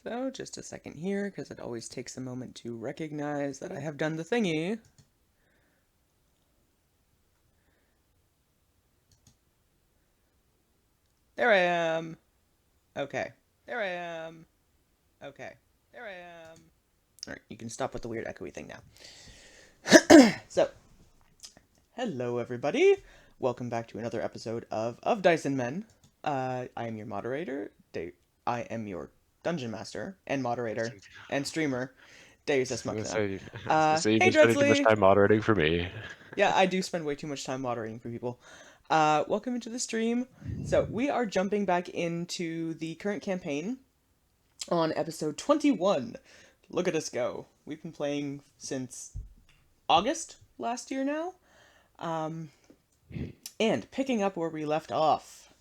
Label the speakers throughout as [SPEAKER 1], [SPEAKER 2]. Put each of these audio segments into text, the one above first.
[SPEAKER 1] So, just a second here, because it always takes a moment to recognize that I have done the thingy. There I am. Okay. There I am. Okay. There I am. Alright, you can stop with the weird echoey thing now. So, hello everybody. Welcome back to another episode of Dice and Men. I am your moderator, I am your dungeon master and moderator and streamer, Deus Ex
[SPEAKER 2] I was
[SPEAKER 1] Machina.
[SPEAKER 2] gonna say you've
[SPEAKER 1] Hey
[SPEAKER 2] been spending too much
[SPEAKER 1] Dreadsley!
[SPEAKER 2] time moderating for me.
[SPEAKER 1] Yeah, I do spend way too much time moderating for people. Welcome into the stream. So, we are jumping back into the current campaign on episode 21. Look at us go. We've been playing since August last year now. And picking up where we left off.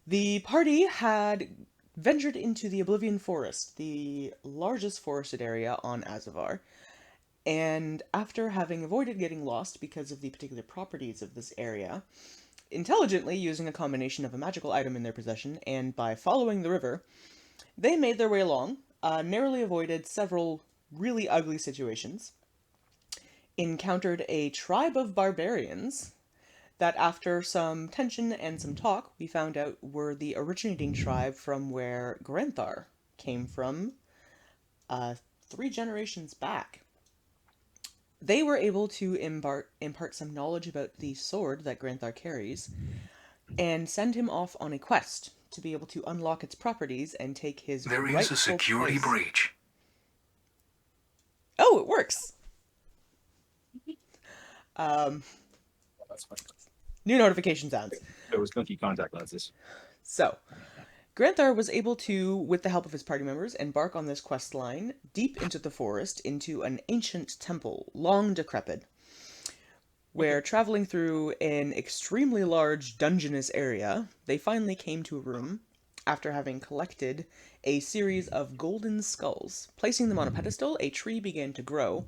[SPEAKER 1] The party had ventured into the Oblivion Forest, the largest forested area on Azavar, and after having avoided getting lost because of the particular properties of this area, intelligently using a combination of a magical item in their possession and by following the river, they made their way along, narrowly avoided several really ugly situations, encountered a tribe of barbarians that after some tension and some talk, we found out were the originating tribe from where Granthar came from 3 generations back. They were able to impart some knowledge about the sword that Granthar carries and send him off on a quest to be able to unlock its properties and take his
[SPEAKER 3] There is a
[SPEAKER 1] rightful
[SPEAKER 3] security
[SPEAKER 1] place.
[SPEAKER 3] breach.
[SPEAKER 1] Oh, it works!
[SPEAKER 4] That's fine.
[SPEAKER 1] New notification sounds.
[SPEAKER 4] There was gunky contact lenses.
[SPEAKER 1] So, Granthar was able to, with the help of his party members, embark on this quest line deep into the forest into an ancient temple, long decrepit, where traveling through an extremely large dungeonous area, they finally came to a room after having collected a series of golden skulls. Placing them on a pedestal, a tree began to grow,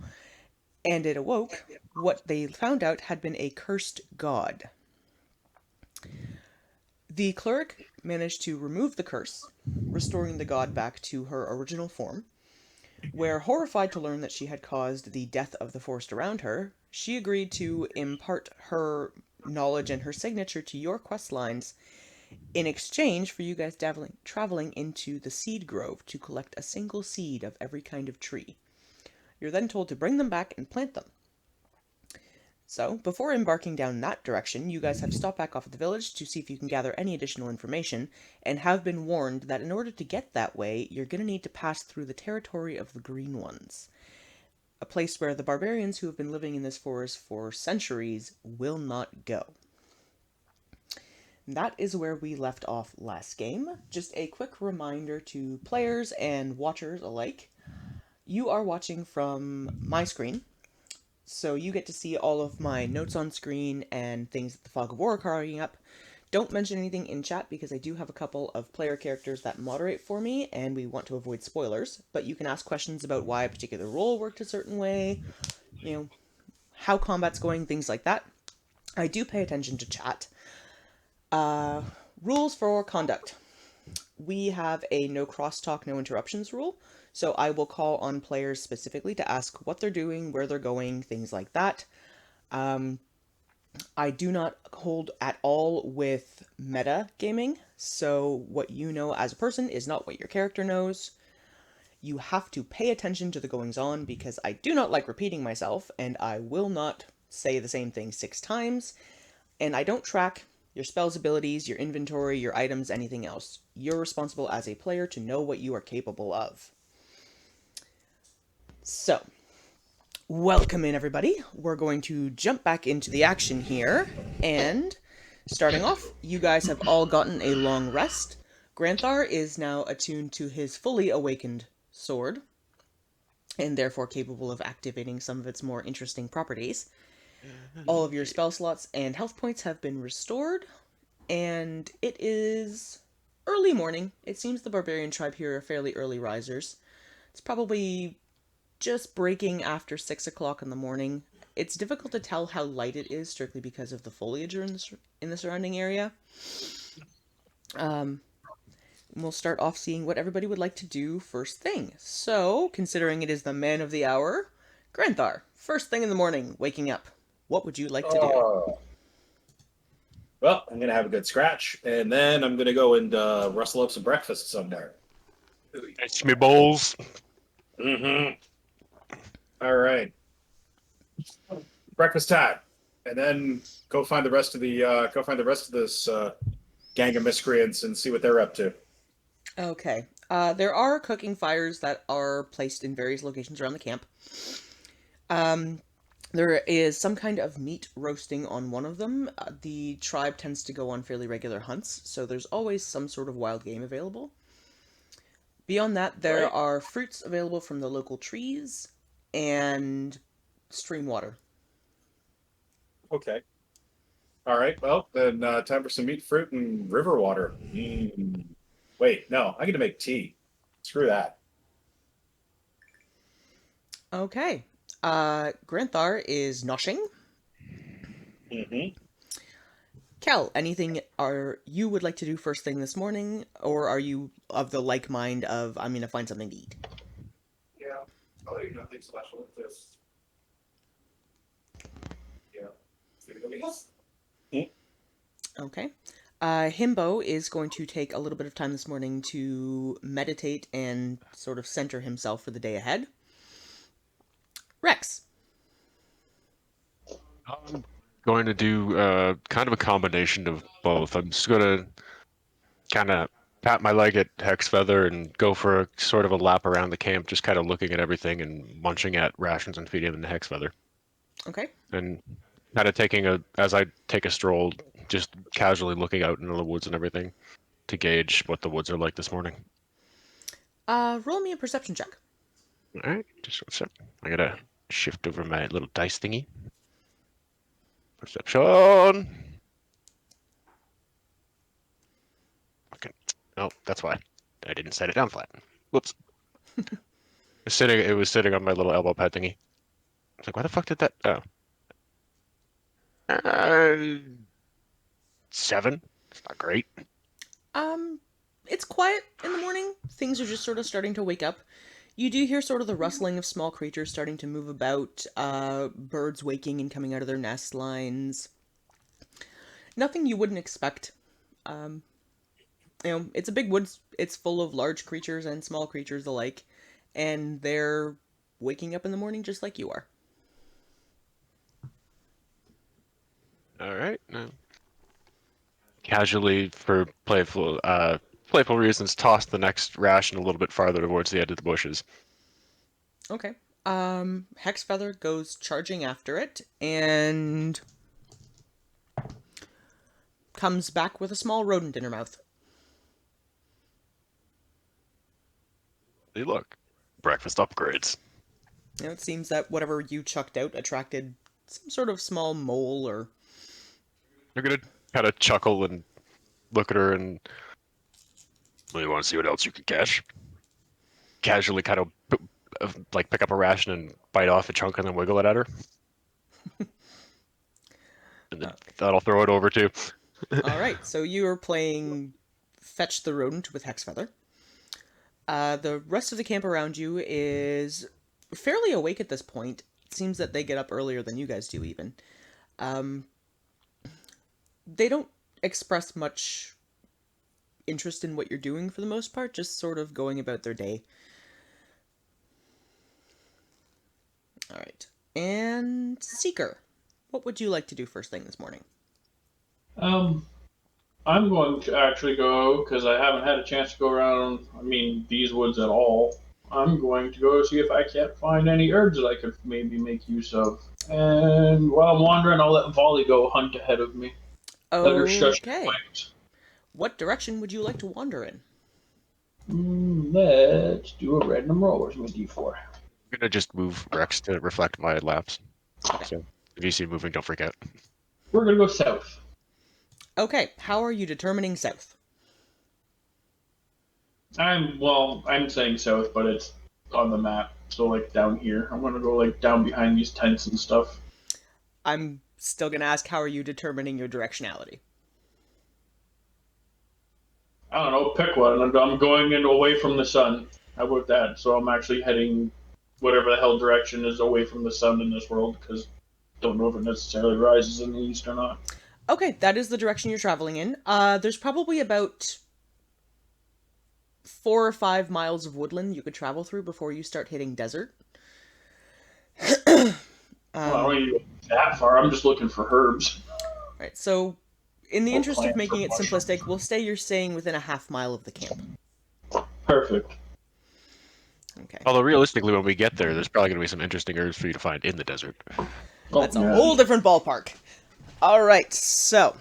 [SPEAKER 1] and it awoke what they found out had been a cursed god. The cleric managed to remove the curse, restoring the god back to her original form, where, horrified to learn that she had caused the death of the forest around her, she agreed to impart her knowledge and her signature to your quest lines in exchange for you guys traveling into the seed grove to collect a single seed of every kind of tree. You're then told to bring them back and plant them. So, before embarking down that direction, you guys have stopped back off at the village to see if you can gather any additional information, and have been warned that in order to get that way, you're going to need to pass through the territory of the Green Ones, a place where the barbarians who have been living in this forest for centuries will not go. That is where we left off last game. Just a quick reminder to players and watchers alike. You are watching from my screen, so you get to see all of my notes on screen and things that the Fog of War are carrying up. Don't mention anything in chat because I do have a couple of player characters that moderate for me and we want to avoid spoilers, but you can ask questions about why a particular role worked a certain way, how combat's going, things like that. I do pay attention to chat. Rules for conduct. We have a no crosstalk, no interruptions rule, so I will call on players specifically to ask what they're doing, where they're going, things like that. I do not hold at all with meta gaming, so what you know as a person is not what your character knows. You have to pay attention to the goings on because I do not like repeating myself, and I will not say the same thing 6 times, and I don't track your spells, abilities, your inventory, your items, anything else. You're responsible as a player to know what you are capable of. So, welcome in everybody. We're going to jump back into the action here, and starting off, you guys have all gotten a long rest. Granthar is now attuned to his fully awakened sword, and therefore capable of activating some of its more interesting properties. All of your spell slots and health points have been restored, and it is early morning. It seems the barbarian tribe here are fairly early risers. It's probably just breaking after 6 o'clock in the morning. It's difficult to tell how light it is strictly because of the foliage in the surrounding area. We'll start off seeing what everybody would like to do first thing. So, considering it is the man of the hour, Granthar, first thing in the morning, waking up, what would you like to do?
[SPEAKER 4] Oh. Well, I'm gonna have a good scratch, and then I'm gonna go and rustle up some breakfast somewhere.
[SPEAKER 2] Fetch me bowls.
[SPEAKER 4] Mm-hmm. All right. Breakfast time, and then go find the rest of this gang of miscreants and see what they're up to.
[SPEAKER 1] Okay. There are cooking fires that are placed in various locations around the camp. There is some kind of meat roasting on one of them. The tribe tends to go on fairly regular hunts, so there's always some sort of wild game available. Beyond that, there
[SPEAKER 4] Right.
[SPEAKER 1] are fruits available from the local trees and stream water.
[SPEAKER 4] Okay. All right. Well, then time for some meat, fruit, and river water. Mm. Wait, no, I'm gonna make tea. Screw that.
[SPEAKER 1] Okay. Granthar is noshing.
[SPEAKER 4] Mm-hmm.
[SPEAKER 1] Kel, anything are you would like to do first thing this morning, or are you of the like mind of I'm gonna find something to eat?
[SPEAKER 4] Yeah. Oh, you nothing special with this. Yeah.
[SPEAKER 1] Okay. Himbo is going to take a little bit of time this morning to meditate and sort of center himself for the day ahead. Rex.
[SPEAKER 2] I'm going to do kind of a combination of both. I'm just going to kind of pat my leg at Hex Feather and go for a sort of a lap around the camp, just kind of looking at everything and munching at rations and feeding them to Hex Feather.
[SPEAKER 1] Okay.
[SPEAKER 2] And kind of as I take a stroll, just casually looking out into the woods and everything to gauge what the woods are like this morning.
[SPEAKER 1] Roll me a perception check.
[SPEAKER 2] All right, just one sec. I gotta shift over my little dice thingy. Perception. Okay. Oh, that's why I didn't set it down flat. Whoops. It was sitting on my little elbow pad thingy. It's like, why the fuck did that? Oh. 7. It's not great.
[SPEAKER 1] It's quiet in the morning. Things are just sort of starting to wake up. You do hear sort of the rustling of small creatures starting to move about, birds waking and coming out of their nest lines. Nothing you wouldn't expect. Um, it's a big woods. It's full of large creatures and small creatures alike, and they're waking up in the morning just like you are.
[SPEAKER 2] All right. Casually, for playful reasons, toss the next ration a little bit farther towards the edge of the bushes.
[SPEAKER 1] Okay. Hexfeather goes charging after it and comes back with a small rodent in her mouth.
[SPEAKER 2] Hey, look, breakfast upgrades.
[SPEAKER 1] It seems that whatever you chucked out attracted some sort of small mole or...
[SPEAKER 2] They're gonna kind of chuckle and look at her and, well, you want to see what else you can catch? Casually, kind of like pick up a ration and bite off a chunk and then wiggle it at her. And then that'll throw it over too.
[SPEAKER 1] Alright, so you are playing Fetch the Rodent with Hexfeather. The rest of the camp around you is fairly awake at this point. It seems that they get up earlier than you guys do, even. They don't express much interest in what you're doing for the most part, just sort of going about their day. Alright. And Seeker, what would you like to do first thing this morning?
[SPEAKER 3] I'm going to actually go because I haven't had a chance to go around. These woods at all. I'm going to go see if I can't find any herbs that I could maybe make use of. And while I'm wandering, I'll let Volley go hunt ahead of me. Let her shush her
[SPEAKER 1] Okay.
[SPEAKER 3] flames.
[SPEAKER 1] What direction would you like to wander in?
[SPEAKER 3] Let's do a random roll. Where's my d4?
[SPEAKER 2] I'm gonna just move Rex to reflect my laps. So if you see moving, don't freak out.
[SPEAKER 3] We're gonna go south.
[SPEAKER 1] Okay, how are you determining south?
[SPEAKER 3] I'm saying south, but it's on the map. So like down here. I'm gonna go like down behind these tents and stuff.
[SPEAKER 1] I'm still gonna ask how are you determining your directionality?
[SPEAKER 3] I don't know, pick one. I'm going in away from the sun. How about that? So I'm actually heading whatever the hell direction is away from the sun in this world, because don't know if it necessarily rises in the east or not.
[SPEAKER 1] Okay, that is the direction you're traveling in. There's probably about 4 or 5 miles of woodland you could travel through before you start hitting desert.
[SPEAKER 3] Well, I don't need to go that far. I'm just looking for herbs.
[SPEAKER 1] Right, so in the
[SPEAKER 3] Or
[SPEAKER 1] interest of
[SPEAKER 3] plants
[SPEAKER 1] making
[SPEAKER 3] or
[SPEAKER 1] it
[SPEAKER 3] mushrooms.
[SPEAKER 1] simplistic, we'll say you're staying within a half mile of the camp.
[SPEAKER 3] Perfect.
[SPEAKER 1] Okay.
[SPEAKER 2] Although realistically, when we get there, there's probably going to be some interesting herbs for you to find in the desert.
[SPEAKER 3] Oh,
[SPEAKER 1] That's a
[SPEAKER 3] yeah.
[SPEAKER 1] whole different ballpark. All right, so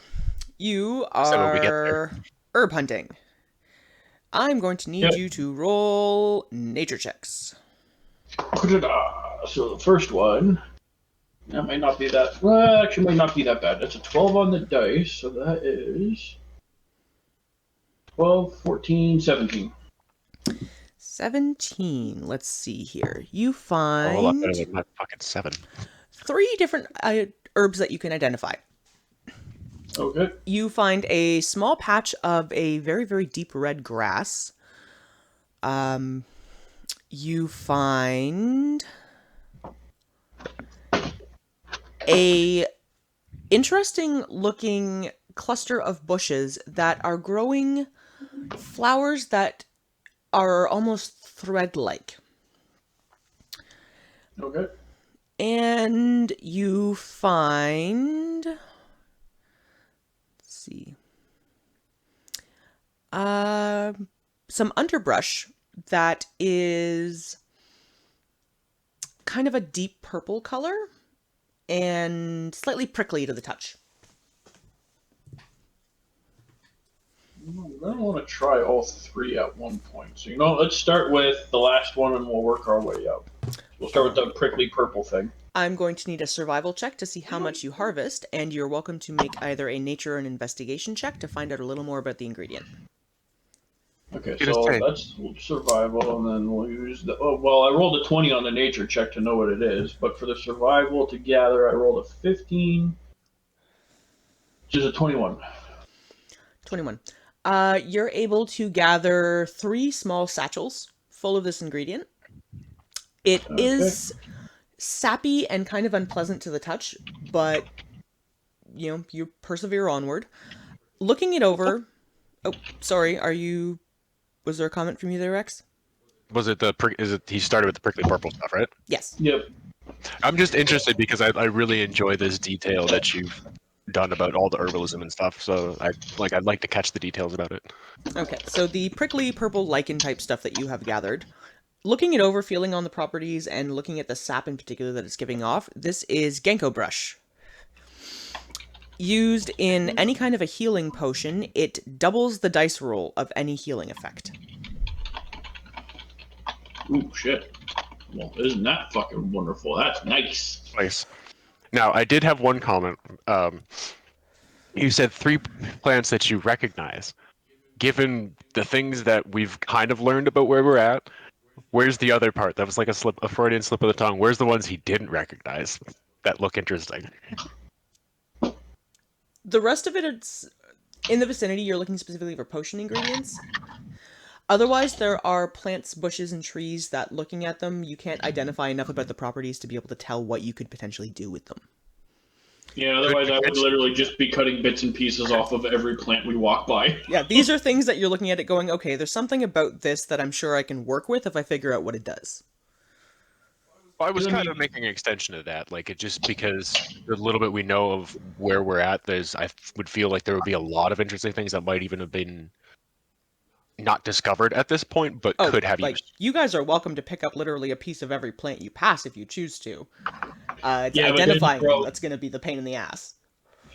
[SPEAKER 1] you
[SPEAKER 2] So when we get there.
[SPEAKER 1] are herb hunting. I'm going to need
[SPEAKER 3] Yep.
[SPEAKER 1] you to roll nature checks.
[SPEAKER 3] So the first one, that might not be that. Well, actually, might not be that bad. That's a 12 on the dice, so that is 12, 14, 17.
[SPEAKER 1] 17. Let's see here. You
[SPEAKER 2] A whole lot better
[SPEAKER 1] find
[SPEAKER 2] than my fucking 7.
[SPEAKER 1] 3 different herbs that you can identify.
[SPEAKER 3] Okay.
[SPEAKER 1] You find a small patch of a very, very deep red grass. You find a interesting looking cluster of bushes that are growing flowers that are almost thread-like.
[SPEAKER 3] Okay.
[SPEAKER 1] And you find, let's see, some underbrush that is kind of a deep purple color and slightly prickly to the touch.
[SPEAKER 3] I don't want to try all 3 at one point. So, let's start with the last one and we'll work our way up. We'll start with the prickly purple thing.
[SPEAKER 1] I'm going to need a survival check to see how much you harvest, and you're welcome to make either a nature or an investigation check to find out a little more about the ingredient.
[SPEAKER 3] Okay,
[SPEAKER 2] Get us
[SPEAKER 3] so
[SPEAKER 2] straight.
[SPEAKER 3] that's survival, and then we'll use the. Oh, well, I rolled a 20 on the nature check to know what it is, but for the survival to gather, I rolled a 15, which is a 21.
[SPEAKER 1] 21. You're able to gather 3 small satchels full of this ingredient. It
[SPEAKER 3] Okay.
[SPEAKER 1] is sappy and kind of unpleasant to the touch, but you persevere onward. Looking it over. Oh, sorry. Was there a comment from you there, Rex?
[SPEAKER 2] Was it the he started with the prickly purple stuff, right?
[SPEAKER 1] Yes.
[SPEAKER 3] Yep.
[SPEAKER 2] I'm just interested because I really enjoy this detail that you've done about all the herbalism and stuff. So I'd like to catch the details about it.
[SPEAKER 1] Okay, so the prickly purple lichen type stuff that you have gathered, looking it over, feeling on the properties, and looking at the sap in particular that it's giving off, this is Ginkgo brush. Used in any kind of a healing potion, it doubles the dice roll of any healing effect.
[SPEAKER 3] Ooh, shit. Well, isn't that fucking wonderful? That's nice.
[SPEAKER 2] Nice. Now, I did have one comment. You said 3 plants that you recognize. Given the things that we've kind of learned about where we're at, where's the other part? That was like a Freudian slip of the tongue. Where's the ones he didn't recognize that look interesting?
[SPEAKER 1] The rest of it, it's in the vicinity. You're looking specifically for potion ingredients. Otherwise, there are plants, bushes, and trees that, looking at them, you can't identify enough about the properties to be able to tell what you could potentially do with them.
[SPEAKER 3] Yeah, otherwise I would literally just be cutting bits and pieces off of every plant we walk by.
[SPEAKER 1] Yeah, these are things that you're looking at it going, okay, there's something about this that I'm sure I can work with if I figure out what it does.
[SPEAKER 2] I was kind of making an extension of that, like it just because the little bit we know of where we're at, I would feel like there would be a lot of interesting things that might even have been not discovered at this point, but could have used.
[SPEAKER 1] You guys are welcome to pick up literally a piece of every plant you pass if you choose to. It's
[SPEAKER 3] Yeah, but then,
[SPEAKER 1] identifying
[SPEAKER 3] bro-
[SPEAKER 1] them that's going to be the pain in the ass.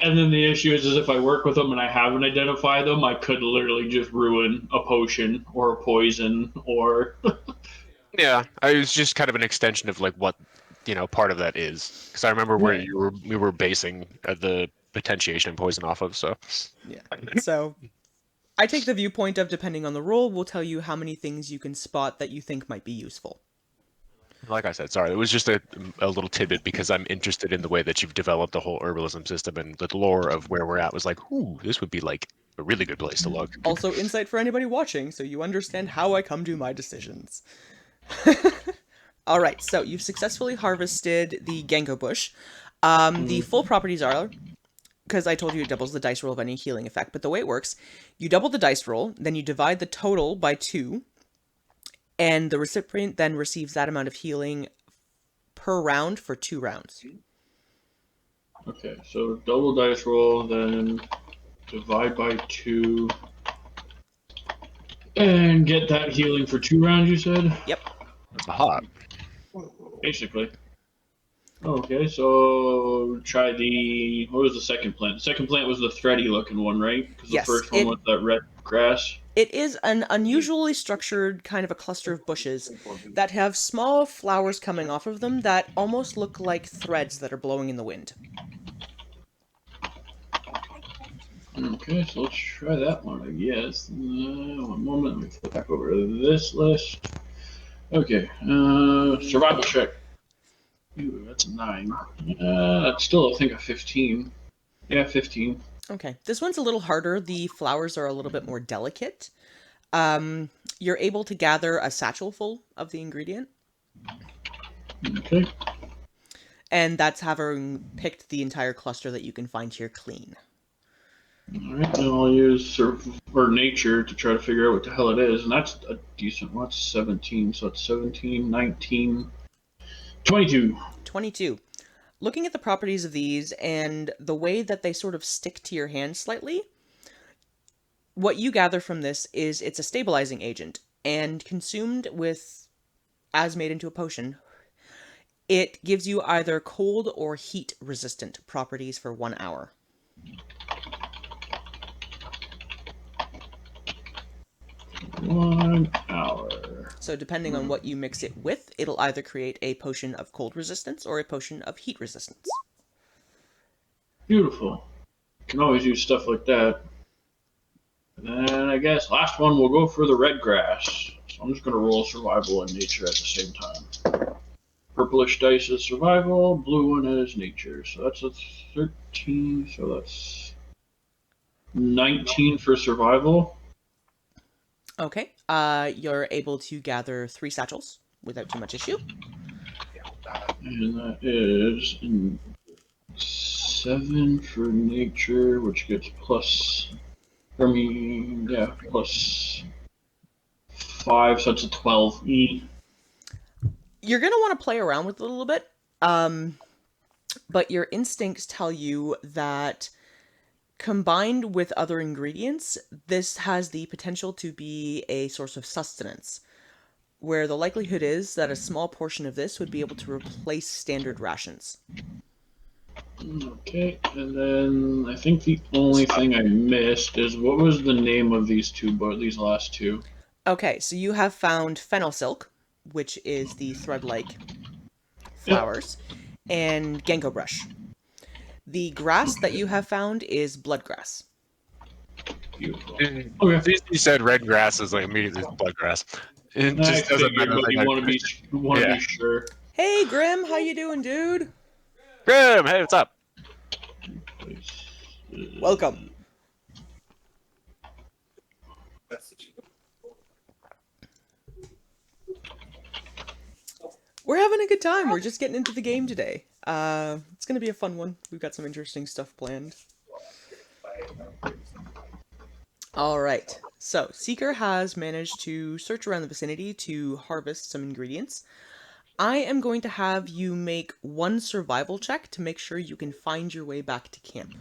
[SPEAKER 3] And then the issue is if I work with them and I haven't identified them, I could literally just ruin a potion or a poison or.
[SPEAKER 2] Yeah, it was just kind of an extension of like what part of that is, because I remember where we were basing the potentiation and poison off of. So
[SPEAKER 1] Yeah. So I take the viewpoint of, depending on the role, we'll tell you how many things you can spot that you think might be useful.
[SPEAKER 2] like I said, sorry, it was just a little tidbit because I'm interested in the way that you've developed the whole herbalism system, and the lore of where we're at was like, ooh, this would be like a really good place to look.
[SPEAKER 1] Also, insight for anybody watching, so you understand how I come to my decisions. All right, so you've successfully harvested the Genko bush. The full properties are, because I told you it doubles the dice roll of any healing effect, but the way it works, you double the dice roll, then you divide the total by 2, and the recipient then receives that amount of healing per round for 2 rounds.
[SPEAKER 3] Okay, so double dice roll, then divide by 2, and get that healing for 2 rounds, you said?
[SPEAKER 1] Yep.
[SPEAKER 2] Aha.
[SPEAKER 3] Basically. Okay, so try the... What was the second plant? The second plant was the thready looking one, right? Because
[SPEAKER 1] Yes,
[SPEAKER 3] the first one was that red grass.
[SPEAKER 1] It is an unusually structured kind of a cluster of bushes that have small flowers coming off of them that almost look like threads that are blowing in the wind.
[SPEAKER 3] Okay, so let's try that one, I guess. One moment, let me flip back over to this list. Okay, survival check. Ooh, that's a 9. That's still, I think, a 15. Yeah, 15.
[SPEAKER 1] Okay, this one's a little harder. The flowers are a little bit more delicate. You're able to gather a satchel full of the ingredient,
[SPEAKER 3] Okay.
[SPEAKER 1] and that's having picked the entire cluster that you can find here clean.
[SPEAKER 3] Alright, then I'll use nature to try to figure out what the hell it is, and that's a decent one. That's 17, so it's 17, 19, 22.
[SPEAKER 1] 22. Looking at the properties of these and the way that they sort of stick to your hand slightly, what you gather from this is it's a stabilizing agent, and consumed with, as made into a potion, it gives you either cold or heat resistant properties for 1 hour.
[SPEAKER 3] One hour.
[SPEAKER 1] So depending on what you mix it with, it'll either create a potion of cold resistance or a potion of heat resistance.
[SPEAKER 3] Beautiful. Can always use stuff like that. And then I guess last one we'll go for the red grass. So I'm just gonna roll survival and nature at the same time. Purplish dice is survival, blue one is nature. So that's a 13, so that's 19 for survival.
[SPEAKER 1] Okay, you're able to gather 3 satchels without too much issue.
[SPEAKER 3] And that is 7 for nature, which gets plus, plus 5, so it's a 12.
[SPEAKER 1] You're going to want to play around with it a little bit, but your instincts tell you that combined with other ingredients, this has the potential to be a source of sustenance, where the likelihood is that a small portion of this would be able to replace standard rations.
[SPEAKER 3] Okay, and then I think the only thing I missed is what was the name of these last two?
[SPEAKER 1] Okay, so you have found fennel silk, which is the thread-like flowers, and Genko brush. The grass that you have found is bloodgrass.
[SPEAKER 3] Beautiful.
[SPEAKER 2] Okay. You said red grass is like immediately blood grass. It just doesn't matter.
[SPEAKER 3] But you want to be sure.
[SPEAKER 1] Hey Grim, how you doing, dude?
[SPEAKER 2] Grim, hey, what's up?
[SPEAKER 1] Welcome. We're having a good time. We're just getting into the game today. It's gonna be a fun one. We've got some interesting stuff planned. Alright, so Seeker has managed to search around the vicinity to harvest some ingredients. I am going to have you make 1 survival check to make sure you can find your way back to camp.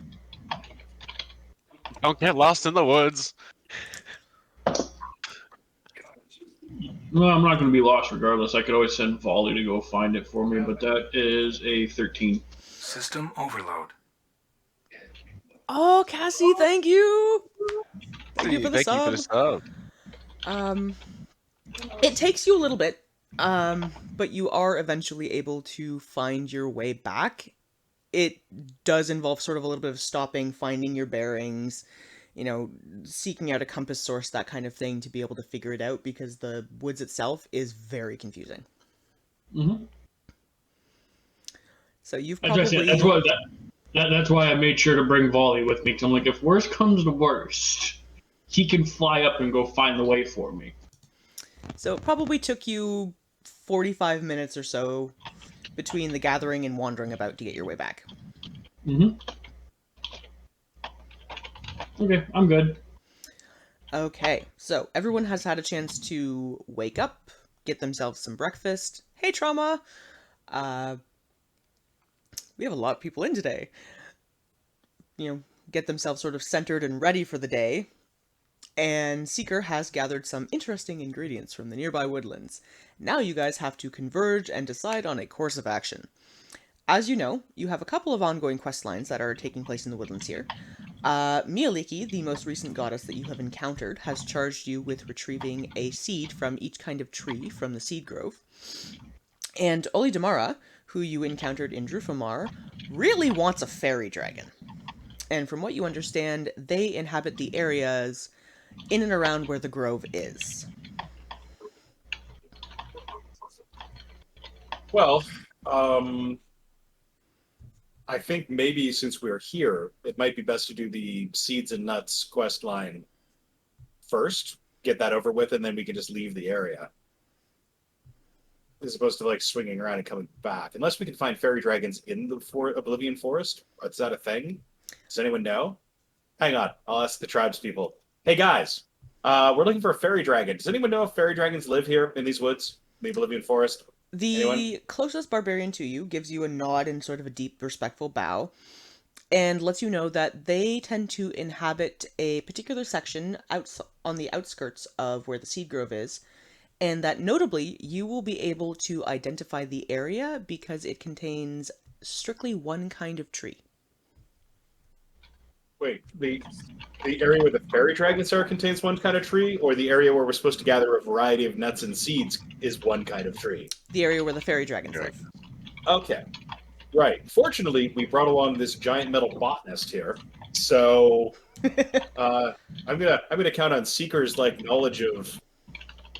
[SPEAKER 2] Don't get lost in the woods.
[SPEAKER 3] No, I'm not going to be lost regardless. I could always send Volley to go find it for me, but that is a 13.
[SPEAKER 5] System overload.
[SPEAKER 1] Oh, Cassie, thank you! Thank you for the
[SPEAKER 2] sub.
[SPEAKER 1] It takes you a little bit, but you are eventually able to find your way back. It does involve sort of a little bit of stopping, finding your bearings, seeking out a compass source, that kind of thing, to be able to figure it out, because the woods itself is very confusing.
[SPEAKER 3] Mm-hmm.
[SPEAKER 1] So you've probably...
[SPEAKER 3] That's why I made sure to bring Volley with me. Because I'm like, if worst comes to worst, he can fly up and go find the way for me.
[SPEAKER 1] So it probably took you 45 minutes or so between the gathering and wandering about to get your way back.
[SPEAKER 3] Mm-hmm. Okay, I'm good.
[SPEAKER 1] Okay, so everyone has had a chance to wake up, get themselves some breakfast. Hey, Trauma! Uh, we have a lot of people in today. Get themselves sort of centered and ready for the day. And Seeker has gathered some interesting ingredients from the nearby woodlands. Now you guys have to converge and decide on a course of action. As you know, you have a couple of ongoing quest lines that are taking place in the woodlands here. Mialiki, the most recent goddess that you have encountered, has charged you with retrieving a seed from each kind of tree from the seed grove. And Olidamara, who you encountered in Drufamar, really wants a fairy dragon. And from what you understand, they inhabit the areas in and around where the grove is.
[SPEAKER 4] Well, I think maybe since we're here, it might be best to do the seeds and nuts quest line first, get that over with, and then we can just leave the area. As opposed to like swinging around and coming back. Unless we can find fairy dragons in the Oblivion Forest. Is that a thing? Does anyone know? Hang on, I'll ask the tribes people. Hey guys, we're looking for a fairy dragon. Does anyone know if fairy dragons live here in these woods, the Oblivion Forest?
[SPEAKER 1] The
[SPEAKER 4] Anyone?
[SPEAKER 1] closest barbarian to you gives you a nod and sort of a deep, respectful bow, and lets you know that they tend to inhabit a particular section on the outskirts of where the seed grove is, and that notably you will be able to identify the area because it contains strictly one kind of tree.
[SPEAKER 4] Wait, the area where the fairy dragons are contains one kind of tree, or the area where we're supposed to gather a variety of nuts and seeds is one kind of tree?
[SPEAKER 1] The area where the fairy dragons live.
[SPEAKER 4] Okay. Right. Fortunately, we brought along this giant metal botanist here, so I'm gonna count on Seeker's like knowledge of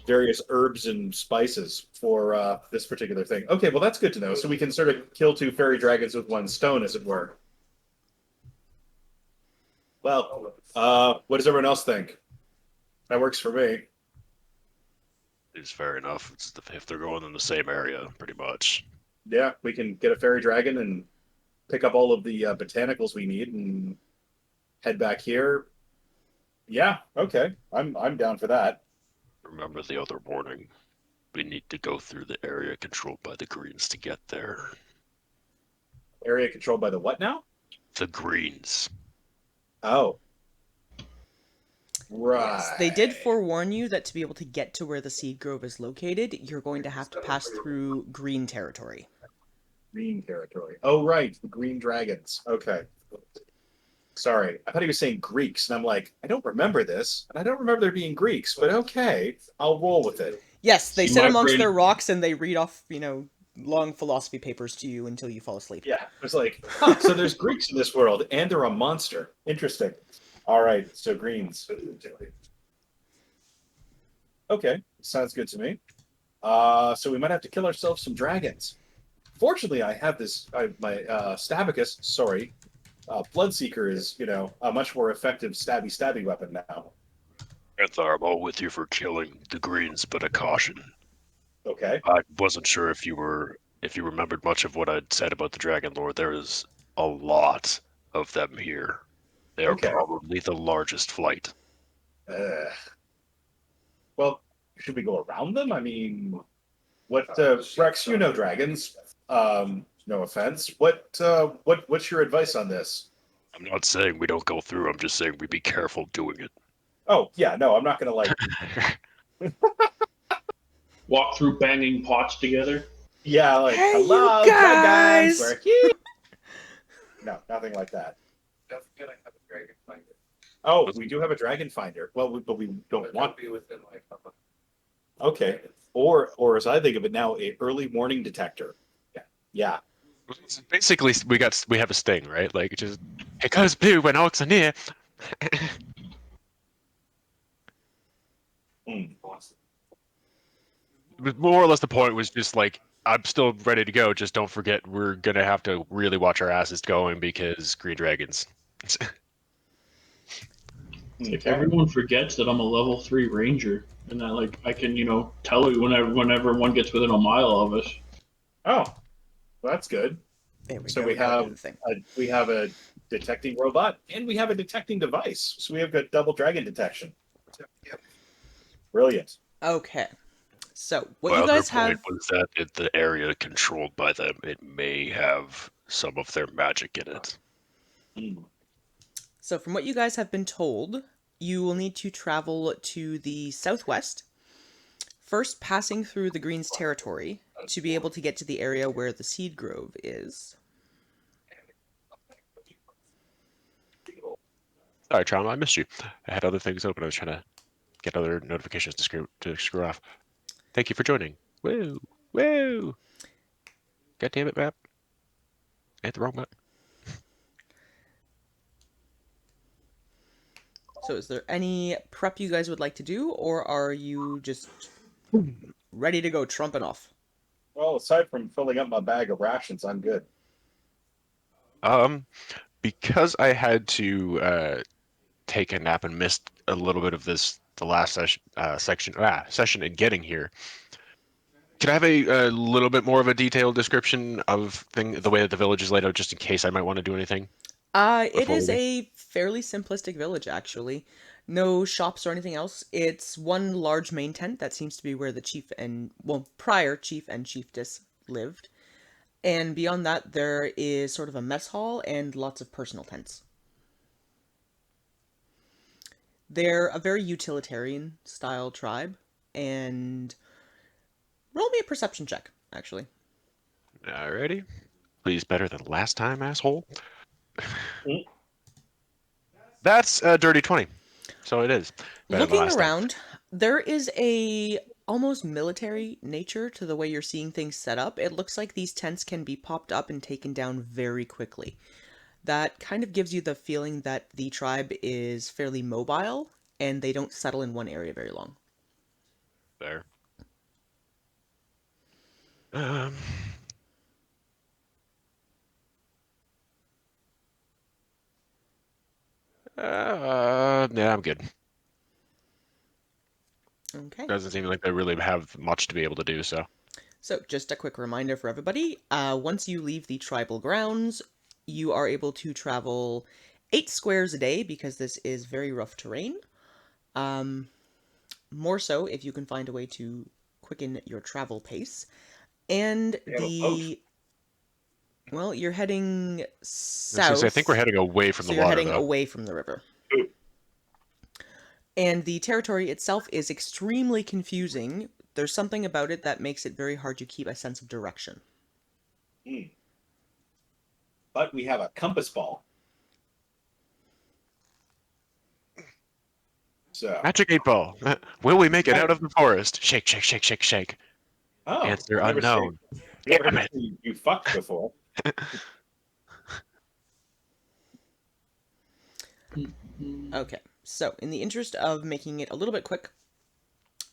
[SPEAKER 4] various herbs and spices for this particular thing. Okay, well that's good to know. So we can sort of kill two fairy dragons with one stone, as it were. Well, what does everyone else think? That works for me.
[SPEAKER 2] It's fair enough. If they're going in the same area, pretty much.
[SPEAKER 4] Yeah, we can get a fairy dragon and pick up all of the botanicals we need and head back here. Yeah, okay. I'm down for that.
[SPEAKER 2] Remember the other warning. We need to go through the area controlled by the Greens to get there.
[SPEAKER 4] Area controlled by the what now?
[SPEAKER 2] The Greens.
[SPEAKER 4] Oh. Right.
[SPEAKER 1] Yes, they did forewarn you that to be able to get to where the seed grove is located, you're going to have to pass through green territory.
[SPEAKER 4] Green territory. Oh, right. The green dragons. Okay. Sorry. I thought he was saying Greeks, and I'm like, I don't remember this, and I don't remember there being Greeks, but okay. I'll roll with it.
[SPEAKER 1] Yes, they
[SPEAKER 3] See,
[SPEAKER 1] sit
[SPEAKER 3] my
[SPEAKER 1] amongst
[SPEAKER 3] brain-
[SPEAKER 1] their rocks and they read off, long philosophy papers to you until you fall asleep.
[SPEAKER 4] Yeah. It was like, huh, so there's Greeks in this world, and they're a monster. Interesting. All right. So greens. Okay. Sounds good to me. So we might have to kill ourselves some dragons. Fortunately, I have this, my Stabicus, sorry, Bloodseeker is, a much more effective stabby weapon now.
[SPEAKER 2] Anthar, I'm all with you for killing the Greens, but a caution.
[SPEAKER 4] Okay.
[SPEAKER 2] I wasn't sure if you remembered much of what I'd said about the Dragon Lord. There is a lot of them here. They are
[SPEAKER 4] Okay.
[SPEAKER 2] probably the largest flight.
[SPEAKER 4] Well, should we go around them? I mean, what, Rex, you know dragons. No offense. What's your advice on this?
[SPEAKER 2] I'm not saying we don't go through. I'm just saying we be careful doing it.
[SPEAKER 4] Oh, yeah, no, I'm not going to
[SPEAKER 3] Walk through banging pots together.
[SPEAKER 4] yeah, like,
[SPEAKER 1] Hey,
[SPEAKER 4] hello,
[SPEAKER 1] you guys!
[SPEAKER 4] dragons, we're here. No, nothing like that. Oh, we do have a dragon finder. Well, but we don't want to be within like. Okay, or as I think of it now, a early warning detector. Yeah.
[SPEAKER 2] Basically, we have a sting, right? Like, it just, it goes blue when orcs are near.
[SPEAKER 4] Mm.
[SPEAKER 2] But more or less, the point was just like, I'm still ready to go. Just don't forget, we're gonna have to really watch our asses going because green dragons.
[SPEAKER 3] Like
[SPEAKER 4] Okay.
[SPEAKER 3] everyone forgets that I'm a level 3 ranger, and that like I can tell you whenever one gets within a mile of us.
[SPEAKER 4] Oh, well, that's good.
[SPEAKER 1] There we
[SPEAKER 4] So
[SPEAKER 1] go. Now I do the thing.
[SPEAKER 4] we have a detecting robot and we have a detecting device. So we have got double dragon detection. Brilliant.
[SPEAKER 1] Okay. So what
[SPEAKER 2] Well,
[SPEAKER 1] you
[SPEAKER 2] their
[SPEAKER 1] guys
[SPEAKER 2] point
[SPEAKER 1] have.
[SPEAKER 2] was that in the area controlled by them, it may have some of their magic in it.
[SPEAKER 1] So from what you guys have been told, you will need to travel to the southwest, first passing through the Green's territory to be able to get to the area where the seed grove is.
[SPEAKER 2] Sorry, Trauma, I missed you. I had other things open. I was trying to get other notifications to screw off. Thank you for joining. Woo! Woo! God damn it, map. I hit the wrong button.
[SPEAKER 1] So is there any prep you guys would like to do, or are you just ready to go trumping off?
[SPEAKER 4] Well, aside from filling up my bag of rations, I'm good.
[SPEAKER 2] Because I had to take a nap and missed a little bit of the last session in getting here. Can I have a little bit more of a detailed description of the way that the village is laid out, just in case I might want to do anything?
[SPEAKER 1] It
[SPEAKER 2] Before
[SPEAKER 1] is
[SPEAKER 2] we-
[SPEAKER 1] a fairly simplistic village, actually. No shops or anything else. It's one large main tent that seems to be where the chief and, well, prior chief and chiefess lived. And beyond that, there is sort of a mess hall and lots of personal tents. They're a very utilitarian style tribe, and roll me a perception check, actually.
[SPEAKER 2] Alrighty. Please, better than last time, asshole. That's a dirty 20. So it is better than
[SPEAKER 1] Looking
[SPEAKER 2] last time.
[SPEAKER 1] around, there is a almost military nature to the way you're seeing things set up. It looks like these tents can be popped up and taken down very quickly. That kind of gives you the feeling that the tribe is fairly mobile and they don't settle in one area very long.
[SPEAKER 2] There. Yeah, I'm good.
[SPEAKER 1] Okay.
[SPEAKER 2] Doesn't seem like they really have much to be able to do, so.
[SPEAKER 1] So, just a quick reminder for everybody, once you leave the tribal grounds, you are able to travel 8 squares a day because this is very rough terrain. More so if you can find a way to quicken your travel pace. And well, you're heading south.
[SPEAKER 2] I think we're heading away from
[SPEAKER 1] so
[SPEAKER 2] the
[SPEAKER 1] you're
[SPEAKER 2] water,
[SPEAKER 1] heading
[SPEAKER 2] though.
[SPEAKER 1] away from the river.
[SPEAKER 4] Ooh.
[SPEAKER 1] And the territory itself is extremely confusing. There's something about it that makes it very hard to keep a sense of direction.
[SPEAKER 4] But we have a compass ball. So,
[SPEAKER 2] Magic 8 ball. Will we make it out of the forest? Shake, shake, shake, shake, shake.
[SPEAKER 4] oh,
[SPEAKER 2] Answer
[SPEAKER 4] I've never
[SPEAKER 2] unknown.
[SPEAKER 4] Never
[SPEAKER 2] Damn
[SPEAKER 4] heard
[SPEAKER 2] it.
[SPEAKER 4] you fucked before.
[SPEAKER 1] Okay, so in the interest of making it a little bit quick,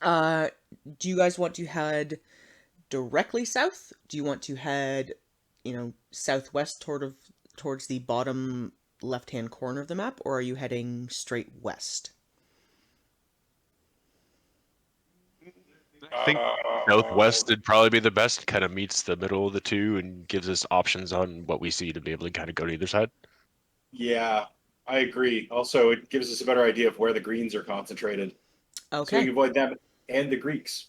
[SPEAKER 1] do you guys want to head directly south? Do you want to head, southwest towards the bottom left-hand corner of the map, or are you heading straight west?
[SPEAKER 2] I think Southwest would probably be the best. Kind of meets the middle of the two and gives us options on what we see to be able to kind of go to either side.
[SPEAKER 4] Yeah, I agree. Also, it gives us a better idea of where the Greens are concentrated. So we
[SPEAKER 1] Okay.
[SPEAKER 4] can avoid them and the Greeks.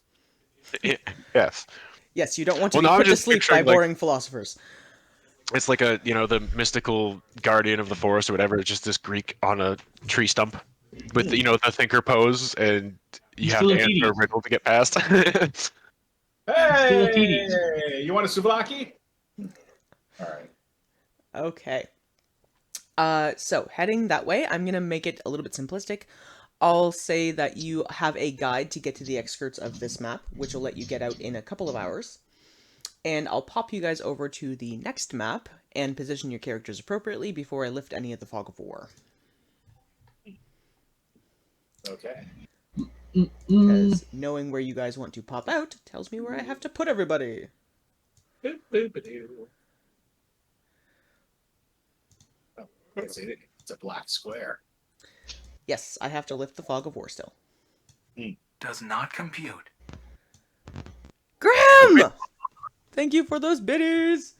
[SPEAKER 2] Yes.
[SPEAKER 1] Yes, you don't want to
[SPEAKER 2] Well,
[SPEAKER 1] be
[SPEAKER 2] no, I'm
[SPEAKER 1] put to
[SPEAKER 2] just
[SPEAKER 1] sleep by
[SPEAKER 2] picturing, like-
[SPEAKER 1] boring philosophers.
[SPEAKER 2] It's like the mystical guardian of the forest or whatever. It's just this Greek on a tree stump with, the thinker pose, and you have to answer a riddle to get past.
[SPEAKER 4] Hey, you want a souvlaki? All right.
[SPEAKER 1] Okay. So heading that way, I'm gonna make it a little bit simplistic. I'll say that you have a guide to get to the outskirts of this map, which will let you get out in a couple of hours. And I'll pop you guys over to the next map and position your characters appropriately before I lift any of the fog of war.
[SPEAKER 4] Okay.
[SPEAKER 1] Because knowing where you guys want to pop out tells me where I have to put everybody.
[SPEAKER 4] Boop, boop, doo. Oh, I see it. It's a black square.
[SPEAKER 1] Yes, I have to lift the fog of war still.
[SPEAKER 5] Does not compute.
[SPEAKER 1] Graham! Thank you for those biddies!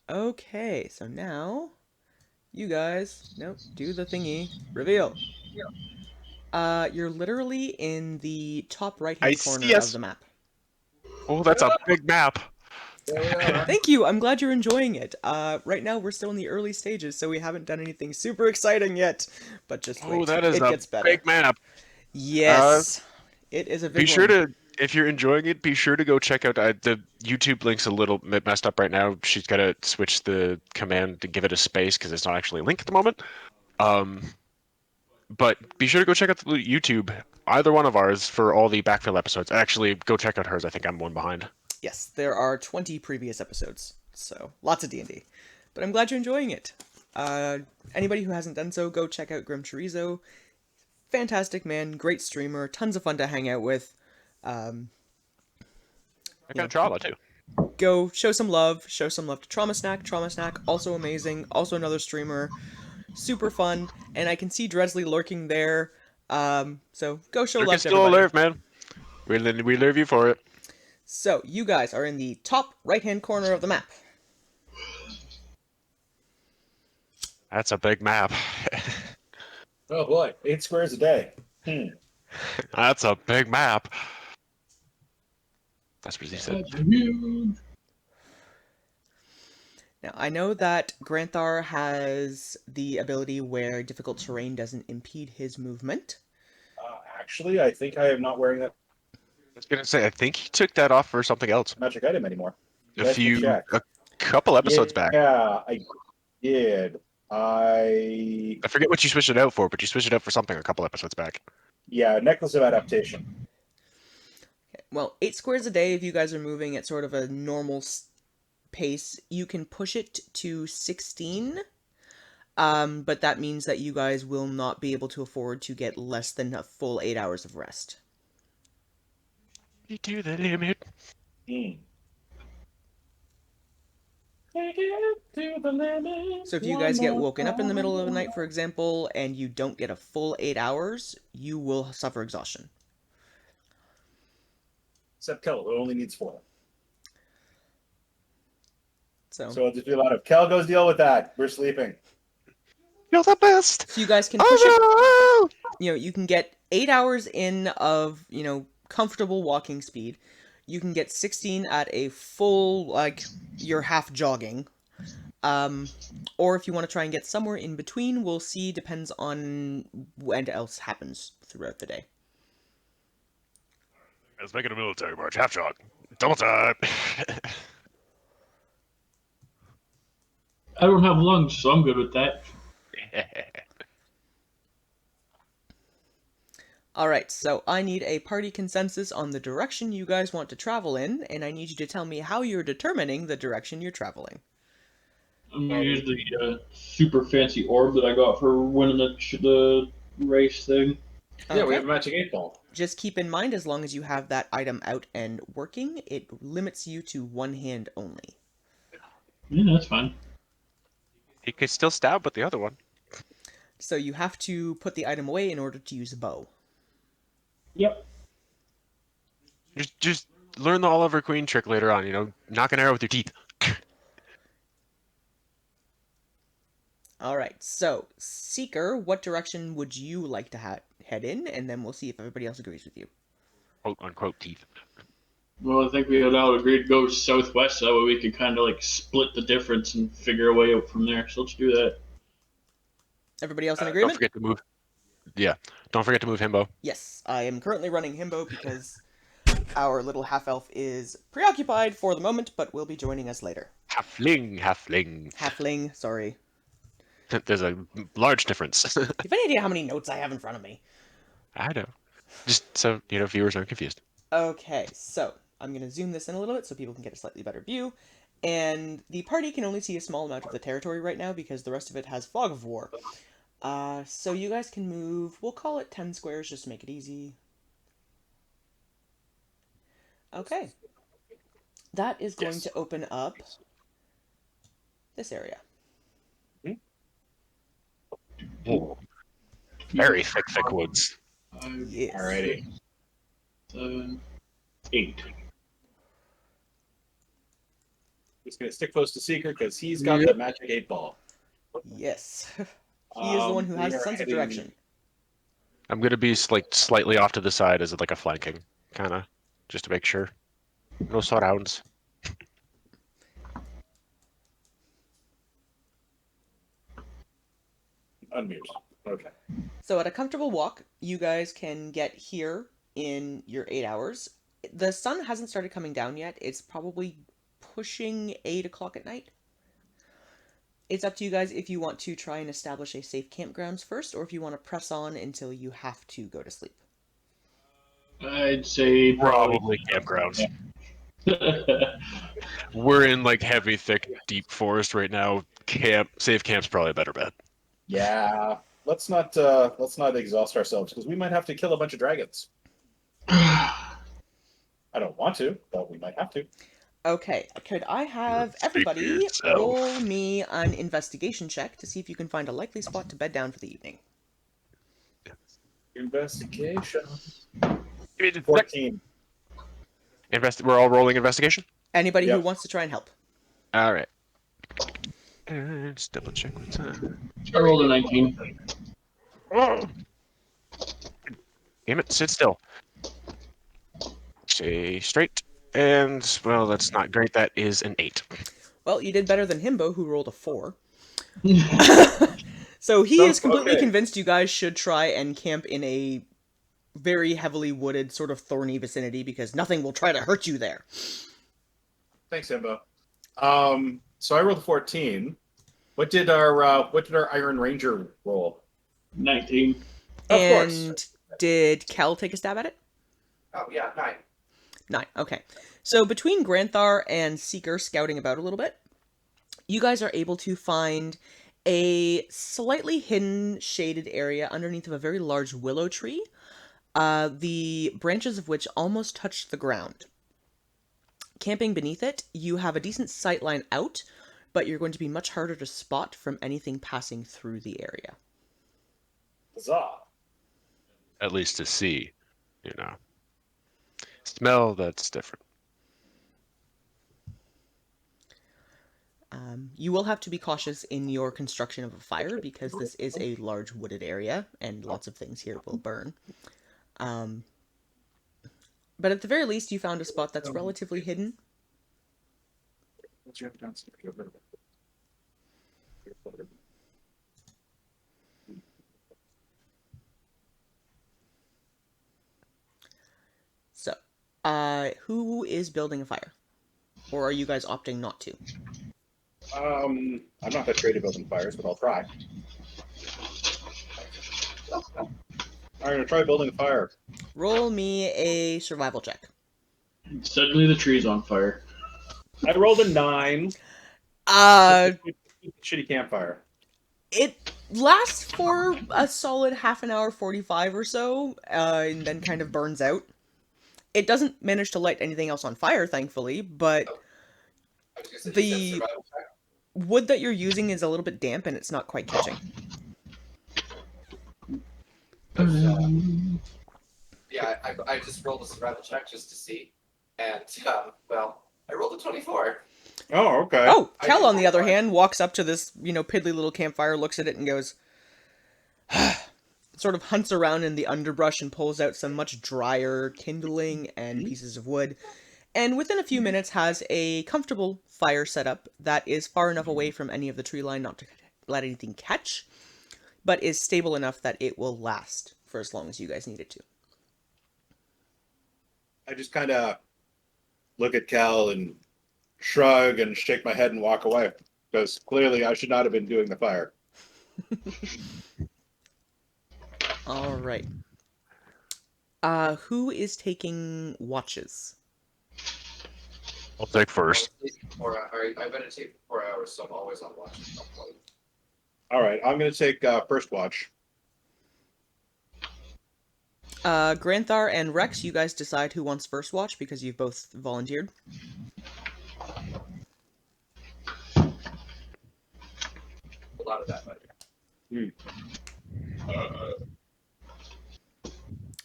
[SPEAKER 1] Okay, so now you guys, nope, do the thingy. Reveal. You're literally in the top right-hand
[SPEAKER 2] I
[SPEAKER 1] corner
[SPEAKER 2] see
[SPEAKER 1] of
[SPEAKER 2] us.
[SPEAKER 1] the map.
[SPEAKER 2] Oh, that's a big map.
[SPEAKER 4] There we are.
[SPEAKER 1] Thank you. I'm glad you're enjoying it. Right now we're still in the early stages, so we haven't done anything super exciting yet. But just wait,
[SPEAKER 2] Oh, that is
[SPEAKER 1] it
[SPEAKER 2] a
[SPEAKER 1] gets better.
[SPEAKER 2] big map.
[SPEAKER 1] Yes, it is a big
[SPEAKER 2] Be sure
[SPEAKER 1] one.
[SPEAKER 2] to, if you're enjoying it, be sure to go check out the YouTube link's a little bit messed up right now. She's got to switch the command to give it a space because it's not actually a link at the moment. But be sure to go check out the YouTube, either one of ours, for all the backfill episodes. Actually, go check out hers. I think I'm one behind.
[SPEAKER 1] Yes, there are 20 previous episodes, so lots of D&D. But I'm glad you're enjoying it. Anybody who hasn't done so, go check out Grim Chorizo. Fantastic man, great streamer, tons of fun to hang out with.
[SPEAKER 2] I got a trauma too.
[SPEAKER 1] Go show some love to Trauma Snack. Trauma Snack, also amazing, also another streamer, super fun, and I can see Dresley lurking there. So go show
[SPEAKER 2] Look,
[SPEAKER 1] love
[SPEAKER 2] it's
[SPEAKER 1] to
[SPEAKER 2] still
[SPEAKER 1] everybody.
[SPEAKER 2] alive, man. We love you for it.
[SPEAKER 1] So you guys are in the top right-hand corner of the map.
[SPEAKER 2] That's a big map.
[SPEAKER 4] Oh boy, 8 squares a day.
[SPEAKER 2] That's a big map. That's what he said.
[SPEAKER 3] That's huge.
[SPEAKER 1] Now, I know that Granthar has the ability where difficult terrain doesn't impede his movement.
[SPEAKER 4] Actually, I think I am not wearing that
[SPEAKER 2] I was gonna say, I think he took that off for something else.
[SPEAKER 4] magic item anymore.
[SPEAKER 2] A couple episodes back.
[SPEAKER 4] Yeah, I did. I
[SPEAKER 2] forget what you switched it out for, but you switched it out for something a couple episodes back.
[SPEAKER 4] Necklace of Adaptation.
[SPEAKER 1] Okay, well, 8 squares a day, if you guys are moving at sort of a normal pace, you can push it to 16. But that means that you guys will not be able to afford to get less than a full 8 hours of rest.
[SPEAKER 2] You do the limit.
[SPEAKER 1] So if you guys get woken up in the middle of the night, for example, and you don't get a full 8 hours, you will suffer exhaustion.
[SPEAKER 4] Except Kel, who only needs 4.
[SPEAKER 1] So
[SPEAKER 4] it'll just be a lot of Kel goes deal with that. We're sleeping.
[SPEAKER 2] You're the best.
[SPEAKER 1] you guys can push it. You can get 8 hours in of, comfortable walking speed. You can get 16 at a full, you're half jogging. Or if you want to try and get somewhere in between, we'll see, depends on what else happens throughout the day.
[SPEAKER 2] Let's make it a military march. Half jog. Double time.
[SPEAKER 3] I don't have lungs, so I'm good with that.
[SPEAKER 1] Alright, so I need a party consensus on the direction you guys want to travel in, and I need you to tell me how you're determining the direction you're traveling.
[SPEAKER 3] I'm gonna use the super fancy orb that I got for winning the race thing.
[SPEAKER 4] Yeah, we
[SPEAKER 1] Okay.
[SPEAKER 4] have a magic 8-ball.
[SPEAKER 1] Just keep in mind, as long as you have that item out and working, it limits you to one hand only.
[SPEAKER 3] Yeah, that's fine.
[SPEAKER 2] He could still stab with the other one.
[SPEAKER 1] So you have to put the item away in order to use a bow.
[SPEAKER 3] Yep.
[SPEAKER 2] Just learn the Oliver Queen trick later on. Knock an arrow with your teeth.
[SPEAKER 1] Alright, so, Seeker, what direction would you like to head in? And then we'll see if everybody else agrees with you.
[SPEAKER 2] Quote unquote teeth.
[SPEAKER 3] Well, I think we had all agreed to go southwest, so that way we could kind of split the difference and figure a way out from there. So let's do that.
[SPEAKER 1] Everybody else in
[SPEAKER 2] Don't
[SPEAKER 1] agreement?
[SPEAKER 2] forget to move. Yeah. Don't forget to move Himbo.
[SPEAKER 1] Yes, I am currently running Himbo because our little half-elf is preoccupied for the moment, but will be joining us later.
[SPEAKER 2] Halfling.
[SPEAKER 1] Halfling, sorry.
[SPEAKER 2] There's a large difference.
[SPEAKER 1] Do you have any idea how many notes I have in front of me?
[SPEAKER 2] I know. Just so viewers aren't confused.
[SPEAKER 1] Okay, so I'm going to zoom this in a little bit so people can get a slightly better view. And the party can only see a small amount of the territory right now because the rest of it has Fog of War. So you guys can move, we'll call it 10 squares just to make it easy. Okay. That is going
[SPEAKER 4] Yes.
[SPEAKER 1] to open up this area.
[SPEAKER 2] Ooh, very thick woods.
[SPEAKER 3] 5,
[SPEAKER 1] Yes.
[SPEAKER 4] Alrighty.
[SPEAKER 3] 7, 8.
[SPEAKER 4] Just gonna stick close to Seeker because he's got the
[SPEAKER 3] Yep.
[SPEAKER 4] magic 8-ball.
[SPEAKER 1] Yes. He is the one who has
[SPEAKER 4] We
[SPEAKER 1] a
[SPEAKER 4] are
[SPEAKER 1] sense of
[SPEAKER 4] heading-
[SPEAKER 1] direction.
[SPEAKER 2] I'm gonna be like slightly off to the side as like a flanking, kind of, just to make sure. No surrounds.
[SPEAKER 4] Unmute. Okay.
[SPEAKER 1] So at a comfortable walk, you guys can get here in your 8 hours. The sun hasn't started coming down yet. It's probably pushing 8 o'clock at night. It's up to you guys if you want to try and establish a safe campgrounds first, or if you want to press on until you have to go to sleep.
[SPEAKER 3] I'd say
[SPEAKER 2] Probably campgrounds. We're in like heavy, thick, deep forest right now. Safe camp's probably a better bet.
[SPEAKER 4] Yeah. Let's not exhaust ourselves because we might have to kill a bunch of dragons. I don't want to, but we might have to.
[SPEAKER 1] Okay, could I have
[SPEAKER 2] Speak for
[SPEAKER 1] everybody
[SPEAKER 2] yourself.
[SPEAKER 1] roll me an investigation check to see if you can find a likely spot to bed down for the evening?
[SPEAKER 4] Investigation. 14.
[SPEAKER 2] We're all rolling investigation?
[SPEAKER 1] Anybody who
[SPEAKER 4] Yep.
[SPEAKER 1] wants to try and help.
[SPEAKER 2] All right. Let's double check what's time.
[SPEAKER 3] I rolled a 19.
[SPEAKER 2] Oh. Damn it, sit still. Stay straight. And, well, that's not great. That is an 8.
[SPEAKER 1] Well, you did better than Himbo, who rolled a 4. So he is completely
[SPEAKER 4] Okay.
[SPEAKER 1] convinced you guys should try and camp in a very heavily wooded, sort of thorny vicinity because nothing will try to hurt you there.
[SPEAKER 4] Thanks, Imbo. So I rolled a 14. What did our Iron Ranger roll?
[SPEAKER 3] 19.
[SPEAKER 4] Of
[SPEAKER 1] And
[SPEAKER 4] course.
[SPEAKER 1] did Kel take a stab at it?
[SPEAKER 4] Oh yeah, 9.
[SPEAKER 1] 9. Okay. So between Granthar and Seeker scouting about a little bit, you guys are able to find a slightly hidden shaded area underneath of a very large willow tree, the branches of which almost touch the ground. Camping beneath it, you have a decent sight line out, but you're going to be much harder to spot from anything passing through the area.
[SPEAKER 4] Huzzah.
[SPEAKER 2] At least to see, you know. Smell, that's different.
[SPEAKER 1] You will have to be cautious in your construction of a fire because this is a large wooded area and lots of things here will burn. But at the very least, you found a spot that's relatively hidden.
[SPEAKER 4] What's your downstairs? Get rid of it.
[SPEAKER 1] So, who is building a fire? Or are you guys opting not to?
[SPEAKER 4] I'm not that great at building fires, but I'll try. I'm gonna try building a fire.
[SPEAKER 1] Roll me a survival check.
[SPEAKER 3] Suddenly the tree's on fire.
[SPEAKER 4] I rolled a 9. Shitty campfire.
[SPEAKER 1] It lasts for a solid half an hour, 45 or so, and then kind of burns out. It doesn't manage to light anything else on fire, thankfully, but the wood that you're using is a little bit damp and it's not quite catching.
[SPEAKER 6] Yeah, I just rolled a survival check just to see, and well, I rolled a 24.
[SPEAKER 4] Oh, okay.
[SPEAKER 1] Oh,
[SPEAKER 6] I
[SPEAKER 1] Kel,
[SPEAKER 6] can
[SPEAKER 1] on the other
[SPEAKER 6] find-
[SPEAKER 1] hand, walks up to this, piddly little campfire, looks at it and goes, sort of hunts around in the underbrush and pulls out some much drier kindling and pieces of wood, and within a few minutes has a comfortable fire set up that is far enough away from any of the tree line not to let anything catch, but is stable enough that it will last for as long as you guys need it to.
[SPEAKER 4] I just kind of look at Cal and shrug and shake my head and walk away because clearly I should not have been doing the fire.
[SPEAKER 1] All right. Who is taking watches?
[SPEAKER 2] I'll take first.
[SPEAKER 6] I'm gonna take 4 hours, so I'm always on watch.
[SPEAKER 4] All right, I'm going to take first watch.
[SPEAKER 1] Granthar and Rex, you guys decide who wants first watch because you've both volunteered.
[SPEAKER 6] A lot of that. But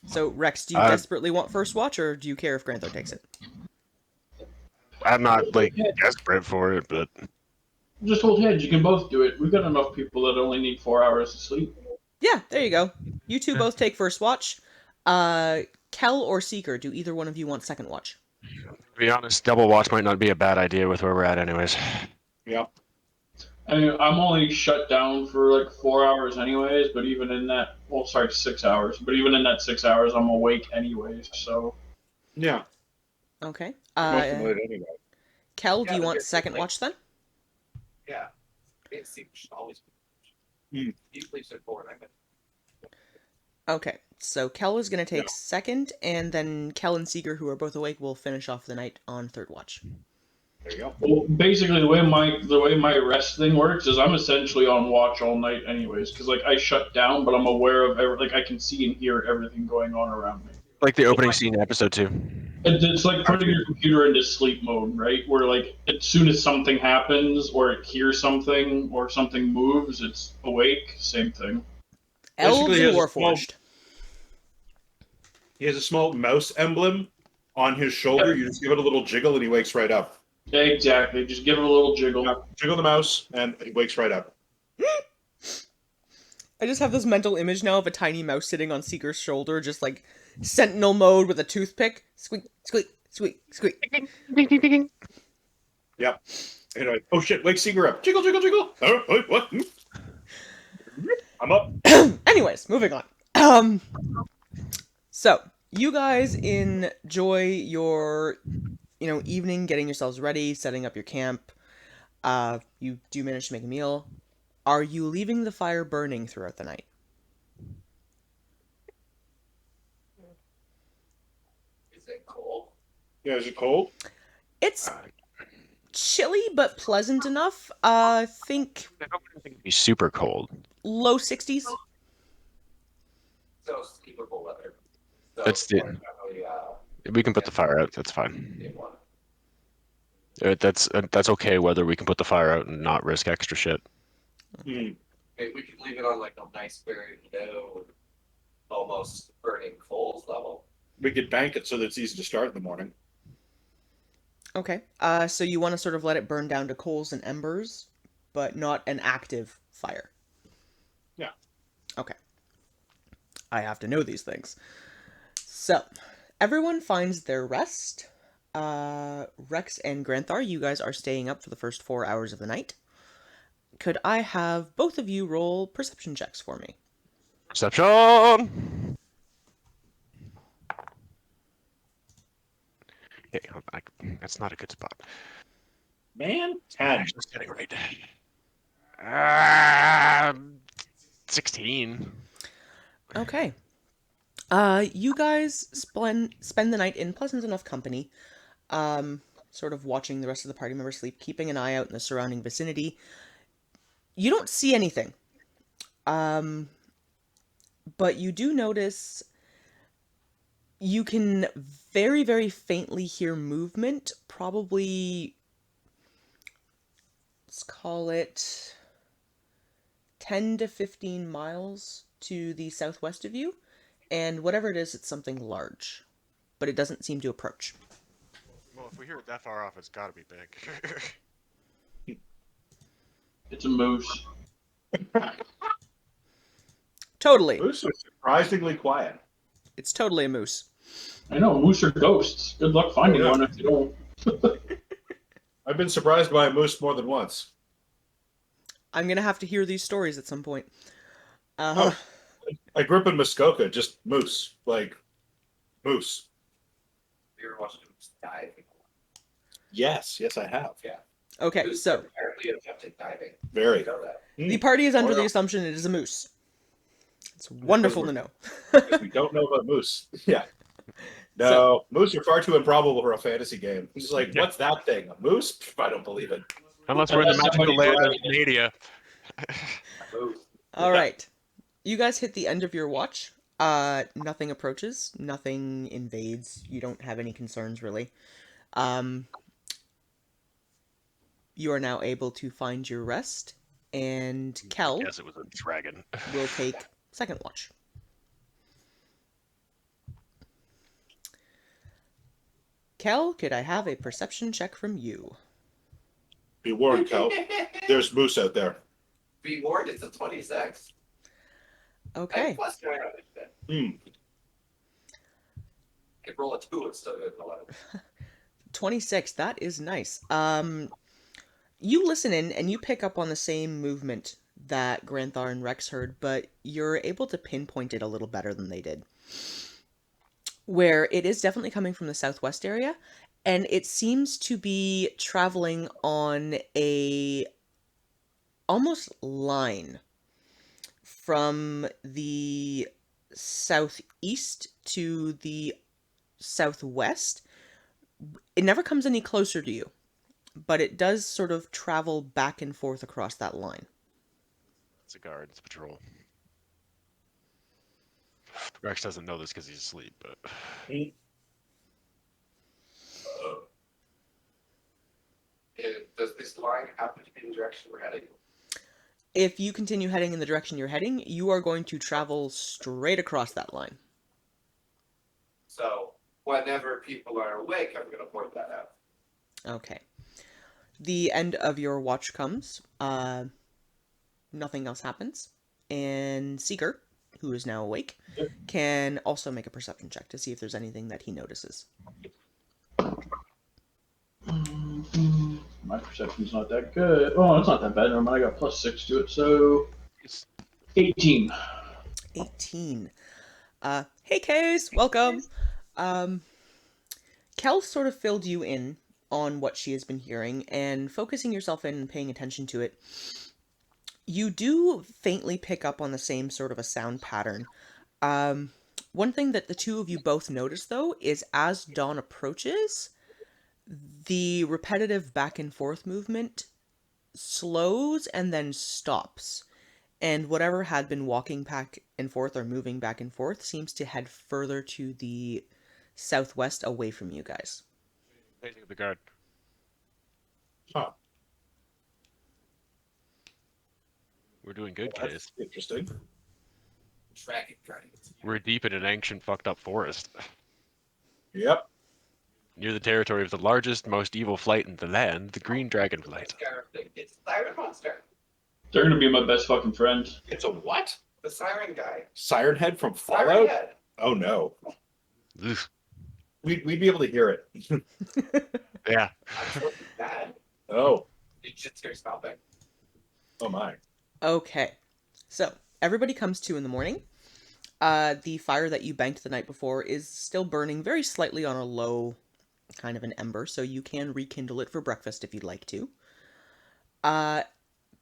[SPEAKER 1] So, Rex, do you desperately want first watch, or do you care if Granthar takes it?
[SPEAKER 2] I'm not like desperate for it, but
[SPEAKER 3] Just hold heads. You can both do it. We've got enough people that only need 4 hours of sleep.
[SPEAKER 1] Yeah, there you go. You two both take first watch. Kel or Seeker, do either one of you want second watch?
[SPEAKER 2] to be honest, double watch might not be a bad idea with where we're at, anyways.
[SPEAKER 4] Yeah.
[SPEAKER 3] I mean, I'm only shut down for like 4 hours anyways, but even in that, well, sorry, 6 hours. But even in that 6 hours, I'm awake anyways, so.
[SPEAKER 4] Yeah.
[SPEAKER 1] Okay.
[SPEAKER 4] Most of it anyway.
[SPEAKER 1] Kel, do
[SPEAKER 6] Yeah,
[SPEAKER 1] you
[SPEAKER 6] but
[SPEAKER 1] want
[SPEAKER 6] here's the
[SPEAKER 1] second
[SPEAKER 6] thing.
[SPEAKER 1] watch then?
[SPEAKER 6] yeah, it seems should always.
[SPEAKER 4] Hmm.
[SPEAKER 6] You sleep at 4, and I'm at
[SPEAKER 1] Okay, so Kel is going to take
[SPEAKER 4] Yeah.
[SPEAKER 1] second, and then Kel and Seeker, who are both awake, will finish off the night on third watch.
[SPEAKER 4] There you go.
[SPEAKER 3] Well, basically, the way my rest thing works is I'm essentially on watch all night anyways, because like I shut down, but I'm aware of like I can see and hear everything going on around me.
[SPEAKER 2] Like the opening scene in episode 2.
[SPEAKER 3] It's like putting your computer into sleep mode, right? Where like as soon as something happens, or it hears something, or something moves, it's awake. Same thing.
[SPEAKER 1] Elves
[SPEAKER 4] Basically,
[SPEAKER 1] and
[SPEAKER 4] he has a small-
[SPEAKER 1] Warforged.
[SPEAKER 4] He has a small mouse emblem on his shoulder. You just give it a little jiggle and he wakes right up.
[SPEAKER 3] Exactly. Just give it a little jiggle.
[SPEAKER 4] Yeah, jiggle the mouse and he wakes right up.
[SPEAKER 1] I just have this mental image now of a tiny mouse sitting on Seeker's shoulder, just like sentinel mode with a toothpick. Squeak, squeak, squeak, squeak.
[SPEAKER 4] Yep. And like, oh shit, wake Seeger up. Jiggle, jiggle, jiggle. Oh, what? I'm up.
[SPEAKER 1] Anyways, moving on. So you guys enjoy your, evening, getting yourselves ready, setting up your camp. You do manage to make a meal. Are you leaving the fire burning throughout the night?
[SPEAKER 6] Is it cold?
[SPEAKER 4] Yeah, is it cold?
[SPEAKER 1] It's chilly but pleasant enough. Think
[SPEAKER 2] I don't think it'd be super cold.
[SPEAKER 1] low 60s.
[SPEAKER 6] So sleepable weather. So
[SPEAKER 2] That's the-
[SPEAKER 6] definitely,
[SPEAKER 2] We can put the fire out. That's fine.
[SPEAKER 6] get one.
[SPEAKER 2] That's okay. Whether we can put the fire out and not risk extra shit.
[SPEAKER 4] Hmm.
[SPEAKER 6] Maybe we could leave it on like a nice, very low, almost burning coals level.
[SPEAKER 4] We could bank it so that it's easy to start in the morning.
[SPEAKER 1] Okay. So you want to sort of let it burn down to coals and embers, but not an active fire.
[SPEAKER 4] Yeah.
[SPEAKER 1] Okay. I have to know these things. So, everyone finds their rest. Rex and Granthar, you guys are staying up for the first 4 hours of the night. Could I have both of you roll perception checks for me?
[SPEAKER 2] Perception. Hey, that's not a good spot.
[SPEAKER 4] Man, 10.
[SPEAKER 2] Just getting right. 16.
[SPEAKER 1] Okay. You guys spend the night in pleasant enough company, sort of watching the rest of the party members sleep, keeping an eye out in the surrounding vicinity. You don't see anything. But you do notice you can very, very faintly hear movement, probably, let's call it 10 to 15 miles to the southwest of you. And whatever it is, it's something large. But it doesn't seem to approach.
[SPEAKER 2] Well, if we hear it that far off, it's got to be big.
[SPEAKER 3] It's a moose.
[SPEAKER 1] Totally.
[SPEAKER 4] Moose are surprisingly quiet.
[SPEAKER 1] It's totally a moose.
[SPEAKER 3] I know, moose are ghosts. Good luck finding
[SPEAKER 4] Yeah.
[SPEAKER 3] one if you don't.
[SPEAKER 4] I've been surprised by a moose more than once.
[SPEAKER 1] I'm gonna have to hear these stories at some point.
[SPEAKER 4] Oh. I grew up in Muskoka, just moose. Like, moose.
[SPEAKER 6] You ever watched them dive?
[SPEAKER 4] Yes, I have.
[SPEAKER 1] Okay,
[SPEAKER 6] Moose
[SPEAKER 1] so
[SPEAKER 6] are apparently adept at diving.
[SPEAKER 4] Very.
[SPEAKER 6] You know that.
[SPEAKER 1] the party is under
[SPEAKER 4] Oh,
[SPEAKER 1] the
[SPEAKER 4] yeah.
[SPEAKER 1] assumption it is a moose. It's wonderful to know.
[SPEAKER 4] Because we don't know about moose. Yeah. No, moose are far too improbable for a fantasy game. It's like, what's that thing? A moose? Pff, I don't believe it.
[SPEAKER 2] Unless we're in the
[SPEAKER 3] Unless
[SPEAKER 2] magical
[SPEAKER 3] somebody
[SPEAKER 2] land of
[SPEAKER 3] drives
[SPEAKER 2] Nadia.
[SPEAKER 6] Moose.
[SPEAKER 1] All right. You guys hit the end of your watch. Nothing approaches, nothing invades. You don't have any concerns really. Um, you are now able to find your rest, and
[SPEAKER 2] I
[SPEAKER 1] Kel
[SPEAKER 2] guess it was a dragon.
[SPEAKER 1] will take second watch. Kel, could I have a perception check from you?
[SPEAKER 4] Be warned, Cal. There's moose out there.
[SPEAKER 6] Be warned, it's a 26.
[SPEAKER 1] Okay.
[SPEAKER 6] And plus 9 on it.
[SPEAKER 4] Hmm.
[SPEAKER 6] I could roll a 2 and still get an 11.
[SPEAKER 1] 26, that is nice. You listen in and you pick up on the same movement that Granthar and Rex heard, but you're able to pinpoint it a little better than they did. Where it is definitely coming from the southwest area, and it seems to be traveling on a almost line from the southeast to the southwest. It never comes any closer to you, but it does sort of travel back and forth across that line.
[SPEAKER 2] It's a guard. It's a patrol. Rex doesn't know this because he's asleep, but
[SPEAKER 6] Does this line happen to be the direction we're heading?
[SPEAKER 1] If you continue heading in the direction you're heading, you are going to travel straight across that line.
[SPEAKER 6] So, whenever people are awake, I'm going to point that out.
[SPEAKER 1] Okay. The end of your watch comes. Nothing else happens. And Seeker, who is now awake, can also make a perception check to see if there's anything that he notices.
[SPEAKER 3] My perception's not that good. Oh, it's not that bad. Never mind, I got +6 to it, so
[SPEAKER 2] it's
[SPEAKER 3] 18.
[SPEAKER 1] 18. Hey Case, welcome. Kel sort of filled you in on what she has been hearing, and focusing yourself in and paying attention to it, you do faintly pick up on the same sort of a sound pattern. One thing that the two of you both notice, though, is as dawn approaches, the repetitive back and forth movement slows and then stops. And whatever had been walking back and forth or moving back and forth seems to head further to the southwest away from you guys.
[SPEAKER 2] facing the guard.
[SPEAKER 4] Huh.
[SPEAKER 2] We're doing good,
[SPEAKER 4] That's
[SPEAKER 2] Case.
[SPEAKER 4] interesting.
[SPEAKER 6] Dragon guardians.
[SPEAKER 2] We're deep in an ancient, fucked up forest.
[SPEAKER 4] Yep.
[SPEAKER 2] Near the territory of the largest, most evil flight in the land, the Green Dragon Flight.
[SPEAKER 6] It's the siren monster.
[SPEAKER 3] They're gonna be my best fucking friends.
[SPEAKER 4] It's a what?
[SPEAKER 6] The siren guy.
[SPEAKER 4] Siren head from
[SPEAKER 6] Siren
[SPEAKER 4] Fallout?
[SPEAKER 6] head.
[SPEAKER 4] Oh no.
[SPEAKER 2] Ugh.
[SPEAKER 4] We'd be able to hear it.
[SPEAKER 2] Yeah.
[SPEAKER 6] I'm sure he's bad.
[SPEAKER 4] Oh.
[SPEAKER 6] You just hear stopping.
[SPEAKER 4] Oh my.
[SPEAKER 1] Okay, so everybody comes to in the morning. The fire that you banked the night before is still burning very slightly on a low kind of an ember, so you can rekindle it for breakfast if you'd like to.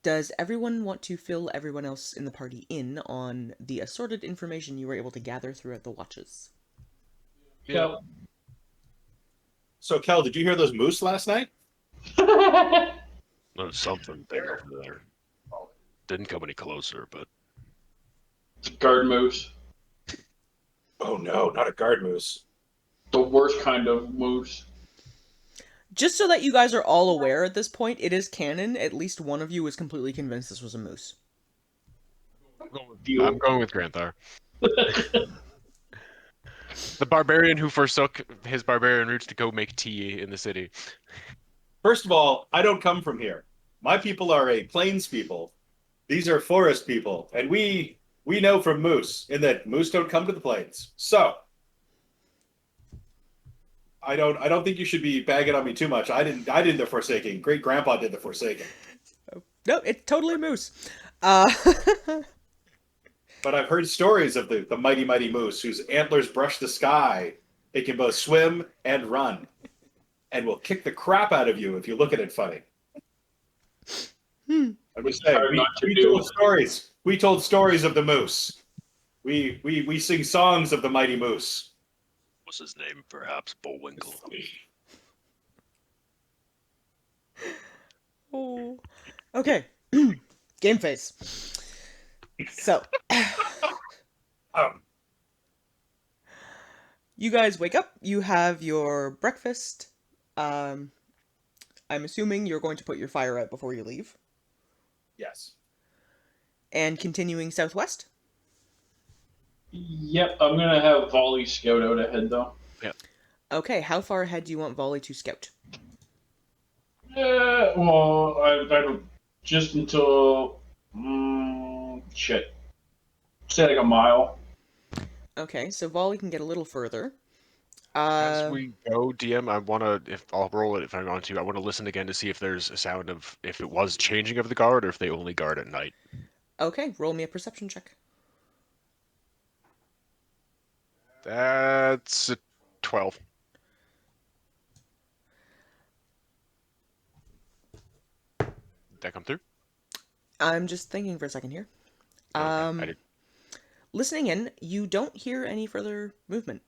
[SPEAKER 1] Does everyone want to fill everyone else in the party in on the assorted information you were able to gather throughout the watches?
[SPEAKER 3] Yeah.
[SPEAKER 4] So Kel, did you hear those moose last night?
[SPEAKER 2] There's something big over there. Didn't come any closer, but
[SPEAKER 3] Guard moose.
[SPEAKER 4] Oh no, not a guard moose.
[SPEAKER 3] The worst kind of moose.
[SPEAKER 1] Just so that you guys are all aware at this point, it is canon. At least one of you was completely convinced this was a moose.
[SPEAKER 2] I'm going with Granthar. The barbarian who forsook his barbarian roots to go make tea in the city.
[SPEAKER 4] First of all, I don't come from here. My people are a plains people. These are forest people, and we know from moose in that moose don't come to the plains. So I don't think you should be bagging on me too much. I did the Forsaking. Great grandpa did the Forsaking.
[SPEAKER 1] No, it's totally a moose.
[SPEAKER 4] But I've heard stories of the mighty, mighty moose whose antlers brush the sky. It can both swim and run, and will kick the crap out of you if you look at it funny. I would say
[SPEAKER 3] Hard not to
[SPEAKER 4] we
[SPEAKER 3] do.
[SPEAKER 4] told stories. We told stories of the moose. We sing songs of the mighty moose.
[SPEAKER 2] What's his name? Perhaps Bullwinkle.
[SPEAKER 1] Oh. Okay. Game phase. So, You guys wake up, you have your breakfast. I'm assuming you're going to put your fire out before you leave.
[SPEAKER 4] Yes.
[SPEAKER 1] And continuing southwest?
[SPEAKER 3] Yep, I'm gonna have Volley scout out ahead though.
[SPEAKER 1] Okay, how far ahead do you want Volley to scout?
[SPEAKER 3] Well, I don't just until shit. Say like a mile.
[SPEAKER 1] Okay, so Volley can get a little further.
[SPEAKER 2] As we go, DM, I want to, if I'll roll it if I want to, I want to listen again to see if there's a sound of if it was changing of the guard or if they only guard at night.
[SPEAKER 1] Okay, roll me a perception check.
[SPEAKER 2] That's a 12. Did that come through?
[SPEAKER 1] I'm just thinking for a second here.
[SPEAKER 2] Okay, I did.
[SPEAKER 1] Listening in, you don't hear any further movement.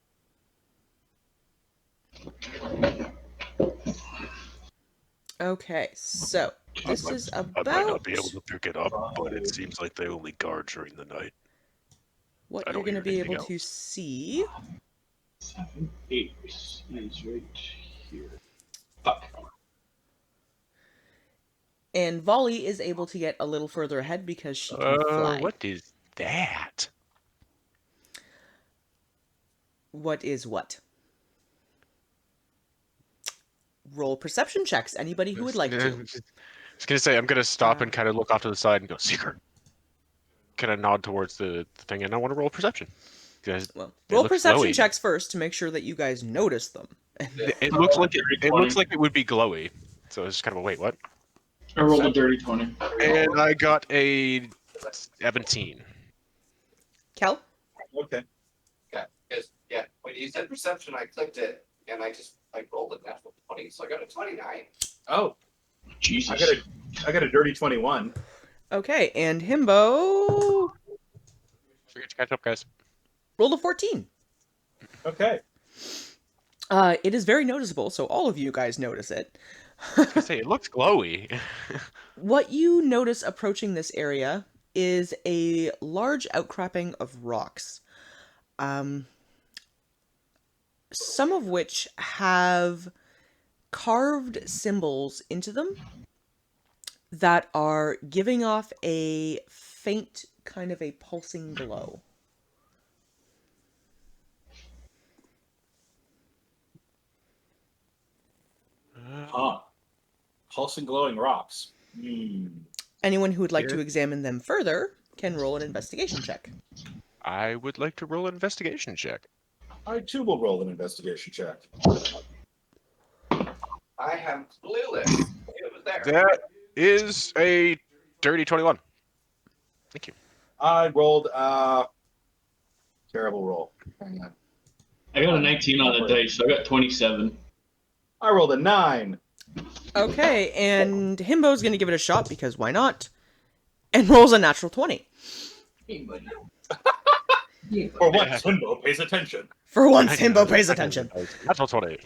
[SPEAKER 1] Okay, so this is
[SPEAKER 2] I
[SPEAKER 1] about
[SPEAKER 2] might not be able to pick it up, but it seems like they only guard during the night.
[SPEAKER 1] what
[SPEAKER 2] I
[SPEAKER 1] you're
[SPEAKER 2] don't
[SPEAKER 1] going to
[SPEAKER 2] hear
[SPEAKER 1] be
[SPEAKER 2] anything
[SPEAKER 1] able to see.
[SPEAKER 3] 7, 8 is right here. Fuck.
[SPEAKER 1] And Volley is able to get a little further ahead because she can fly.
[SPEAKER 2] What is that?
[SPEAKER 1] What is what? Roll perception checks. Anybody who would like to.
[SPEAKER 2] I was gonna say I'm gonna stop and kind of look off to the side and go seeker. Kind of nod towards the thing, and I want to roll perception. Because
[SPEAKER 1] Well,
[SPEAKER 2] it
[SPEAKER 1] roll
[SPEAKER 2] looks
[SPEAKER 1] perception
[SPEAKER 2] glowy.
[SPEAKER 1] checks first to make sure that you guys notice them.
[SPEAKER 2] It looks like it looks like it would be glowy. So it's just kind of a wait, what?
[SPEAKER 3] I rolled a dirty 20.
[SPEAKER 2] And I got a 17.
[SPEAKER 1] Cal?
[SPEAKER 4] Okay.
[SPEAKER 6] Yeah, because when you said perception, I clicked it and I just rolled a natural 20, so I got a 29.
[SPEAKER 4] Oh,
[SPEAKER 3] Jesus.
[SPEAKER 4] I got a dirty 21.
[SPEAKER 1] Okay, and Himbo
[SPEAKER 2] Forget to catch up, guys.
[SPEAKER 1] rolled a 14.
[SPEAKER 4] Okay.
[SPEAKER 1] It is very noticeable, so all of you guys notice it.
[SPEAKER 2] I was gonna say it looks glowy.
[SPEAKER 1] What you notice approaching this area is a large outcropping of rocks. Some of which have carved symbols into them that are giving off a faint kind of a pulsing glow.
[SPEAKER 4] Huh. Pulsing glowing rocks.
[SPEAKER 1] Anyone who would like to
[SPEAKER 2] Yeah.
[SPEAKER 1] examine them further can roll an investigation check.
[SPEAKER 2] I would like to roll an investigation check.
[SPEAKER 4] I too will roll an investigation check.
[SPEAKER 6] I am clueless. It was there.
[SPEAKER 2] That is a dirty 21. Thank you.
[SPEAKER 4] I rolled terrible roll. Hang on.
[SPEAKER 3] I got a 19 on the dice, so I got 27.
[SPEAKER 4] I rolled a 9.
[SPEAKER 1] Okay, and Himbo's gonna give it a shot because why not? And rolls a natural 20.
[SPEAKER 4] For once, Himbo pays attention.
[SPEAKER 1] For once, Himbo pays attention.
[SPEAKER 2] Natural 20.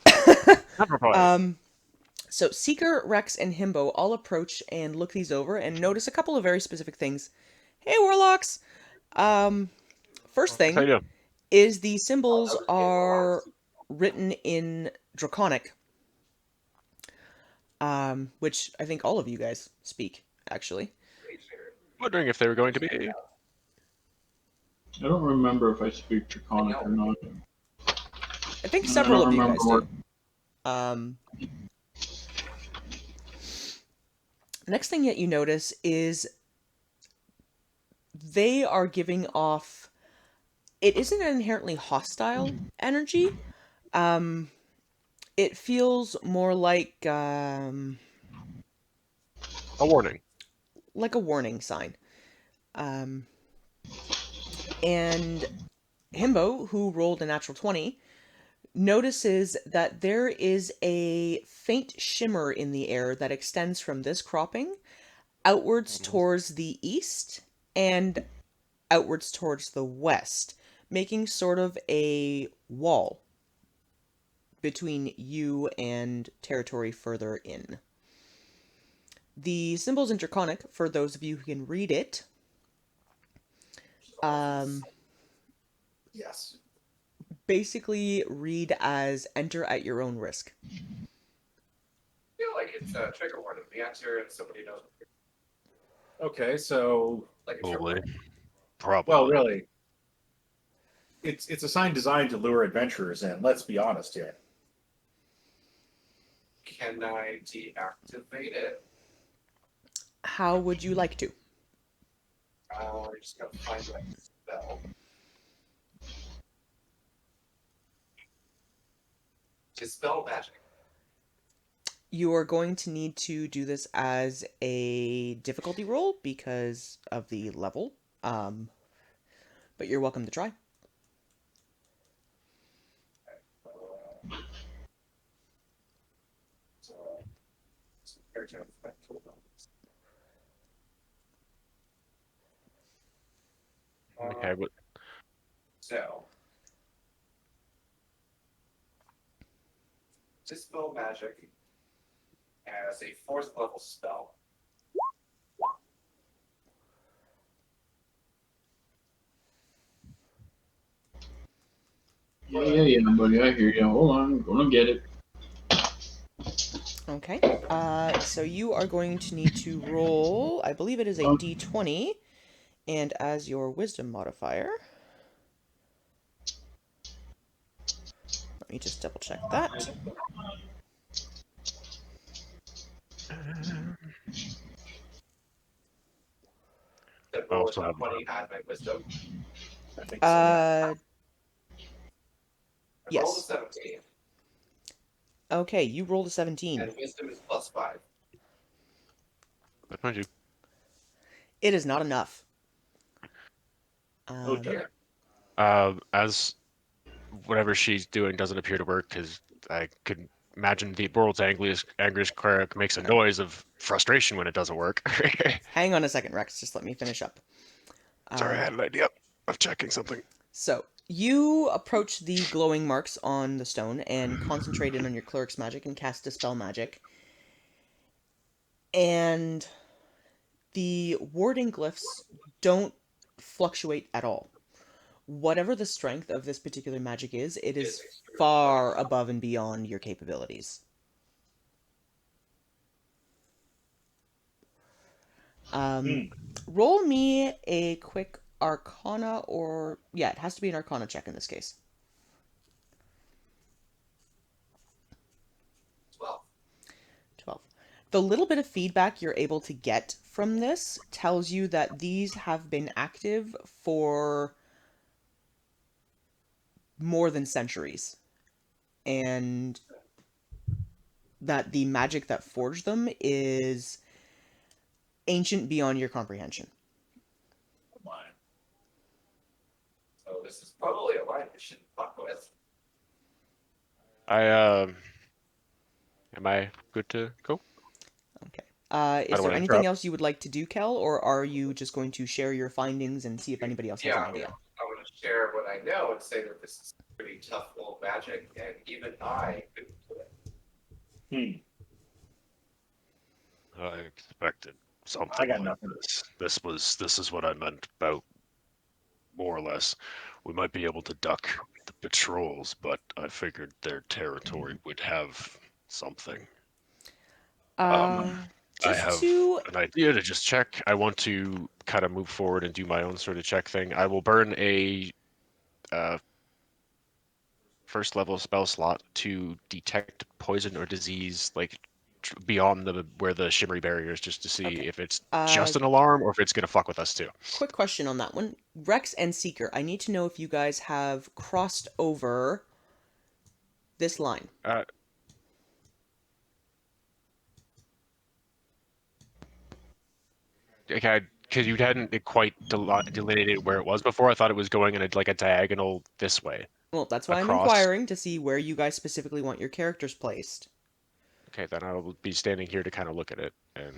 [SPEAKER 2] Natural 20.
[SPEAKER 1] So Seeker, Rex, and Himbo all approach and look these over and notice a couple of very specific things. Hey, Warlocks! First thing
[SPEAKER 2] How you doing?
[SPEAKER 1] is the symbols are written in Draconic, which I think all of you guys speak, actually.
[SPEAKER 2] Wondering if they were going to be.
[SPEAKER 3] I don't remember if I speak Draconic or not.
[SPEAKER 1] I think
[SPEAKER 3] I
[SPEAKER 1] several
[SPEAKER 3] don't
[SPEAKER 1] of you
[SPEAKER 3] remember
[SPEAKER 1] guys
[SPEAKER 3] what-
[SPEAKER 1] do. The next thing that you notice is they are giving off. It isn't an inherently hostile energy. It feels more like
[SPEAKER 2] A warning.
[SPEAKER 1] a warning sign. And Himbo, who rolled a natural 20, notices that there is a faint shimmer in the air that extends from this cropping outwards towards the east and outwards towards the west, making sort of a wall between you and territory further in. The symbols in Draconic, for those of you who can read it,
[SPEAKER 6] Yes.
[SPEAKER 1] basically read as enter at your own risk.
[SPEAKER 6] I feel like it's a trigger warning. The answer and somebody knows.
[SPEAKER 4] Okay, so
[SPEAKER 6] Like a trigger
[SPEAKER 2] Probably.
[SPEAKER 6] warning.
[SPEAKER 2] Probably.
[SPEAKER 4] well, really, it's a sign designed to lure adventurers in. Let's be honest here.
[SPEAKER 6] Can I deactivate it?
[SPEAKER 1] How would you like to?
[SPEAKER 6] I'm just gonna find my spell. Dispel magic.
[SPEAKER 1] You are going to need to do this as a difficulty roll because of the level. But you're welcome to try.
[SPEAKER 6] So, character effect, hold on.
[SPEAKER 2] Okay, but
[SPEAKER 6] So, Dispel magic as a 4th level spell.
[SPEAKER 3] Yeah, buddy. I hear you. Hold on, I'm gonna get it.
[SPEAKER 1] Okay. So you are going to need to roll, I believe it is a d20, and as your wisdom modifier. Let me just double check that.
[SPEAKER 6] That
[SPEAKER 2] I
[SPEAKER 6] roll
[SPEAKER 2] also
[SPEAKER 6] is
[SPEAKER 2] have
[SPEAKER 6] 20 add my wisdom.
[SPEAKER 4] I think so. Yeah.
[SPEAKER 6] I rolled a
[SPEAKER 1] Yes.
[SPEAKER 6] 17,
[SPEAKER 1] Okay, you rolled a 17.
[SPEAKER 6] and wisdom is +5.
[SPEAKER 2] but mind you,
[SPEAKER 1] It is not enough.
[SPEAKER 4] Oh dear.
[SPEAKER 2] as whatever she's doing doesn't appear to work, because I could imagine the world's angriest cleric makes a noise of frustration when it doesn't work.
[SPEAKER 1] Hang on a second, Rex. Just let me finish up.
[SPEAKER 2] Sorry, I had an idea of checking something.
[SPEAKER 1] So, you approach the glowing marks on the stone and concentrate in on your cleric's magic and cast Dispel Magic. And the warding glyphs don't fluctuate at all. Whatever the strength of this particular magic is, it is far above and beyond your capabilities. Roll me a quick Arcana, or yeah, it has to be an Arcana check in this case.
[SPEAKER 6] 12.
[SPEAKER 1] 12. The little bit of feedback you're able to get from this tells you that these have been active for more than centuries, and that the magic that forged them is ancient beyond your comprehension.
[SPEAKER 6] So this is probably a line we shouldn't fuck with.
[SPEAKER 2] Am I good to go?
[SPEAKER 1] Okay.
[SPEAKER 2] I
[SPEAKER 1] Is
[SPEAKER 2] don't
[SPEAKER 1] there
[SPEAKER 2] wanna
[SPEAKER 1] anything
[SPEAKER 2] interrupt.
[SPEAKER 1] else you would like to do, Kel, or are you just going to share your findings and see if anybody else has
[SPEAKER 6] Yeah,
[SPEAKER 1] an idea?
[SPEAKER 6] I'm gonna share what I know and say that this is pretty tough old magic, and even I couldn't do it.
[SPEAKER 2] I expected something.
[SPEAKER 4] I got
[SPEAKER 2] like
[SPEAKER 4] nothing.
[SPEAKER 2] This is what I meant about, more or less. We might be able to duck the patrols, but I figured their territory would have something. I
[SPEAKER 1] Just
[SPEAKER 2] have
[SPEAKER 1] to
[SPEAKER 2] an idea to just check. I want to kind of move forward and do my own sort of check thing. I will burn a first level spell slot to detect poison or disease, like beyond where the shimmery barrier is, just to see
[SPEAKER 1] Okay.
[SPEAKER 2] if it's just an alarm or if it's gonna fuck with us too.
[SPEAKER 1] quick question on that one. Rex and Seeker, I need to know if you guys have crossed over this line.
[SPEAKER 2] Okay, because you hadn't quite delineated where it was before. I thought it was going in a diagonal this way.
[SPEAKER 1] Well, that's why I'm
[SPEAKER 2] Across.
[SPEAKER 1] inquiring to see where you guys specifically want your characters placed.
[SPEAKER 2] Okay, then I will be standing here to kind of look at it, and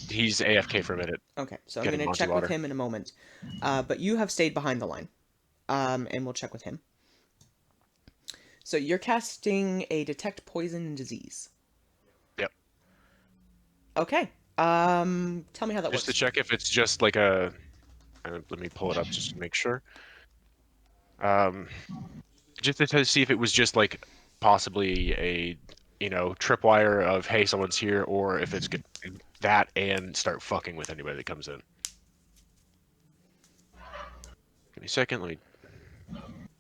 [SPEAKER 2] he's AFK for a minute.
[SPEAKER 1] Okay, so I'm
[SPEAKER 2] Getting
[SPEAKER 1] going to
[SPEAKER 2] Monty
[SPEAKER 1] check with
[SPEAKER 2] water.
[SPEAKER 1] him in a moment. But you have stayed behind the line. And we'll check with him. So you're casting a Detect Poison and Disease.
[SPEAKER 2] Yep.
[SPEAKER 1] Okay. Tell me how that
[SPEAKER 2] Just to
[SPEAKER 1] works.
[SPEAKER 2] check if it's just like a Let me pull it up just to make sure. Just to see if it was just like possibly a tripwire of hey someone's here, or if it's good that and start fucking with anybody that comes in. Give me a second. Let me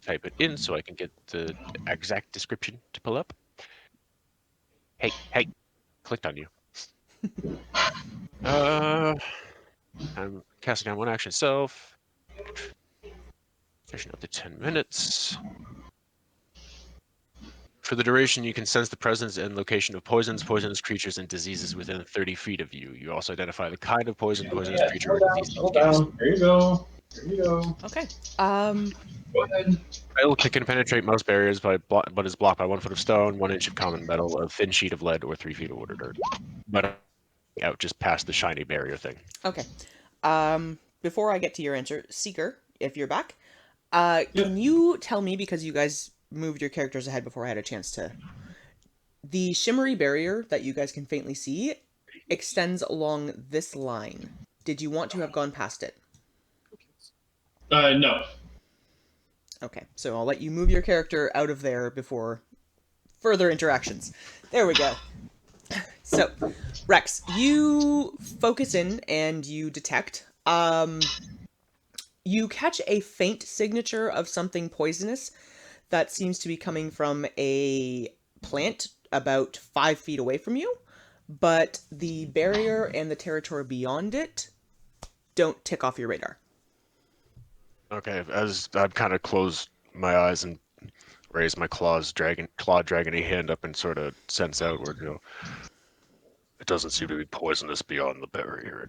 [SPEAKER 2] type it in so I can get the exact description to pull up. Hey, clicked on you. I'm casting down one action itself. Duration up to 10 minutes. For the duration, you can sense the presence and location of poisons, poisonous creatures, and diseases within 30 feet of you. You also identify the kind of poison, poisonous creature, or disease
[SPEAKER 3] Slow
[SPEAKER 2] each game.
[SPEAKER 3] down. Here you go. Here you go.
[SPEAKER 1] Okay.
[SPEAKER 3] Go ahead.
[SPEAKER 2] Spell can penetrate most barriers, but is blocked by 1 foot of stone, 1 inch of common metal, a thin sheet of lead, or 3 feet of water dirt. But out just past the shiny barrier thing.
[SPEAKER 1] Okay. Before I get to your answer, Seeker, if you're back, can you tell me, because you guys moved your characters ahead before I had a chance to, the shimmery barrier that you guys can faintly see extends along this line. Did you want to have gone past it?
[SPEAKER 3] No.
[SPEAKER 1] Okay, so I'll let you move your character out of there before further interactions. There we go. So, Rex, you focus in and you detect. You catch a faint signature of something poisonous that seems to be coming from a plant about 5 feet away from you, but the barrier and the territory beyond it don't tick off your radar.
[SPEAKER 2] Okay, as I've kind of closed my eyes and raised my claw dragging a hand up and sort of sense outward, it doesn't seem to be poisonous beyond the barrier.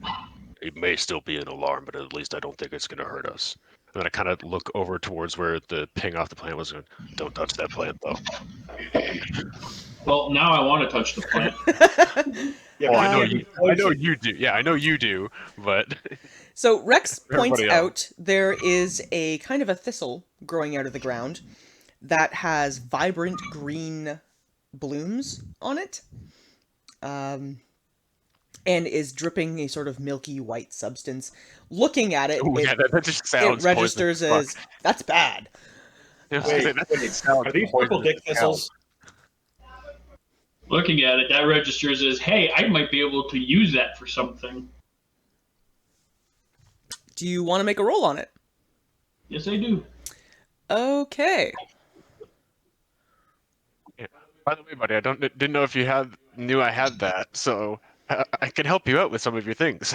[SPEAKER 2] It may still be an alarm, but at least I don't think it's going to hurt us. And then I kind of look over towards where the ping off the plant was going. Don't touch that plant, though.
[SPEAKER 3] Well, now I want to touch the plant.
[SPEAKER 2] Yeah, I know you do. Yeah, I know you do, but...
[SPEAKER 1] So Rex points
[SPEAKER 2] Everybody
[SPEAKER 1] out there is a kind of a thistle growing out of the ground that has vibrant green blooms on it, and is dripping a sort of milky white substance. Looking at it,
[SPEAKER 2] that just sounds
[SPEAKER 1] it registers as, that's bad.
[SPEAKER 4] Wait, are these purple dick thistles?
[SPEAKER 3] Looking at it, that registers as, hey, I might be able to use that for something.
[SPEAKER 1] Do you want to make a roll on it?
[SPEAKER 3] Yes, I do.
[SPEAKER 1] Okay.
[SPEAKER 2] Yeah. By the way, buddy, I didn't know if you knew I had that, so I can help you out with some of your things.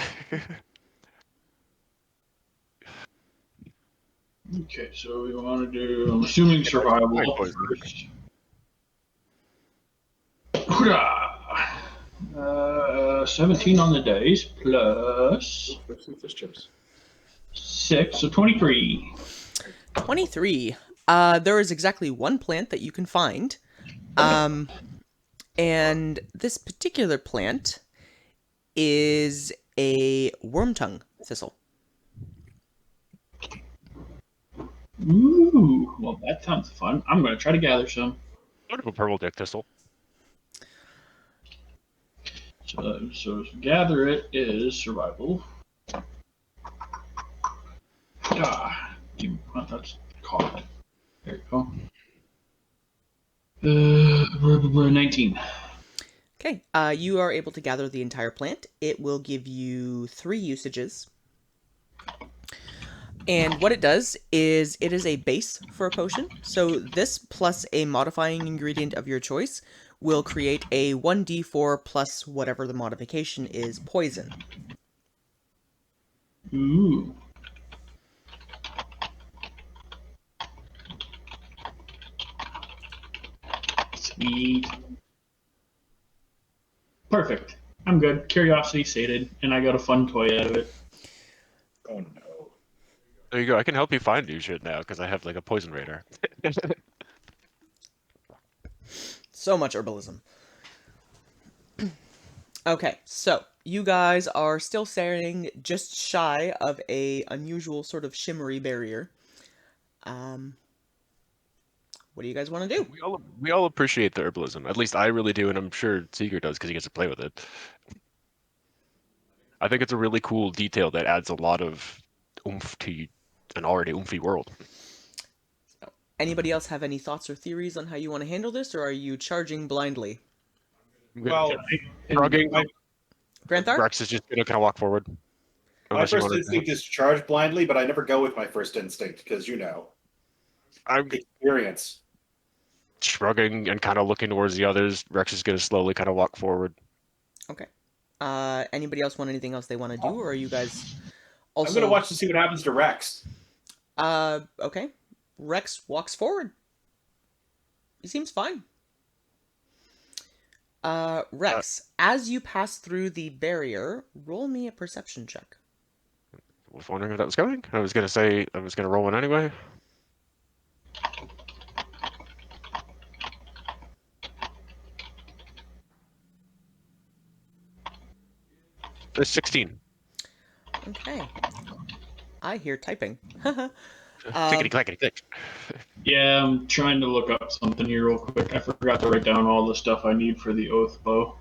[SPEAKER 3] Okay, so we want to do, I'm assuming survival.
[SPEAKER 2] Poison.
[SPEAKER 3] 17 on the dice plus 6, so 23.
[SPEAKER 1] 23. There is exactly one plant that you can find. And this particular plant is a wormtongue thistle.
[SPEAKER 3] Ooh, well, that sounds fun. I'm going to try to gather some.
[SPEAKER 2] Sort of a purple dick thistle.
[SPEAKER 3] So gather it is survival. That's caught. There you go. 19.
[SPEAKER 1] Okay, you are able to gather the entire plant. It will give you 3 usages. And what it does is it is a base for a potion. So this plus a modifying ingredient of your choice will create a 1d4 plus whatever the modification is poison.
[SPEAKER 3] Ooh. Sweet. Perfect. I'm good. Curiosity sated, and I got a fun toy out of it.
[SPEAKER 4] Oh no.
[SPEAKER 2] There you go. I can help you find new shit now because I have like a poison radar.
[SPEAKER 1] So much herbalism. Okay, so you guys are still staring just shy of a unusual sort of shimmery barrier. What do you guys want to do?
[SPEAKER 2] We all appreciate the herbalism. At least I really do, and I'm sure Seeker does because he gets to play with it. I think it's a really cool detail that adds a lot of oomph to an already oomphy world.
[SPEAKER 1] Anybody else have any thoughts or theories on how you want to handle this, or are you charging blindly?
[SPEAKER 4] Well,
[SPEAKER 2] Shrugging,
[SPEAKER 1] Granthar?
[SPEAKER 2] Rex is just gonna kind of walk forward.
[SPEAKER 4] my
[SPEAKER 2] Unless you
[SPEAKER 4] first
[SPEAKER 2] want
[SPEAKER 4] instinct is to charge blindly, but I never go with my first instinct because
[SPEAKER 2] I'm
[SPEAKER 4] experience.
[SPEAKER 2] shrugging and kind of looking towards the others. Rex is gonna slowly kind of walk forward.
[SPEAKER 1] Okay. Anybody else want anything else they want to do, or are you guys also...
[SPEAKER 4] I'm going to watch to see what happens to Rex.
[SPEAKER 1] Okay. Rex walks forward. He seems fine. Rex, as you pass through the barrier, roll me a perception check.
[SPEAKER 2] Was wondering if that was coming. I was gonna say I was gonna roll one anyway. It's 16.
[SPEAKER 1] Okay. I hear typing.
[SPEAKER 2] Clickety clackety click.
[SPEAKER 3] Yeah, I'm trying to look up something here real quick. I forgot to write down all the stuff I need for the oath bow.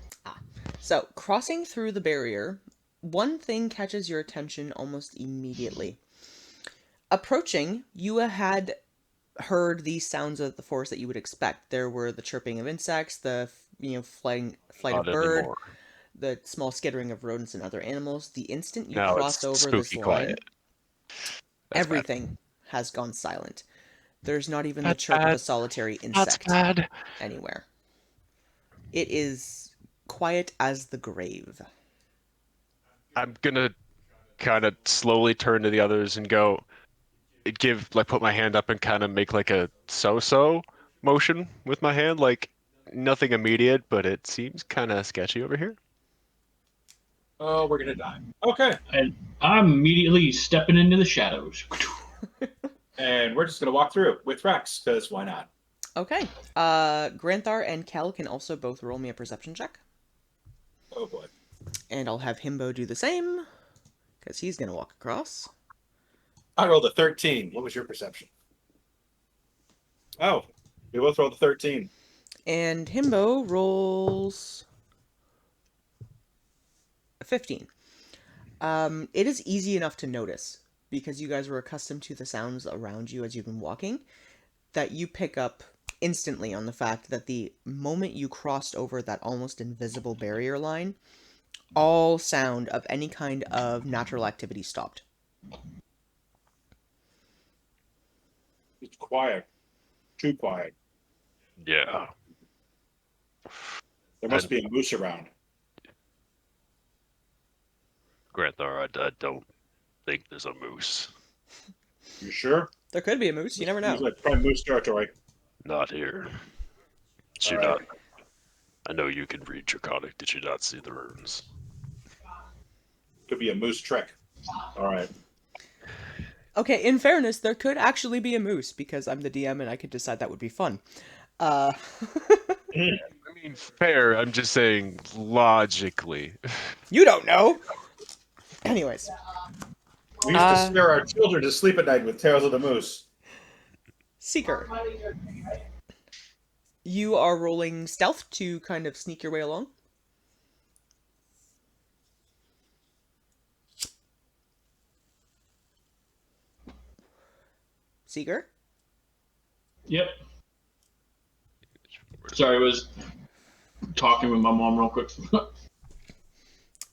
[SPEAKER 1] So, crossing through the barrier, one thing catches your attention almost immediately. Approaching, you had heard these sounds of the forest that you would expect. There were the chirping of insects, the flight
[SPEAKER 2] Not
[SPEAKER 1] of bird,
[SPEAKER 2] anymore.
[SPEAKER 1] the small skittering of rodents and other animals. The instant you
[SPEAKER 2] Now
[SPEAKER 1] cross
[SPEAKER 2] it's
[SPEAKER 1] over this
[SPEAKER 2] spooky
[SPEAKER 1] line,
[SPEAKER 2] quiet. That's
[SPEAKER 1] everything has gone silent. There's not even
[SPEAKER 2] That's
[SPEAKER 1] the chirp of a
[SPEAKER 2] bad.
[SPEAKER 1] solitary
[SPEAKER 2] That's
[SPEAKER 1] insect
[SPEAKER 2] bad.
[SPEAKER 1] anywhere. It is quiet as the grave.
[SPEAKER 2] I'm gonna kind of slowly turn to the others and go, put my hand up and kind of make like a so-so motion with my hand, like nothing immediate, but it seems kind of sketchy over here.
[SPEAKER 4] Oh, we're going to die. Okay.
[SPEAKER 3] And I'm immediately stepping into the shadows.
[SPEAKER 4] And we're just going to walk through with Rex, because why not?
[SPEAKER 1] Okay. Granthar and Kel can also both roll me a perception check.
[SPEAKER 4] Oh, boy.
[SPEAKER 1] And I'll have Himbo do the same, because he's going to walk across.
[SPEAKER 4] I rolled a 13. What was your perception? Oh, we both rolled a 13.
[SPEAKER 1] And Himbo rolls a 15. It is easy enough to notice, because you guys were accustomed to the sounds around you as you've been walking, that you pick up instantly on the fact that the moment you crossed over that almost invisible barrier line, all sound of any kind of natural activity stopped.
[SPEAKER 4] It's quiet. Too quiet.
[SPEAKER 2] Yeah.
[SPEAKER 4] There must be a moose around.
[SPEAKER 2] Granthar, I don't think there's a moose.
[SPEAKER 4] You sure?
[SPEAKER 1] There could be a moose, you never know.
[SPEAKER 4] Seems like prime moose territory.
[SPEAKER 2] Not here. Did you
[SPEAKER 4] All
[SPEAKER 2] not?
[SPEAKER 4] right.
[SPEAKER 2] I know you can read Draconic. Did you not see the runes?
[SPEAKER 4] Could be a moose trick. All right.
[SPEAKER 1] Okay, in fairness, there could actually be a moose, because I'm the DM and I could decide that would be fun.
[SPEAKER 2] I mean, fair. I'm just saying logically.
[SPEAKER 1] You don't know! Anyways.
[SPEAKER 4] We used to scare our children to sleep at night with tales of the moose.
[SPEAKER 1] Seeker. You are rolling stealth to kind of sneak your way along. Seeker?
[SPEAKER 3] Yep. Sorry, I was talking with my mom real quick.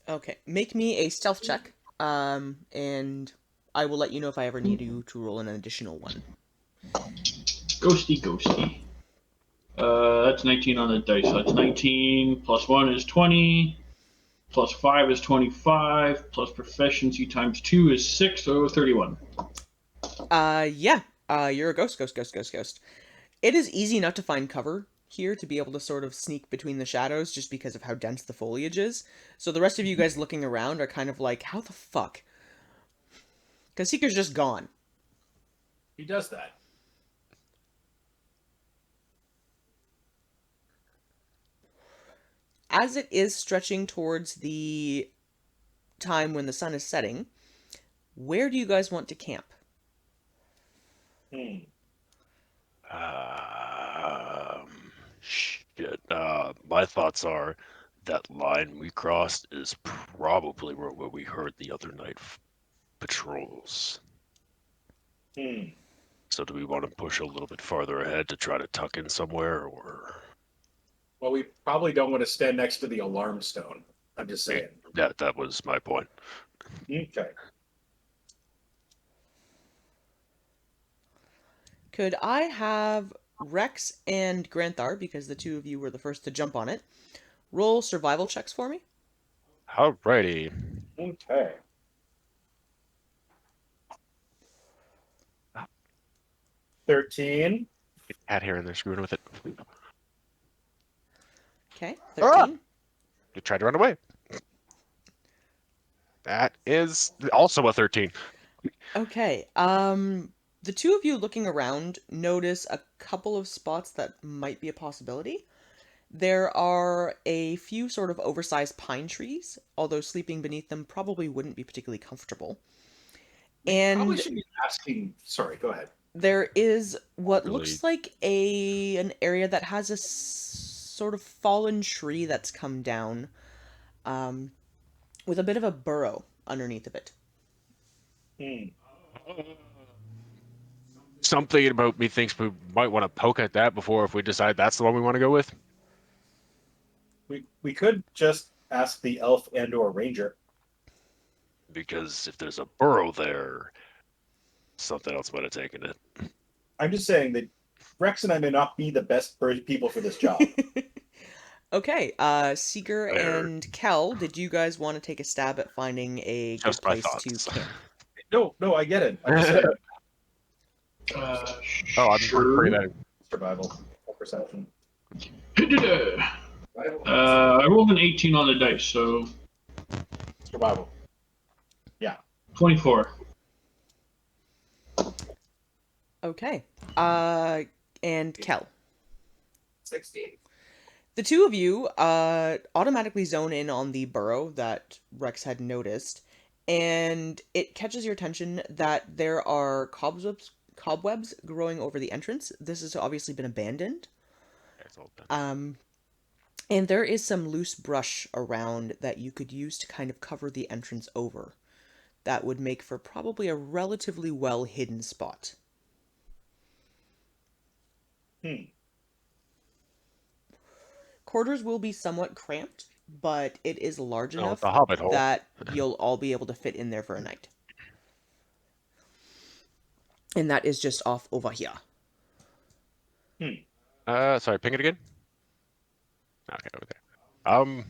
[SPEAKER 1] Okay, make me a stealth check, and I will let you know if I ever need you to roll an additional one.
[SPEAKER 3] Ghosty. That's 19 on the dice. So that's 19 plus 1 is 20. Plus 5 is 25. Plus proficiency times 2 is 6, so 31.
[SPEAKER 1] Yeah. You're a ghost. It is easy enough to find cover here to be able to sort of sneak between the shadows just because of how dense the foliage is. So the rest of you guys looking around are kind of like, how the fuck? Because Seeker's just gone.
[SPEAKER 4] He does that.
[SPEAKER 1] As it is stretching towards the time when the sun is setting, where do you guys want to camp?
[SPEAKER 2] Shit. My thoughts are that line we crossed is probably where we heard the other night patrols.
[SPEAKER 4] Hmm.
[SPEAKER 2] So do we want to push a little bit farther ahead to try to tuck in somewhere, or
[SPEAKER 4] Well, we probably don't want to stand next to the alarm stone. I'm just saying.
[SPEAKER 2] that was my point.
[SPEAKER 4] Okay.
[SPEAKER 1] Could I have Rex and Granthar, because the two of you were the first to jump on it, roll survival checks for me?
[SPEAKER 2] Alrighty.
[SPEAKER 4] Okay. 13.
[SPEAKER 2] Cat here and they're screwing with it.
[SPEAKER 1] Okay,
[SPEAKER 2] Ah!
[SPEAKER 1] 13.
[SPEAKER 2] You tried to run away. That is also a 13.
[SPEAKER 1] Okay, the two of you looking around notice a couple of spots that might be a possibility. There are a few sort of oversized pine trees, although sleeping beneath them probably wouldn't be particularly comfortable.
[SPEAKER 4] Probably
[SPEAKER 1] And
[SPEAKER 4] should be asking. Sorry, go ahead.
[SPEAKER 1] there is what
[SPEAKER 2] Really?
[SPEAKER 1] looks like an area that has a sort of fallen tree that's come down, um, with a bit of a burrow underneath of it.
[SPEAKER 4] Hmm.
[SPEAKER 2] Something about me thinks we might want to poke at that before if we decide that's the one we want to go with.
[SPEAKER 4] We could just ask the elf and/or ranger.
[SPEAKER 2] Because if there's a burrow there, something else might have taken it.
[SPEAKER 4] I'm just saying that Rex and I may not be the best people for this job.
[SPEAKER 1] Okay, Seeker
[SPEAKER 2] There.
[SPEAKER 1] and Kel, did you guys want to take a stab at finding a good
[SPEAKER 2] Just my
[SPEAKER 1] place to
[SPEAKER 2] thoughts.
[SPEAKER 1] camp?
[SPEAKER 4] No, I get it. I'm just saying
[SPEAKER 2] Oh, I'm
[SPEAKER 3] Sure.
[SPEAKER 2] pretty that.
[SPEAKER 4] survival or perception.
[SPEAKER 3] I rolled an 18 on the dice, so
[SPEAKER 4] Survival.
[SPEAKER 3] 24.
[SPEAKER 1] Okay, and Kel.
[SPEAKER 6] 16.
[SPEAKER 1] The two of you automatically zone in on the burrow that Rex had noticed, and it catches your attention that there are cobwebs growing over the entrance. This has obviously been abandoned. And there is some loose brush around that you could use to kind of cover the entrance over. That would make for probably a relatively well hidden spot. Quarters will be somewhat cramped, but it is large enough
[SPEAKER 2] the hobbit hole.
[SPEAKER 1] that you'll all be able to fit in there for a night. And that is just off over here.
[SPEAKER 2] Sorry, ping it again. Okay, over there.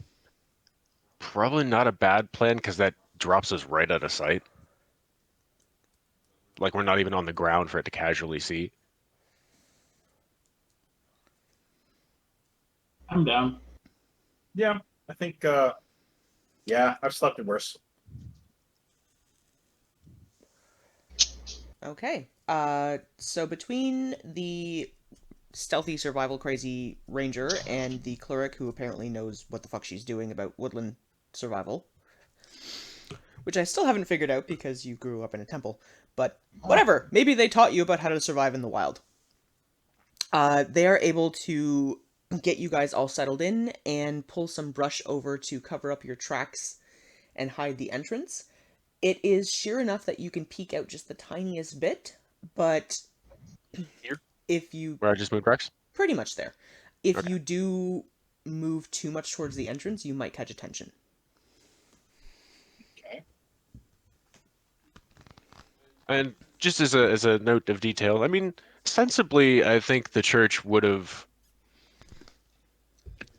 [SPEAKER 2] Probably not a bad plan because that drops us right out of sight. Like we're not even on the ground for it to casually see.
[SPEAKER 3] I'm down.
[SPEAKER 4] Yeah, I think. Yeah, I've slept in worse.
[SPEAKER 1] Okay. So between the stealthy survival crazy ranger and the cleric who apparently knows what the fuck she's doing about woodland survival, which I still haven't figured out because you grew up in a temple, but whatever. Maybe they taught you about how to survive in the wild. They are able to get you guys all settled in and pull some brush over to cover up your tracks and hide the entrance. It is sheer enough that you can peek out just the tiniest bit, but
[SPEAKER 2] Here?
[SPEAKER 1] if you...
[SPEAKER 2] Where I just moved Rex?
[SPEAKER 1] Pretty much there. If
[SPEAKER 2] Okay.
[SPEAKER 1] you do move too much towards the entrance, you might catch attention.
[SPEAKER 4] Okay.
[SPEAKER 2] And just as a note of detail, I mean, sensibly, I think the church would have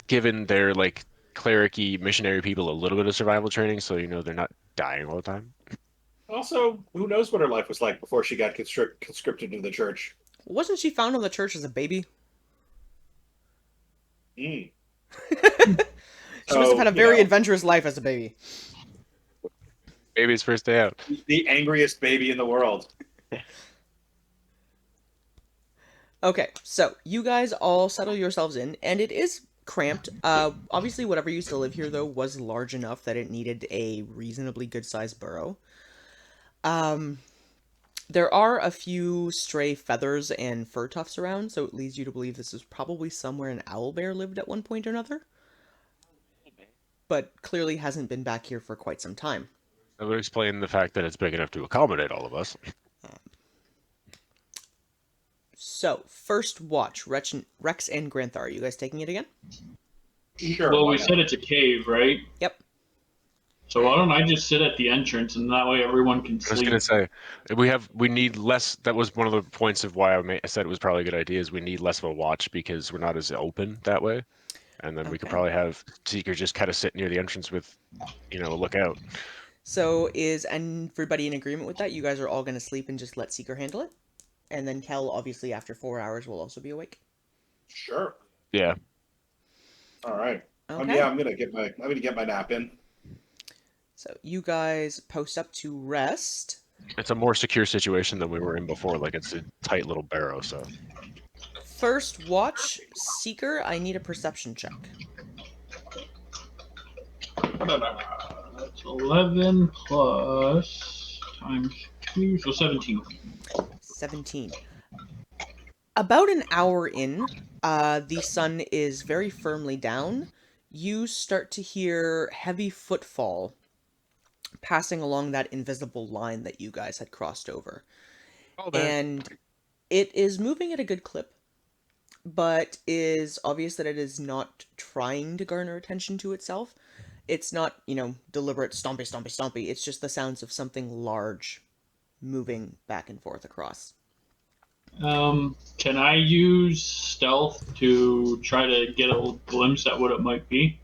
[SPEAKER 2] given their like clericy missionary people a little bit of survival training, so they're not dying all the time.
[SPEAKER 4] Also, who knows what her life was like before she got conscripted into the church?
[SPEAKER 1] Wasn't she found on the church as a baby?
[SPEAKER 4] Mm.
[SPEAKER 1] She must have had a
[SPEAKER 4] you
[SPEAKER 1] very
[SPEAKER 4] know.
[SPEAKER 1] adventurous life as a baby.
[SPEAKER 2] Baby's first day out.
[SPEAKER 4] The angriest baby in the world.
[SPEAKER 1] Okay, so you guys all settle yourselves in, and it is cramped. Obviously, whatever used to live here, though, was large enough that it needed a reasonably good-sized burrow. There are a few stray feathers and fur tufts around, so it leads you to believe this is probably somewhere an owlbear lived at one point or another. But clearly hasn't been back here for quite some time.
[SPEAKER 2] That would explain the fact that it's big enough to accommodate all of us.
[SPEAKER 1] So, first watch, Rex and Granthar. Are you guys taking it again?
[SPEAKER 4] Sure.
[SPEAKER 3] Well,
[SPEAKER 4] why
[SPEAKER 3] we
[SPEAKER 4] not?
[SPEAKER 3] said it's a cave, right?
[SPEAKER 1] Yep.
[SPEAKER 3] So why don't I just sit at the entrance, and that way everyone can
[SPEAKER 2] I was
[SPEAKER 3] sleep.
[SPEAKER 2] gonna say we need less. That was one of the points of why I said it was probably a good idea. Is we need less of a watch because we're not as open that way, and then we could
[SPEAKER 1] Okay.
[SPEAKER 2] probably have Seeker just kind of sit near the entrance with, a lookout.
[SPEAKER 1] So, is everybody in agreement with that? You guys are all going to sleep and just let Seeker handle it? And then Kel, obviously, after 4 hours, will also be awake.
[SPEAKER 4] Sure.
[SPEAKER 2] Yeah.
[SPEAKER 4] All right.
[SPEAKER 1] Okay.
[SPEAKER 4] Yeah, I'm gonna get my nap in.
[SPEAKER 1] So, you guys post up to rest.
[SPEAKER 2] It's a more secure situation than we were in before. Like it's a tight little barrow. So
[SPEAKER 1] First watch, Seeker, I need a perception check.
[SPEAKER 3] That's 11 plus times 2, so 17.
[SPEAKER 1] 17. About an hour in, the sun is very firmly down. You start to hear heavy footfall passing along that invisible line that you guys had crossed over. And it is moving at a good clip, but is obvious that it is not trying to garner attention to itself. It's not, deliberate stompy, stompy, stompy. It's just the sounds of something large moving back and forth across.
[SPEAKER 3] Can I use stealth to try to get a glimpse at what it might be?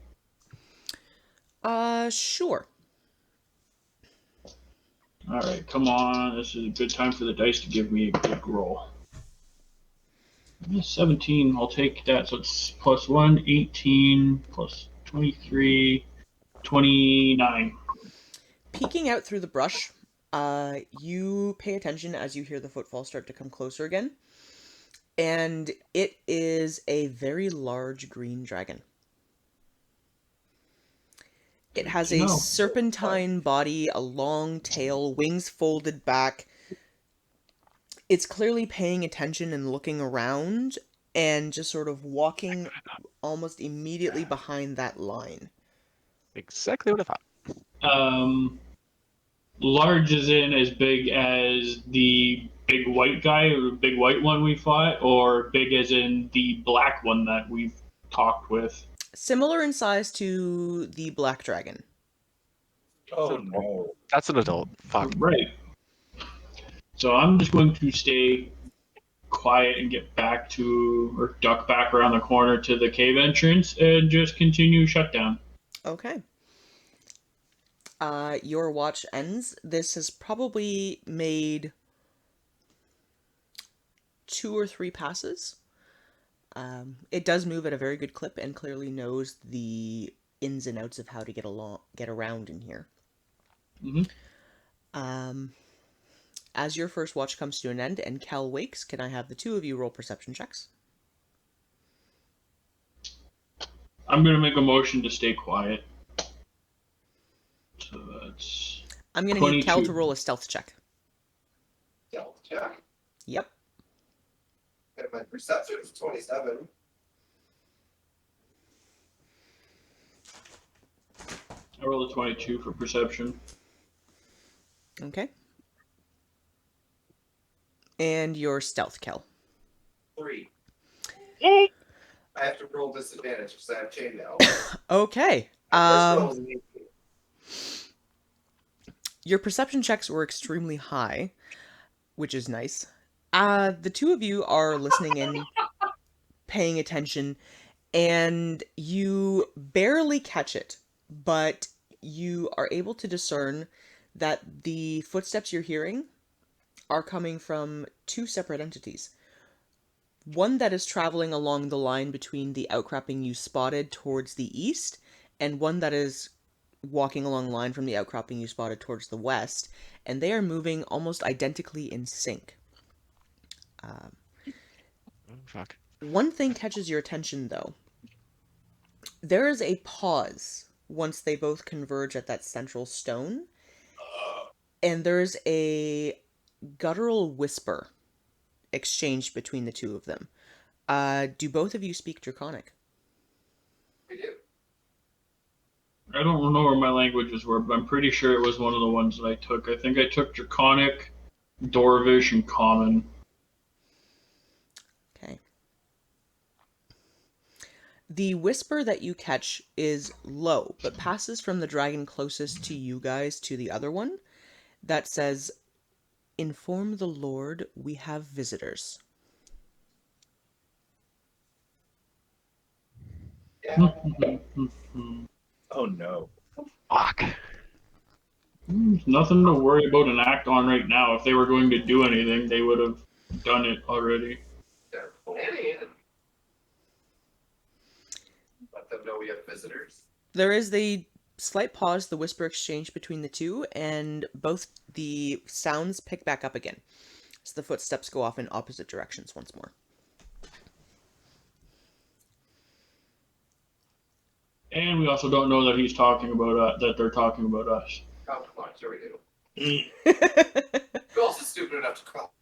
[SPEAKER 1] Sure.
[SPEAKER 3] Alright, come on. This is a good time for the dice to give me a big roll. 17, I'll take that. So it's plus 1, 18, plus 23, 29.
[SPEAKER 1] Peeking out through the brush, you pay attention as you hear the footfall start to come closer again. And it is a very large green dragon. It has a serpentine body, a long tail, wings folded back. It's clearly paying attention and looking around, and just sort of walking almost immediately behind that line.
[SPEAKER 2] exactly what I thought.
[SPEAKER 3] Large as in as big as the big white guy or big white one we fought, or big as in the black one that we've talked with?
[SPEAKER 1] Similar in size to the black dragon.
[SPEAKER 4] Oh no.
[SPEAKER 2] That's an adult. Fuck.
[SPEAKER 3] Right. So I'm just going to stay quiet and get back to, or duck back around the corner to the cave entrance and just continue shutdown.
[SPEAKER 1] Okay. Your watch ends. This has probably made 2 or 3 passes. It does move at a very good clip and clearly knows the ins and outs of how to get around in here.
[SPEAKER 3] Mm-hmm.
[SPEAKER 1] As your first watch comes to an end and Cal wakes, can I have the 2 of you roll perception checks?
[SPEAKER 3] I'm going to make a motion to stay quiet. So that's...
[SPEAKER 1] I'm going to need Cal
[SPEAKER 3] 22.
[SPEAKER 1] to roll a stealth check.
[SPEAKER 6] Stealth check.
[SPEAKER 1] Yep.
[SPEAKER 6] And my perception is 27.
[SPEAKER 3] I rolled a 22 for perception.
[SPEAKER 1] Okay. And your stealth, Cal.
[SPEAKER 6] 3. I have to roll disadvantage because I have chainmail.
[SPEAKER 1] Okay.
[SPEAKER 6] First roll is an 18.
[SPEAKER 1] Your perception checks were extremely high, which is nice. The 2 of you are listening in, paying attention, and you barely catch it, but you are able to discern that the footsteps you're hearing are coming from 2 separate entities. One that is traveling along the line between the outcropping you spotted towards the east, and one that is walking along the line from the outcropping you spotted towards the west, and they are moving almost identically in sync.
[SPEAKER 2] Fuck.
[SPEAKER 1] One thing catches your attention, though. There is a pause once they both converge at that central stone, and there's a guttural whisper exchanged between the 2 of them. Do both of you speak Draconic?
[SPEAKER 6] We do.
[SPEAKER 3] I don't remember my languages were, but I'm pretty sure it was one of the ones that I took. I think I took Draconic, Dwarvish, and Common.
[SPEAKER 1] The whisper that you catch is low, but passes from the dragon closest to you guys to the other one that says, "Inform the Lord we have visitors."
[SPEAKER 6] Yeah.
[SPEAKER 4] Oh no.
[SPEAKER 2] Fuck.
[SPEAKER 3] There's nothing to worry about and act on right now. If they were going to do anything, they would have done it already.
[SPEAKER 6] They're planning. Let them know we have visitors.
[SPEAKER 1] There is the slight pause, the whisper exchange between the two, and both the sounds pick back up again. So the footsteps go off in opposite directions once more.
[SPEAKER 3] And we also don't know that he's talking about that they're talking about us.
[SPEAKER 6] Oh, come on, sure we do.
[SPEAKER 1] Third
[SPEAKER 6] We're also stupid enough to crawl.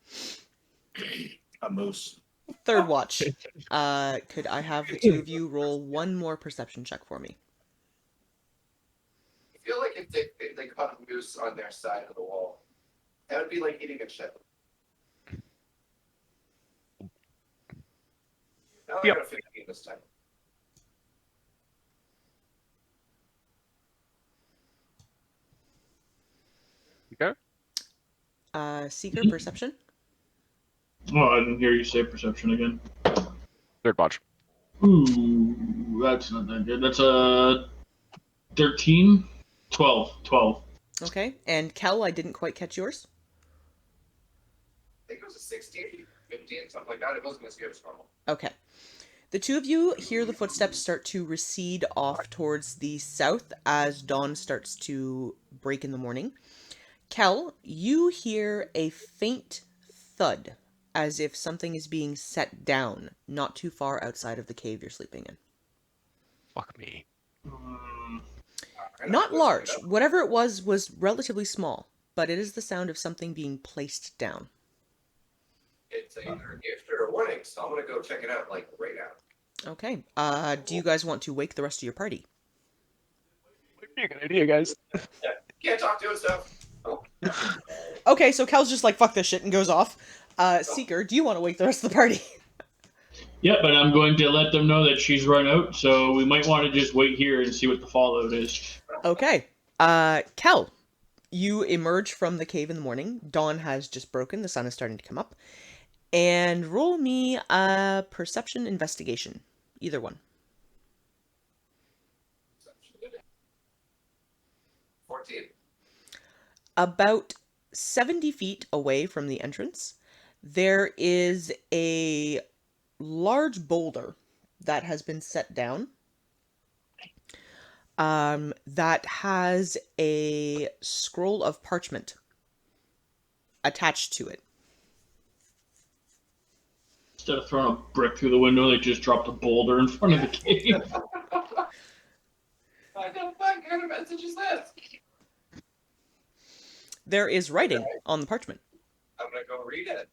[SPEAKER 4] A moose.
[SPEAKER 1] watch. Could I have the two of you roll one more perception check for me?
[SPEAKER 6] I feel like if they caught a moose on their side of the wall, that would be like eating a chip. Now I
[SPEAKER 2] Yep.
[SPEAKER 6] got a 15 this time.
[SPEAKER 2] Okay.
[SPEAKER 1] Seeker, perception?
[SPEAKER 3] Oh, I didn't hear you say perception again.
[SPEAKER 2] Third watch.
[SPEAKER 3] Ooh, that's not that good. That's a 13? 12.
[SPEAKER 1] Okay. And Kel, I didn't quite catch yours.
[SPEAKER 6] I think it was a 16, 15, something like that. It wasn't as good as normal.
[SPEAKER 1] Okay. The two of you hear the footsteps start to recede off towards the south as dawn starts to break in the morning. Kel, you hear a faint thud, as if something is being set down, not too far outside of the cave you're sleeping in.
[SPEAKER 2] Fuck me.
[SPEAKER 1] Not large. Whatever it was relatively small, but it is the sound of something being placed down.
[SPEAKER 6] It's either a gift or a warning, so I'm gonna go check it out, like, right now.
[SPEAKER 1] Okay. Do you guys want to wake the rest of your party?
[SPEAKER 2] Good idea, guys.
[SPEAKER 6] Can't talk to it, stuff. Oh.
[SPEAKER 1] Okay, so Kel's just like, fuck this shit, and goes off. Seeker, do you want to wake the rest of the party?
[SPEAKER 3] Yep, but I'm going to let them know that she's run out, so we might want to just wait here and see what the fallout is.
[SPEAKER 1] Okay. Kel, you emerge from the cave in the morning. Dawn has just broken. The sun is starting to come up. And roll me a perception investigation. Either one.
[SPEAKER 6] 14.
[SPEAKER 1] About 70 feet away from the entrance, there is a large boulder that has been set down. That has a scroll of parchment attached to it.
[SPEAKER 3] Instead of throwing a brick through the window, they just dropped a boulder in front of the cave.
[SPEAKER 6] What the fuck kind of message is this?
[SPEAKER 1] There is writing on the parchment.
[SPEAKER 6] I'm gonna go read it.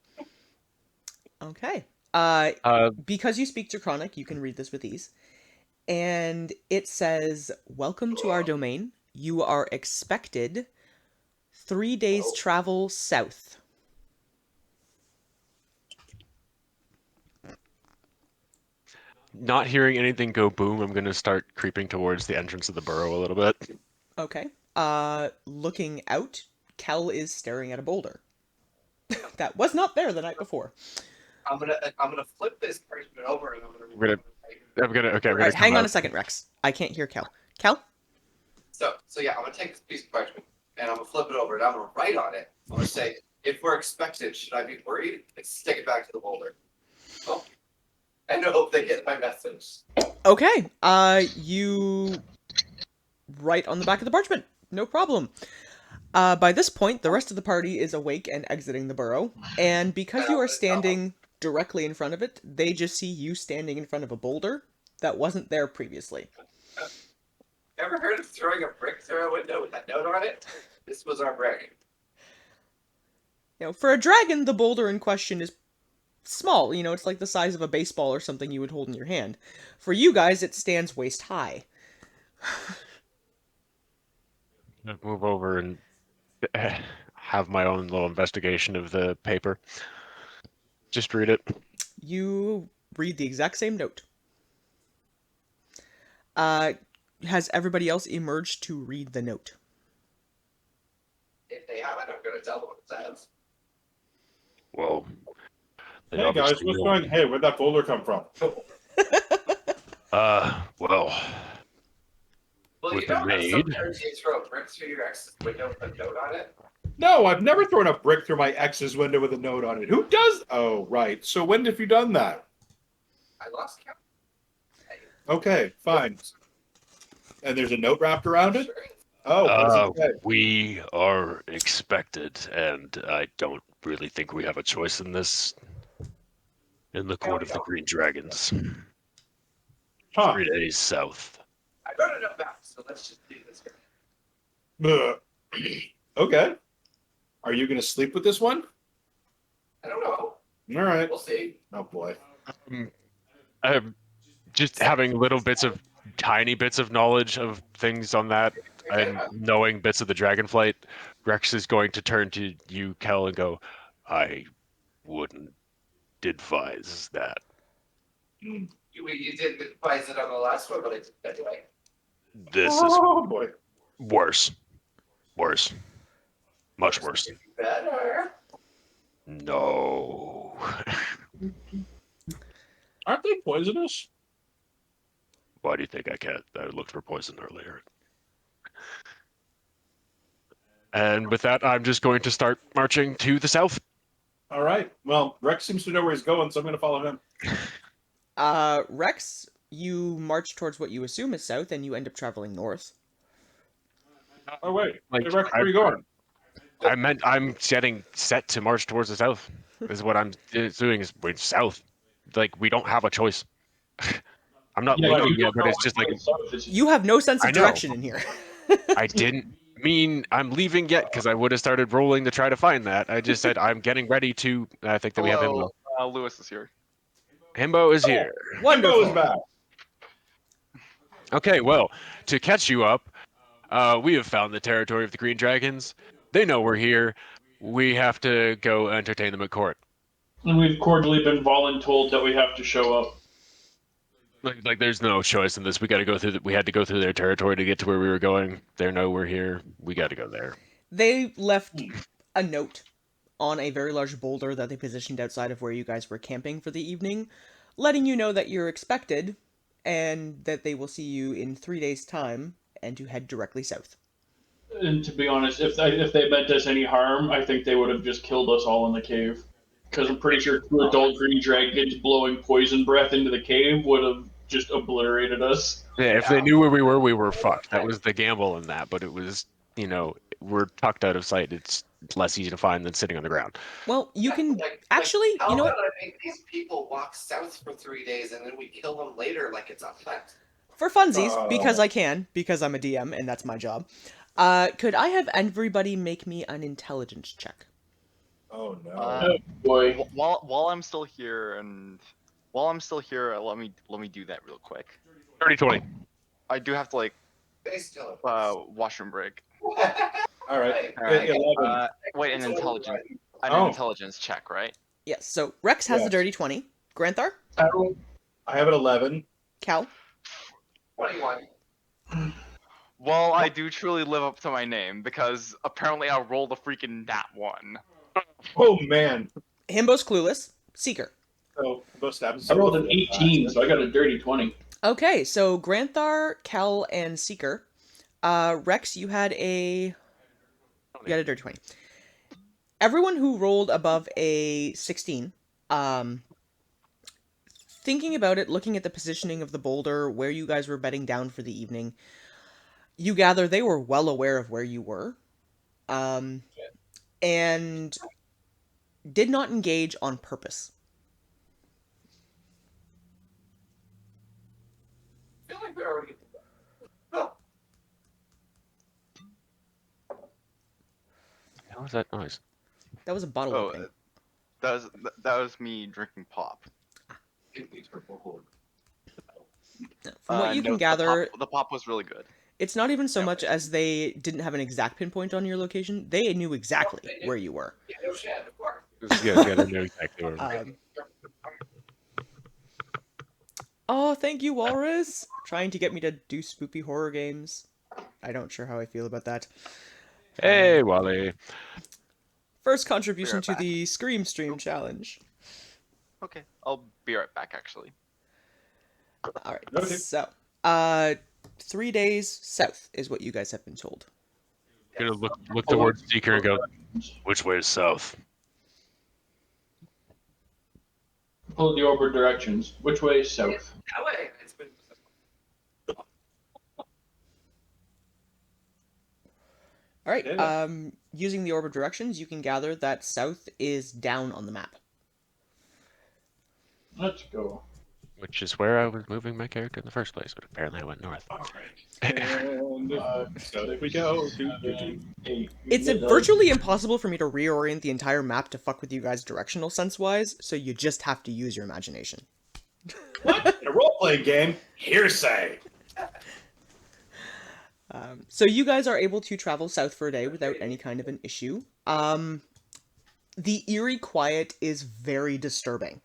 [SPEAKER 1] Okay.
[SPEAKER 2] Uh,
[SPEAKER 1] Because you speak Draconic, you can read this with ease. And it says, "Welcome to our domain. You are expected 3 days travel south."
[SPEAKER 2] not hearing anything go boom, I'm gonna start creeping towards the entrance of the burrow a little bit.
[SPEAKER 1] Okay. Looking out, Kel is staring at a boulder. That was not there the night before.
[SPEAKER 6] I'm gonna flip this parchment over and I'm gonna.
[SPEAKER 2] Okay. I'm
[SPEAKER 1] Right,
[SPEAKER 2] gonna
[SPEAKER 1] hang
[SPEAKER 2] come
[SPEAKER 1] on
[SPEAKER 2] out.
[SPEAKER 1] a second, Rex. I can't hear Kel. Kel?
[SPEAKER 6] So yeah, I'm gonna take this piece of parchment and I'm gonna flip it over and I'm gonna write on it. I'm gonna say, if we're expected, should I be worried? And stick it back to the boulder. Oh. And I hope they get my message.
[SPEAKER 1] Okay. You write on the back of the parchment. No problem. By this point, the rest of the party is awake and exiting the burrow. And because you are standing directly in front of it, they just see you standing in front of a boulder that wasn't there previously.
[SPEAKER 6] Ever heard of throwing a brick through a window with that note on it? This was our brick.
[SPEAKER 1] You know, for a dragon, the boulder in question is small. You know, it's like the size of a baseball or something you would hold in your hand. For you guys, it stands waist high.
[SPEAKER 2] Move over and have my own little investigation of the paper. Just read it.
[SPEAKER 1] You read the exact same note. Has everybody else emerged to read the note?
[SPEAKER 6] If they haven't, I'm going to tell them what it says.
[SPEAKER 2] Well, they
[SPEAKER 4] Hey guys,
[SPEAKER 2] obviously
[SPEAKER 4] what's
[SPEAKER 2] know.
[SPEAKER 4] going? Hey, where'd that boulder come from?
[SPEAKER 2] Well,
[SPEAKER 6] Well,
[SPEAKER 2] With
[SPEAKER 6] you
[SPEAKER 2] the
[SPEAKER 6] know how
[SPEAKER 2] raid.
[SPEAKER 6] sometimes you throw bricks through your ex's window with a note on it?
[SPEAKER 4] No, I've never thrown a brick through my ex's window with a note on it. Who does? Oh, right. So when have you done that?
[SPEAKER 6] I lost count.
[SPEAKER 4] Okay, fine. And there's a note wrapped around it?
[SPEAKER 6] Sure.
[SPEAKER 4] Oh, what does it say?
[SPEAKER 2] we are expected, and I don't really think we have a choice in this. In the Court of the Green Dragons.
[SPEAKER 4] Huh.
[SPEAKER 2] 3 days south.
[SPEAKER 6] I wrote a note back, so let's just do this.
[SPEAKER 4] Ugh. Okay. Are you going to sleep with this one?
[SPEAKER 6] I don't know.
[SPEAKER 4] All right.
[SPEAKER 6] We'll see.
[SPEAKER 4] Oh, boy.
[SPEAKER 2] I'm just having little bits of tiny bits of knowledge of things on that, and knowing bits of the Dragonflight. Rex is going to turn to you, Kel, and go, I wouldn't advise that.
[SPEAKER 6] You didn't advise it on the last one, but I did anyway.
[SPEAKER 2] This is
[SPEAKER 4] Oh, boy.
[SPEAKER 2] worse. Worse. Much worse.
[SPEAKER 6] Better.
[SPEAKER 2] No.
[SPEAKER 4] Aren't they poisonous?
[SPEAKER 2] Why do you think I can't? I looked for poison earlier. And with that, I'm just going to start marching to the south.
[SPEAKER 4] All right. Well, Rex seems to know where he's going, so I'm going to follow him.
[SPEAKER 1] Rex, you march towards what you assume is south, and you end up traveling north.
[SPEAKER 4] Oh, wait.
[SPEAKER 2] Like,
[SPEAKER 4] Hey, Rex, where are you going?
[SPEAKER 2] I meant I'm getting set to march towards the south. Is what I'm doing is we're south. Like, we don't have a choice. I'm not leaving yet, but it's just like
[SPEAKER 1] You have no sense
[SPEAKER 2] I
[SPEAKER 1] of
[SPEAKER 2] know.
[SPEAKER 1] direction in here.
[SPEAKER 2] I didn't mean I'm leaving yet because I would have started rolling to try to find that. I just said I'm getting ready to. I think that we have Himbo.
[SPEAKER 7] Lewis is here.
[SPEAKER 2] Himbo is here.
[SPEAKER 1] Wonderful.
[SPEAKER 4] Himbo is back.
[SPEAKER 2] Okay, well, to catch you up, we have found the territory of the Green Dragons. They know we're here. We have to go entertain them at court.
[SPEAKER 3] And we've cordially been voluntold that we have to show up.
[SPEAKER 2] Like there's no choice in this. We got to go through. We had to go through their territory to get to where we were going. They know we're here. We got to go there.
[SPEAKER 1] They left a note on a very large boulder that they positioned outside of where you guys were camping for the evening, letting you know that you're expected and that they will see you in 3 days' time and to head directly south.
[SPEAKER 3] And to be honest, if they meant us any harm, I think they would have just killed us all in the cave. Because I'm pretty sure 2 adult green dragons blowing poison breath into the cave would have just obliterated us.
[SPEAKER 2] Yeah, if they knew where we were fucked. That was the gamble in that. But it was, we're tucked out of sight. It's less easy to find than sitting on the ground.
[SPEAKER 1] Well, you can
[SPEAKER 6] Like,
[SPEAKER 1] actually,
[SPEAKER 6] how
[SPEAKER 1] you know what?
[SPEAKER 6] about I make these people walk south for 3 days and then we kill them later like it's a hunt?
[SPEAKER 1] For funsies, because I can, because I'm a DM and that's my job. Could I have everybody make me an intelligence check?
[SPEAKER 4] Oh, no.
[SPEAKER 3] Oh boy.
[SPEAKER 7] While I'm still here, let me do that real quick.
[SPEAKER 2] 30-20.
[SPEAKER 7] I do have to
[SPEAKER 6] They still
[SPEAKER 7] washroom break.
[SPEAKER 4] All right.
[SPEAKER 7] All right.
[SPEAKER 4] 11.
[SPEAKER 7] Wait, an intelligence. An
[SPEAKER 4] Oh.
[SPEAKER 7] intelligence check, right?
[SPEAKER 1] Yes, so Rex has
[SPEAKER 4] Yes.
[SPEAKER 1] a dirty 20. Granthar?
[SPEAKER 4] I have an 11.
[SPEAKER 1] Cal?
[SPEAKER 6] 21.
[SPEAKER 7] Well, I do truly live up to my name because apparently I rolled a freaking nat 1.
[SPEAKER 4] Oh, man.
[SPEAKER 1] Himbo's clueless. Seeker.
[SPEAKER 4] So, most happens.
[SPEAKER 3] I rolled an 18, so I got a dirty 20.
[SPEAKER 1] Okay, so Granthar, Cal, and Seeker. Rex, you had a dirty 20. Everyone who rolled above a 16, thinking about it, looking at the positioning of the boulder, where you guys were bedding down for the evening, you gather they were well aware of where you were, and did not engage on purpose.
[SPEAKER 6] I feel like we already. Oh,
[SPEAKER 2] How was that noise?
[SPEAKER 1] That was a bottle
[SPEAKER 7] Oh,
[SPEAKER 1] opening.
[SPEAKER 7] that was me drinking pop.
[SPEAKER 1] From what you
[SPEAKER 7] No,
[SPEAKER 1] can gather,
[SPEAKER 7] the pop was really good.
[SPEAKER 1] it's not even so much as they didn't have an exact pinpoint on your location. They knew exactly where you were.
[SPEAKER 6] yeah, no shit, of course.
[SPEAKER 2] Yeah, I know exactly where.
[SPEAKER 1] Oh, thank you, Walrus! Trying to get me to do spoopy horror games. I don't sure how I feel about that.
[SPEAKER 2] Hey, Wally.
[SPEAKER 1] First contribution
[SPEAKER 7] right
[SPEAKER 1] to
[SPEAKER 7] back.
[SPEAKER 1] the Scream Stream challenge.
[SPEAKER 7] Okay, I'll be right back. Actually.
[SPEAKER 1] Alright,
[SPEAKER 4] Okay.
[SPEAKER 1] so, 3 days south is what you guys have been told.
[SPEAKER 2] Gonna look towards Seeker and go, which way is south?
[SPEAKER 3] Pull the over directions. Which way is south?
[SPEAKER 6] That way. It's been.
[SPEAKER 1] Alright,
[SPEAKER 4] Yeah.
[SPEAKER 1] using the orb of directions, you can gather that south is down on the map.
[SPEAKER 3] Let's go.
[SPEAKER 2] Which is where I was moving my character in the first place, but apparently I went north.
[SPEAKER 4] And so we go.
[SPEAKER 3] 7, 8.
[SPEAKER 1] It's virtually impossible for me to reorient the entire map to fuck with you guys directional sense-wise, so you just have to use your imagination.
[SPEAKER 4] What? In a role-playing game? Hearsay.
[SPEAKER 1] So you guys are able to travel south for a day without any kind of an issue. The eerie quiet is very disturbing.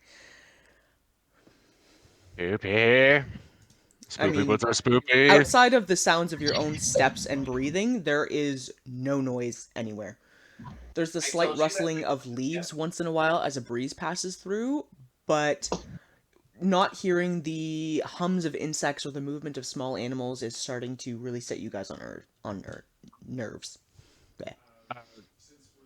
[SPEAKER 2] Spoopy. Spoopy,
[SPEAKER 1] mean,
[SPEAKER 2] what's our spoopy?
[SPEAKER 1] Outside of the sounds of your own steps and breathing, there is no noise anywhere. There's the slight rustling of leaves once in a while as a breeze passes through, but not hearing the hums of insects or the movement of small animals is starting to really set you guys on nerves. Bleh.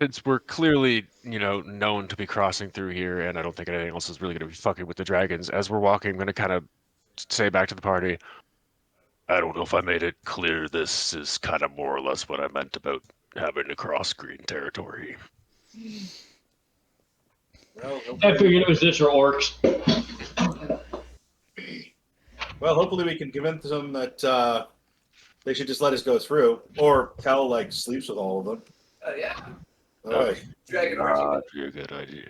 [SPEAKER 2] Since we're clearly, known to be crossing through here, and I don't think anything else is really going to be fucking with the dragons, as we're walking, I'm going to kind of say back to the party, I don't know if I made it clear this is kind of more or less what I meant about having to cross green territory.
[SPEAKER 4] Well,
[SPEAKER 3] I figured it was this or orcs.
[SPEAKER 4] hopefully we can convince them that they should just let us go through. Or Cal, sleeps with all of them.
[SPEAKER 6] Yeah.
[SPEAKER 4] All right.
[SPEAKER 6] Dragon
[SPEAKER 2] Not
[SPEAKER 6] Archie.
[SPEAKER 2] a good idea.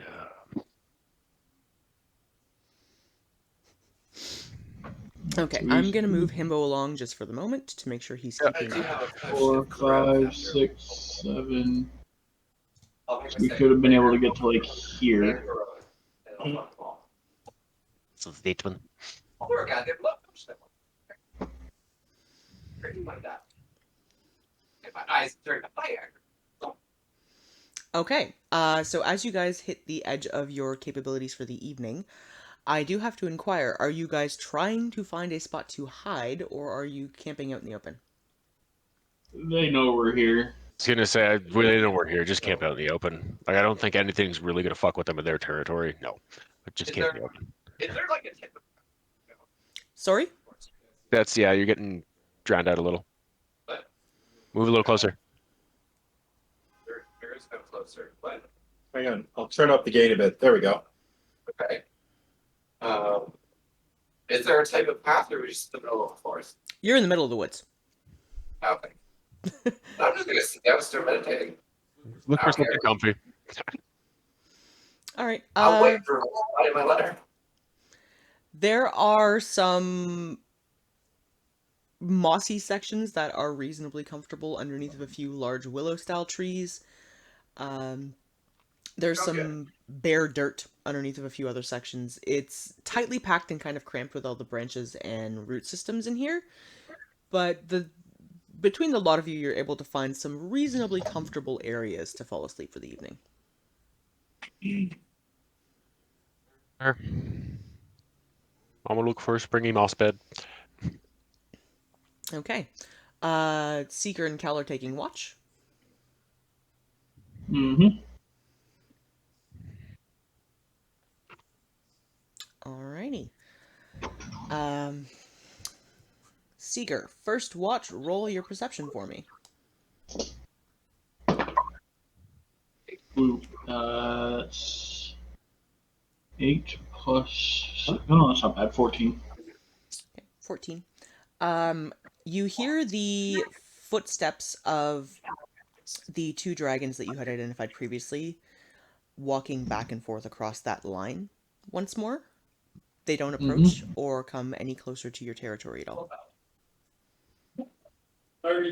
[SPEAKER 1] Okay, I'm gonna move Himbo along just for the moment to make sure he's
[SPEAKER 6] I
[SPEAKER 1] keeping
[SPEAKER 6] do
[SPEAKER 1] up.
[SPEAKER 6] have a
[SPEAKER 3] 4, 5, 6, 7. We could have been able to get to like here.
[SPEAKER 2] So that one.
[SPEAKER 6] We're a goddamn love touchdown. Pretty like that. If my eyes turn to fire.
[SPEAKER 1] Okay, so as you guys hit the edge of your capabilities for the evening, I do have to inquire, are you guys trying to find a spot to hide, or are you camping out in the open?
[SPEAKER 3] They know we're here.
[SPEAKER 2] I was gonna say, I really know we're here. Just camp out in the open. I don't think anything's really gonna fuck with them in their territory. No, but just
[SPEAKER 6] Is
[SPEAKER 2] camp in
[SPEAKER 6] there-
[SPEAKER 2] the open.
[SPEAKER 6] Is there like a tip of
[SPEAKER 1] Sorry?
[SPEAKER 2] You're getting drowned out a little.
[SPEAKER 6] What?
[SPEAKER 2] Move a little closer.
[SPEAKER 6] there is no closer, but
[SPEAKER 4] Hang on. I'll turn up the gate a bit. There we go.
[SPEAKER 6] okay. Is there a type of path or are we just in the middle of the forest?
[SPEAKER 1] You're in the middle of the woods.
[SPEAKER 6] Okay. I'm just gonna sit down and start meditating.
[SPEAKER 2] Look for
[SPEAKER 6] Okay.
[SPEAKER 2] something comfy.
[SPEAKER 1] Alright,
[SPEAKER 6] I'll wait for my letter.
[SPEAKER 1] there are some mossy sections that are reasonably comfortable underneath of a few large willow-style trees. There's
[SPEAKER 6] Okay.
[SPEAKER 1] some bare dirt underneath of a few other sections. It's tightly packed and kind of cramped with all the branches and root systems in here, but between the lot of you, you're able to find some reasonably comfortable areas to fall asleep for the evening.
[SPEAKER 2] Sure. I'm gonna look for a springy moss bed.
[SPEAKER 1] Okay. Seeker and Cal are taking watch.
[SPEAKER 3] Mm-hmm.
[SPEAKER 1] Alrighty. Seeker, first watch, roll your perception for me.
[SPEAKER 3] Ooh, that's 8 plus. Oh, that's not bad. 14.
[SPEAKER 1] Okay, 14. You hear the footsteps of the two dragons that you had identified previously walking back and forth across that line once more. They don't approach or come any closer to your territory at all.
[SPEAKER 3] I'm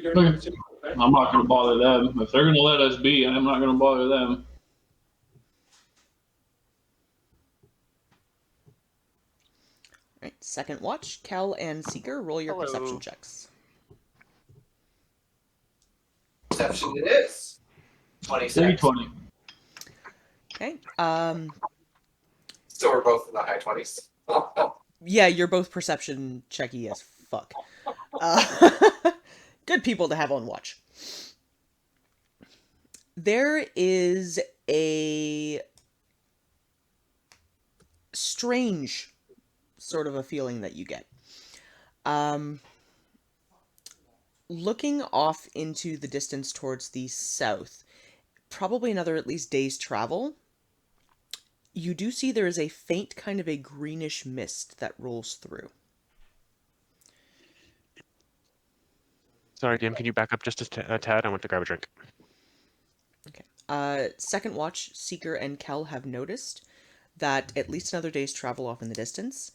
[SPEAKER 3] not going to bother them. If they're going to let us be, I'm not going to bother them.
[SPEAKER 1] Right, second watch, Kel and Seeker, roll your
[SPEAKER 7] Hello.
[SPEAKER 1] perception checks.
[SPEAKER 6] Perception it is. 26.
[SPEAKER 3] 20.
[SPEAKER 1] Okay.
[SPEAKER 6] So we're both in the high 20s.
[SPEAKER 1] Yeah, you're both perception checky as fuck. Good people to have on watch. There is a strange sort of a feeling that you get. Looking off into the distance towards the south, probably another at least day's travel, you do see there is a faint kind of a greenish mist that rolls through.
[SPEAKER 2] Sorry, DM, can you back up just a tad? I want to grab a drink.
[SPEAKER 1] Okay. Second watch, Seeker and Kel have noticed that at least another day's travel off in the distance,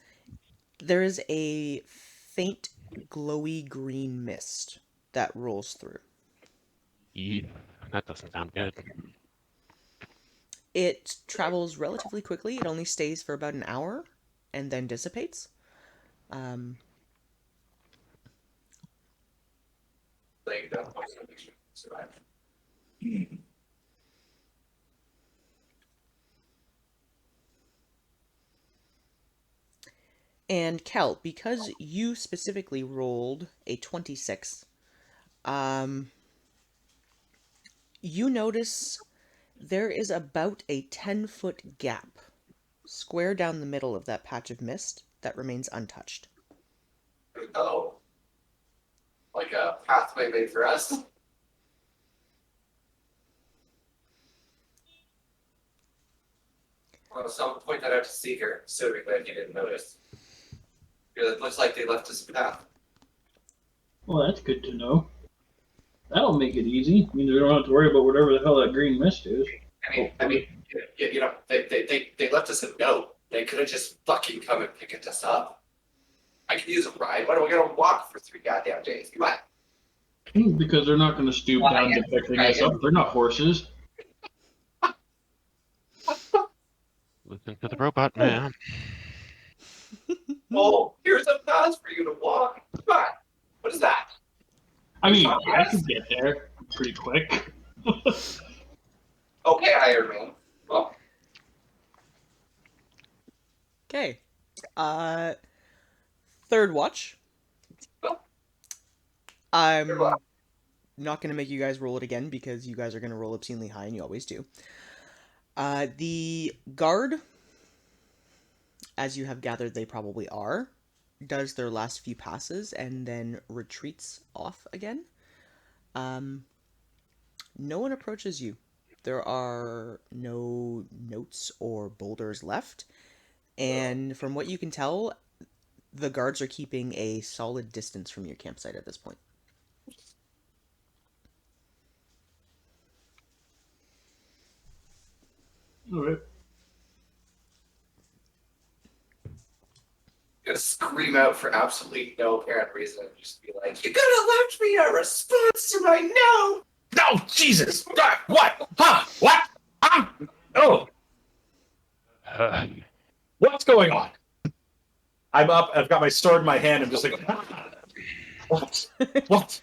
[SPEAKER 1] there is a faint glowy green mist that rolls through.
[SPEAKER 2] Yeah, that doesn't sound good.
[SPEAKER 1] It travels relatively quickly. It only stays for about an hour and then dissipates.
[SPEAKER 6] Laying down poison makes you survive.
[SPEAKER 1] And Kel, because you specifically rolled a 26, you notice there is about a 10-foot gap square down the middle of that patch of mist that remains untouched.
[SPEAKER 6] Oh. Like a pathway made for us. Well, so I'll point that out to Seeker, assuming that he didn't notice. Because it looks like they left us a path.
[SPEAKER 3] Well, that's good to know. That'll make it easy. Means we don't have to worry about whatever the hell that green mist is.
[SPEAKER 6] I mean, you know, they left us a note. They could have just fucking come and picked us up. I could use a ride. Why do we gotta walk for 3 goddamn days? Come on.
[SPEAKER 3] Because they're not going to stoop down to picking us up. They're not horses.
[SPEAKER 2] Listen to the robot man.
[SPEAKER 6] Oh, here's a path for you to walk. Come on. What is that?
[SPEAKER 3] I mean, I could get there pretty quick.
[SPEAKER 6] Okay, Iron Man. Well,
[SPEAKER 1] Okay. Third watch. I'm not going to make you guys roll it again because you guys are going to roll obscenely high and you always do. The guard, as you have gathered they probably are, does their last few passes and then retreats off again. No one approaches you. There are no notes or boulders left. And from what you can tell, the guards are keeping a solid distance from your campsite at this point.
[SPEAKER 3] Alright.
[SPEAKER 6] gonna scream out for absolutely no apparent reason and just be like, "You could have left me a response to my no."
[SPEAKER 4] No, Jesus! What? Huh? What? Huh? Oh, what's going on? I'm up. I've got my sword in my hand. I'm just like, what? What?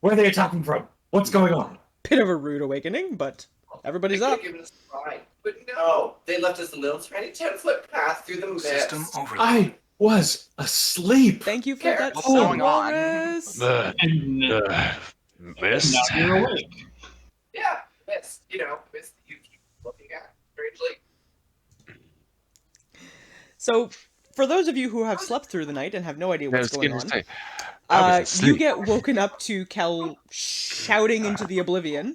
[SPEAKER 4] Where are they attacking from? What's going on?
[SPEAKER 1] Bit of a rude awakening, but everybody's
[SPEAKER 6] They
[SPEAKER 1] up.
[SPEAKER 6] could've given us a ride, but no, they left us a little tiny 10-foot path through the mist.
[SPEAKER 5] System overload.
[SPEAKER 4] I was asleep.
[SPEAKER 1] Thank you for
[SPEAKER 6] Garrett,
[SPEAKER 1] that,
[SPEAKER 7] what's going on?
[SPEAKER 1] Dolores.
[SPEAKER 3] And
[SPEAKER 2] Mist.
[SPEAKER 3] now you're awake.
[SPEAKER 6] Yeah, mist. You know, mist you keep looking at. Strangely.
[SPEAKER 1] So, for those of you who have slept through the night and have no idea
[SPEAKER 2] I
[SPEAKER 1] what's
[SPEAKER 2] was
[SPEAKER 1] going
[SPEAKER 2] gonna
[SPEAKER 1] on,
[SPEAKER 2] say, I was
[SPEAKER 1] you
[SPEAKER 2] asleep.
[SPEAKER 1] get woken up to Kel shouting into the oblivion,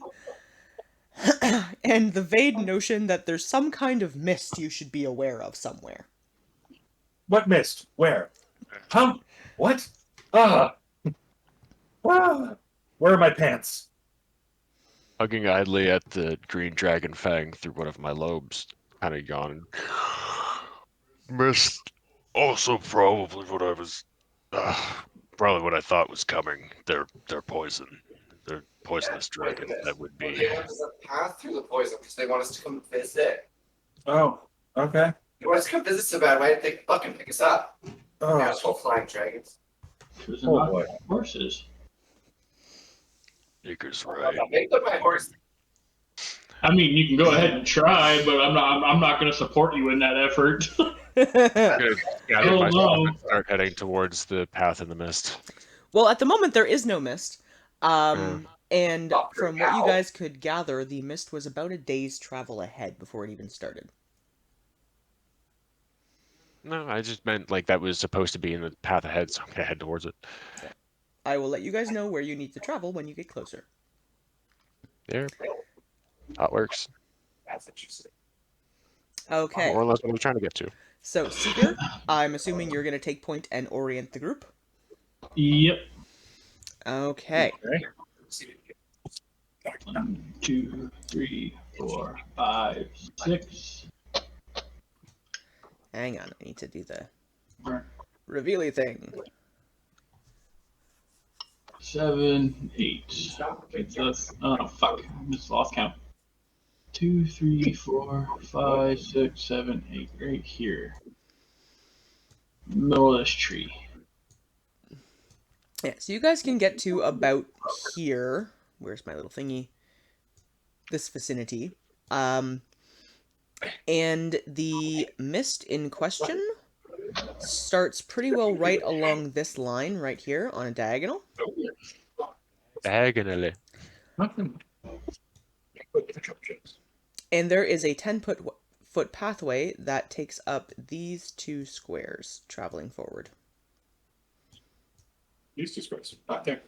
[SPEAKER 1] and the vague notion that there's some kind of mist you should be aware of somewhere.
[SPEAKER 4] What mist? Where? Huh? What? Ah. Ah. Where are my pants?
[SPEAKER 2] Hugging idly at the green dragon fang through one of my lobes, kind of yawning. Mist. Also, probably what I was. Probably what I thought was coming. They're poison. They're poisonous dragon. That would
[SPEAKER 6] Well,
[SPEAKER 2] be.
[SPEAKER 6] they left us a path through the poison because they want us to come visit.
[SPEAKER 4] Oh, okay.
[SPEAKER 6] You want us to come visit so bad? Why didn't they fucking pick us up?
[SPEAKER 4] Oh,
[SPEAKER 6] Asshole flying dragons.
[SPEAKER 3] Because
[SPEAKER 4] Oh,
[SPEAKER 3] they're
[SPEAKER 4] boy.
[SPEAKER 3] not horses.
[SPEAKER 2] Baker's
[SPEAKER 6] I'm
[SPEAKER 2] right.
[SPEAKER 6] not making my horse.
[SPEAKER 3] I mean, you can go ahead and try, but I'm not going to support you in that effort.
[SPEAKER 2] I'm gonna gather
[SPEAKER 3] Oh,
[SPEAKER 2] myself
[SPEAKER 3] no.
[SPEAKER 2] and start heading towards the path in the mist.
[SPEAKER 1] Well, at the moment there is no mist. And
[SPEAKER 6] Doctor
[SPEAKER 1] from what you
[SPEAKER 6] Owl.
[SPEAKER 1] guys could gather, the mist was about a day's travel ahead before it even started.
[SPEAKER 2] No, I just meant like that was supposed to be in the path ahead, so I'm gonna head towards it.
[SPEAKER 1] I will let you guys know where you need to travel when you get closer.
[SPEAKER 2] There, that works.
[SPEAKER 6] That's interesting.
[SPEAKER 1] Okay,
[SPEAKER 2] More or less what I'm trying to get to.
[SPEAKER 1] so Seeker, I'm assuming you're going to take point and orient the group.
[SPEAKER 3] Yep.
[SPEAKER 1] Okay.
[SPEAKER 4] Okay.
[SPEAKER 3] 1, 2, 3, 4, 5, 6.
[SPEAKER 1] Hang on, I need to do the revealy thing.
[SPEAKER 3] 7, 8. Oh fuck! I just lost count. 2, 3, 4, 5, 6, 7, 8. Right here. Middle of this tree.
[SPEAKER 1] Yeah, so you guys can get to about here. Where's my little thingy? This vicinity. And the mist in question starts pretty well right along this line right here on a diagonal.
[SPEAKER 2] Diagonally.
[SPEAKER 1] And there is a 10-foot pathway that takes up these 2 squares traveling forward.
[SPEAKER 4] These two squares. Not there.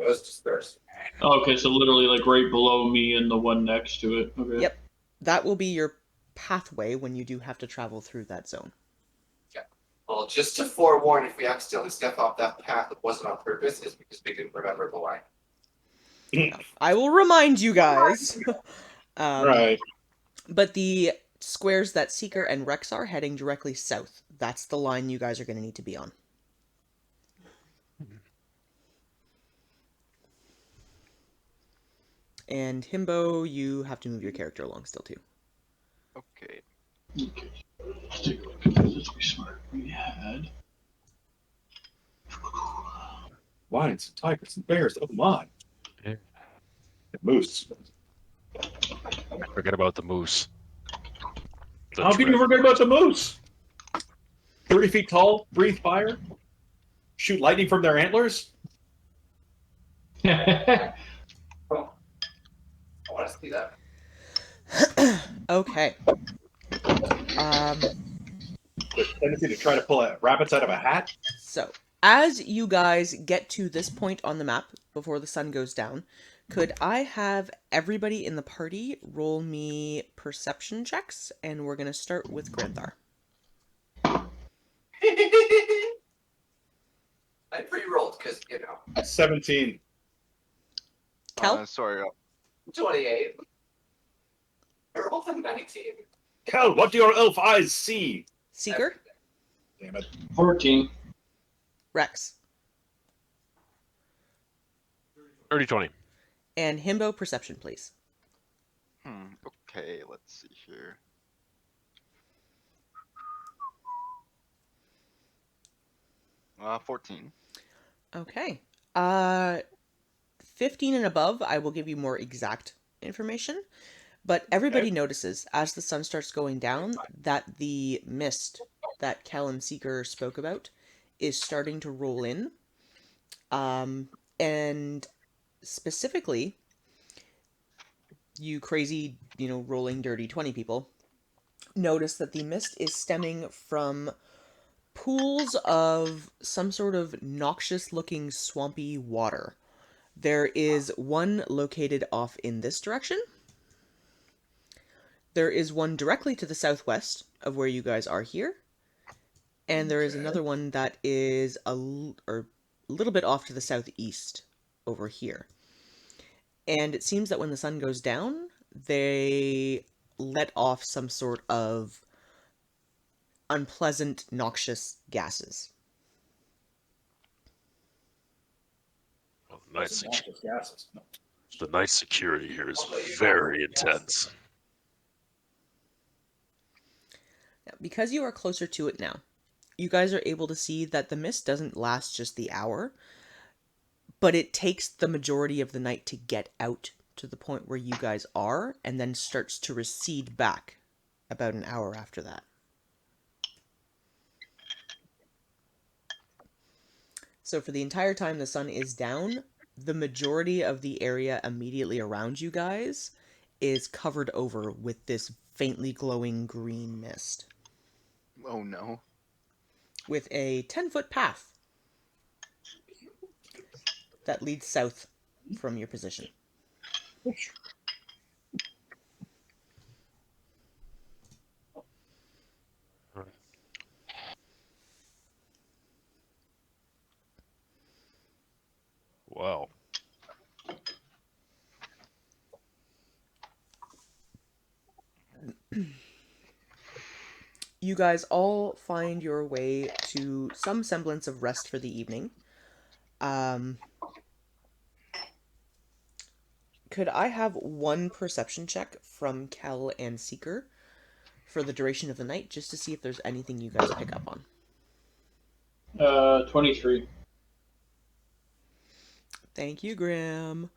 [SPEAKER 6] Those dispersed.
[SPEAKER 3] Okay, so literally like right below me and the one next to it. Okay.
[SPEAKER 1] Yep. That will be your pathway when you do have to travel through that zone.
[SPEAKER 6] Well, just to forewarn, if we accidentally step off that path that wasn't on purpose, it's because we didn't remember the line.
[SPEAKER 1] I will remind you guys.
[SPEAKER 4] Right.
[SPEAKER 1] But the squares that Seeker and Rex are heading directly south. That's the line you guys are going to need to be on. And Himbo, you have to move your character along still too.
[SPEAKER 7] Okay.
[SPEAKER 3] Okay. Let's take a look at this. Let's be smart. We had.
[SPEAKER 4] Lions, tigers, and bears. Oh, my.
[SPEAKER 2] Yeah.
[SPEAKER 4] And moose.
[SPEAKER 2] Forget about the moose. The
[SPEAKER 4] How can you forget about the moose? 30 feet tall, breathe fire, shoot lightning from their antlers.
[SPEAKER 6] I want to see that.
[SPEAKER 1] Okay.
[SPEAKER 4] The tendency to try to pull rabbits out of a hat.
[SPEAKER 1] So, as you guys get to this point on the map before the sun goes down, could I have everybody in the party roll me perception checks? And we're going to start with Granthar.
[SPEAKER 6] I pre-rolled because,
[SPEAKER 4] 17.
[SPEAKER 1] Kel?
[SPEAKER 7] Sorry.
[SPEAKER 6] 28. I rolled a 19.
[SPEAKER 4] Cal, what do your elf eyes see?
[SPEAKER 1] Seeker?
[SPEAKER 4] Damn it.
[SPEAKER 3] 14.
[SPEAKER 1] Rex?
[SPEAKER 2] 30-20.
[SPEAKER 1] And Himbo, perception, please.
[SPEAKER 7] Okay, let's see here. Uh, 14.
[SPEAKER 1] Okay. 15 and above, I will give you more exact information. But everybody notices, as the sun starts going down, that the mist that Kel and Seeker spoke about is starting to roll in. And specifically, you crazy, rolling dirty 20 people, notice that the mist is stemming from pools of some sort of noxious-looking swampy water. There is one located off in this direction. There is one directly to the southwest of where you guys are here. And there is another one that is a little bit off to the southeast over here. And it seems that when the sun goes down, they let off some sort of unpleasant, noxious gases.
[SPEAKER 2] Well, the night
[SPEAKER 4] Gases.
[SPEAKER 2] the night security here is very intense.
[SPEAKER 1] because you are closer to it now, you guys are able to see that the mist doesn't last just the hour, but it takes the majority of the night to get out to the point where you guys are, and then starts to recede back about an hour after that. So for the entire time the sun is down, the majority of the area immediately around you guys is covered over with this faintly glowing green mist,
[SPEAKER 7] Oh no.
[SPEAKER 1] with a 10-foot path that leads south from your position.
[SPEAKER 2] Wow.
[SPEAKER 1] You guys all find your way to some semblance of rest for the evening. Could I have one perception check from Kel and Seeker for the duration of the night, just to see if there's anything you guys pick up on?
[SPEAKER 3] 23.
[SPEAKER 1] Thank you, Graham.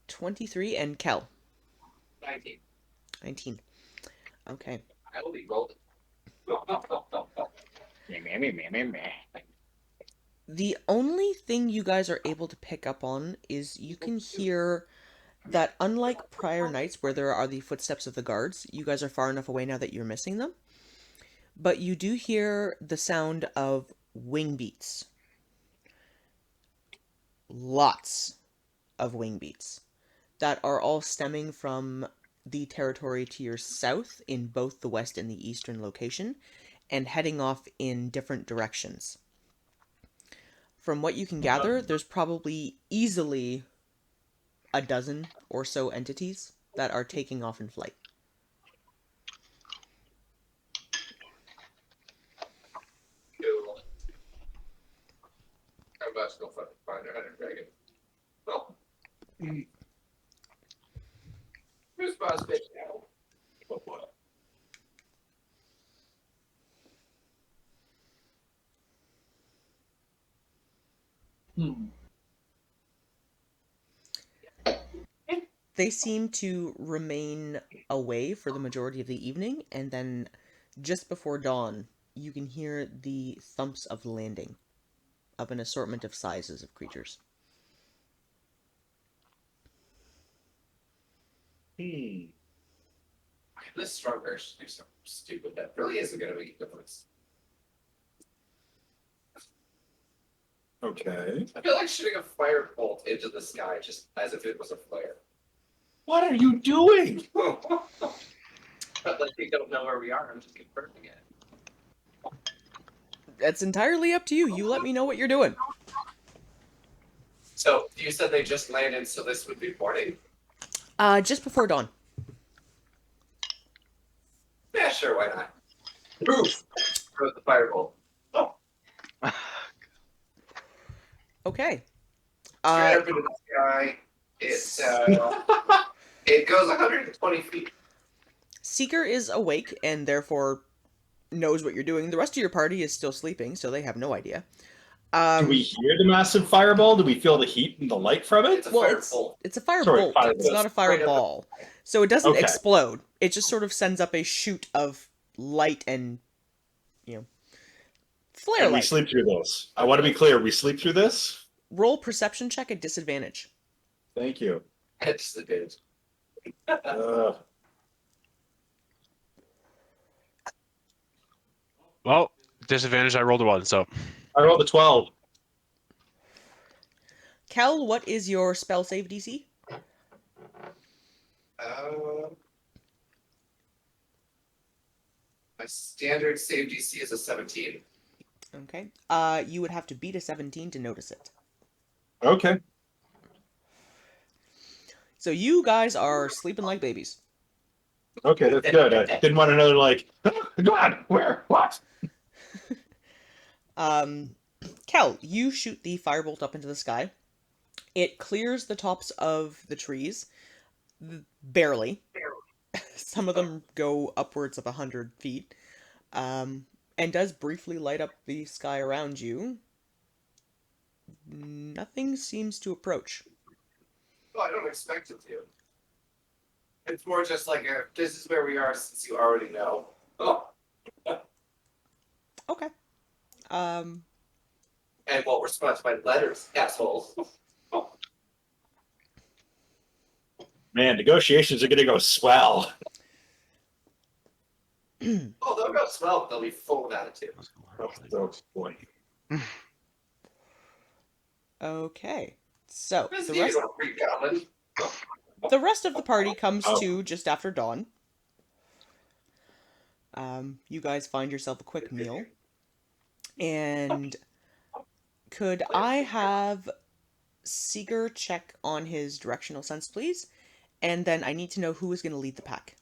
[SPEAKER 1] 23, and Kel.
[SPEAKER 6] 19.
[SPEAKER 1] 19. Okay.
[SPEAKER 6] I will be rolling.
[SPEAKER 1] The only thing you guys are able to pick up on is you can hear that, unlike prior nights where there are the footsteps of the guards, you guys are far enough away now that you're missing them, but you do hear the sound of wing beats. Lots of wing beats that are all stemming from the territory to your south in both the west and the eastern location, and heading off in different directions. From what you can gather, there's probably easily a dozen or so entities that are taking off in flight.
[SPEAKER 6] Cool. I'm about to go fucking find a hunter dragon. Well. Where's Boss Bitch now? What?
[SPEAKER 1] They seem to remain away for the majority of the evening, and then just before dawn, you can hear the thumps of landing of an assortment of sizes of creatures.
[SPEAKER 6] This strong bear should do something stupid that really isn't going to make a difference.
[SPEAKER 4] Okay.
[SPEAKER 6] I feel like shooting a fire bolt into the sky just as if it was a flare.
[SPEAKER 4] What are you doing?
[SPEAKER 6] But like they don't know where we are, I'm just confirming it.
[SPEAKER 1] That's entirely up to you. You let me know what you're doing.
[SPEAKER 6] So you said they just landed, so this would be morning?
[SPEAKER 1] Just before dawn.
[SPEAKER 6] Yeah, sure, why not? Oof! Throw the firebolt. Oh.
[SPEAKER 1] Okay.
[SPEAKER 6] Straight up into the sky. It goes 120 feet.
[SPEAKER 1] Seeker is awake and therefore knows what you're doing. The rest of your party is still sleeping, so they have no idea.
[SPEAKER 4] Do we hear the massive fireball? Do we feel the heat and the light from it?
[SPEAKER 6] It's a
[SPEAKER 1] Well,
[SPEAKER 6] firebolt.
[SPEAKER 1] it's a firebolt.
[SPEAKER 4] Sorry,
[SPEAKER 1] It's
[SPEAKER 4] firebolt.
[SPEAKER 1] not a fireball. So it doesn't
[SPEAKER 4] Okay.
[SPEAKER 1] explode. It just sort of sends up a shoot of light and, flare
[SPEAKER 4] And we
[SPEAKER 1] light.
[SPEAKER 4] sleep through those. I want to be clear. We sleep through this?
[SPEAKER 1] Roll perception check at disadvantage.
[SPEAKER 4] Thank you.
[SPEAKER 6] It's the dude.
[SPEAKER 2] Well, disadvantage, I rolled a 1, so.
[SPEAKER 4] I rolled a 12.
[SPEAKER 1] Kel, what is your spell save DC?
[SPEAKER 6] My standard save DC is a 17.
[SPEAKER 1] Okay. You would have to beat a 17 to notice it.
[SPEAKER 4] Okay.
[SPEAKER 1] So you guys are sleeping like babies.
[SPEAKER 4] Okay, that's good. I didn't want another, like, God, where? What?
[SPEAKER 1] Kel, you shoot the firebolt up into the sky. It clears the tops of the trees, barely. Some of them go upwards of 100 feet. and does briefly light up the sky around you. Nothing seems to approach.
[SPEAKER 6] Well, I don't expect it to. It's more just like this is where we are since you already know. Oh,
[SPEAKER 1] Okay.
[SPEAKER 6] and we'll respond by letters, assholes.
[SPEAKER 4] Man, negotiations are going to go swell.
[SPEAKER 6] Oh, they'll go swell, but they'll be full of attitude.
[SPEAKER 4] Oh, boy.
[SPEAKER 1] Okay. So
[SPEAKER 6] This
[SPEAKER 1] the
[SPEAKER 6] is
[SPEAKER 1] rest
[SPEAKER 6] a free goblin.
[SPEAKER 1] the rest of the party comes
[SPEAKER 4] Oh.
[SPEAKER 1] to just after dawn. You guys find yourself a quick meal. And could I have Seeger check on his directional sense, please? And then I need to know who is going to lead the pack.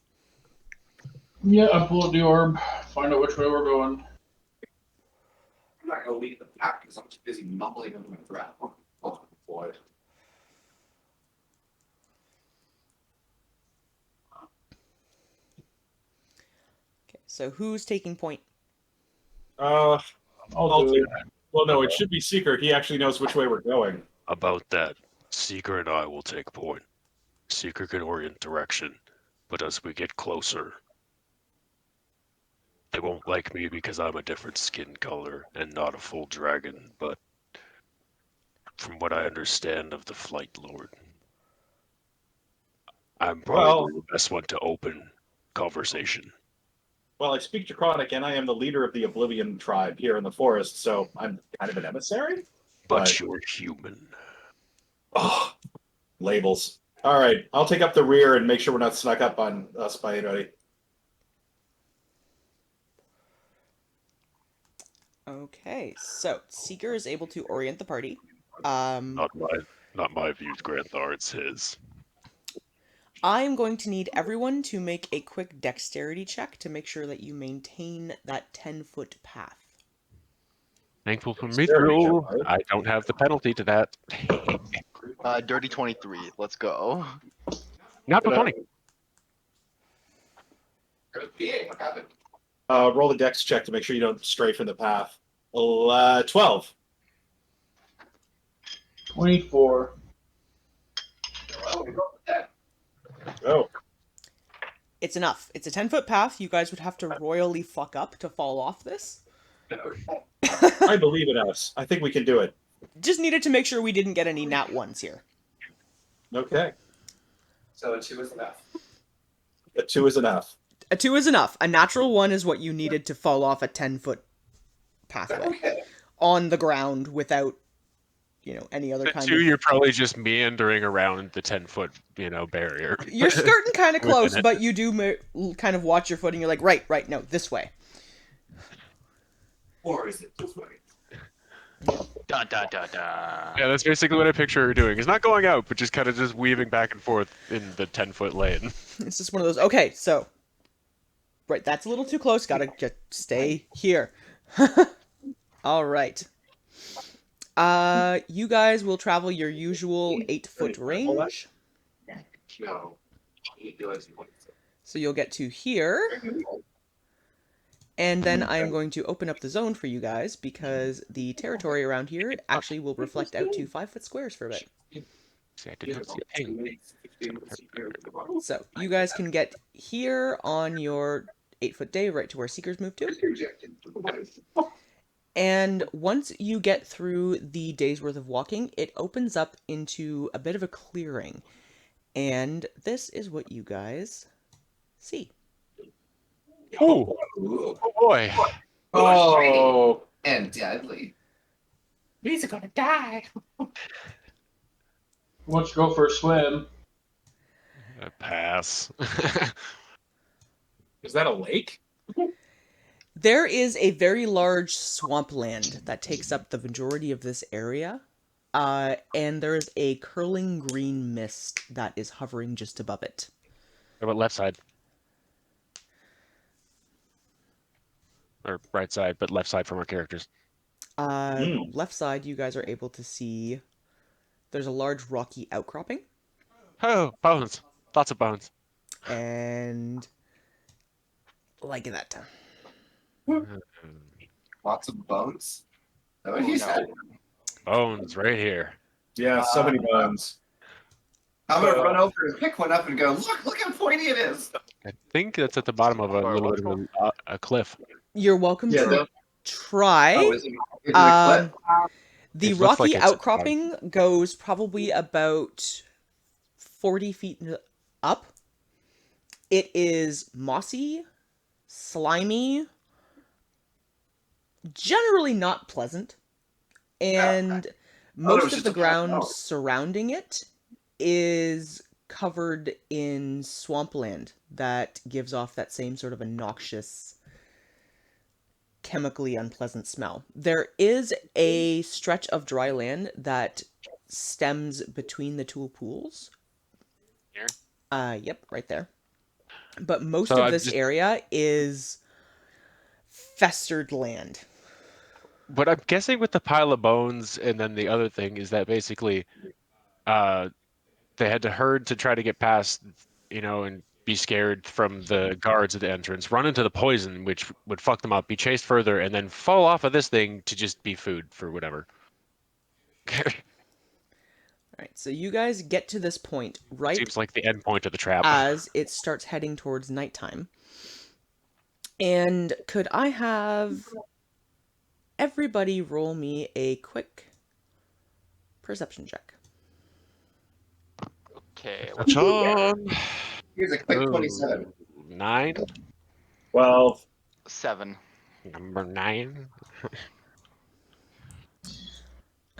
[SPEAKER 3] Yeah, I pull up the orb, find out which way we're going.
[SPEAKER 6] I'm not gonna lead the pack because I'm too busy mumbling under my breath. Oh boy.
[SPEAKER 1] Okay, so who's taking point?
[SPEAKER 4] I'll
[SPEAKER 3] I'll do
[SPEAKER 4] do
[SPEAKER 3] it.
[SPEAKER 4] it. Well, no, it should be Seeker. He actually knows which way we're going.
[SPEAKER 2] About that, Seeker and I will take point. Seeker can orient direction, but as we get closer, they won't like me because I'm a different skin color and not a full dragon, but from what I understand of the Flight Lord, I'm probably the best one to open conversation.
[SPEAKER 4] Well, I speak Draconic, and I am the leader of the Oblivion tribe here in the forest, so I'm kind of an emissary.
[SPEAKER 2] But you're human.
[SPEAKER 4] Oh, labels. All right, I'll take up the rear and make sure we're not snuck up on us by anybody.
[SPEAKER 1] Okay, so Seeker is able to orient the party.
[SPEAKER 2] Not my views, Granthar, it's his.
[SPEAKER 1] I am going to need everyone to make a quick dexterity check to make sure that you maintain that 10-foot path.
[SPEAKER 2] Thankful for me,
[SPEAKER 4] There we
[SPEAKER 2] Drew.
[SPEAKER 4] go.
[SPEAKER 2] I don't have the penalty to that.
[SPEAKER 7] Dirty 23. Let's go.
[SPEAKER 2] Not for
[SPEAKER 4] Good
[SPEAKER 2] funny.
[SPEAKER 6] Good being, what happened?
[SPEAKER 4] Roll the dex check to make sure you don't stray from the path. 12.
[SPEAKER 3] 24.
[SPEAKER 6] Well, we go with that.
[SPEAKER 4] Oh,
[SPEAKER 1] It's enough. It's a 10-foot path. You guys would have to royally fuck up to fall off this.
[SPEAKER 4] I believe in us. I think we can do it.
[SPEAKER 1] Just needed to make sure we didn't get any nat ones here.
[SPEAKER 4] Okay.
[SPEAKER 6] So a 2 is enough.
[SPEAKER 4] A 2 is enough.
[SPEAKER 1] A 2 is enough. A natural 1 is what you needed to fall off a 10-foot pathway
[SPEAKER 6] Okay.
[SPEAKER 1] on the ground without, any other
[SPEAKER 2] The
[SPEAKER 1] kind
[SPEAKER 2] two,
[SPEAKER 1] of...
[SPEAKER 2] you're probably just meandering around the 10-foot, barrier.
[SPEAKER 1] You're skirting kind of
[SPEAKER 2] Within
[SPEAKER 1] close,
[SPEAKER 2] it.
[SPEAKER 1] but you do kind of watch your footing. You're like, right, no, this way.
[SPEAKER 6] Or is it this way?
[SPEAKER 7] Da da da da.
[SPEAKER 2] Yeah, that's basically what I picture her doing. It's not going out, but just kind of just weaving back and forth in the 10-foot lane.
[SPEAKER 1] It's just one of those, okay, so... Right, that's a little too close. Gotta just stay here. All right. You guys will travel your usual 8-foot range.
[SPEAKER 6] No.
[SPEAKER 1] So you'll get to here. And then I'm going to open up the zone for you guys because the territory around here actually will reflect out to 5-foot squares for a bit.
[SPEAKER 2] See, I did not see a ping.
[SPEAKER 1] So you guys can get here on your 8-foot day right to where Seekers move to. And once you get through the day's worth of walking, it opens up into a bit of a clearing. And this is what you guys see.
[SPEAKER 2] Oh,
[SPEAKER 6] Ooh.
[SPEAKER 2] oh boy.
[SPEAKER 6] Oh. And deadly.
[SPEAKER 7] These are gonna die.
[SPEAKER 3] Let's go for a swim.
[SPEAKER 2] Pass.
[SPEAKER 4] Is that a lake?
[SPEAKER 1] There is a very large swampland that takes up the majority of this area. And there's a curling green mist that is hovering just above it.
[SPEAKER 2] What about left side? Or right side, but left side from our characters.
[SPEAKER 1] Left side, you guys are able to see there's a large rocky outcropping.
[SPEAKER 2] Oh, bones. Lots of bones.
[SPEAKER 1] And like that.
[SPEAKER 6] Lots of bones. Is that what
[SPEAKER 7] Oh,
[SPEAKER 6] he
[SPEAKER 7] no.
[SPEAKER 6] said?
[SPEAKER 2] Bones right here.
[SPEAKER 4] Yeah, so many bones.
[SPEAKER 6] I'm gonna run over and pick one up and go, look how pointy it is.
[SPEAKER 2] I think that's at the bottom of a
[SPEAKER 7] Sorry,
[SPEAKER 2] little
[SPEAKER 7] what?
[SPEAKER 2] bit of a cliff.
[SPEAKER 1] You're welcome
[SPEAKER 4] Yeah,
[SPEAKER 1] to
[SPEAKER 4] no.
[SPEAKER 1] try.
[SPEAKER 6] Oh, is it a clip?
[SPEAKER 1] The
[SPEAKER 2] It looks like
[SPEAKER 1] rocky
[SPEAKER 2] it's
[SPEAKER 1] outcropping goes probably about 40 feet up. It is mossy, slimy, generally not pleasant, and
[SPEAKER 6] it
[SPEAKER 1] most
[SPEAKER 6] was
[SPEAKER 1] of
[SPEAKER 6] just
[SPEAKER 1] the
[SPEAKER 6] a
[SPEAKER 1] ground
[SPEAKER 6] plateau.
[SPEAKER 1] surrounding it is covered in swampland that gives off that same sort of a noxious, chemically unpleasant smell. There is a stretch of dry land that stems between the two pools.
[SPEAKER 2] Here?
[SPEAKER 1] Yep, right there. But most
[SPEAKER 2] So
[SPEAKER 1] of
[SPEAKER 2] I've
[SPEAKER 1] this
[SPEAKER 2] just-
[SPEAKER 1] area is festered land.
[SPEAKER 2] What I'm guessing with the pile of bones and then the other thing is that basically they had to herd to try to get past, and be scared from the guards at the entrance, run into the poison, which would fuck them up, be chased further, and then fall off of this thing to just be food for whatever.
[SPEAKER 1] Alright, so you guys get to this point right
[SPEAKER 2] Seems like the end point of the trap.
[SPEAKER 1] as it starts heading towards nighttime. And could I have everybody roll me a quick perception check?
[SPEAKER 7] Okay,
[SPEAKER 2] What's on?
[SPEAKER 6] Here's a quick 27.
[SPEAKER 2] 9?
[SPEAKER 4] 12.
[SPEAKER 7] 7.
[SPEAKER 2] Number 9?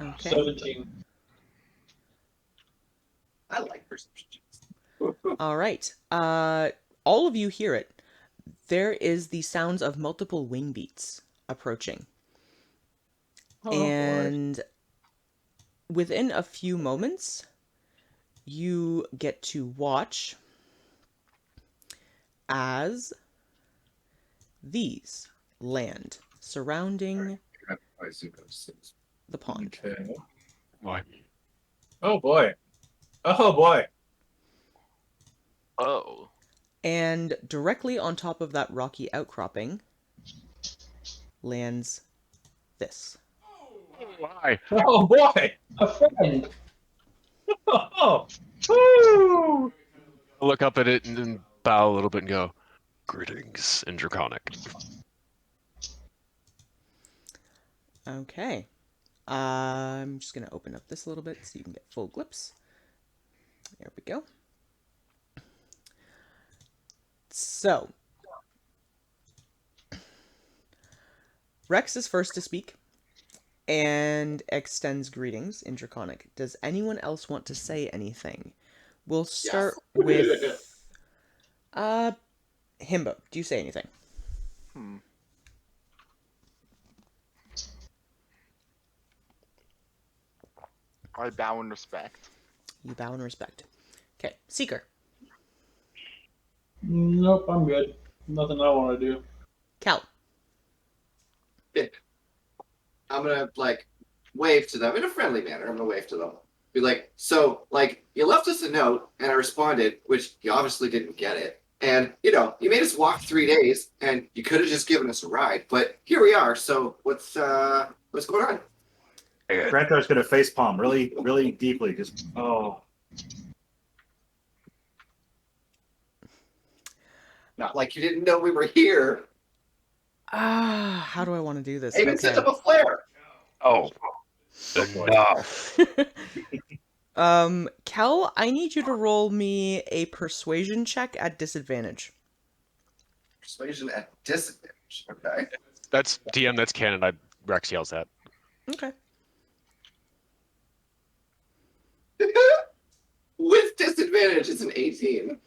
[SPEAKER 1] Okay.
[SPEAKER 3] 17.
[SPEAKER 6] I like perception checks.
[SPEAKER 1] All right. All of you hear it. There is the sounds of multiple wing beats approaching. And within a few moments, you get to watch as these land surrounding
[SPEAKER 6] I assume it was 6.
[SPEAKER 1] the pond.
[SPEAKER 4] Okay.
[SPEAKER 2] Boy.
[SPEAKER 4] Oh boy. Oh boy.
[SPEAKER 7] Oh.
[SPEAKER 1] And directly on top of that rocky outcropping lands this.
[SPEAKER 2] Why?
[SPEAKER 4] Oh boy.
[SPEAKER 3] A friend.
[SPEAKER 4] Oh. Woo.
[SPEAKER 2] I'll look up at it and then bow a little bit and go, "Greetings in Draconic."
[SPEAKER 1] Okay. I'm just going to open up this a little bit so you can get full glimpse. There we go. So, Rex is first to speak and extends greetings in Draconic. Does anyone else want to say anything? We'll start with Himbo. Do you say anything?
[SPEAKER 7] I bow in respect.
[SPEAKER 1] You bow in respect. Okay, Seeker.
[SPEAKER 3] Nope, I'm good. Nothing I want to do.
[SPEAKER 1] Cal.
[SPEAKER 6] I'm gonna wave to them in a friendly manner. I'm gonna wave to them. Be like, so you left us a note and I responded, which you obviously didn't get it. And you made us walk 3 days and you could have just given us a ride. But here we are. So what's going on?
[SPEAKER 4] Grantar's gonna face palm really, really deeply. Just
[SPEAKER 6] Not like you didn't know we were here.
[SPEAKER 1] How do I want to do this?
[SPEAKER 6] I even sent up a flare.
[SPEAKER 2] Oh, enough.
[SPEAKER 1] Cal, I need you to roll me a persuasion check at disadvantage.
[SPEAKER 6] Persuasion at disadvantage. Okay.
[SPEAKER 2] That's DM, that's canon. Rex yells that.
[SPEAKER 1] Okay.
[SPEAKER 6] With disadvantage, it's an 18.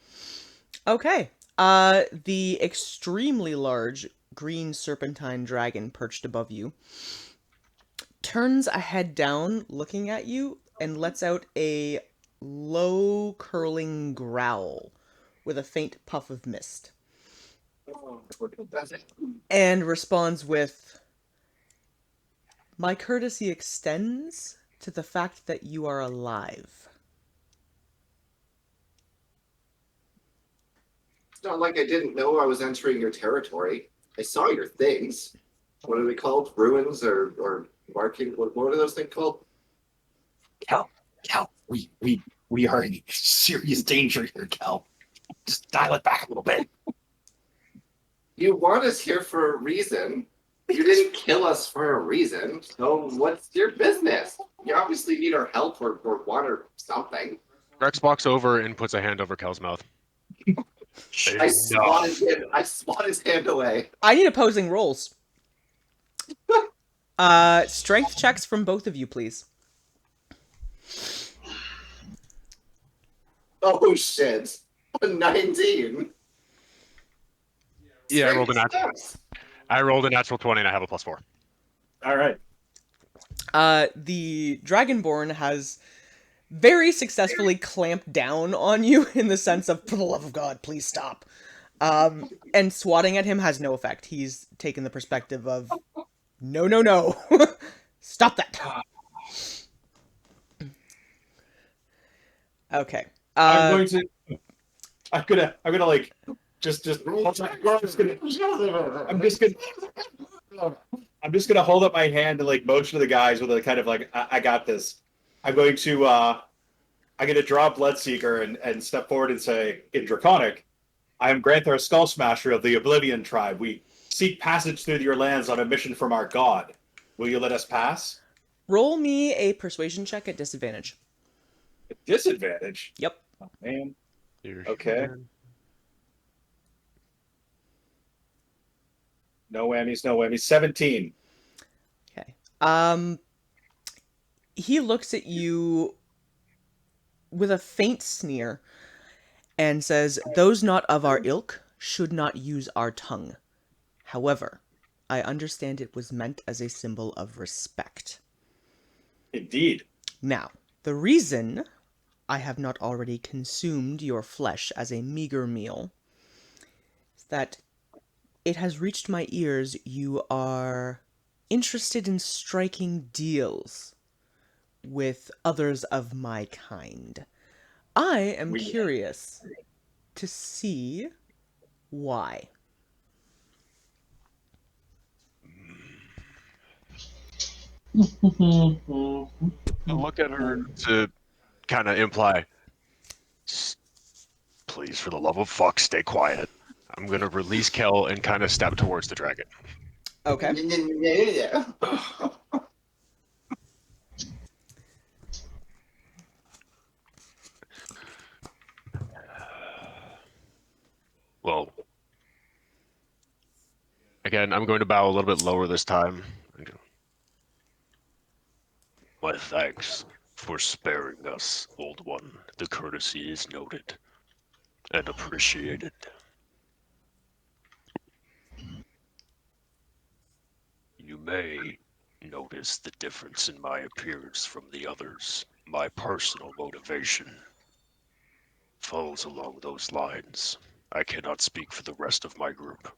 [SPEAKER 1] Okay. The extremely large green serpentine dragon perched above you turns a head down, looking at you, and lets out a low, curling growl with a faint puff of mist. And responds with, "My courtesy extends to the fact that you are alive."
[SPEAKER 6] It's not like I didn't know I was entering your territory. I saw your things. What are they called? Ruins or marking? What are those things called?
[SPEAKER 8] Cal, we are in serious danger here, Cal. Just dial it back a little bit.
[SPEAKER 6] You want us here for a reason. You didn't kill us for a reason. So what's your business? You obviously need our help or want or something.
[SPEAKER 2] Rex walks over and puts a hand over Kel's mouth.
[SPEAKER 6] I swat his hand away.
[SPEAKER 1] I need opposing rolls. Strength checks from both of you, please.
[SPEAKER 6] Oh shit. A 19.
[SPEAKER 2] Yeah, I rolled a natural 20 and I have a +4.
[SPEAKER 4] All right.
[SPEAKER 1] The Dragonborn has very successfully clamped down on you in the sense of, for the love of God, please stop. And swatting at him has no effect. He's taken the perspective of, no. Stop that. Okay.
[SPEAKER 4] I'm gonna like I'm just gonna hold up my hand and like motion to the guys with a kind of like I got this. I'm gonna draw Bloodseeker and step forward and say in Draconic, I am Granthar Skull Smasher of the Oblivion Tribe. We seek passage through your lands on a mission from our god. Will you let us pass?
[SPEAKER 1] Roll me a persuasion check at disadvantage.
[SPEAKER 4] A disadvantage?
[SPEAKER 1] Yep.
[SPEAKER 4] Oh, man.
[SPEAKER 2] Here's
[SPEAKER 4] Okay.
[SPEAKER 2] your hand.
[SPEAKER 4] No whammies. 17.
[SPEAKER 1] Okay. He looks at you with a faint sneer and says, "Those not of our ilk should not use our tongue. However, I understand it was meant as a symbol of respect."
[SPEAKER 4] Indeed.
[SPEAKER 1] Now, the reason I have not already consumed your flesh as a meager meal is that it has reached my ears you are interested in striking deals with others of my kind. I am curious to see why.
[SPEAKER 2] I look at her to kind of imply, please, for the love of fuck, stay quiet. I'm going to release Kel and kind of step towards the dragon.
[SPEAKER 1] Okay.
[SPEAKER 2] Well, again, I'm going to bow a little bit lower this time. My thanks for sparing us, old one. The courtesy is noted and appreciated. You may notice the difference in my appearance from the others. My personal motivation falls along those lines. I cannot speak for the rest of my group.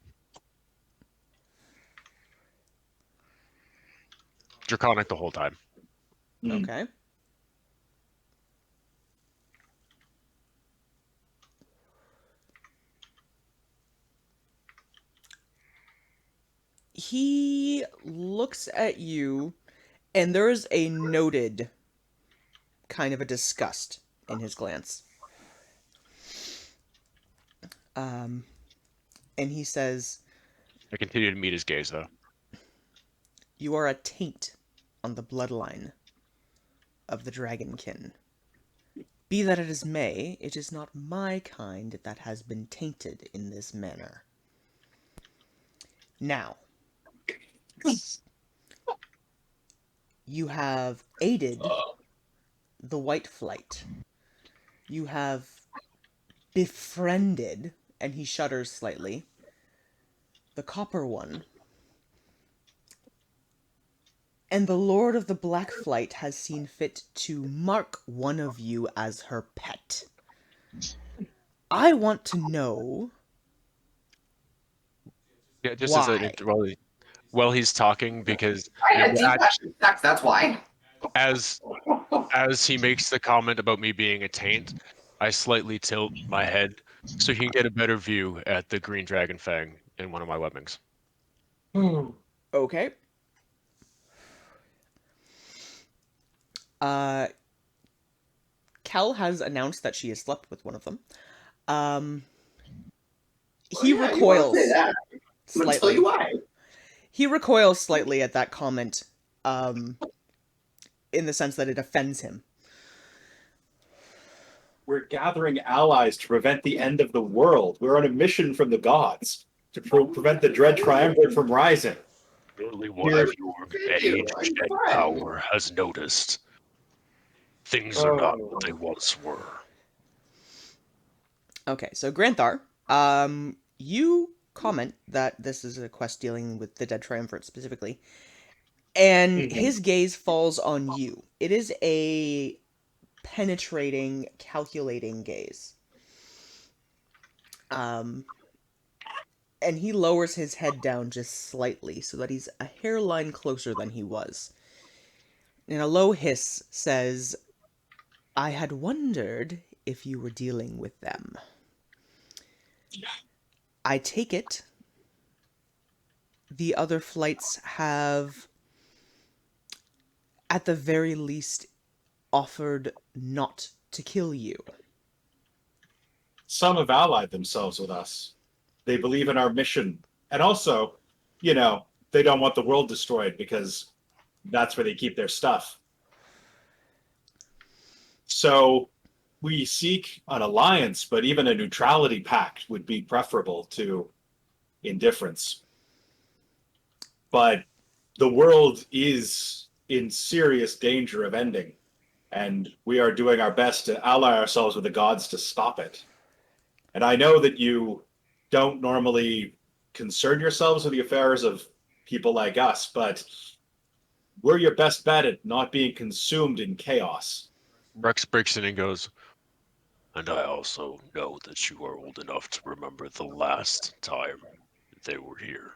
[SPEAKER 2] Draconic the whole time.
[SPEAKER 1] Okay. He looks at you, and there is a noted kind of a disgust in his glance. And he says,
[SPEAKER 2] I continue to meet his gaze, though.
[SPEAKER 1] "You are a taint on the bloodline of the Dragonkin. Be that as it may, it is not my kind that has been tainted in this manner. Now, you have aided the White Flight. You have befriended," and he shudders slightly, "the Copper One. And the Lord of the Black Flight has seen fit to mark one of you as her pet. I want to know
[SPEAKER 2] Yeah, just
[SPEAKER 1] why."
[SPEAKER 2] while he's talking, because
[SPEAKER 6] I had deep passion sex, that's why.
[SPEAKER 2] as he makes the comment about me being a taint, I slightly tilt my head so he can get a better view at the green dragon fang in one of my weapons.
[SPEAKER 1] Okay. Kel has announced that she has slept with one of them. He
[SPEAKER 8] You wanna
[SPEAKER 1] recoils
[SPEAKER 8] say that? I'm gonna tell
[SPEAKER 1] slightly.
[SPEAKER 8] you why.
[SPEAKER 1] He recoils slightly at that comment, in the sense that it offends him.
[SPEAKER 4] We're gathering allies to prevent the end of the world. We're on a mission from the gods to prevent the Dread Triumvirate from rising.
[SPEAKER 2] Only one of your age and power has noticed. Things are not what they once were.
[SPEAKER 1] Okay, so Granthar, you comment that this is a quest dealing with the Dead Triumvirate specifically, and his gaze falls on you. It is a penetrating, calculating gaze. And he lowers his head down just slightly so that he's a hairline closer than he was. And a low hiss says, I had wondered if you were dealing with them. I take it the other flights have, at the very least, offered not to kill you.
[SPEAKER 4] Some have allied themselves with us. They believe in our mission. And also, you know, they don't want the world destroyed because that's where they keep their stuff. So we seek an alliance, but even a neutrality pact would be preferable to indifference. But the world is in serious danger of ending, and we are doing our best to ally ourselves with the gods to stop it. And I know that you don't normally concern yourselves with the affairs of people like us, but we're your best bet at not being consumed in chaos.
[SPEAKER 2] Rex breaks in and goes, and I also know that you are old enough to remember the last time they were here.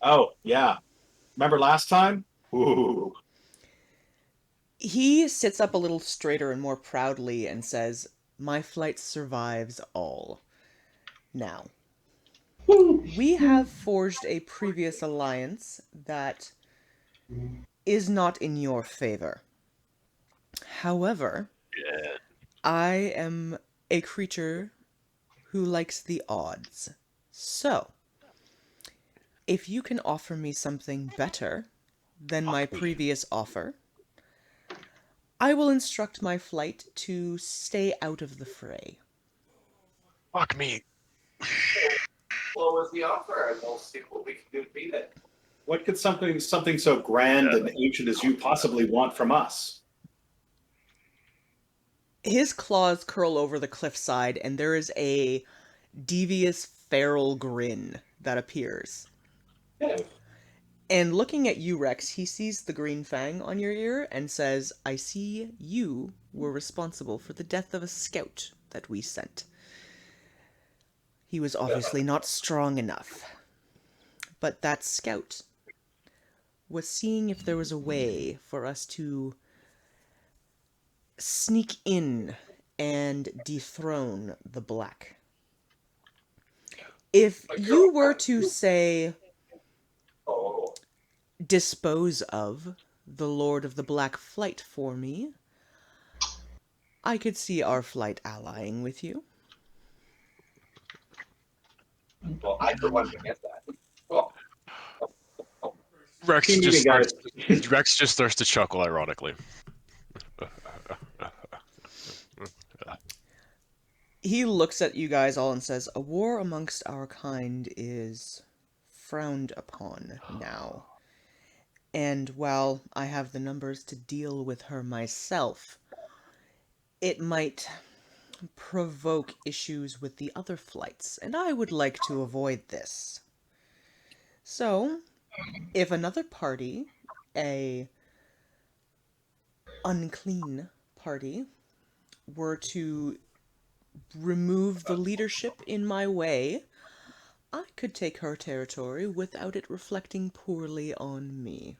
[SPEAKER 4] Oh, yeah. Remember last time? Ooh.
[SPEAKER 1] He sits up a little straighter and more proudly and says, my flight survives all. Now, we have forged a previous alliance that is not in your favor. However, I am a creature who likes the odds. So, if you can offer me something better than my previous offer, I will instruct my flight to stay out of the fray.
[SPEAKER 2] Fuck me.
[SPEAKER 6] What was the offer? And we'll see what we can do to beat it.
[SPEAKER 4] What could something so grand and ancient as you possibly want from us?
[SPEAKER 1] His claws curl over the cliffside, and there is a devious, feral grin that appears. And looking at you, Rex, he sees the green fang on your ear and says, I see you were responsible for the death of a scout that we sent. He was obviously not strong enough. But that scout was seeing if there was a way for us to sneak in and dethrone the Black. If you were to say, dispose of the Lord of the Black Flight for me, I could see our flight allying with you.
[SPEAKER 6] Well, I for one can get that. Well,
[SPEAKER 2] Rex just starts to chuckle ironically.
[SPEAKER 1] He looks at you guys all and says, a war amongst our kind is frowned upon now. And while I have the numbers to deal with her myself, it might provoke issues with the other flights, and I would like to avoid this. So, if another party, a unclean party, were to remove the leadership in my way, I could take her territory without it reflecting poorly on me.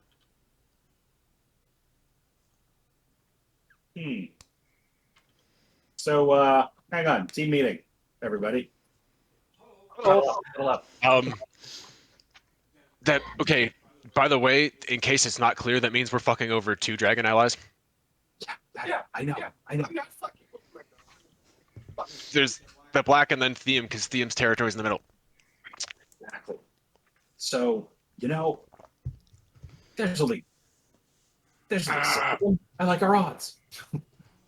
[SPEAKER 4] So, hang on. Team meeting, everybody.
[SPEAKER 8] Huddle up.
[SPEAKER 2] Okay, by the way, in case it's not clear, that means we're fucking over 2 dragon allies.
[SPEAKER 8] Yeah, I know. I know.
[SPEAKER 6] I'm not fucking with my
[SPEAKER 2] There's the black and then Thiem, because Thiem's territory is in the middle.
[SPEAKER 8] Exactly. So, there's only six of them. I like our odds.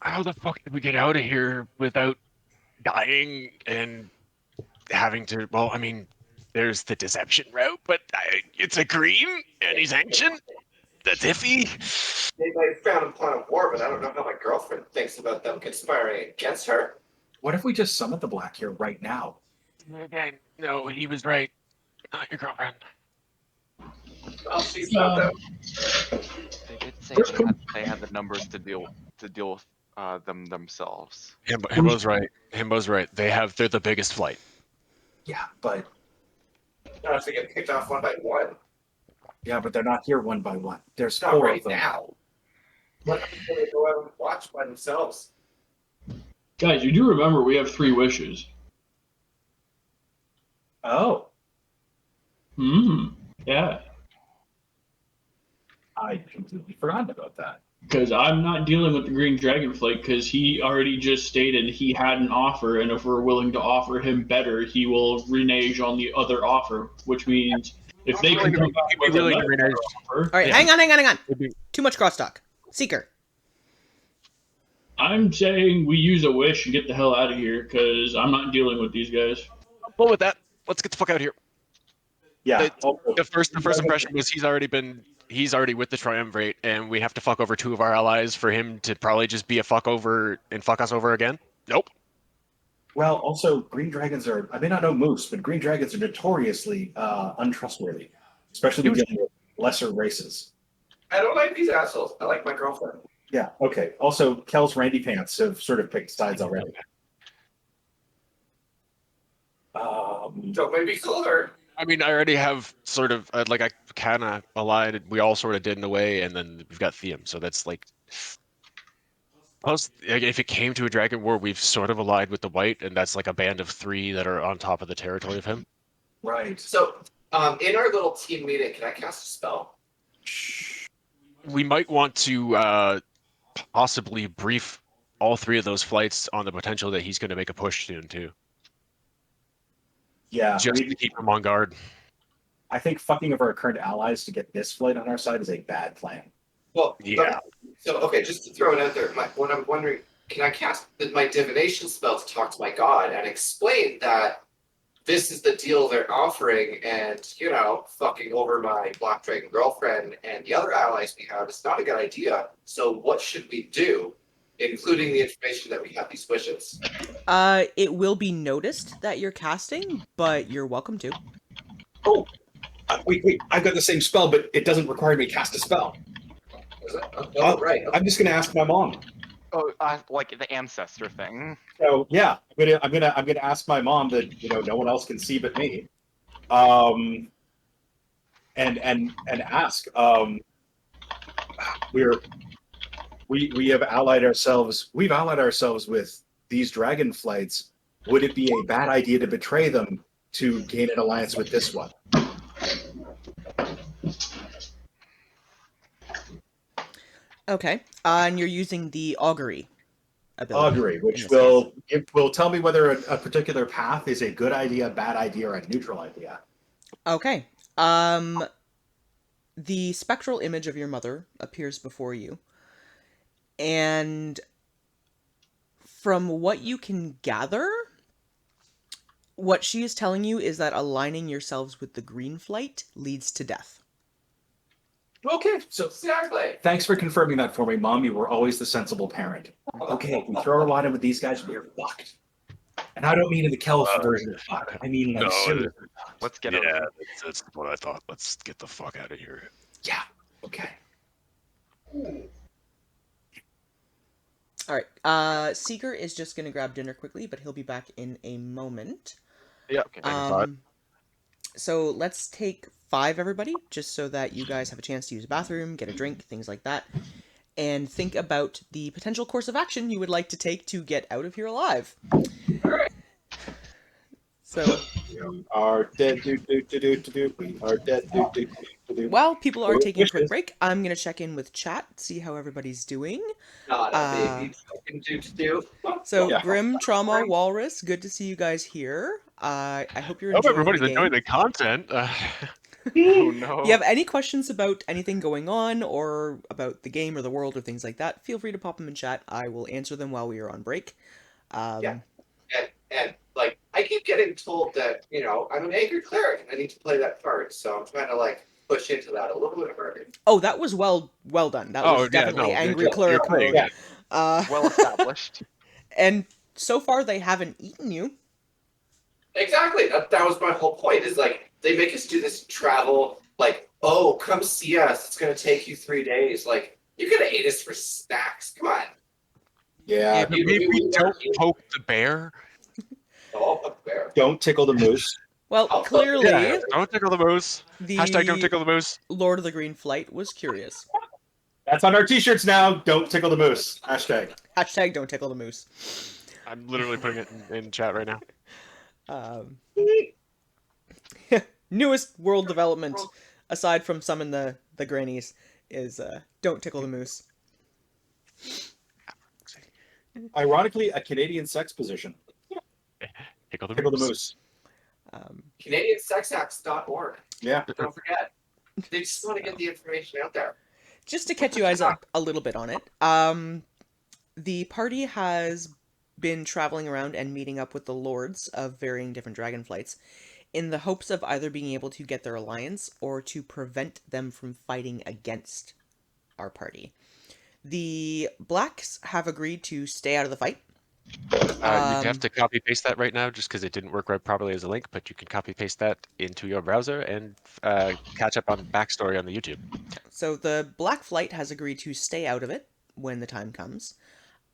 [SPEAKER 2] How the fuck did we get out of here without dying and having to? Well, I mean, there's the deception route, but it's a green and he's ancient. That's iffy.
[SPEAKER 6] They might have found a plan of war, but I don't know how my girlfriend thinks about them conspiring against her.
[SPEAKER 8] What if we just summon the black here right now?
[SPEAKER 2] Okay, no, he was right. Not your girlfriend.
[SPEAKER 6] Well, she's not that.
[SPEAKER 7] They did say
[SPEAKER 3] Where's
[SPEAKER 7] they had the numbers to deal with them themselves.
[SPEAKER 2] Himbo's right. Himbo's right. They're the biggest flight.
[SPEAKER 8] Yeah, but
[SPEAKER 6] Not if they get picked off one by one.
[SPEAKER 8] they're not here one by one. There's
[SPEAKER 6] Not
[SPEAKER 8] 4
[SPEAKER 6] right
[SPEAKER 8] of them.
[SPEAKER 6] now. What if they go out and watch by themselves?
[SPEAKER 3] Guys, you do remember we have 3 wishes.
[SPEAKER 8] Oh,
[SPEAKER 3] Yeah.
[SPEAKER 8] I completely forgot about that.
[SPEAKER 3] Because I'm not dealing with the Green Dragonflight because he already just stated he had an offer, and if we're willing to offer him better, he will renege on the other offer, which means if they can come back with another offer,
[SPEAKER 1] All right,
[SPEAKER 2] Yeah.
[SPEAKER 1] hang on. Too much crosstalk. Seeker.
[SPEAKER 3] I'm saying we use a wish and get the hell out of here because I'm not dealing with these guys.
[SPEAKER 2] Well, with that, let's get the fuck out of here.
[SPEAKER 8] Yeah.
[SPEAKER 2] The first impression was he's already with the triumvirate, and we have to fuck over 2 of our allies for him to probably just be a fuck over and fuck us over again. Nope.
[SPEAKER 8] Well, also, green dragons are, I may not know moose, but green dragons are notoriously untrustworthy, especially when dealing with lesser races.
[SPEAKER 6] I don't like these assholes. I like my girlfriend.
[SPEAKER 8] Yeah, okay. Also, Kel's Randy Pants have sort of picked sides already.
[SPEAKER 6] Don't make me call her.
[SPEAKER 2] I mean, I already have sort of I kind of allied. We all sort of did in a way, and then we've got Thiem. So that's like, plus, if it came to a dragon war, we've sort of allied with the white, and that's like a band of 3 that are on top of the territory of him.
[SPEAKER 8] Right.
[SPEAKER 6] So, in our little team meeting, can I cast a spell?
[SPEAKER 2] We might want to possibly brief all 3 of those flights on the potential that he's going to make a push soon too,
[SPEAKER 8] Yeah,
[SPEAKER 2] just to keep him on guard.
[SPEAKER 8] I think fucking over our current allies to get this flight on our side is a bad plan.
[SPEAKER 6] Well,
[SPEAKER 2] Yeah.
[SPEAKER 6] So, okay, just to throw it out there, what I'm wondering, can I cast my divination spell to talk to my god and explain that this is the deal they're offering, and fucking over my Black Dragon girlfriend and the other allies we have is not a good idea. So, what should we do, including the information that we have these wishes?
[SPEAKER 1] It will be noticed that you're casting, but you're welcome to.
[SPEAKER 8] Oh, wait, I've got the same spell, but it doesn't require me to cast a spell.
[SPEAKER 6] Is it? Oh, right.
[SPEAKER 8] I'm just going to ask my mom.
[SPEAKER 7] Oh, like the ancestor thing.
[SPEAKER 8] So yeah, I'm gonna ask my mom that no one else can see but me, and ask. We have allied ourselves. We've allied ourselves with these dragon flights. Would it be a bad idea to betray them to gain an alliance with this one?
[SPEAKER 1] Okay. And you're using the augury ability.
[SPEAKER 8] Augury,
[SPEAKER 1] in
[SPEAKER 8] which
[SPEAKER 1] this
[SPEAKER 8] will tell me whether a particular path is a good idea, bad idea, or a neutral idea.
[SPEAKER 1] Okay. The spectral image of your mother appears before you. And from what you can gather, what she is telling you is that aligning yourselves with the green flight leads to death.
[SPEAKER 8] Okay, so
[SPEAKER 6] Exactly.
[SPEAKER 8] thanks for confirming that for me, Mom. You were always the sensible parent. Okay, if we throw our lot in with these guys, we're fucked. And I don't mean in the Kelf version of fuck. I mean like
[SPEAKER 2] No,
[SPEAKER 8] serious.
[SPEAKER 7] Let's get
[SPEAKER 2] Yeah,
[SPEAKER 7] over.
[SPEAKER 2] that's what I thought. Let's get the fuck out of here.
[SPEAKER 8] Yeah. Okay.
[SPEAKER 1] All right. Seeker is just going to grab dinner quickly, but he'll be back in a moment.
[SPEAKER 2] Yeah. Okay.
[SPEAKER 1] So let's take 5, everybody, just so that you guys have a chance to use a bathroom, get a drink, things like that, and think about the potential course of action you would like to take to get out of here alive. So,
[SPEAKER 4] We are dead. Do, do, do, do, do, do. We are dead. Do, do, do, do, do.
[SPEAKER 1] While people are
[SPEAKER 4] Well,
[SPEAKER 1] taking a quick
[SPEAKER 4] wishes.
[SPEAKER 1] break, I'm going to check in with chat, see how everybody's doing.
[SPEAKER 6] Not a baby fucking do.
[SPEAKER 1] So,
[SPEAKER 4] Yeah.
[SPEAKER 1] Grim, Trauma, Walrus, good to see you guys here. I hope you're
[SPEAKER 2] Hope
[SPEAKER 1] enjoying
[SPEAKER 2] everybody's
[SPEAKER 1] the game.
[SPEAKER 2] enjoying the content.
[SPEAKER 7] Oh no.
[SPEAKER 1] If you have any questions about anything going on, or about the game or the world or things like that, feel free to pop them in chat. I will answer them while we are on break.
[SPEAKER 6] Yeah. And like I keep getting told that, I'm an angry cleric and I need to play that card, so I'm trying to like push into that a little bit further.
[SPEAKER 1] Oh, that was well done. That was definitely angry cleric mode.
[SPEAKER 2] Yeah.
[SPEAKER 7] Well established.
[SPEAKER 1] And so far they haven't eaten you.
[SPEAKER 6] Exactly. That was my whole point. Is like they make us do this travel. Like, oh, come see us. It's gonna take you 3 days. Like, you could have ate us for snacks. Come on.
[SPEAKER 4] Yeah.
[SPEAKER 2] Maybe don't poke the bear.
[SPEAKER 6] Oh, up there.
[SPEAKER 4] Don't tickle the moose.
[SPEAKER 1] Well,
[SPEAKER 6] Oh,
[SPEAKER 1] clearly,
[SPEAKER 2] Yeah, don't tickle the moose.
[SPEAKER 1] the
[SPEAKER 2] Hashtag don't tickle the moose.
[SPEAKER 1] Lord of the Green Flight was curious.
[SPEAKER 4] That's on our t-shirts now. Don't tickle the moose. Hashtag.
[SPEAKER 1] Hashtag don't tickle the moose.
[SPEAKER 2] I'm literally putting it in chat right now.
[SPEAKER 1] Newest world development, aside from some in the grannies, is don't tickle the moose.
[SPEAKER 4] Ironically, a Canadian sex position.
[SPEAKER 2] Tickle the
[SPEAKER 4] Tickle the
[SPEAKER 2] moose.
[SPEAKER 4] moose.
[SPEAKER 6] CanadianSexActs.org.
[SPEAKER 4] Yeah.
[SPEAKER 6] Don't forget. They just want to get the information out there.
[SPEAKER 1] Just to catch you guys up a little bit on it, the party has been traveling around and meeting up with the lords of varying different dragonflights in the hopes of either being able to get their alliance or to prevent them from fighting against our party. The blacks have agreed to stay out of the fight.
[SPEAKER 2] You have to copy paste that right now just because it didn't work right properly as a link, but you can copy paste that into your browser and catch up on backstory on the YouTube.
[SPEAKER 1] So the Black Flight has agreed to stay out of it when the time comes.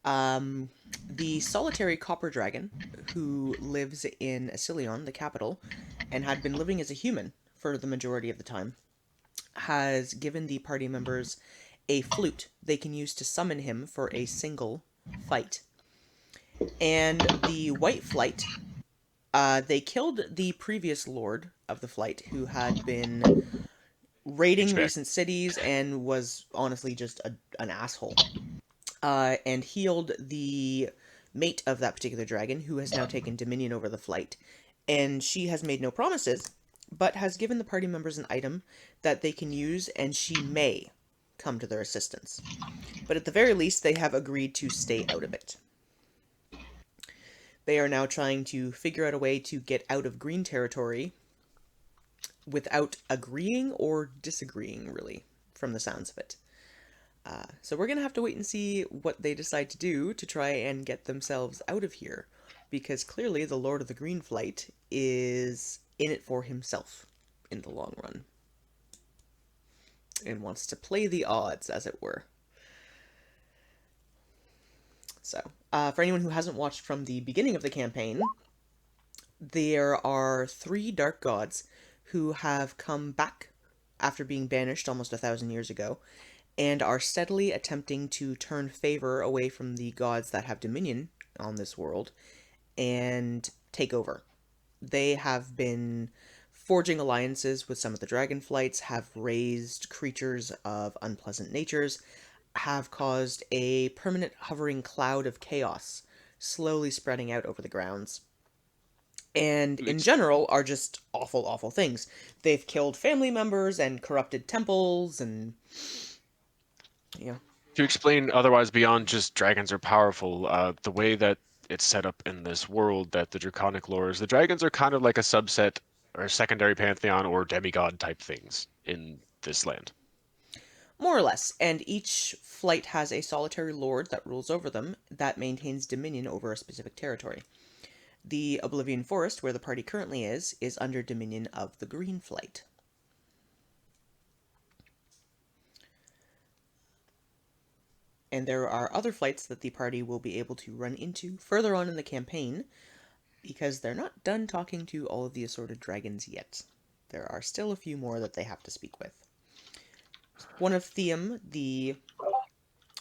[SPEAKER 1] The solitary copper dragon, who lives in Asilion, the capital, and had been living as a human for the majority of the time, has given the party members a flute they can use to summon him for a single fight. And the White Flight, they killed the previous lord of the flight, who had been raiding recent cities and was honestly just an asshole. And healed the mate of that particular dragon, who has now taken dominion over the flight. And she has made no promises, but has given the party members an item that they can use, and she may come to their assistance. But at the very least, they have agreed to stay out of it. They are now trying to figure out a way to get out of green territory without agreeing or disagreeing, really, from the sounds of it. So we're going to have to wait and see what they decide to do to try and get themselves out of here, because clearly the Lord of the Green Flight is in it for himself in the long run, and wants to play the odds, as it were. So, for anyone who hasn't watched from the beginning of the campaign, there are 3 dark gods who have come back after being banished almost 1,000 years ago, and are steadily attempting to turn favor away from the gods that have dominion on this world and take over. They have been forging alliances with some of the dragonflights, have raised creatures of unpleasant natures, have caused a permanent hovering cloud of chaos slowly spreading out over the grounds, and in general are just awful, awful things. They've killed family members and corrupted temples and... yeah.
[SPEAKER 2] To explain otherwise beyond just dragons are powerful, the way that it's set up in this world, that the draconic lore is, the dragons are kind of like a subset or a secondary pantheon or demigod type things in this land.
[SPEAKER 1] More or less, and each flight has a solitary lord that rules over them that maintains dominion over a specific territory. The Oblivion Forest, where the party currently is under dominion of the Green Flight. And there are other flights that the party will be able to run into further on in the campaign, because they're not done talking to all of the assorted dragons yet. There are still a few more that they have to speak with. One of Theum, the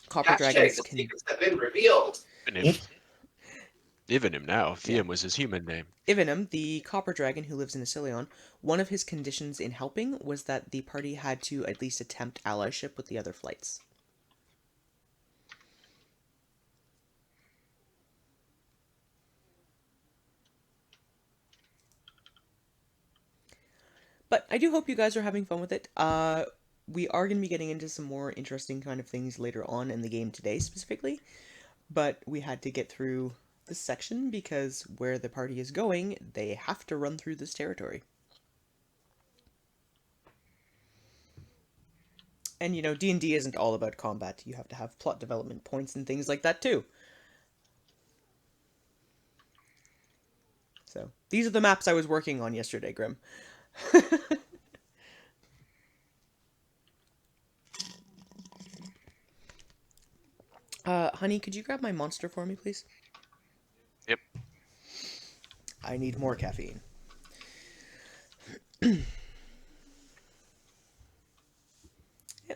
[SPEAKER 1] copper dragons,
[SPEAKER 6] The secrets have been revealed.
[SPEAKER 2] Ivanim now. Theum was his human name.
[SPEAKER 1] Ivanum, the copper dragon who lives in Asilion, one of his conditions in helping was that the party had to at least attempt allyship with the other flights. But I do hope you guys are having fun with it. We are going to be getting into some more interesting kind of things later on in the game today, specifically. But we had to get through this section because where the party is going, they have to run through this territory. And, you know, D&D isn't all about combat. You have to have plot development points and things like that, too. So, these are the maps I was working on yesterday, Grim. Honey, could you grab my monster for me, please?
[SPEAKER 2] Yep.
[SPEAKER 1] I need more caffeine. Yep,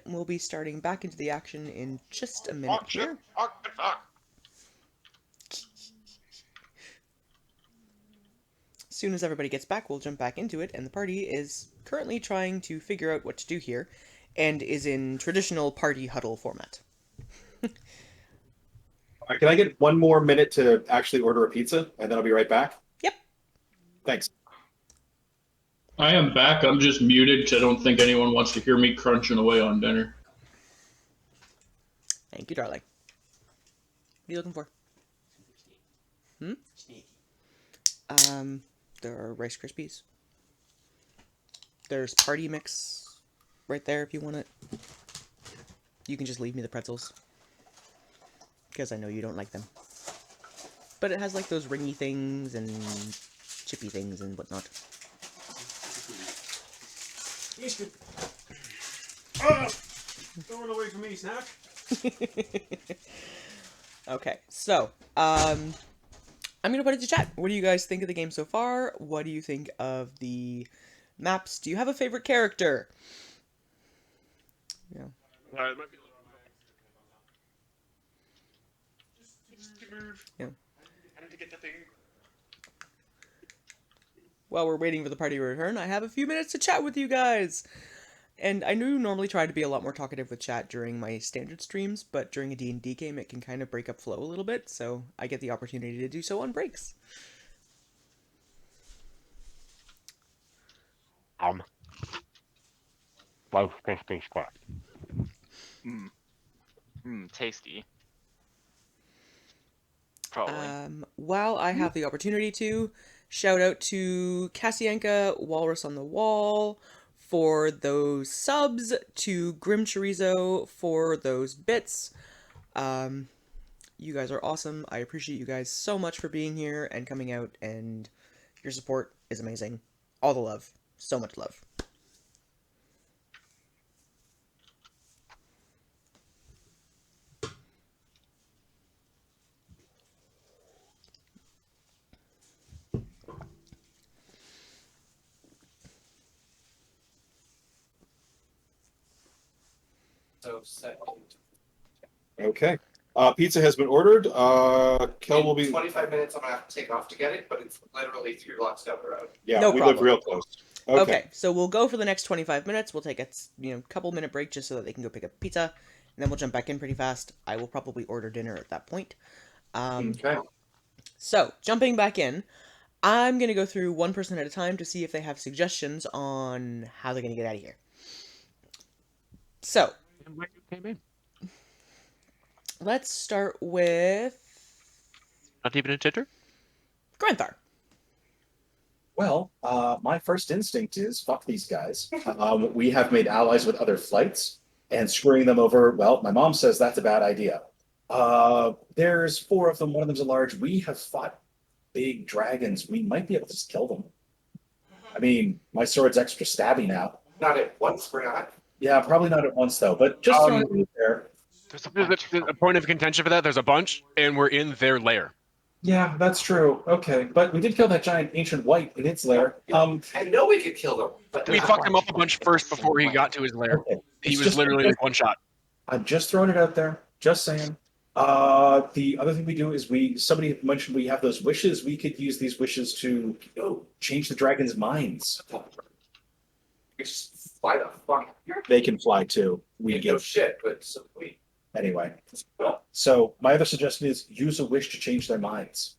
[SPEAKER 1] we'll be starting back into the action in just a minute here. As soon as everybody gets back, we'll jump back into it, and the party is currently trying to figure out what to do here, and is in traditional party huddle format.
[SPEAKER 4] Can I get one more minute to actually order a pizza, and then I'll be right back?
[SPEAKER 1] Yep.
[SPEAKER 4] Thanks.
[SPEAKER 3] I am back. I'm just muted because I don't think anyone wants to hear me crunching away on dinner.
[SPEAKER 1] Thank you, darling. What are you looking for? There are Rice Krispies. There's party mix right there if you want it. You can just leave me the pretzels. Because I know you don't like them. But it has like those ringy things and chippy things and whatnot.
[SPEAKER 9] Don't run away from me, Snack.
[SPEAKER 1] Okay, so, I'm gonna put it to chat. What do you guys think of the game so far? What do you think of the maps? Do you have a favorite character? Yeah.
[SPEAKER 2] It might be
[SPEAKER 1] Yeah.
[SPEAKER 2] I need to get the thing.
[SPEAKER 1] While we're waiting for the party to return, I have a few minutes to chat with you guys! And I do normally try to be a lot more talkative with chat during my standard streams, but during a D&D game it can kind of break up flow a little bit, so I get the opportunity to do so on breaks.
[SPEAKER 2] Wow, crispy squat.
[SPEAKER 7] Tasty. Probably.
[SPEAKER 1] While I have the opportunity to, shout out to Cassianka, Walrus on the Wall, for those subs, to Grim Chorizo for those bits. You guys are awesome. I appreciate you guys so much for being here and coming out, and your support is amazing. All the love. So much love.
[SPEAKER 6] So second.
[SPEAKER 4] Okay. Pizza has been ordered. Kel will be.
[SPEAKER 6] 25 minutes. I'm gonna have to take off to get it, but it's literally 3 blocks down the road.
[SPEAKER 4] Yeah,
[SPEAKER 1] No
[SPEAKER 4] we
[SPEAKER 1] problem.
[SPEAKER 4] live real close.
[SPEAKER 1] Okay, so we'll go for the next 25 minutes. We'll take a couple minute break just so that they can go pick up pizza, and then we'll jump back in pretty fast. I will probably order dinner at that point.
[SPEAKER 4] Okay.
[SPEAKER 1] So, jumping back in, I'm going to go through one person at a time to see if they have suggestions on how they're going to get out of here. So,
[SPEAKER 2] When you came in.
[SPEAKER 1] let's start with
[SPEAKER 2] Not even a titter?
[SPEAKER 1] Granthar.
[SPEAKER 8] Well, my first instinct is fuck these guys. We have made allies with other flights, and screwing them over, well, my mom says that's a bad idea. There's 4 of them, one of them's a large. We have fought big dragons. We might be able to just kill them. I mean, my sword's extra stabby now.
[SPEAKER 6] Not at once, we're not.
[SPEAKER 8] Yeah, probably not at once though, but just throwing it out there.
[SPEAKER 2] There's a point of contention for that. There's a bunch, and we're in their lair.
[SPEAKER 8] Yeah, that's true. Okay, but we did kill that giant ancient white in its lair.
[SPEAKER 6] I know we could kill them, but
[SPEAKER 2] We fucked him up a bunch first before he got to his lair.
[SPEAKER 8] Okay.
[SPEAKER 2] He
[SPEAKER 8] It's
[SPEAKER 2] was
[SPEAKER 8] just-
[SPEAKER 2] literally like one shot.
[SPEAKER 8] I'm just throwing it out there. Just saying. The other thing we do is somebody mentioned we have those wishes. We could use these wishes to change the dragon's minds.
[SPEAKER 6] We just fly the fuck here.
[SPEAKER 8] They can fly too. We
[SPEAKER 6] No
[SPEAKER 8] give
[SPEAKER 6] shit, but so we.
[SPEAKER 8] anyway. So my other suggestion is use a wish to change their minds.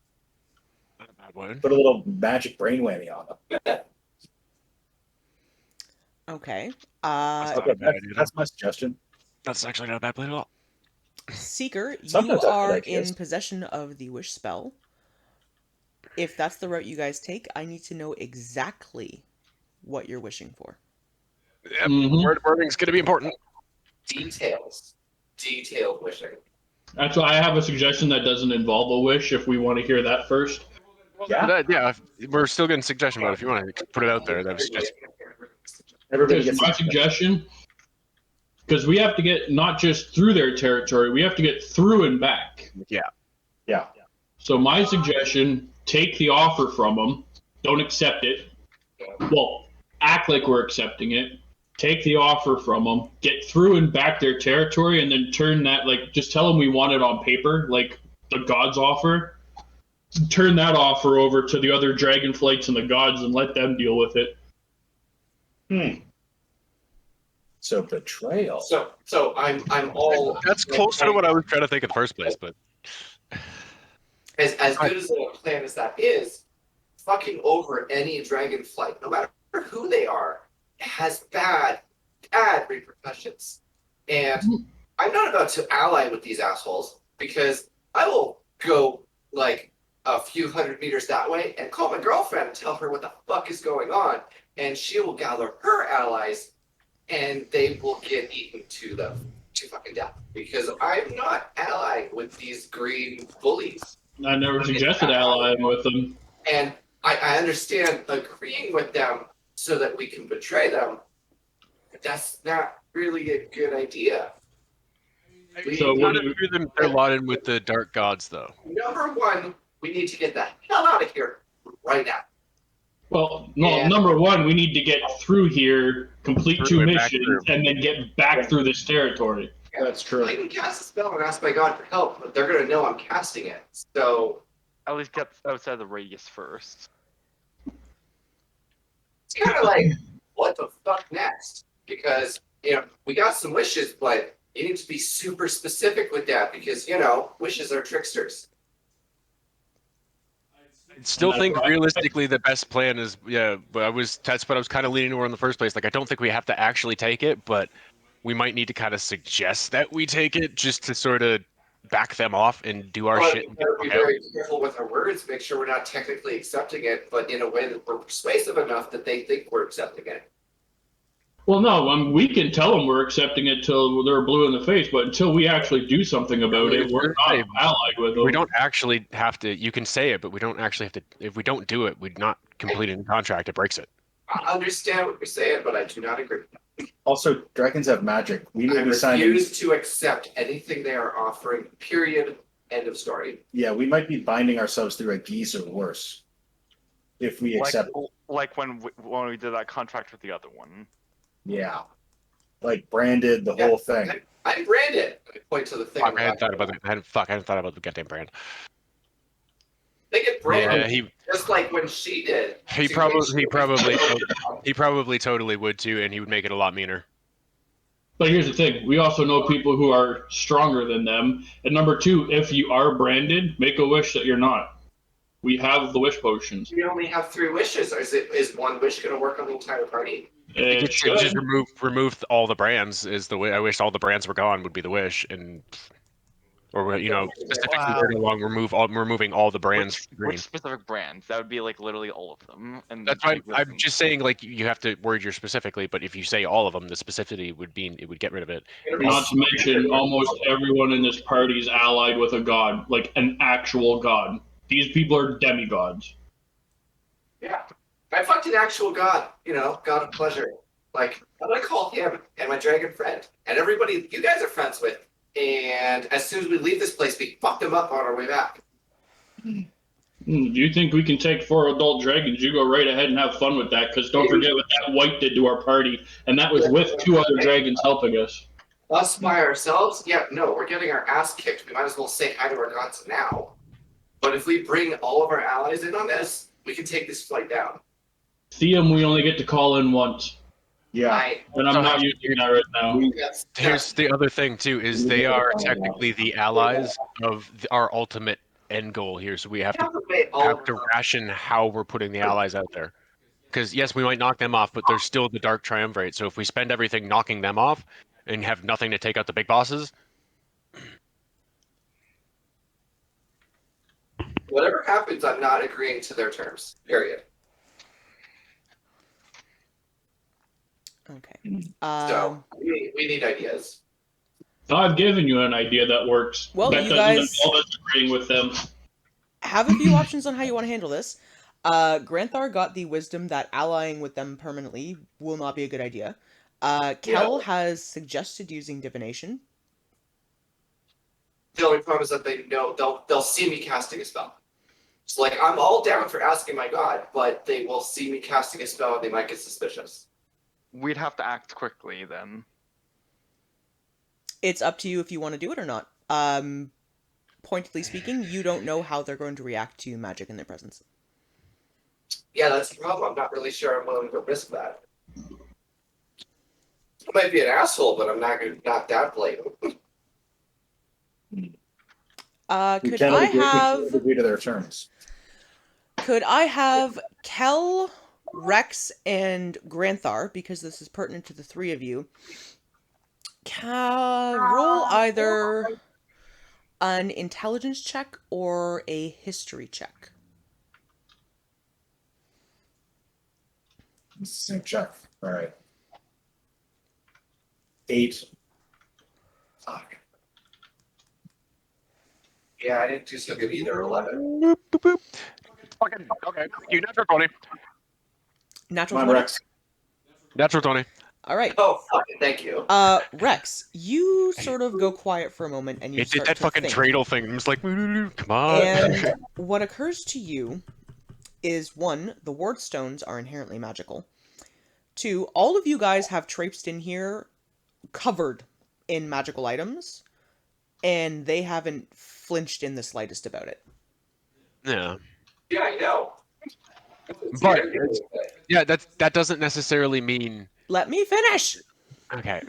[SPEAKER 2] Not a bad one.
[SPEAKER 8] Put a little magic brain whammy on them.
[SPEAKER 1] Okay.
[SPEAKER 2] Not
[SPEAKER 8] Okay,
[SPEAKER 2] a bad idea.
[SPEAKER 8] that's my suggestion.
[SPEAKER 2] That's actually not a bad plan at all.
[SPEAKER 1] Seeker, you
[SPEAKER 8] Sometimes I have
[SPEAKER 1] are
[SPEAKER 8] good ideas.
[SPEAKER 1] in possession of the wish spell. If that's the route you guys take, I need to know exactly what you're wishing for.
[SPEAKER 2] Yep.
[SPEAKER 3] Mhm.
[SPEAKER 2] Wording's going to be important.
[SPEAKER 6] Details. Detailed wishing.
[SPEAKER 3] Actually, I have a suggestion that doesn't involve a wish. If we want to hear that first.
[SPEAKER 8] Yeah.
[SPEAKER 2] Yeah, we're still getting suggestion, but if you want to put it out there, that was just
[SPEAKER 8] Everybody
[SPEAKER 3] Here's
[SPEAKER 8] gets
[SPEAKER 3] my suggestion. Because we have to get not just through their territory, we have to get through and back.
[SPEAKER 8] Yeah.
[SPEAKER 3] So my suggestion: take the offer from them. Don't accept it. Well, act like we're accepting it. Take the offer from them. Get through and back their territory, and then turn that just tell them we want it on paper, like the gods offer. Turn that offer over to the other dragonflights and the gods, and let them deal with it.
[SPEAKER 8] So betrayal.
[SPEAKER 6] So I'm all.
[SPEAKER 2] that's closer to what I was trying to think in the first place. But
[SPEAKER 6] As good as a plan as that is, fucking over any dragonflight, no matter who they are, has bad repercussions. And I'm not about to ally with these assholes because I will go like a few hundred meters that way and call my girlfriend and tell her what the fuck is going on, and she will gather her allies, and they will get eaten to fucking death because I'm not allying with these green bullies.
[SPEAKER 3] I never suggested allying with them.
[SPEAKER 6] And I understand agreeing with them so that we can betray them, but that's not really a good idea.
[SPEAKER 3] So
[SPEAKER 2] none of them they're lauded with the dark gods, though.
[SPEAKER 6] Number one, we need to get the hell out of here right now.
[SPEAKER 3] Well, no,
[SPEAKER 6] Yeah.
[SPEAKER 3] number one, we need to get through here, complete
[SPEAKER 2] Through
[SPEAKER 3] 2
[SPEAKER 2] and back
[SPEAKER 3] missions,
[SPEAKER 2] through.
[SPEAKER 3] and then get back through this territory.
[SPEAKER 8] That's true.
[SPEAKER 6] I can cast a spell and ask my god for help, but they're gonna know I'm casting it. So
[SPEAKER 7] At least get outside the radius first.
[SPEAKER 6] it's kind of like, what the fuck next? Because we got some wishes, but you need to be super specific with that because wishes are tricksters.
[SPEAKER 2] I still
[SPEAKER 3] And
[SPEAKER 2] think
[SPEAKER 3] that's why-
[SPEAKER 2] realistically the best plan is but that's what I was kind of leaning toward in the first place. Like I don't think we have to actually take it, but we might need to kind of suggest that we take it just to sort of back them off and do our
[SPEAKER 6] But
[SPEAKER 2] shit.
[SPEAKER 6] we better be very careful with our words, make sure we're not technically accepting it, but in a way that we're persuasive enough that they think we're accepting it.
[SPEAKER 3] Well, no, we can tell them we're accepting it till they're blue in the face, but until we actually do something about it, we're not allied with them.
[SPEAKER 2] We don't actually have to. You can say it, but we don't actually have to. If we don't do it, we're not completing the contract. It breaks it.
[SPEAKER 6] I understand what you're saying, but I do not agree.
[SPEAKER 8] Also, dragons have magic. We
[SPEAKER 6] I
[SPEAKER 8] may be signing.
[SPEAKER 6] refuse to accept anything they are offering, period, end of story.
[SPEAKER 8] Yeah, we might be binding ourselves through a geese or worse. If we accept.
[SPEAKER 7] Like when we did that contract with the other one.
[SPEAKER 8] Yeah. Like branded the
[SPEAKER 6] Yeah.
[SPEAKER 8] whole thing.
[SPEAKER 6] I'm branded. I point to the thing.
[SPEAKER 2] Fuck, I hadn't thought about the. I hadn't thought about the goddamn brand.
[SPEAKER 6] They get
[SPEAKER 2] Yeah,
[SPEAKER 6] branded just like when she did.
[SPEAKER 2] he probably totally would too, and he would make it a lot meaner.
[SPEAKER 3] But here's the thing: we also know people who are stronger than them. And number two, if you are branded, make a wish that you're not. We have the wish potions.
[SPEAKER 6] We only have 3 wishes. Is one wish going to work on the entire party?
[SPEAKER 3] It
[SPEAKER 2] Just
[SPEAKER 3] should.
[SPEAKER 2] remove all the brands is the way. I wish all the brands were gone would be the wish, and or specifically
[SPEAKER 7] Wow.
[SPEAKER 2] removing all the brands.
[SPEAKER 7] Which
[SPEAKER 2] green.
[SPEAKER 7] specific brands? That would be like literally all of them. And
[SPEAKER 2] That's fine.
[SPEAKER 7] take those
[SPEAKER 2] I'm
[SPEAKER 7] and-
[SPEAKER 2] just saying, like you have to word your specifically, but if you say all of them, the specificity would be it would get rid of it.
[SPEAKER 3] Not to mention, almost everyone in this party is allied with a god, like an actual god. These people are demigods.
[SPEAKER 6] Yeah. I fucked an actual god, god of pleasure. Like, I'm going to call him and my dragon friend and everybody you guys are friends with. And as soon as we leave this place, we fuck them up on our way back.
[SPEAKER 3] Do you think we can take 4 adult dragons? You go right ahead and have fun with that, because don't forget what that white did to our party, and that was with 2 other dragons helping us.
[SPEAKER 6] Us by ourselves? Yeah, no, we're getting our ass kicked. We might as well say hi to our gods now. But if we bring all of our allies in on this, we can take this fight down.
[SPEAKER 3] Theum, we only get to call in once,
[SPEAKER 4] Yeah.
[SPEAKER 3] and I'm not using that right now.
[SPEAKER 2] Here's the other thing too: is they are technically the allies of our ultimate end goal here. So we have to ration how we're putting the allies out there. Because yes, we might knock them off, but they're still the Dark Triumvirate. So if we spend everything knocking them off and have nothing to take out the big bosses,
[SPEAKER 6] Whatever happens, I'm not agreeing to their terms. Period.
[SPEAKER 1] Okay.
[SPEAKER 6] So we need ideas.
[SPEAKER 3] I've given you an idea that works.
[SPEAKER 1] Well,
[SPEAKER 3] that
[SPEAKER 1] you
[SPEAKER 3] doesn't
[SPEAKER 1] guys-
[SPEAKER 3] involve us agreeing with them.
[SPEAKER 1] Have a few options on how you want to handle this. Granthar got the wisdom that allying with them permanently will not be a good idea. Kel has suggested using divination.
[SPEAKER 6] The only problem is that they know they'll see me casting a spell. It's like I'm all down for asking my god, but they will see me casting a spell and they might get suspicious.
[SPEAKER 7] We'd have to act quickly then.
[SPEAKER 1] It's up to you if you want to do it or not. Pointedly speaking, you don't know how they're going to react to magic in their presence.
[SPEAKER 6] Yeah, that's the problem. I'm not really sure I'm willing to risk that. I might be an asshole, but I'm not that blatant.
[SPEAKER 1] Could
[SPEAKER 8] We
[SPEAKER 1] I
[SPEAKER 8] cannot
[SPEAKER 1] have
[SPEAKER 8] agree to their terms.
[SPEAKER 1] Kel, Rex, and Granthar, because this is pertinent to the three of you, roll either an intelligence check or a history check.
[SPEAKER 8] Same check. All right. 8. Fuck.
[SPEAKER 6] Yeah, I didn't do so good either. 11.
[SPEAKER 2] boop, boop, boop. Fucking okay. You natural 20.
[SPEAKER 1] Natural
[SPEAKER 8] Come on,
[SPEAKER 1] 20?
[SPEAKER 8] Rex.
[SPEAKER 2] Natural 20.
[SPEAKER 1] All right.
[SPEAKER 6] Oh, fucking thank you.
[SPEAKER 1] Rex, you sort of go quiet for a moment and you
[SPEAKER 2] It did
[SPEAKER 1] start
[SPEAKER 2] that
[SPEAKER 1] to
[SPEAKER 2] fucking
[SPEAKER 1] think.
[SPEAKER 2] dreidel thing. I'm just like, come on.
[SPEAKER 1] And what occurs to you is, one, the ward stones are inherently magical. Two, all of you guys have traipsed in here covered in magical items, and they haven't flinched in the slightest about it.
[SPEAKER 2] Yeah.
[SPEAKER 6] Yeah, I know.
[SPEAKER 2] But yeah, that doesn't necessarily mean.
[SPEAKER 1] Let me finish!
[SPEAKER 2] Okay.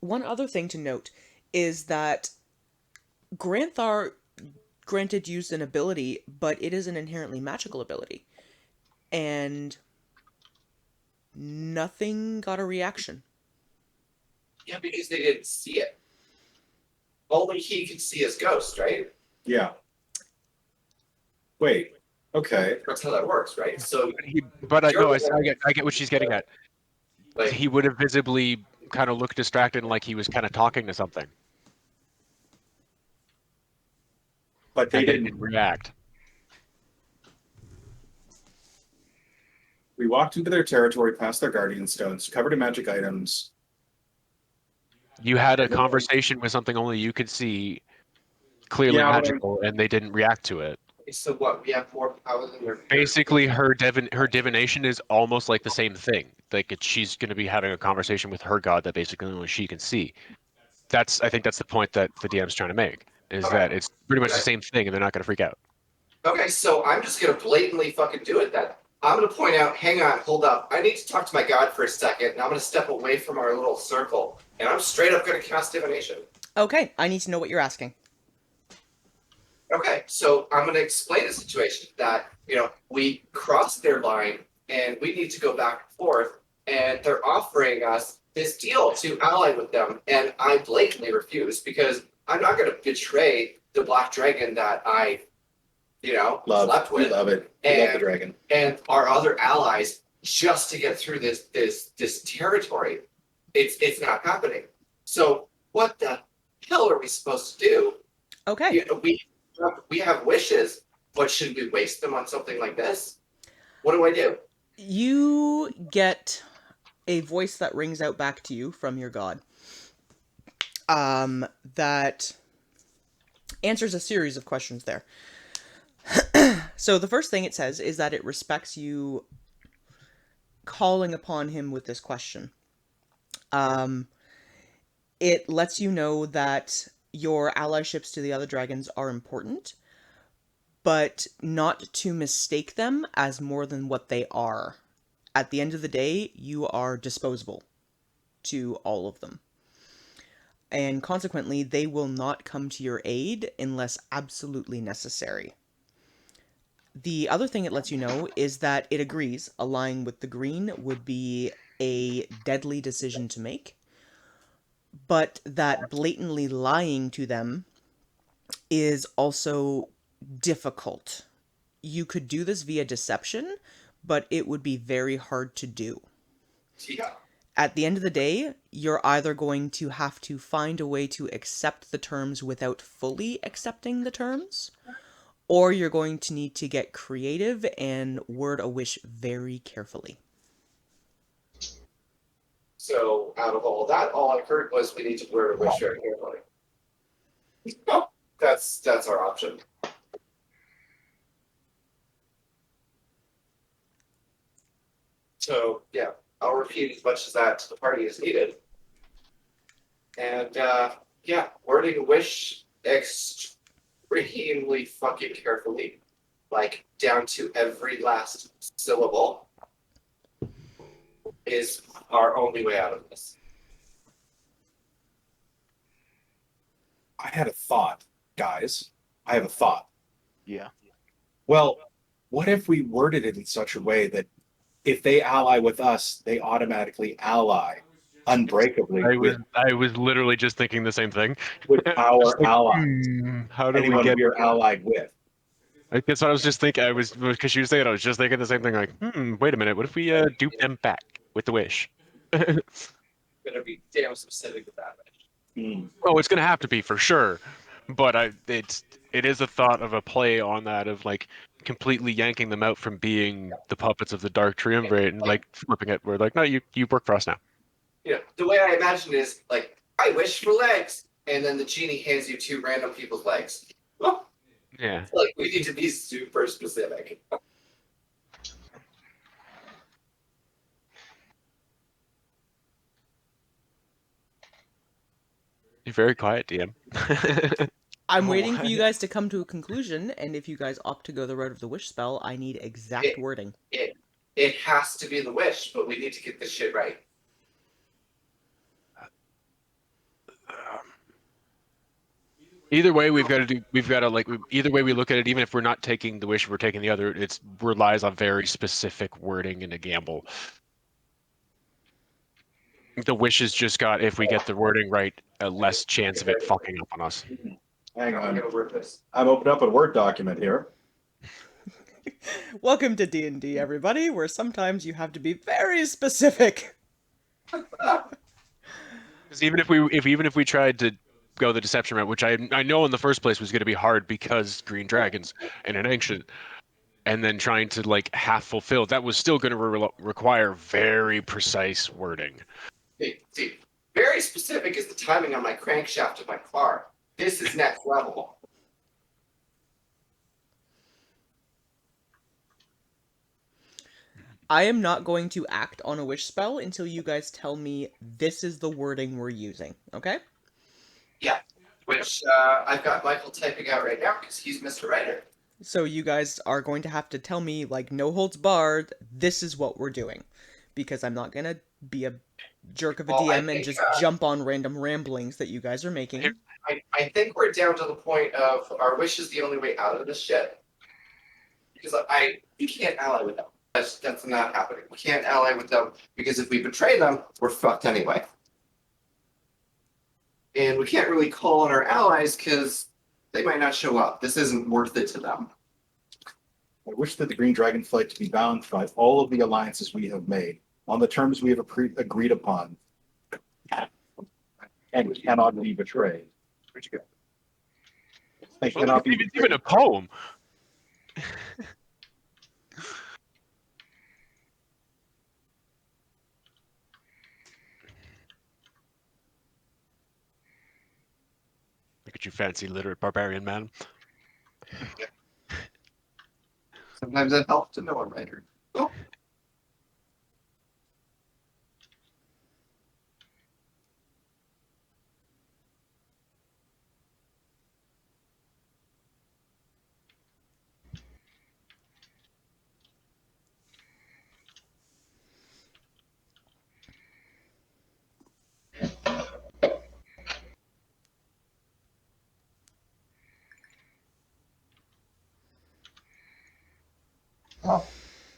[SPEAKER 1] One other thing to note is that Granthar, granted, used an ability, but it is an inherently magical ability. And nothing got a reaction.
[SPEAKER 6] Yeah, because they didn't see it. Only he could see his ghost, right?
[SPEAKER 8] Yeah. Wait. Okay.
[SPEAKER 6] That's how that works, right? So,
[SPEAKER 2] But I know I get what she's getting at.
[SPEAKER 6] like,
[SPEAKER 2] He would have visibly kind of looked distracted, like he was kind of talking to something.
[SPEAKER 8] But they
[SPEAKER 2] And they
[SPEAKER 8] didn't.
[SPEAKER 2] didn't react.
[SPEAKER 8] We walked into their territory, past their guardian stones, covered in magic items.
[SPEAKER 2] You had a conversation with something only you could see, clearly
[SPEAKER 8] Yeah, but
[SPEAKER 2] magical, and they didn't react to it.
[SPEAKER 6] so what? We have more power than their.
[SPEAKER 2] Basically, her divination is almost like the same thing. Like she's going to be having a conversation with her god that basically only she can see. I think that's the point that the DM's trying to make, is that it's pretty much the same thing, and they're not going to freak out.
[SPEAKER 6] Okay, so I'm just gonna blatantly fucking do it then. I'm gonna point out, hang on, hold up. I need to talk to my god for a second, and I'm gonna step away from our little circle, and I'm straight up gonna cast divination.
[SPEAKER 1] Okay, I need to know what you're asking.
[SPEAKER 6] Okay, so I'm gonna explain the situation that, we crossed their line, and we need to go back and forth, and they're offering us this deal to ally with them, and I blatantly refuse, because I'm not gonna betray the black dragon that I, slept
[SPEAKER 8] We
[SPEAKER 6] with.
[SPEAKER 8] love it. We love the
[SPEAKER 6] And-
[SPEAKER 8] dragon.
[SPEAKER 6] and our other allies just to get through this territory. It's not happening. So what the hell are we supposed to do?
[SPEAKER 1] Okay.
[SPEAKER 6] We have wishes, but should we waste them on something like this? What do I do?
[SPEAKER 1] You get a voice that rings out back to you from your god. That answers a series of questions there. So the first thing it says is that it respects you calling upon him with this question. It lets you know that your allyships to the other dragons are important, but not to mistake them as more than what they are. At the end of the day, you are disposable to all of them. And consequently, they will not come to your aid unless absolutely necessary. The other thing it lets you know is that it agrees allying with the green would be a deadly decision to make, but that blatantly lying to them is also difficult. You could do this via deception, but it would be very hard to do.
[SPEAKER 6] Yeah.
[SPEAKER 1] At the end of the day, you're either going to have to find a way to accept the terms without fully accepting the terms, or you're going to need to get creative and word a wish very carefully.
[SPEAKER 6] So out of all that, all I heard was we need to word a wish very carefully. Oh, that's our option. So yeah, I'll repeat as much as that to the party as needed. And yeah, wording a wish extremely fucking carefully, like down to every last syllable, is our only way out of this.
[SPEAKER 8] I had a thought, guys. I have a thought.
[SPEAKER 7] Yeah.
[SPEAKER 8] Well, what if we worded it in such a way that if they ally with us, they automatically ally unbreakably
[SPEAKER 2] I was literally just thinking the same thing.
[SPEAKER 8] with our
[SPEAKER 2] Just like,
[SPEAKER 8] ally,
[SPEAKER 2] how do we
[SPEAKER 8] anyone
[SPEAKER 2] get?
[SPEAKER 8] we are allied with?
[SPEAKER 2] I guess I was just thinking. I was because you were saying it, I was just thinking the same thing. Like, wait a minute. What if we dupe them back with the wish?
[SPEAKER 6] Gonna be damn specific with that.
[SPEAKER 2] Oh, it's gonna have to be for sure. But it is a thought of a play on that of like completely yanking them out from being the puppets of the Dark Triumvirate and like flipping it. We're like, no, you work for us now.
[SPEAKER 6] You know, the way I imagine is like, I wish for legs, and then the genie hands you 2 random people's legs. Well,
[SPEAKER 2] Yeah.
[SPEAKER 6] like we need to be super specific.
[SPEAKER 2] You're very quiet, DM.
[SPEAKER 1] I'm
[SPEAKER 7] Oh,
[SPEAKER 1] waiting for you
[SPEAKER 7] what?
[SPEAKER 1] guys to come to a conclusion, and if you guys opt to go the route of the wish spell, I need exact wording.
[SPEAKER 6] It has to be the wish, but we need to get this shit right.
[SPEAKER 2] Either way, we've got to either way we look at it, even if we're not taking the wish, we're taking the other, it relies on very specific wording and a gamble. The wish has just got, if we get the wording right, a less chance of it fucking up on us.
[SPEAKER 8] Hang
[SPEAKER 6] I'm
[SPEAKER 8] on.
[SPEAKER 6] gonna word this.
[SPEAKER 8] I'm opening up a Word document here.
[SPEAKER 1] Welcome to D&D, everybody, where sometimes you have to be very specific.
[SPEAKER 2] Because even if we tried to go the deception route, which I know in the first place was going to be hard because green dragons and an ancient, and then trying to like half fulfill, that was still going to require very precise wording.
[SPEAKER 6] See, very specific is the timing on my crankshaft of my car. This is next level.
[SPEAKER 1] I am not going to act on a wish spell until you guys tell me this is the wording we're using, okay?
[SPEAKER 6] Yeah, which I've got Michael typing out right now because he's Mr. Writer.
[SPEAKER 1] So you guys are going to have to tell me, like, no holds barred, this is what we're doing. Because I'm not gonna be a jerk of a
[SPEAKER 6] Well, I
[SPEAKER 1] DM and
[SPEAKER 6] think,
[SPEAKER 1] just jump on random ramblings that you guys are making.
[SPEAKER 6] I think we're down to the point of our wish is the only way out of this shit. Because we can't ally with them. That's not happening. We can't ally with them because if we betray them, we're fucked anyway. And we can't really call on our allies because they might not show up. This isn't worth it to them.
[SPEAKER 8] I wish that the Green Dragon Flight to be bound by all of the alliances we have made on the terms we have agreed upon and cannot be betrayed. Where'd you go? They cannot be
[SPEAKER 2] It's even a poem. Look at you, fancy literate barbarian man.
[SPEAKER 6] Sometimes it helps to know a writer. Oh.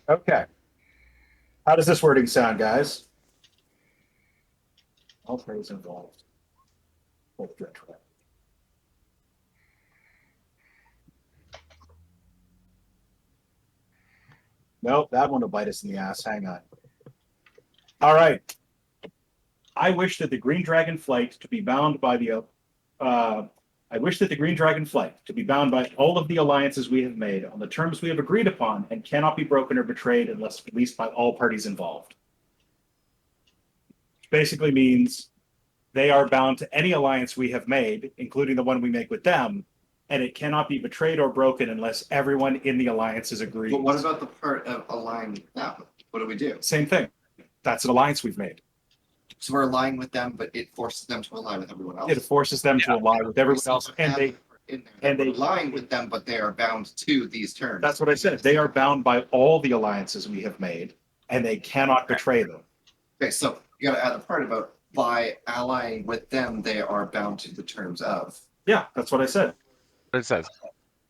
[SPEAKER 8] Okay. How does this wording sound, guys? All parties involved. Both direct right. Nope, that one will bite us in the ass. Hang on. All right. I wish that the Green Dragon flight to be bound by the. I wish that the Green Dragon flight to be bound by all of the alliances we have made on the terms we have agreed upon and cannot be broken or betrayed unless released by all parties involved. Which basically means they are bound to any alliance we have made, including the one we make with them, and it cannot be betrayed or broken unless everyone in the alliance is agreed.
[SPEAKER 6] But what about the part of aligning with them? What do we do?
[SPEAKER 8] Same thing. That's an alliance we've made.
[SPEAKER 6] So we're aligning with them, but it forces them to align with everyone else.
[SPEAKER 8] It forces them to align with everyone else, and they.
[SPEAKER 6] And they align with them, but they are bound to these terms.
[SPEAKER 8] That's what I said. They are bound by all the alliances we have made, and they cannot betray them.
[SPEAKER 6] Okay, so you got to add the part about by allying with them, they are bound to the terms of.
[SPEAKER 8] Yeah, that's what I said.
[SPEAKER 2] It says.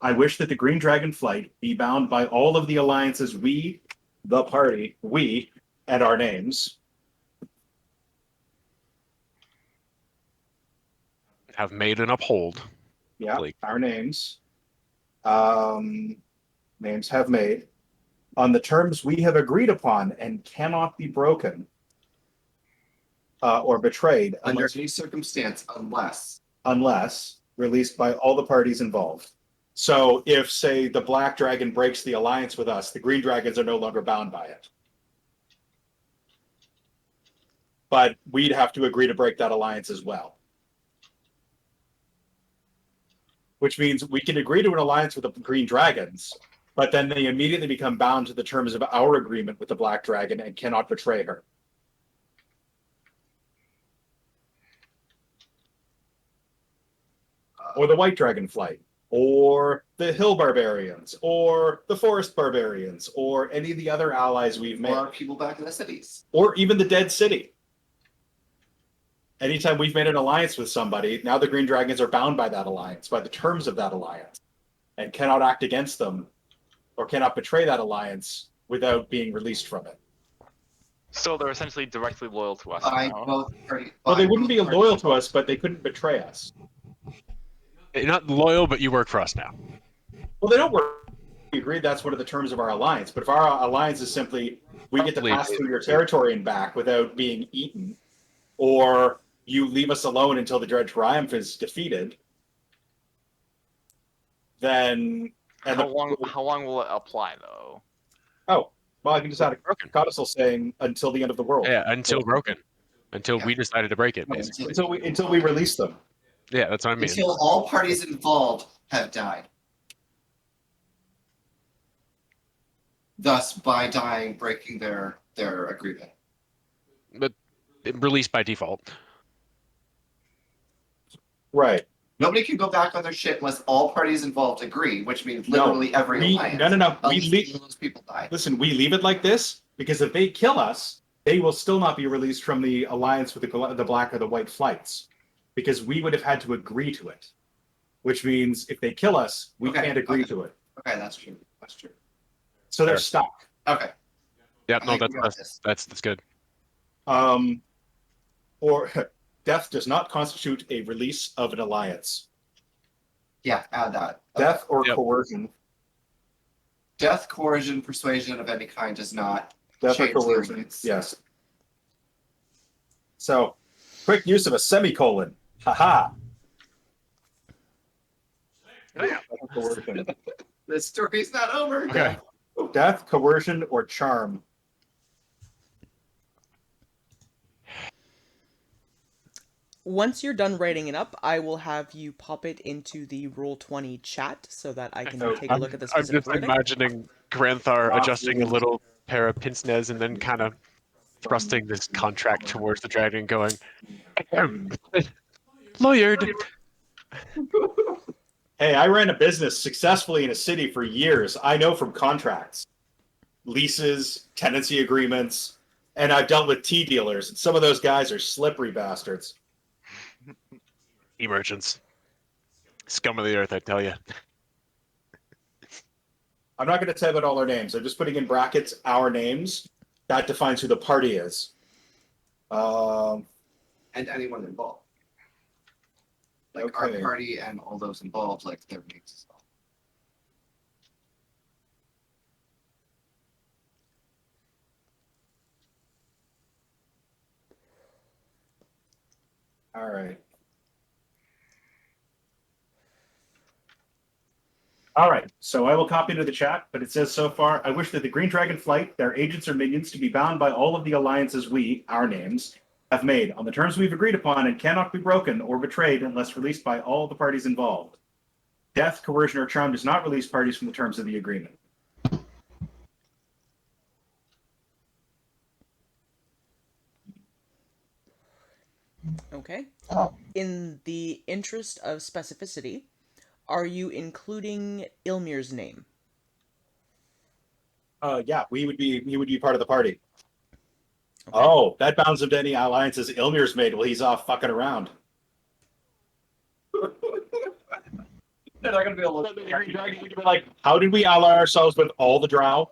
[SPEAKER 8] I wish that the Green Dragon flight be bound by all of the alliances we, the party, we, and our names.
[SPEAKER 2] Have made and uphold.
[SPEAKER 8] Yeah,
[SPEAKER 2] Like-
[SPEAKER 8] our names. Names have made on the terms we have agreed upon and cannot be broken or betrayed
[SPEAKER 6] Under any circumstance,
[SPEAKER 8] unless released by all the parties involved. So if, say, the Black Dragon breaks the alliance with us, the Green Dragons are no longer bound by it. But we'd have to agree to break that alliance as well. Which means we can agree to an alliance with the Green Dragons, but then they immediately become bound to the terms of our agreement with the Black Dragon and cannot betray her. Or the White Dragon flight, or the Hill Barbarians, or the Forest Barbarians, or any of the other allies we've made.
[SPEAKER 6] or are people back in the cities?
[SPEAKER 8] Or even the Dead City. Anytime we've made an alliance with somebody, now the Green Dragons are bound by that alliance, by the terms of that alliance, and cannot act against them or cannot betray that alliance without being released from it.
[SPEAKER 7] So they're essentially directly loyal to us
[SPEAKER 6] By
[SPEAKER 7] now.
[SPEAKER 6] both parties.
[SPEAKER 8] Well, they wouldn't be loyal to us, but they couldn't betray us.
[SPEAKER 2] You're not loyal, but you work for us now.
[SPEAKER 8] Well, they don't work. We agreed that's one of the terms of our alliance. But if our alliance is simply we get to pass through your territory and back without being eaten, or you leave us alone until the Dread Triumph is defeated, then
[SPEAKER 7] How long will it apply though?
[SPEAKER 8] Oh, well, I can just add a
[SPEAKER 2] Broken.
[SPEAKER 8] codicil saying until the end of the world.
[SPEAKER 2] Yeah, until broken. Until we decided to break it, basically.
[SPEAKER 8] Until we release them.
[SPEAKER 2] Yeah, that's what I mean.
[SPEAKER 6] Until all parties involved have died. Thus, by dying, breaking their agreement.
[SPEAKER 2] But released by default.
[SPEAKER 8] Right.
[SPEAKER 6] Nobody can go back on their shit unless all parties involved agree, which means literally every alliance.
[SPEAKER 8] No.
[SPEAKER 6] Unless those people die.
[SPEAKER 8] Listen, we leave it like this because if they kill us, they will still not be released from the alliance with the Black or the White flights because we would have had to agree to it. Which means if they kill us, we can't agree to it.
[SPEAKER 6] Okay, that's true. That's true.
[SPEAKER 8] So they're
[SPEAKER 2] Fair.
[SPEAKER 8] stuck.
[SPEAKER 6] Okay.
[SPEAKER 2] Yeah,
[SPEAKER 6] I
[SPEAKER 2] no,
[SPEAKER 6] agree with this.
[SPEAKER 2] that's good.
[SPEAKER 8] Or death does not constitute a release of an alliance.
[SPEAKER 6] Yeah, add that.
[SPEAKER 8] Death or
[SPEAKER 2] Yep.
[SPEAKER 8] coercion.
[SPEAKER 6] Death, coercion, persuasion of any kind does not
[SPEAKER 8] Death or
[SPEAKER 6] change the
[SPEAKER 8] coercion.
[SPEAKER 6] alliance.
[SPEAKER 8] Yes. So, quick use of a semicolon. Haha. Death or coercion.
[SPEAKER 6] The story's not over.
[SPEAKER 2] Okay.
[SPEAKER 8] Death, coercion, or charm.
[SPEAKER 1] Once you're done writing it up, I will have you pop it into the Roll20 chat so that I can take a look at the
[SPEAKER 2] I'm
[SPEAKER 1] specific
[SPEAKER 2] just
[SPEAKER 1] wording.
[SPEAKER 2] imagining Granthar adjusting a little pair of pince nez and then kind of thrusting this contract towards the dragon, going, lawyered.
[SPEAKER 8] Hey, I ran a business successfully in a city for years. I know from contracts, leases, tenancy agreements, and I've dealt with tea dealers, and some of those guys are slippery bastards.
[SPEAKER 2] Emergence. Scum of the earth, I tell you.
[SPEAKER 4] I'm not going to type out all our names. I'm just putting in brackets our names. That defines who the party is.
[SPEAKER 6] And anyone involved. Like our
[SPEAKER 4] Okay.
[SPEAKER 6] party and all those involved, like their names as well.
[SPEAKER 4] All right. All right, so I will copy into the chat, but it says so far, I wish that the Green Dragon Flight, their agents or minions, to be bound by all of the alliances we, our names, have made on the terms we've agreed upon and cannot be broken or betrayed unless released by all the parties involved. Death, coercion, or charm does not release parties from the terms of the agreement.
[SPEAKER 1] Okay. In the interest of specificity, are you including Ilmir's name?
[SPEAKER 4] Yeah, he would be part of the party.
[SPEAKER 1] Okay.
[SPEAKER 4] Oh, that bounds him to any alliances Ilmir's made while he's off fucking around.
[SPEAKER 6] They're not gonna be able to.
[SPEAKER 4] Like, how did we ally ourselves with all the drow?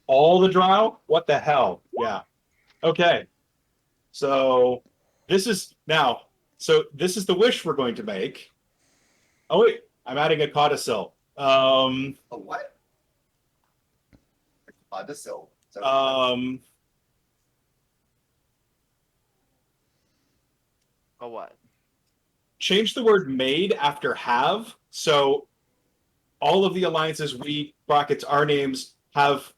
[SPEAKER 4] All the drow? What the hell? Yeah. Okay. So this is the wish we're going to make. Oh wait, I'm adding a codicil.
[SPEAKER 6] A what? Codicil.
[SPEAKER 7] Oh, what?
[SPEAKER 4] Change the word made after have. So all of the alliances we brackets our names have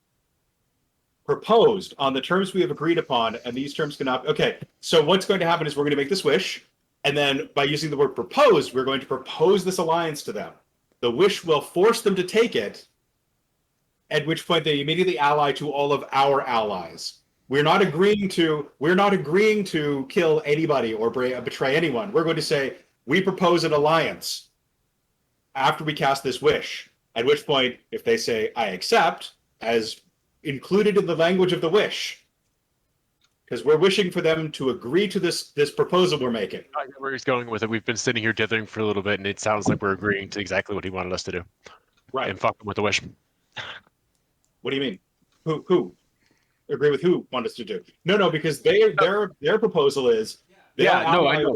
[SPEAKER 4] proposed on the terms we have agreed upon, and these terms cannot. Okay, so what's going to happen is we're going to make this wish, and then by using the word proposed, we're going to propose this alliance to them. The wish will force them to take it, at which point they immediately ally to all of our allies. We're not agreeing to kill anybody or betray anyone. We're going to say we propose an alliance after we cast this wish. At which point, if they say I accept, as included in the language of the wish, because we're wishing for them to agree to this proposal we're making.
[SPEAKER 2] I get where he's going with it. We've been sitting here dithering for a little bit, and it sounds like we're agreeing to exactly what he wanted us to do.
[SPEAKER 4] Right.
[SPEAKER 2] And fuck him with the wish.
[SPEAKER 4] What do you mean? Who? Agree with who want us to do? No, because their proposal is.
[SPEAKER 2] Yeah, no, I know.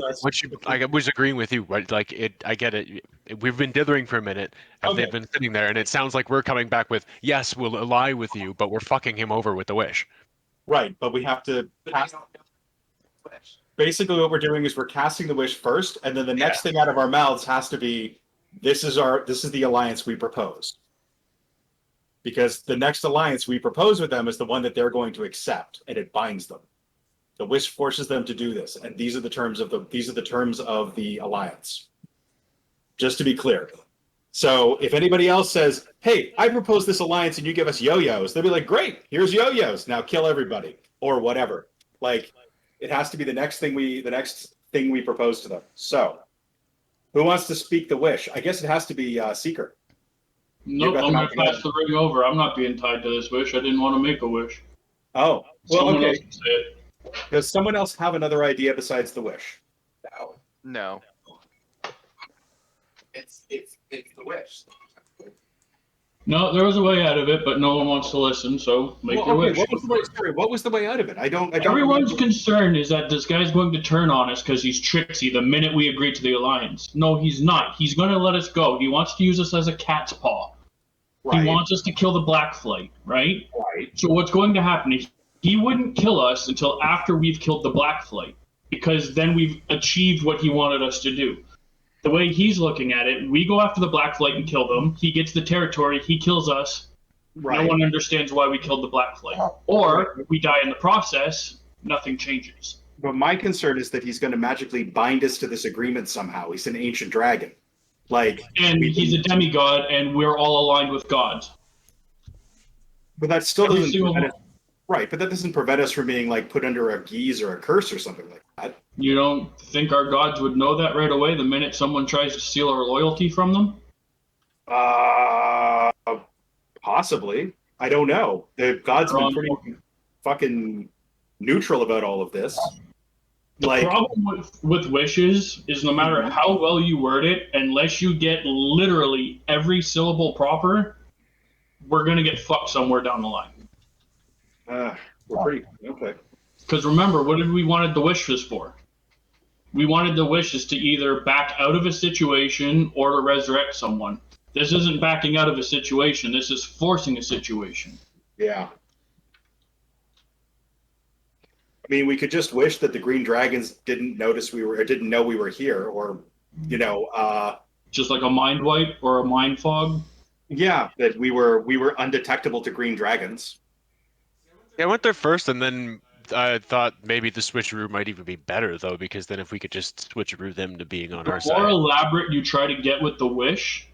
[SPEAKER 2] I was agreeing with you, right? Like I get it. We've been dithering for a minute, and
[SPEAKER 4] Okay.
[SPEAKER 2] they've been sitting there, and it sounds like we're coming back with, yes, we'll ally with you, but we're fucking him over with the wish.
[SPEAKER 4] Right, but we have to cast. Basically, what we're doing is we're casting the wish first, and then the next thing out of our mouths has to be, this is the alliance we propose. Because the next alliance we propose with them is the one that they're going to accept, and it binds them. The wish forces them to do this, and these are the terms of the alliance. Just to be clear. So if anybody else says, "Hey, I propose this alliance, and you give us yo-yos," they'll be like, "Great, here's yo-yos. Now kill everybody," or whatever. Like, it has to be the next thing we propose to them. So, who wants to speak the wish? I guess it has to be Seeker.
[SPEAKER 3] Nope,
[SPEAKER 4] got
[SPEAKER 3] I'm
[SPEAKER 4] the
[SPEAKER 3] going to pass the ring over. I'm not being tied to this wish. I didn't want to make a wish.
[SPEAKER 4] Oh, well,
[SPEAKER 3] Someone
[SPEAKER 4] okay.
[SPEAKER 3] else can say it.
[SPEAKER 4] Does someone else have another idea besides the wish?
[SPEAKER 7] No.
[SPEAKER 6] It's the wish.
[SPEAKER 3] No, there was a way out of it, but no one wants to listen, so make your wish.
[SPEAKER 4] What was the way out of it? I don't
[SPEAKER 3] Everyone's
[SPEAKER 4] remember.
[SPEAKER 3] concern is that this guy's going to turn on us because he's tricksy the minute we agree to the alliance. No, he's not. He's going to let us go. He wants to use us as a cat's paw.
[SPEAKER 4] Right.
[SPEAKER 3] He wants us to kill the Black Flight, right?
[SPEAKER 4] Right.
[SPEAKER 3] So what's going to happen is he wouldn't kill us until after we've killed the Black Flight, because then we've achieved what he wanted us to do. The way he's looking at it, we go after the Black Flight and kill them. He gets the territory. He kills us.
[SPEAKER 4] Right.
[SPEAKER 3] No one understands why we killed the Black Flight. Or we die in the process. Nothing changes.
[SPEAKER 4] But my concern is that he's going to magically bind us to this agreement somehow. He's an ancient dragon. Like,
[SPEAKER 3] And he's a demigod, and we're all aligned with gods.
[SPEAKER 4] but that still
[SPEAKER 3] Every
[SPEAKER 4] doesn't
[SPEAKER 3] single
[SPEAKER 4] prevent
[SPEAKER 3] one.
[SPEAKER 4] us, right? But that doesn't prevent us from being like put under a geese or a curse or something like that.
[SPEAKER 3] You don't think our gods would know that right away the minute someone tries to steal our loyalty from them?
[SPEAKER 4] Possibly. I don't know. The gods have been
[SPEAKER 3] Wrong.
[SPEAKER 4] pretty fucking neutral about all of this.
[SPEAKER 3] The
[SPEAKER 4] Like,
[SPEAKER 3] problem with wishes is no matter how well you word it, unless you get literally every syllable proper, we're gonna get fucked somewhere down the line.
[SPEAKER 4] We're pretty okay.
[SPEAKER 3] Because remember, what did we wanted the wishes for? We wanted the wishes to either back out of a situation or to resurrect someone. This isn't backing out of a situation. This is forcing a situation.
[SPEAKER 4] Yeah. I mean, we could just wish that the Green Dragons didn't know we were here, or,
[SPEAKER 3] just like a mind wipe or a mind fog.
[SPEAKER 4] Yeah, that we were undetectable to Green Dragons.
[SPEAKER 2] Yeah, I went there first, and then I thought maybe the switcheroo might even be better, though, because then if we could just switcheroo them to being on our
[SPEAKER 3] The more
[SPEAKER 2] side.
[SPEAKER 3] elaborate you try to get with the wish,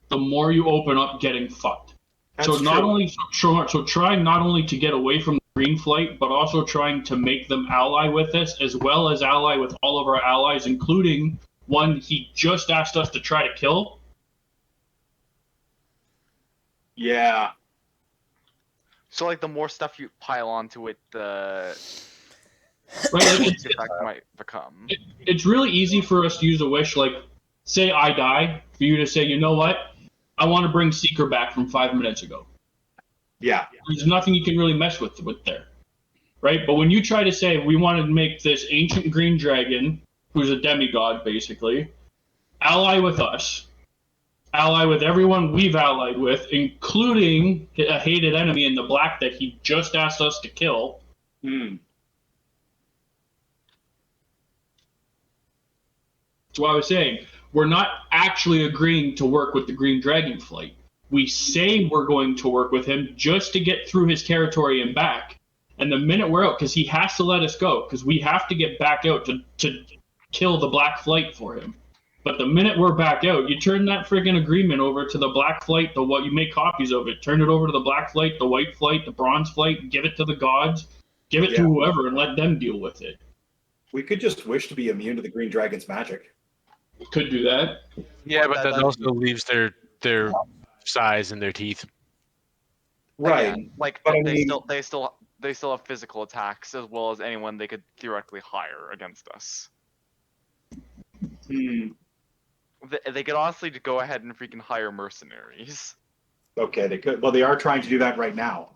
[SPEAKER 3] the more you open up getting fucked.
[SPEAKER 4] That's
[SPEAKER 3] so not
[SPEAKER 4] true.
[SPEAKER 3] only so trying not only to get away from the Green Flight, but also trying to make them ally with us, as well as ally with all of our allies, including one he just asked us to try to kill.
[SPEAKER 4] Yeah.
[SPEAKER 7] So like the more stuff you pile onto it, the
[SPEAKER 3] Right, like,
[SPEAKER 7] the effect might become.
[SPEAKER 3] it's really easy for us to use a wish, like, say I die, for you to say, you know what, I want to bring Seeker back from 5 minutes ago.
[SPEAKER 4] Yeah.
[SPEAKER 3] There's nothing you can really mess with there, right? But when you try to say, we want to make this ancient green dragon, who's a demigod, basically, ally with us, ally with everyone we've allied with, including a hated enemy in the black that he just asked us to kill.
[SPEAKER 4] Hmm.
[SPEAKER 3] That's why I was saying, we're not actually agreeing to work with the Green Dragon Flight. We say we're going to work with him just to get through his territory and back. And the minute we're out, because he has to let us go, because we have to get back out to kill the Black Flight for him. But the minute we're back out, you turn that friggin' agreement over to the Black Flight, you make copies of it. Turn it over to the Black Flight, the White Flight, the Bronze Flight, give it to the gods, give it to whoever, and let them deal with it.
[SPEAKER 4] We could just wish to be immune to the Green Dragon's magic.
[SPEAKER 3] Could do that.
[SPEAKER 2] Yeah, but that also leaves their size and their teeth.
[SPEAKER 4] Right.
[SPEAKER 7] Again, like
[SPEAKER 4] But I
[SPEAKER 7] they
[SPEAKER 4] mean-
[SPEAKER 7] still have physical attacks as well as anyone they could theoretically hire against us.
[SPEAKER 4] Hmm.
[SPEAKER 7] They could honestly go ahead and freaking hire mercenaries.
[SPEAKER 4] Okay, they could. Well, they are trying to do that right now.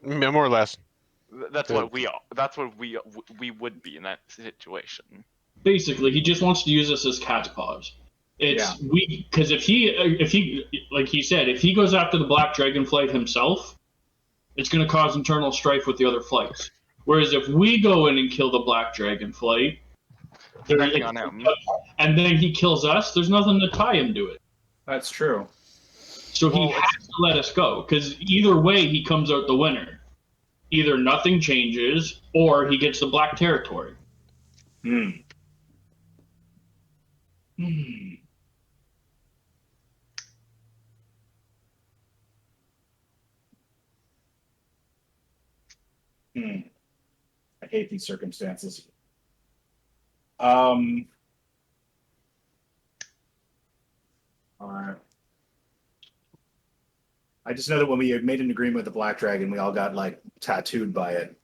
[SPEAKER 2] Yeah, more or less.
[SPEAKER 7] That's what we are. That's what we would be in that situation.
[SPEAKER 3] Basically, he just wants to use us as cat's paws. It's because if he like he said, if he goes after the Black Dragon Flight himself, it's going to cause internal strife with the other flights. Whereas if we go in and kill the Black Dragon Flight,
[SPEAKER 7] Nothing on him.
[SPEAKER 3] and then he kills us, there's nothing to tie him to it.
[SPEAKER 4] That's true.
[SPEAKER 3] So he has to let us go, because either way he comes out the winner. Either nothing changes, or he gets the Black Territory.
[SPEAKER 4] Hmm. Hmm. Hmm. I hate these circumstances. All right. I just know that when we had made an agreement with the Black Dragon, we all got like tattooed by it.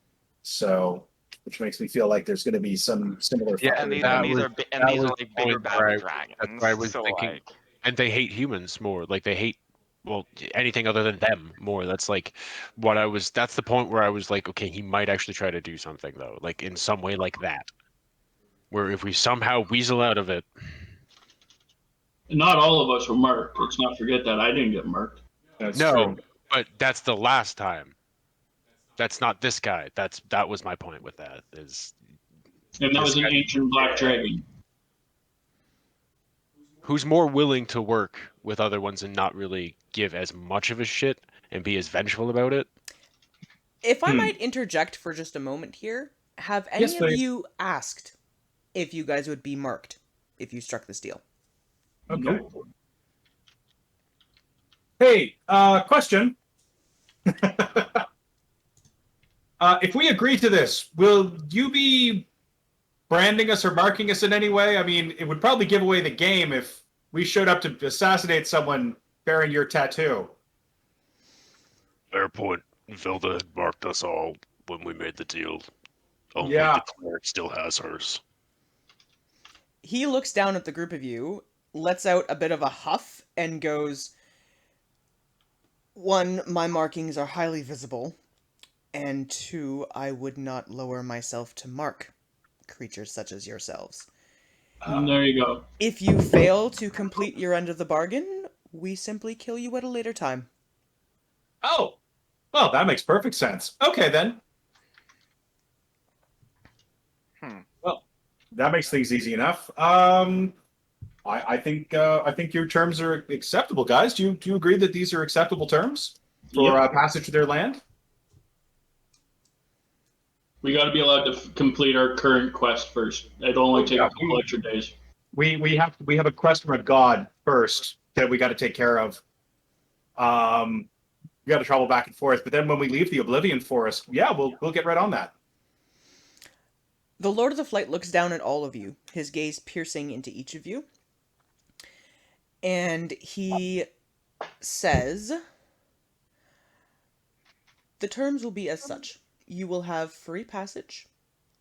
[SPEAKER 4] So, which makes me feel like there's going to be some similar.
[SPEAKER 7] Yeah, and these
[SPEAKER 2] That
[SPEAKER 7] are
[SPEAKER 2] was
[SPEAKER 7] like
[SPEAKER 2] the
[SPEAKER 7] bigger
[SPEAKER 2] point
[SPEAKER 7] bad
[SPEAKER 2] where
[SPEAKER 7] dragons.
[SPEAKER 2] that's where I was
[SPEAKER 7] so
[SPEAKER 2] thinking.
[SPEAKER 7] like,
[SPEAKER 2] And they hate humans more. Like they hate, well, anything other than them more. That's like what I was. That's the point where I was like, okay, he might actually try to do something though, like in some way like that. Where if we somehow weasel out of it,
[SPEAKER 3] Not all of us were marked. Let's not forget that. I didn't get marked.
[SPEAKER 4] That's
[SPEAKER 2] no,
[SPEAKER 4] true.
[SPEAKER 2] but that's the last time. That's not this guy. That was my point with that. Is
[SPEAKER 3] And that was an
[SPEAKER 2] This guy-
[SPEAKER 3] ancient Black Dragon.
[SPEAKER 2] who's more willing to work with other ones and not really give as much of a shit and be as vengeful about it.
[SPEAKER 1] If I might interject for just a moment here, have any
[SPEAKER 4] Yes,
[SPEAKER 1] of
[SPEAKER 4] please.
[SPEAKER 1] you asked if you guys would be marked if you struck this deal?
[SPEAKER 4] Okay. Hey, question. If we agree to this, will you be branding us or marking us in any way? I mean, it would probably give away the game if we showed up to assassinate someone bearing your tattoo.
[SPEAKER 2] Fair point. Vilda had marked us all when we made the deal. Only
[SPEAKER 4] Yeah.
[SPEAKER 2] the cleric still has hers.
[SPEAKER 1] He looks down at the group of you, lets out a bit of a huff, and goes, One, my markings are highly visible, and two, I would not lower myself to mark creatures such as yourselves.
[SPEAKER 3] There you go.
[SPEAKER 1] If you fail to complete your end of the bargain, we simply kill you at a later time.
[SPEAKER 8] Oh, well, that makes perfect sense. Okay, then. Well, that makes things easy enough. I think your terms are acceptable, guys. Do you agree that these are acceptable terms for
[SPEAKER 3] Yep.
[SPEAKER 8] passage to their land?
[SPEAKER 3] We got to be allowed to complete our current quest first. It'll only take a couple extra days.
[SPEAKER 8] We have a quest from a god first that we got to take care of. We got to travel back and forth, but then when we leave the Oblivion Forest, yeah, we'll get right on that.
[SPEAKER 1] The Lord of the Flight looks down at all of you, his gaze piercing into each of you. And he says, the terms will be as such. You will have free passage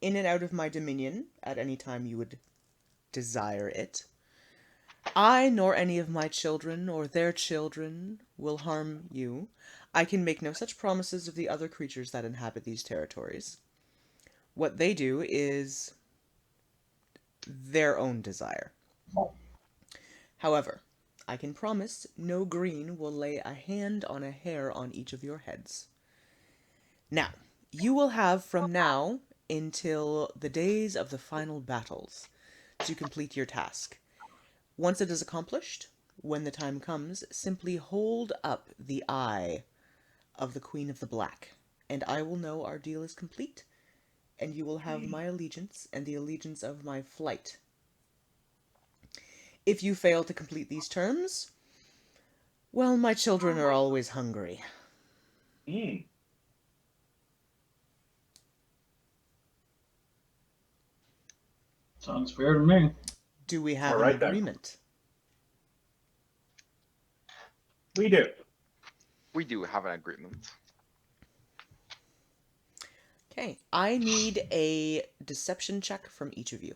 [SPEAKER 1] in and out of my dominion at any time you would desire it. I nor any of my children or their children will harm you. I can make no such promises of the other creatures that inhabit these territories. What they do is their own desire. However, I can promise no green will lay a hand on a hair on each of your heads. Now, you will have from now until the days of the final battles to complete your task. Once it is accomplished, when the time comes, simply hold up the eye of the Queen of the Black, and I will know our deal is complete, and you will have my allegiance and the allegiance of my flight. If you fail to complete these terms, well, my children are always hungry.
[SPEAKER 3] Sounds fair to me.
[SPEAKER 1] Do we have
[SPEAKER 8] All right,
[SPEAKER 1] an
[SPEAKER 8] then.
[SPEAKER 1] agreement?
[SPEAKER 8] We do.
[SPEAKER 7] We do have an agreement.
[SPEAKER 1] Okay, I need a deception check from each of you.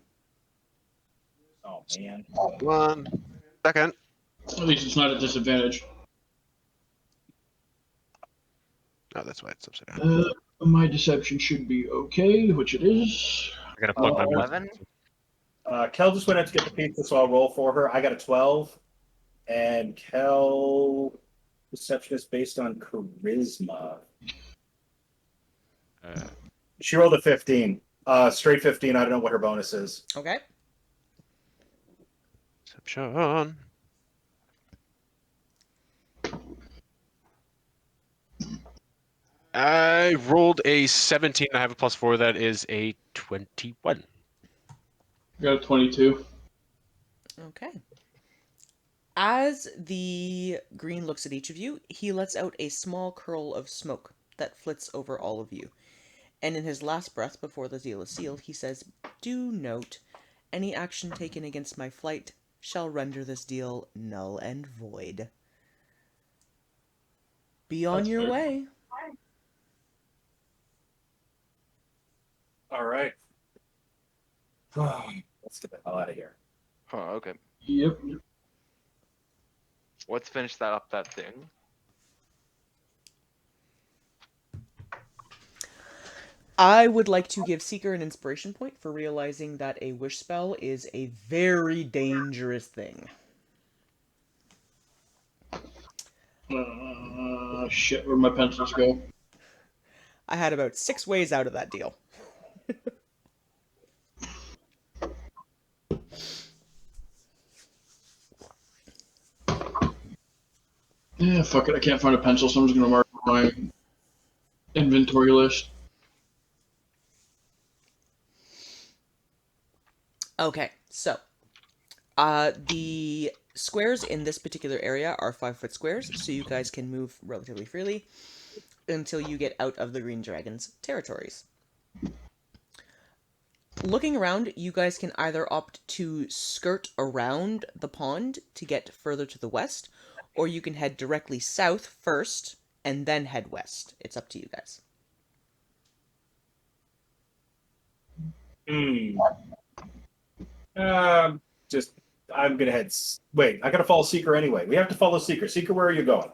[SPEAKER 8] Oh man.
[SPEAKER 2] 1 second.
[SPEAKER 3] At least it's not a disadvantage.
[SPEAKER 2] Oh, that's why it's upside down.
[SPEAKER 3] My deception should be okay, which it is.
[SPEAKER 2] I gotta plug my
[SPEAKER 7] 11?
[SPEAKER 8] Kel just went out to get the pizza, so I'll roll for her. I got a 12, and Kel deception is based on charisma. She rolled a 15. Straight 15. I don't know what her bonus is.
[SPEAKER 1] Okay.
[SPEAKER 2] Deception. I rolled a 17. I have a +4. That is a 21.
[SPEAKER 3] Got a 22.
[SPEAKER 1] Okay. As the green looks at each of you, he lets out a small curl of smoke that flits over all of you. And in his last breath before the deal is sealed, he says, "Do note, any action taken against my flight shall render this deal null and void. Be on
[SPEAKER 3] That's
[SPEAKER 1] your
[SPEAKER 3] fair.
[SPEAKER 1] way."
[SPEAKER 8] All right. Let's get the hell out of here.
[SPEAKER 7] Huh, okay.
[SPEAKER 3] Yep.
[SPEAKER 7] Let's finish that thing.
[SPEAKER 1] I would like to give Seeker an inspiration point for realizing that a wish spell is a very dangerous thing.
[SPEAKER 3] Shit, where'd my pencils go?
[SPEAKER 1] I had about 6 ways out of that deal.
[SPEAKER 3] Yeah, fuck it, I can't find a pencil, so I'm just gonna mark my inventory list.
[SPEAKER 1] Okay, so the squares in this particular area are 5-foot squares, so you guys can move relatively freely until you get out of the Green Dragon's territories. Looking around, you guys can either opt to skirt around the pond to get further to the west, or you can head directly south first and then head west. It's up to you guys.
[SPEAKER 8] I'm gonna head. Wait, I gotta follow Seeker anyway. We have to follow Seeker. Seeker, where are you going?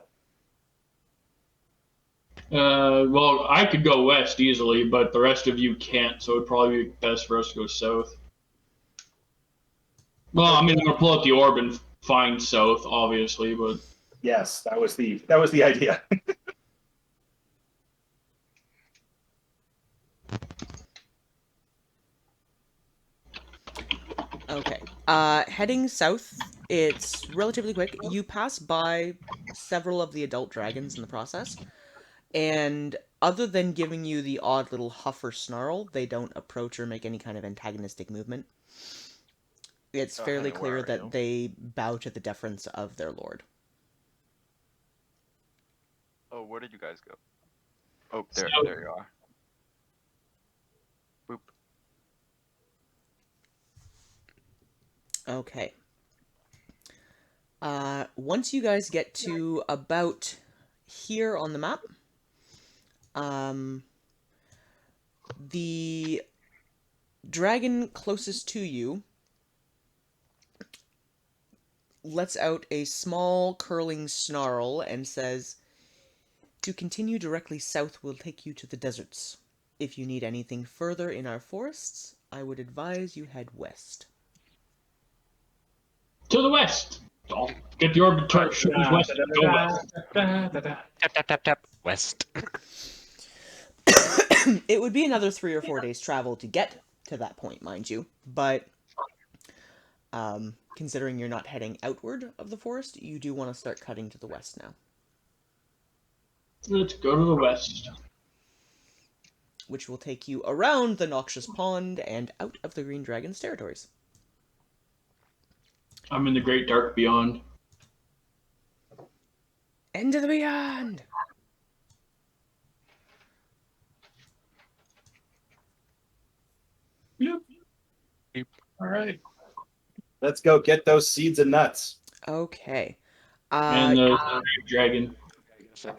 [SPEAKER 3] Well, I could go west easily, but the rest of you can't, so it'd probably be best for us to go south. Well, I mean, I'm gonna pull out the orb and find south, obviously, but
[SPEAKER 8] Yes, that was the idea.
[SPEAKER 1] Okay. Heading south, it's relatively quick. You pass by several of the adult dragons in the process, and other than giving you the odd little huff or snarl, they don't approach or make any kind of antagonistic movement. It's
[SPEAKER 7] Oh,
[SPEAKER 1] fairly
[SPEAKER 7] hey,
[SPEAKER 1] clear
[SPEAKER 7] where are
[SPEAKER 1] that
[SPEAKER 7] you?
[SPEAKER 1] they bow to the deference of their lord.
[SPEAKER 7] Oh, where did you guys go? Oh, there
[SPEAKER 3] So-
[SPEAKER 7] you are. Boop.
[SPEAKER 1] Okay. Once you guys get to about here on the map, the dragon closest to you lets out a small curling snarl and says, "To continue directly south will take you to the deserts. If you need anything further in our forests, I would advise you head west."
[SPEAKER 3] to the west. I'll get the orb to west and go west.
[SPEAKER 2] Tap tap tap tap. West.
[SPEAKER 1] It would be another 3 or 4 days travel to get to that point, mind you, but considering you're not heading outward of the forest, you do want to start cutting to the west now,
[SPEAKER 3] Let's go to the west.
[SPEAKER 1] which will take you around the Noxious Pond and out of the Green Dragon's territories.
[SPEAKER 3] I'm in the great dark beyond.
[SPEAKER 1] Into the beyond!
[SPEAKER 4] All right.
[SPEAKER 8] Let's go get those seeds and nuts.
[SPEAKER 1] Okay.
[SPEAKER 3] And the great dragon.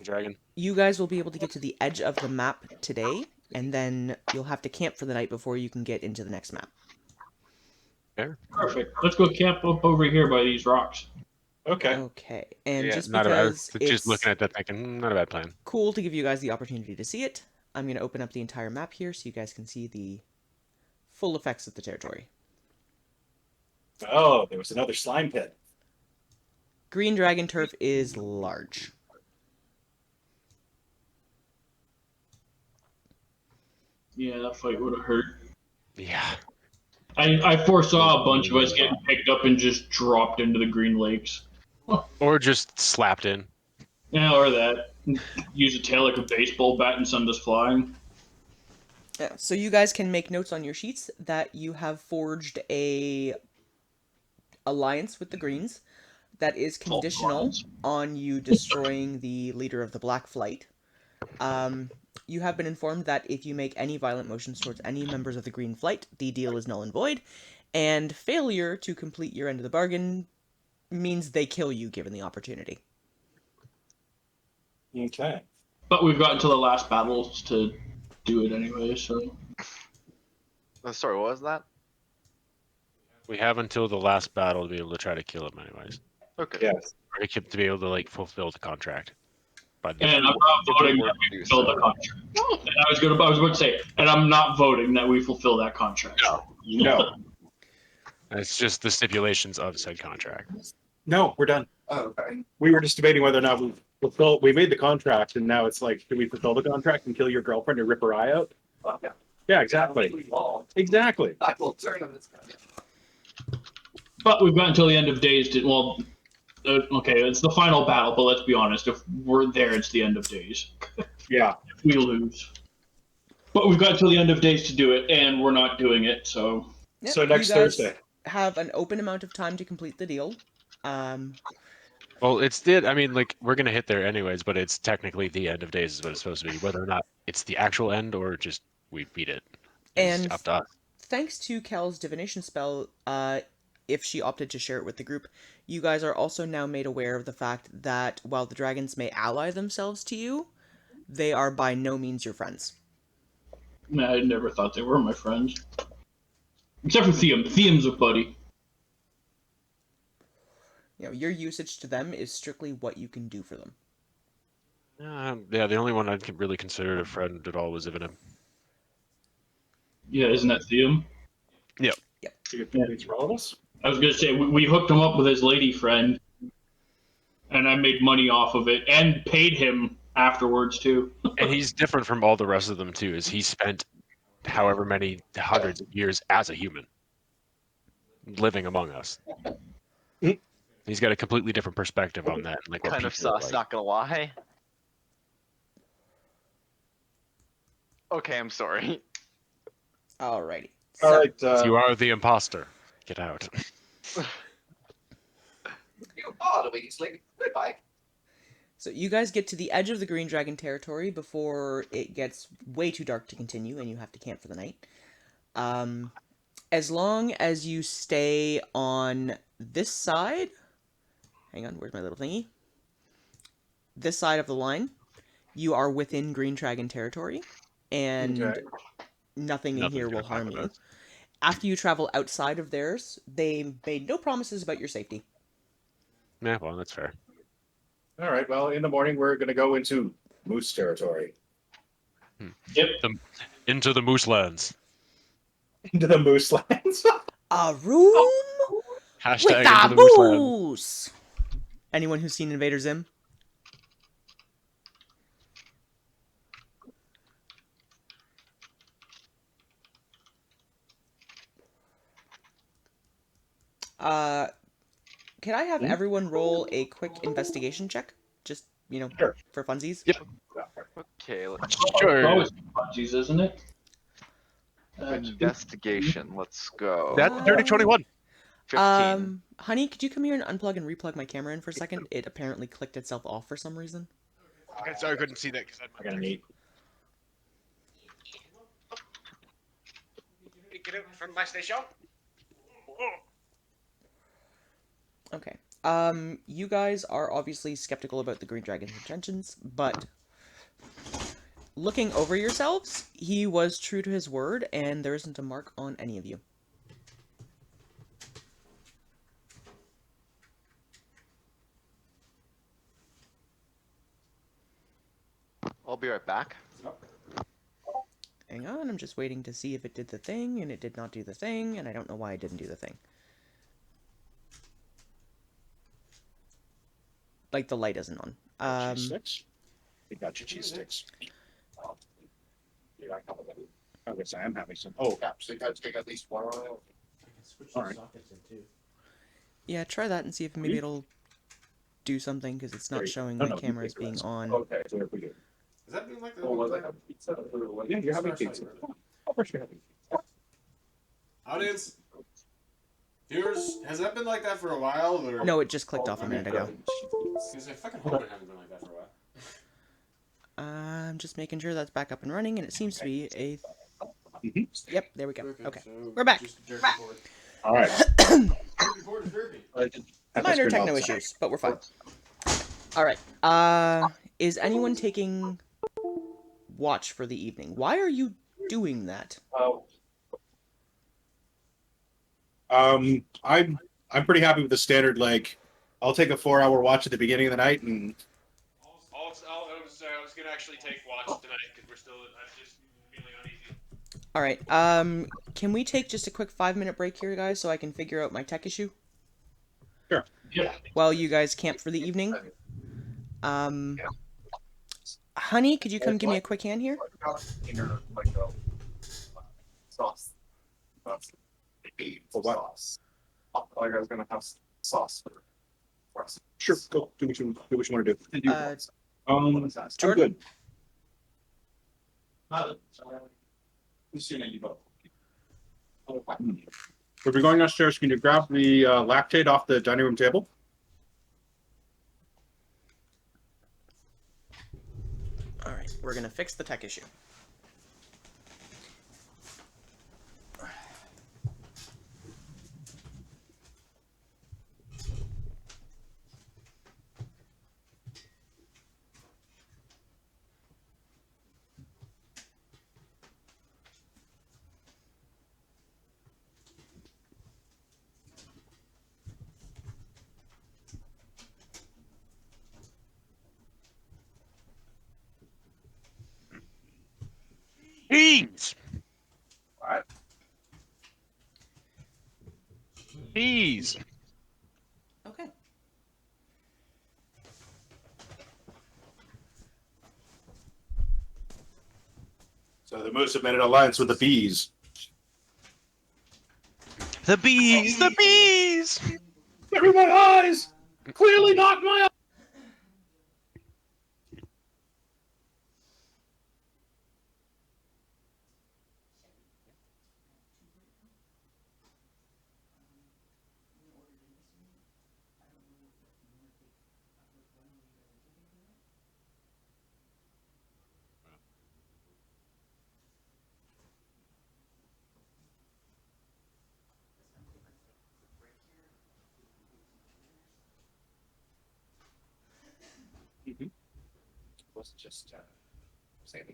[SPEAKER 2] Dragon.
[SPEAKER 1] You guys will be able to get to the edge of the map today, and then you'll have to camp for the night before you can get into the next map.
[SPEAKER 3] Perfect. Let's go camp up over here by these rocks.
[SPEAKER 4] Okay.
[SPEAKER 1] Okay, and
[SPEAKER 2] Yeah,
[SPEAKER 1] just
[SPEAKER 2] not a bad.
[SPEAKER 1] because
[SPEAKER 2] Just
[SPEAKER 1] it's
[SPEAKER 2] looking at that, thinking, not a bad plan.
[SPEAKER 1] cool to give you guys the opportunity to see it, I'm going to open up the entire map here so you guys can see the full effects of the territory.
[SPEAKER 8] Oh, there was another slime pit.
[SPEAKER 1] Green Dragon turf is large.
[SPEAKER 3] Yeah, that fight would have hurt.
[SPEAKER 2] Yeah.
[SPEAKER 3] I foresaw a bunch of us getting picked up and just dropped into the Green Lakes.
[SPEAKER 2] Or just slapped in.
[SPEAKER 3] Yeah, or that. Use a tail like a baseball bat and send us flying.
[SPEAKER 1] Yeah, so you guys can make notes on your sheets that you have forged a alliance with the Greens that is conditional on you destroying the leader of the Black Flight. You have been informed that if you make any violent motions towards any members of the Green Flight, the deal is null and void, and failure to complete your end of the bargain means they kill you given the opportunity.
[SPEAKER 8] Okay.
[SPEAKER 3] But we've got until the last battles to do it anyway, so.
[SPEAKER 7] Sorry, what was that?
[SPEAKER 2] We have until the last battle to be able to try to kill him, anyways.
[SPEAKER 7] Okay.
[SPEAKER 8] Yes.
[SPEAKER 2] Or to be able to like fulfill the contract. But
[SPEAKER 3] And I'm not voting that we fulfill the contract. And I was about to say, and I'm not voting that we fulfill that contract.
[SPEAKER 8] No.
[SPEAKER 2] it's just the stipulations of said contract.
[SPEAKER 4] No, we're done.
[SPEAKER 6] Oh, okay.
[SPEAKER 4] We were just debating whether or not we made the contract, and now it's like, do we fulfill the contract and kill your girlfriend and rip her eye out?
[SPEAKER 6] Well, yeah.
[SPEAKER 4] Yeah, exactly. Exactly.
[SPEAKER 6] I will turn on this guy.
[SPEAKER 3] But we've got until the end of days to, well, okay, it's the final battle, but let's be honest, if we're there, it's the end of days.
[SPEAKER 4] Yeah.
[SPEAKER 3] If we lose. But we've got until the end of days to do it, and we're not doing it, so.
[SPEAKER 1] Yep,
[SPEAKER 4] So next
[SPEAKER 1] you guys
[SPEAKER 4] Thursday.
[SPEAKER 1] have an open amount of time to complete the deal.
[SPEAKER 2] Well, I mean, like, we're going to hit there anyways, but it's technically the end of days is what it's supposed to be. Whether or not it's the actual end or just we beat it.
[SPEAKER 1] And
[SPEAKER 2] up to us.
[SPEAKER 1] thanks to Cal's divination spell, if she opted to share it with the group, you guys are also now made aware of the fact that while the dragons may ally themselves to you, they are by no means your friends.
[SPEAKER 3] I never thought they were my friends. Except for Theum. Theum's a buddy.
[SPEAKER 1] You know, your usage to them is strictly what you can do for them.
[SPEAKER 2] Yeah, the only one I could really consider a friend at all was Ivanim.
[SPEAKER 3] Yeah, isn't that Theum?
[SPEAKER 4] You get points for all of us?
[SPEAKER 3] I was gonna say we hooked him up with his lady friend, and I made money off of it and paid him afterwards too.
[SPEAKER 2] And he's different from all the rest of them too, is he spent however many hundreds of years as a human living among us. He's got a completely different perspective on that, and like what
[SPEAKER 7] Kind of
[SPEAKER 2] people are
[SPEAKER 7] sus,
[SPEAKER 2] like.
[SPEAKER 7] not gonna lie. Okay, I'm sorry.
[SPEAKER 1] Alrighty.
[SPEAKER 4] All
[SPEAKER 1] So,
[SPEAKER 4] right.
[SPEAKER 2] You are the imposter. Get out.
[SPEAKER 6] You are the weakest link. Goodbye.
[SPEAKER 1] so you guys get to the edge of the Green Dragon territory before it gets way too dark to continue, and you have to camp for the night. As long as you stay on this side, hang on, where's my little thingy? This side of the line, you are within Green Dragon territory, and
[SPEAKER 4] Okay.
[SPEAKER 1] nothing in
[SPEAKER 2] Nothing's
[SPEAKER 1] here
[SPEAKER 2] gonna
[SPEAKER 1] will harm
[SPEAKER 2] happen
[SPEAKER 1] you.
[SPEAKER 2] to us.
[SPEAKER 1] After you travel outside of theirs, they made no promises about your safety.
[SPEAKER 2] Yeah, well, that's fair.
[SPEAKER 4] All right. Well, in the morning, we're going to go into moose territory.
[SPEAKER 3] Yep.
[SPEAKER 2] Into the Moose Lands.
[SPEAKER 4] Into the moose lands.
[SPEAKER 1] A room
[SPEAKER 2] Hashtag
[SPEAKER 1] with
[SPEAKER 2] into
[SPEAKER 1] a
[SPEAKER 2] the Moose Lands.
[SPEAKER 1] moose! Anyone who's seen Invader Zim? Can I have everyone roll a quick investigation check? Just,
[SPEAKER 4] Sure.
[SPEAKER 1] for funsies?
[SPEAKER 2] Yep.
[SPEAKER 7] Okay, let's
[SPEAKER 3] It's
[SPEAKER 2] Sure.
[SPEAKER 3] always fudgies, isn't it?
[SPEAKER 7] investigation. Let's go.
[SPEAKER 2] That's dirty 21.
[SPEAKER 7] 15.
[SPEAKER 1] Honey, could you come here and unplug and replug my camera in for a second? It apparently clicked itself off for some reason.
[SPEAKER 2] Okay, sorry, I couldn't see that because
[SPEAKER 4] I got to need.
[SPEAKER 2] Get out from my station.
[SPEAKER 1] Okay. You guys are obviously skeptical about the Green Dragon's intentions, but looking over yourselves, he was true to his word, and there isn't a mark on any of you.
[SPEAKER 7] I'll be right back.
[SPEAKER 1] Hang on, I'm just waiting to see if it did the thing, and it did not do the thing, and I don't know why it didn't do the thing. Like, the light isn't on.
[SPEAKER 4] Cheese sticks. We got your cheese sticks. Yeah, I got them. I guess I am having some. Oh,
[SPEAKER 6] So you gotta take at least one on it.
[SPEAKER 4] All right.
[SPEAKER 1] Yeah, try that and see if maybe it'll do something, because it's not
[SPEAKER 4] Great.
[SPEAKER 1] showing
[SPEAKER 4] No,
[SPEAKER 1] my
[SPEAKER 4] no, you
[SPEAKER 1] camera as
[SPEAKER 4] take the
[SPEAKER 1] being
[SPEAKER 4] rest.
[SPEAKER 1] on.
[SPEAKER 4] Okay, so if we do.
[SPEAKER 9] Is that being like the
[SPEAKER 4] Oh,
[SPEAKER 9] whole
[SPEAKER 4] well, I
[SPEAKER 9] time?
[SPEAKER 4] have pizza. Yeah, you're having pizza. Of course you're having pizza.
[SPEAKER 9] Audience, viewers, has that been like that for a while? Or...
[SPEAKER 1] No, it just clicked off a minute ago.
[SPEAKER 9] Because I fucking hope it hasn't been like that for a while.
[SPEAKER 1] I'm just making sure that's back up and running, and it seems to be a...
[SPEAKER 4] Mhm.
[SPEAKER 1] Yep, there we go. Okay.
[SPEAKER 9] So
[SPEAKER 1] We're back.
[SPEAKER 9] just jerky forward.
[SPEAKER 4] All right.
[SPEAKER 9] Jerky forward is derpy.
[SPEAKER 1] Minor techno issues, but we're fine. Alright, is anyone taking watch for the evening? Why are you doing that?
[SPEAKER 4] I'm pretty happy with the standard. Like, I'll take a 4-hour watch at the beginning of the night, and
[SPEAKER 2] I was gonna actually take watch tonight because we're still. I'm just feeling uneasy.
[SPEAKER 1] Alright, can we take just a quick 5-minute break here, guys, so I can figure out my tech issue?
[SPEAKER 4] Sure.
[SPEAKER 3] Yeah.
[SPEAKER 1] While you guys camp for the evening? Honey, could you come give me a quick hand here?
[SPEAKER 6] Sauce.
[SPEAKER 4] For what?
[SPEAKER 6] Sauce. Like I was gonna have sauce for us.
[SPEAKER 4] sure, go do what you want to do.
[SPEAKER 1] Jordan?
[SPEAKER 4] I'm good. If you're going upstairs, can you grab the lactate off the dining room table?
[SPEAKER 1] Alright, we're gonna fix the tech issue.
[SPEAKER 2] Cheese!
[SPEAKER 4] What?
[SPEAKER 2] Cheese!
[SPEAKER 1] Okay.
[SPEAKER 4] So the moose have made an alliance with the bees.
[SPEAKER 2] The bees! The bees!
[SPEAKER 4] They're in my eyes! Clearly not my eyes! It wasn't just saying.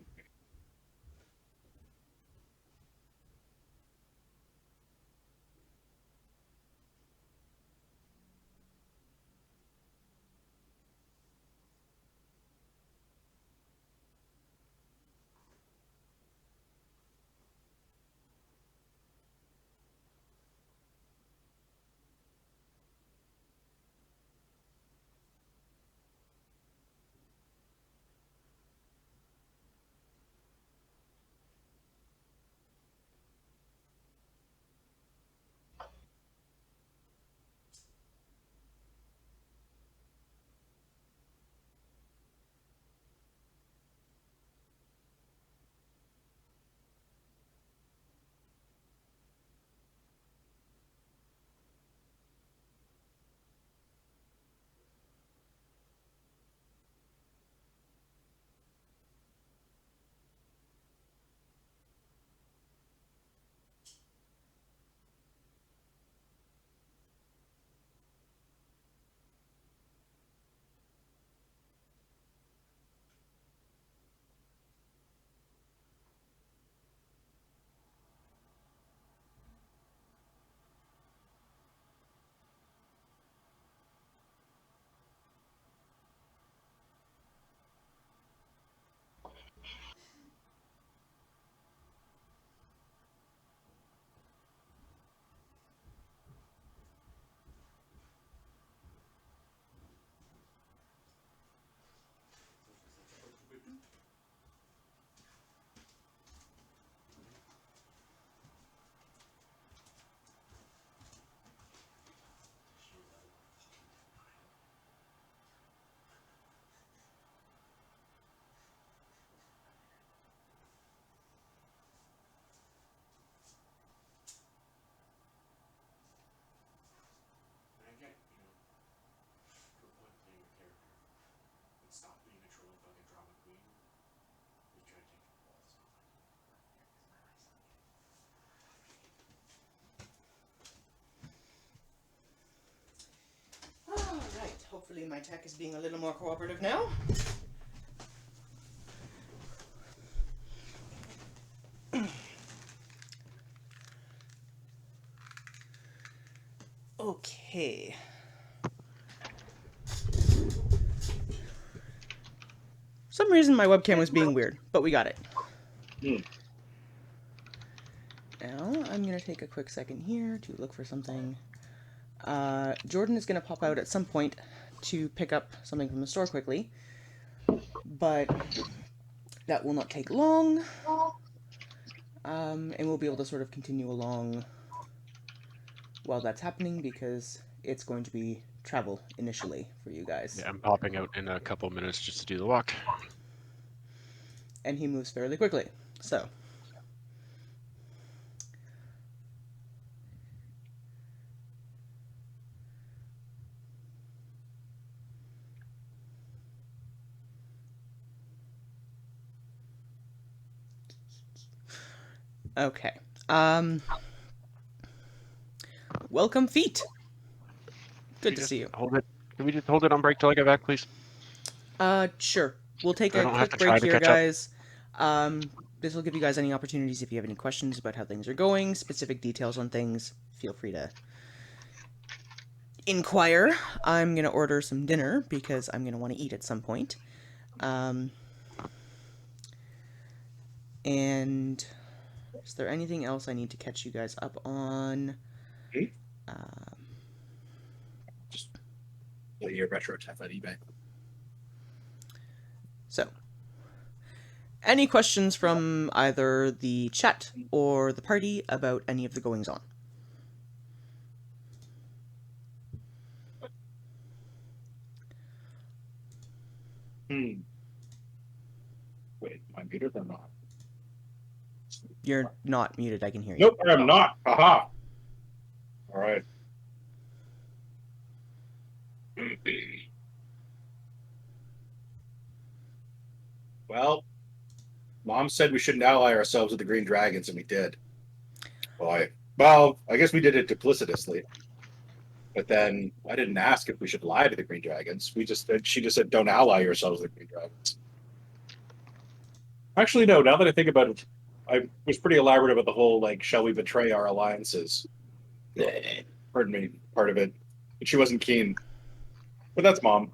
[SPEAKER 1] Alright, hopefully my tech is being a little more cooperative now. Okay. For some reason my webcam was being weird, but we got it. Now, I'm going to take a quick second here to look for something. Jordan is going to pop out at some point to pick up something from the store quickly, but that will not take long, and we'll be able to sort of continue along while that's happening, because it's going to be travel initially for you guys.
[SPEAKER 2] Yeah, I'm popping out in a couple minutes just to do the walk.
[SPEAKER 1] And he moves fairly quickly, so... Okay. Welcome, Feet. Good to see you.
[SPEAKER 2] Hold it. Can we just hold it on break till I get back, please?
[SPEAKER 1] Sure. We'll take
[SPEAKER 2] I
[SPEAKER 1] a
[SPEAKER 2] don't have
[SPEAKER 1] quick
[SPEAKER 2] to try
[SPEAKER 1] break
[SPEAKER 2] to
[SPEAKER 1] here,
[SPEAKER 2] catch up.
[SPEAKER 1] guys. This will give you guys any opportunities if you have any questions about how things are going, specific details on things. Feel free to inquire. I'm going to order some dinner because I'm going to want to eat at some point. And is there anything else I need to catch you guys up on?
[SPEAKER 8] Your retro tech on eBay.
[SPEAKER 1] So, any questions from either the chat or the party about any of the goings on?
[SPEAKER 8] Wait, am I muted or not?
[SPEAKER 1] You're not muted, I can hear you.
[SPEAKER 8] Nope, I'm not. Haha. All right. Well, Mom said we shouldn't ally ourselves with the Green Dragons, and we did. Boy. Well, I guess we did it duplicitously. But then I didn't ask if we should lie to the Green Dragons. She just said, don't ally yourselves with the Green Dragons. Actually, no, now that I think about it, I was pretty elaborate about the whole, like, shall we betray our alliances? Pardon me, part of it. But she wasn't keen. But that's Mom.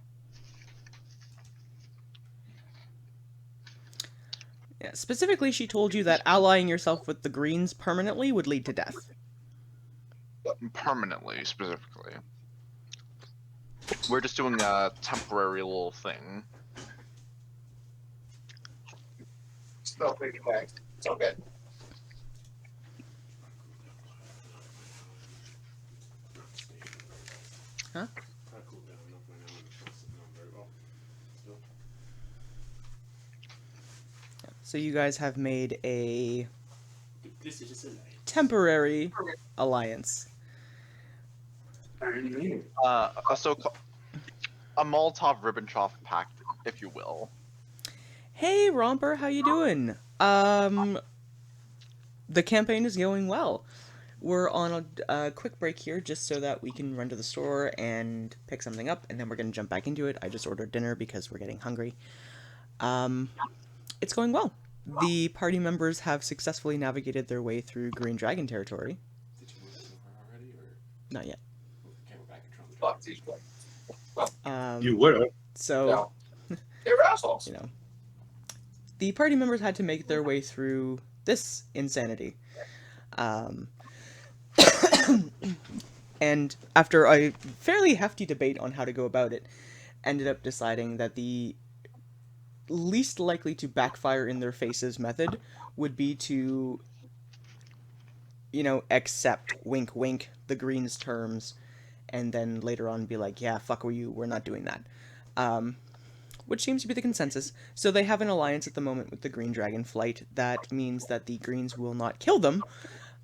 [SPEAKER 1] Yeah, specifically, she told you that allying yourself with the Greens permanently would lead to death.
[SPEAKER 7] Permanently, specifically. We're just doing a temporary little thing.
[SPEAKER 6] Still big back. It's all good.
[SPEAKER 1] Huh? So you guys have made a temporary alliance.
[SPEAKER 7] A Molotov-Ribbentrop pact, if you will.
[SPEAKER 1] Hey, Romper, how you doing? The campaign is going well. We're on a quick break here just so that we can run to the store and pick something up, and then we're going to jump back into it. I just ordered dinner because we're getting hungry. It's going well. The party members have successfully navigated their way through Green Dragon territory.
[SPEAKER 9] Did you move that over already, or?
[SPEAKER 1] Not yet.
[SPEAKER 9] Okay, we're back in Trump.
[SPEAKER 6] Fuck these guys.
[SPEAKER 8] You would have.
[SPEAKER 1] So,
[SPEAKER 6] No. They're assholes.
[SPEAKER 1] you know, the party members had to make their way through this insanity. And after a fairly hefty debate on how to go about it, ended up deciding that the least likely to backfire in their faces method would be to, you know, accept, wink wink, the Greens' terms, and then later on be like, yeah, fuck you, we're not doing that. Which seems to be the consensus. So they have an alliance at the moment with the Green Dragon Flight. That means that the Greens will not kill them.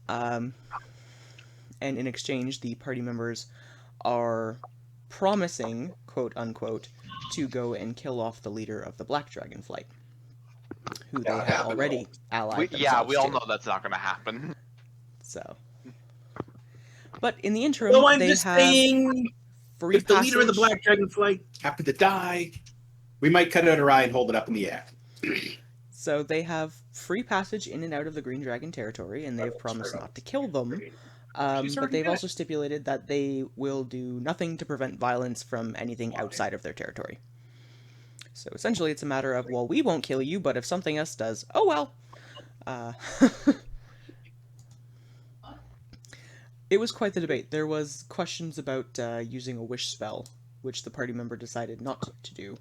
[SPEAKER 1] And in exchange, the party members are promising, quote unquote, to go and kill off the leader of the Black Dragon Flight, who they have already allied themselves
[SPEAKER 7] We all
[SPEAKER 1] to.
[SPEAKER 7] know that's not going to happen.
[SPEAKER 1] So, but in the interim,
[SPEAKER 8] No, I'm
[SPEAKER 1] they
[SPEAKER 8] just
[SPEAKER 1] have
[SPEAKER 8] saying,
[SPEAKER 1] free
[SPEAKER 8] if the leader of the
[SPEAKER 1] passage-
[SPEAKER 8] Black Dragonflight happened to die, we might cut out her eye and hold it up in the air.
[SPEAKER 1] So they have free passage in and out of the Green Dragon territory, and they've promised not to kill them. But they've also stipulated that they will do nothing to prevent violence from anything outside of their territory. So essentially, it's a matter of, well, we won't kill you, but if something else does, oh well. It was quite the debate. There was questions about using a wish spell, which the party member decided not to do,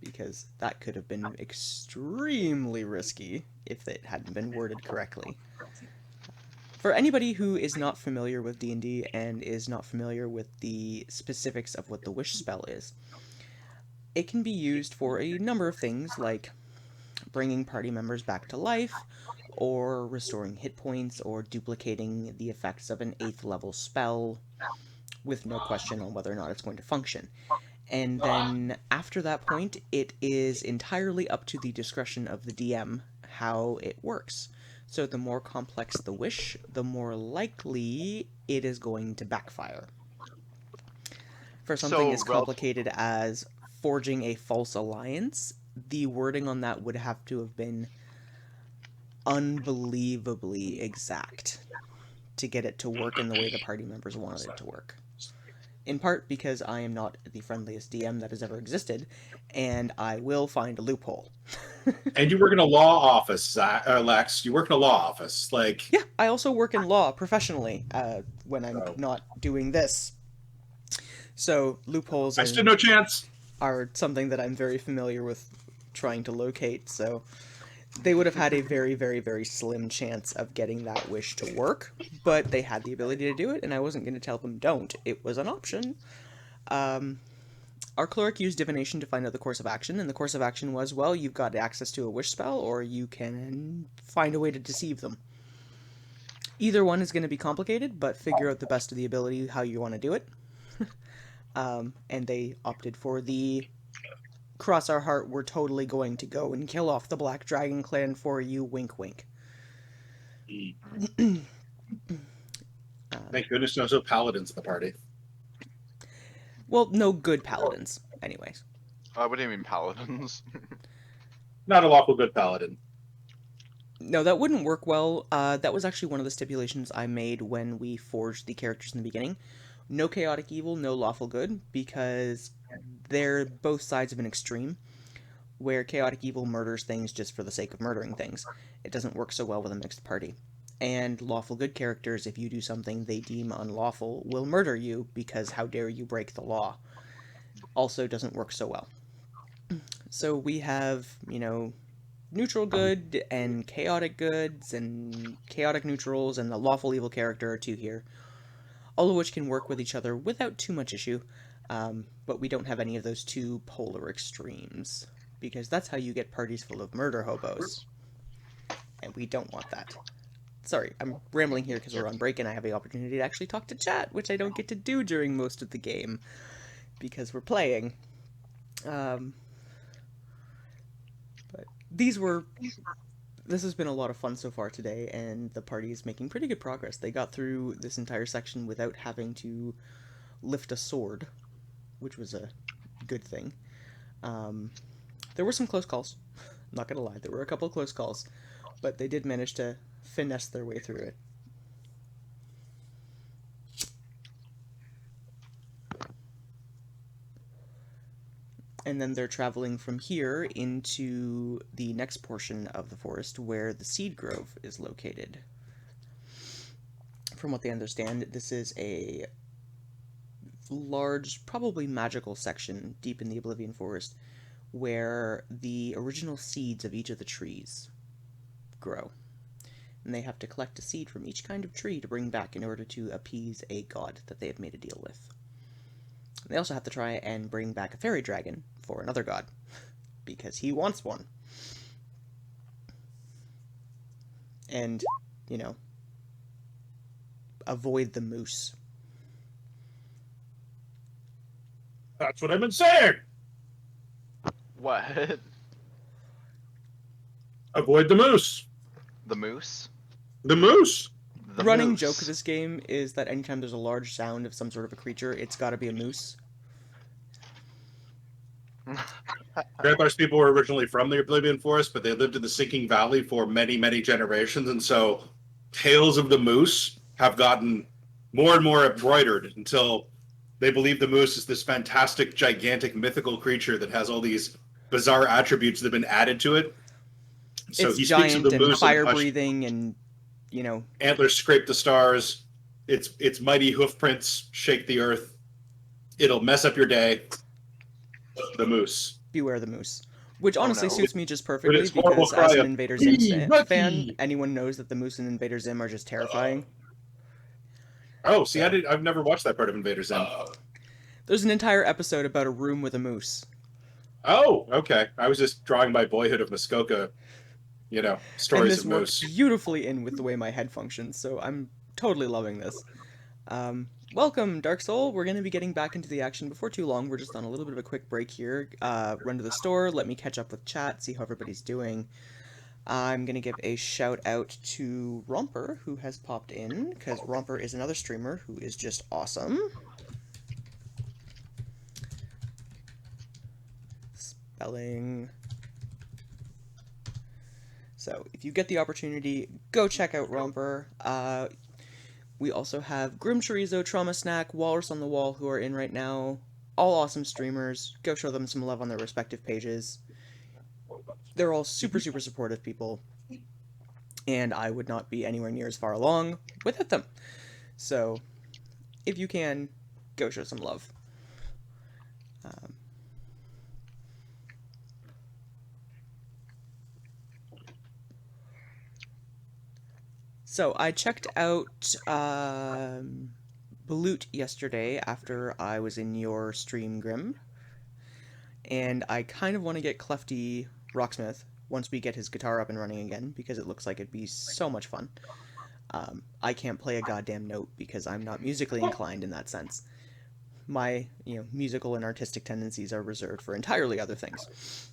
[SPEAKER 1] because that could have been extremely risky if it hadn't been worded correctly. For anybody who is not familiar with D&D and is not familiar with the specifics of what the wish spell is, it can be used for a number of things, like bringing party members back to life, or restoring hit points, or duplicating the effects of an 8th level spell, with no question on whether or not it's going to function. And then after that point, it is entirely up to the discretion of the DM how it works. So the more complex the wish, the more likely it is going to backfire. For something as complicated as forging a false alliance, the wording on that would have to have been unbelievably exact to get it to work in the way the party members wanted it to work. in part because I am not the friendliest DM that has ever existed, and I will find a loophole.
[SPEAKER 4] And you work in a law office, Lex. You work in a law office. Like,
[SPEAKER 1] Yeah, I also work in law professionally when I'm
[SPEAKER 4] Oh.
[SPEAKER 1] not doing this. So loopholes
[SPEAKER 4] I stood no chance.
[SPEAKER 1] are something that I'm very familiar with trying to locate, so they would have had a very, very, very slim chance of getting that wish to work, but they had the ability to do it, and I wasn't going to tell them don't. It was an option. Our cleric used divination to find out the course of action, and the course of action was, well, you've got access to a wish spell, or you can find a way to deceive them. Either one is going to be complicated, but figure out the best of the ability how you want to do it. And they opted for the cross our heart, we're totally going to go and kill off the Black Dragon clan for you, wink wink.
[SPEAKER 4] Thank goodness there's no paladins in the party.
[SPEAKER 1] Well, no good paladins, anyways.
[SPEAKER 7] What do you mean paladins?
[SPEAKER 4] Not a lawful good paladin.
[SPEAKER 1] No, that wouldn't work well. That was actually one of the stipulations I made when we forged the characters in the beginning. No chaotic evil, no lawful good, because they're both sides of an extreme, where chaotic evil murders things just for the sake of murdering things. It doesn't work so well with a mixed party. And lawful good characters, if you do something they deem unlawful, will murder you, because how dare you break the law. Also doesn't work so well. So we have, neutral good and chaotic goods and chaotic neutrals, and the lawful evil character are two here. All of which can work with each other without too much issue, but we don't have any of those two polar extremes, because that's how you get parties full of murder hobos, and we don't want that. Sorry, I'm rambling here because we're on break and I have the opportunity to actually talk to chat, which I don't get to do during most of the game, because we're playing. But this has been a lot of fun so far today, and the party is making pretty good progress. They got through this entire section without having to lift a sword, which was a good thing. There were some close calls. I'm not gonna lie, there were a couple of close calls, but they did manage to finesse their way through it. And then they're traveling from here into the next portion of the forest where the Seed Grove is located. From what they understand, this is a large, probably magical section deep in the Oblivion Forest where the original seeds of each of the trees grow. And they have to collect a seed from each kind of tree to bring back in order to appease a god that they have made a deal with. They also have to try and bring back a fairy dragon for another god, because he wants one. And, avoid the moose.
[SPEAKER 4] That's what I've been saying.
[SPEAKER 7] What?
[SPEAKER 4] Avoid the moose.
[SPEAKER 7] The moose?
[SPEAKER 4] The moose.
[SPEAKER 7] The
[SPEAKER 1] running
[SPEAKER 7] moose.
[SPEAKER 1] joke of this game is that anytime there's a large sound of some sort of a creature, it's gotta be a moose.
[SPEAKER 4] Grandpa's people were originally from the Oblivion Forest, but they lived in the Sinking Valley for many, many generations, and so tales of the moose have gotten more and more embroidered until they believe the moose is this fantastic, gigantic, mythical creature that has all these bizarre attributes that have been added to it. So
[SPEAKER 1] It's
[SPEAKER 4] he speaks of
[SPEAKER 1] giant
[SPEAKER 4] the
[SPEAKER 1] and
[SPEAKER 4] moose
[SPEAKER 1] fire
[SPEAKER 4] and
[SPEAKER 1] breathing and,
[SPEAKER 4] antlers scrape the stars. Its mighty hoof prints shake the earth. It'll mess up your day. The moose.
[SPEAKER 1] beware the moose. Which honestly
[SPEAKER 7] no.
[SPEAKER 1] suits me just perfectly
[SPEAKER 4] its horrible
[SPEAKER 1] because
[SPEAKER 4] cry
[SPEAKER 1] as an
[SPEAKER 4] of,
[SPEAKER 1] Invader
[SPEAKER 4] "Ee,
[SPEAKER 1] Zim
[SPEAKER 4] Bucky!"
[SPEAKER 1] fan, anyone knows that the moose in Invader Zim are just terrifying.
[SPEAKER 4] Oh, see, I've never watched that part of Invader Zim.
[SPEAKER 1] There's an entire episode about a room with a moose.
[SPEAKER 4] Oh, okay. I was just drawing my Boyhood of Muskoka,
[SPEAKER 1] And
[SPEAKER 4] stories
[SPEAKER 1] this
[SPEAKER 4] of
[SPEAKER 1] works
[SPEAKER 4] moose.
[SPEAKER 1] beautifully in with the way my head functions, so I'm totally loving this. Welcome, Dark Soul. We're going to be getting back into the action before too long. We're just on a little bit of a quick break here. Run to the store, let me catch up with chat, see how everybody's doing. I'm going to give a shout out to Romper, who has popped in, because Romper is another streamer who is just awesome. Spelling. So, if you get the opportunity, go check out Romper. We also have Grim Chorizo, Trauma Snack, Walrus on the Wall, who are in right now. All awesome streamers. Go show them some love on their respective pages. They're all super, super supportive people. And I would not be anywhere near as far along without them. So, if you can, go show some love. So I checked out Balut yesterday after I was in your stream, Grim, and I kind of want to get Clefty Rocksmith once we get his guitar up and running again, because it looks like it'd be so much fun. I can't play a goddamn note because I'm not musically inclined in that sense. My, musical and artistic tendencies are reserved for entirely other things.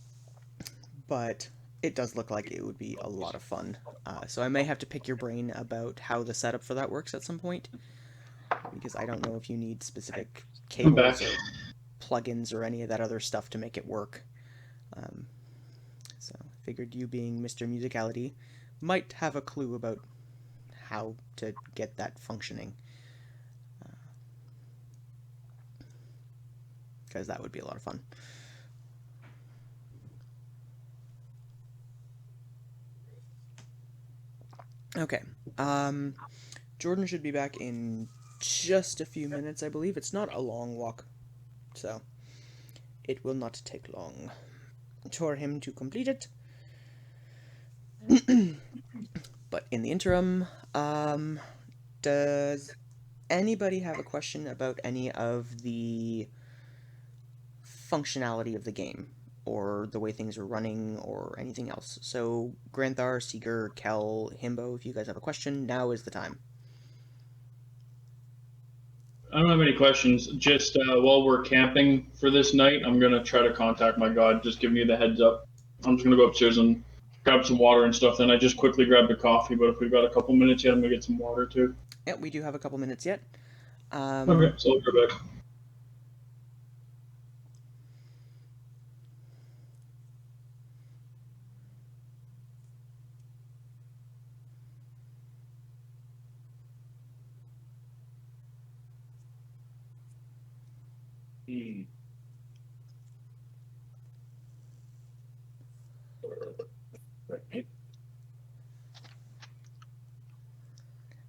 [SPEAKER 1] But it does look like it would be a lot of fun. So I may have to pick your brain about how the setup for that works at some point, because I don't know if you need specific cables or plugins or any of that other stuff to make it work. So I figured you being Mr. Musicality might have a clue about how to get that functioning. Because that would be a lot of fun. Okay, Jordan should be back in just a few minutes, I believe. It's not a long walk, so it will not take long for him to complete it. But in the interim, does anybody have a question about any of the functionality of the game, or the way things are running, or anything else? So, Granthar, Seeker, Kel, Himbo, if you guys have a question, now is the time.
[SPEAKER 3] I don't have any questions. Just while we're camping for this night, I'm going to try to contact my god. Just give me the heads up. I'm just going to go upstairs and grab some water and stuff. Then I just quickly grabbed a coffee, but if we've got a couple minutes yet, I'm going to get some water too.
[SPEAKER 1] Yeah, we do have a couple minutes yet.
[SPEAKER 3] Okay, so I'll be right back.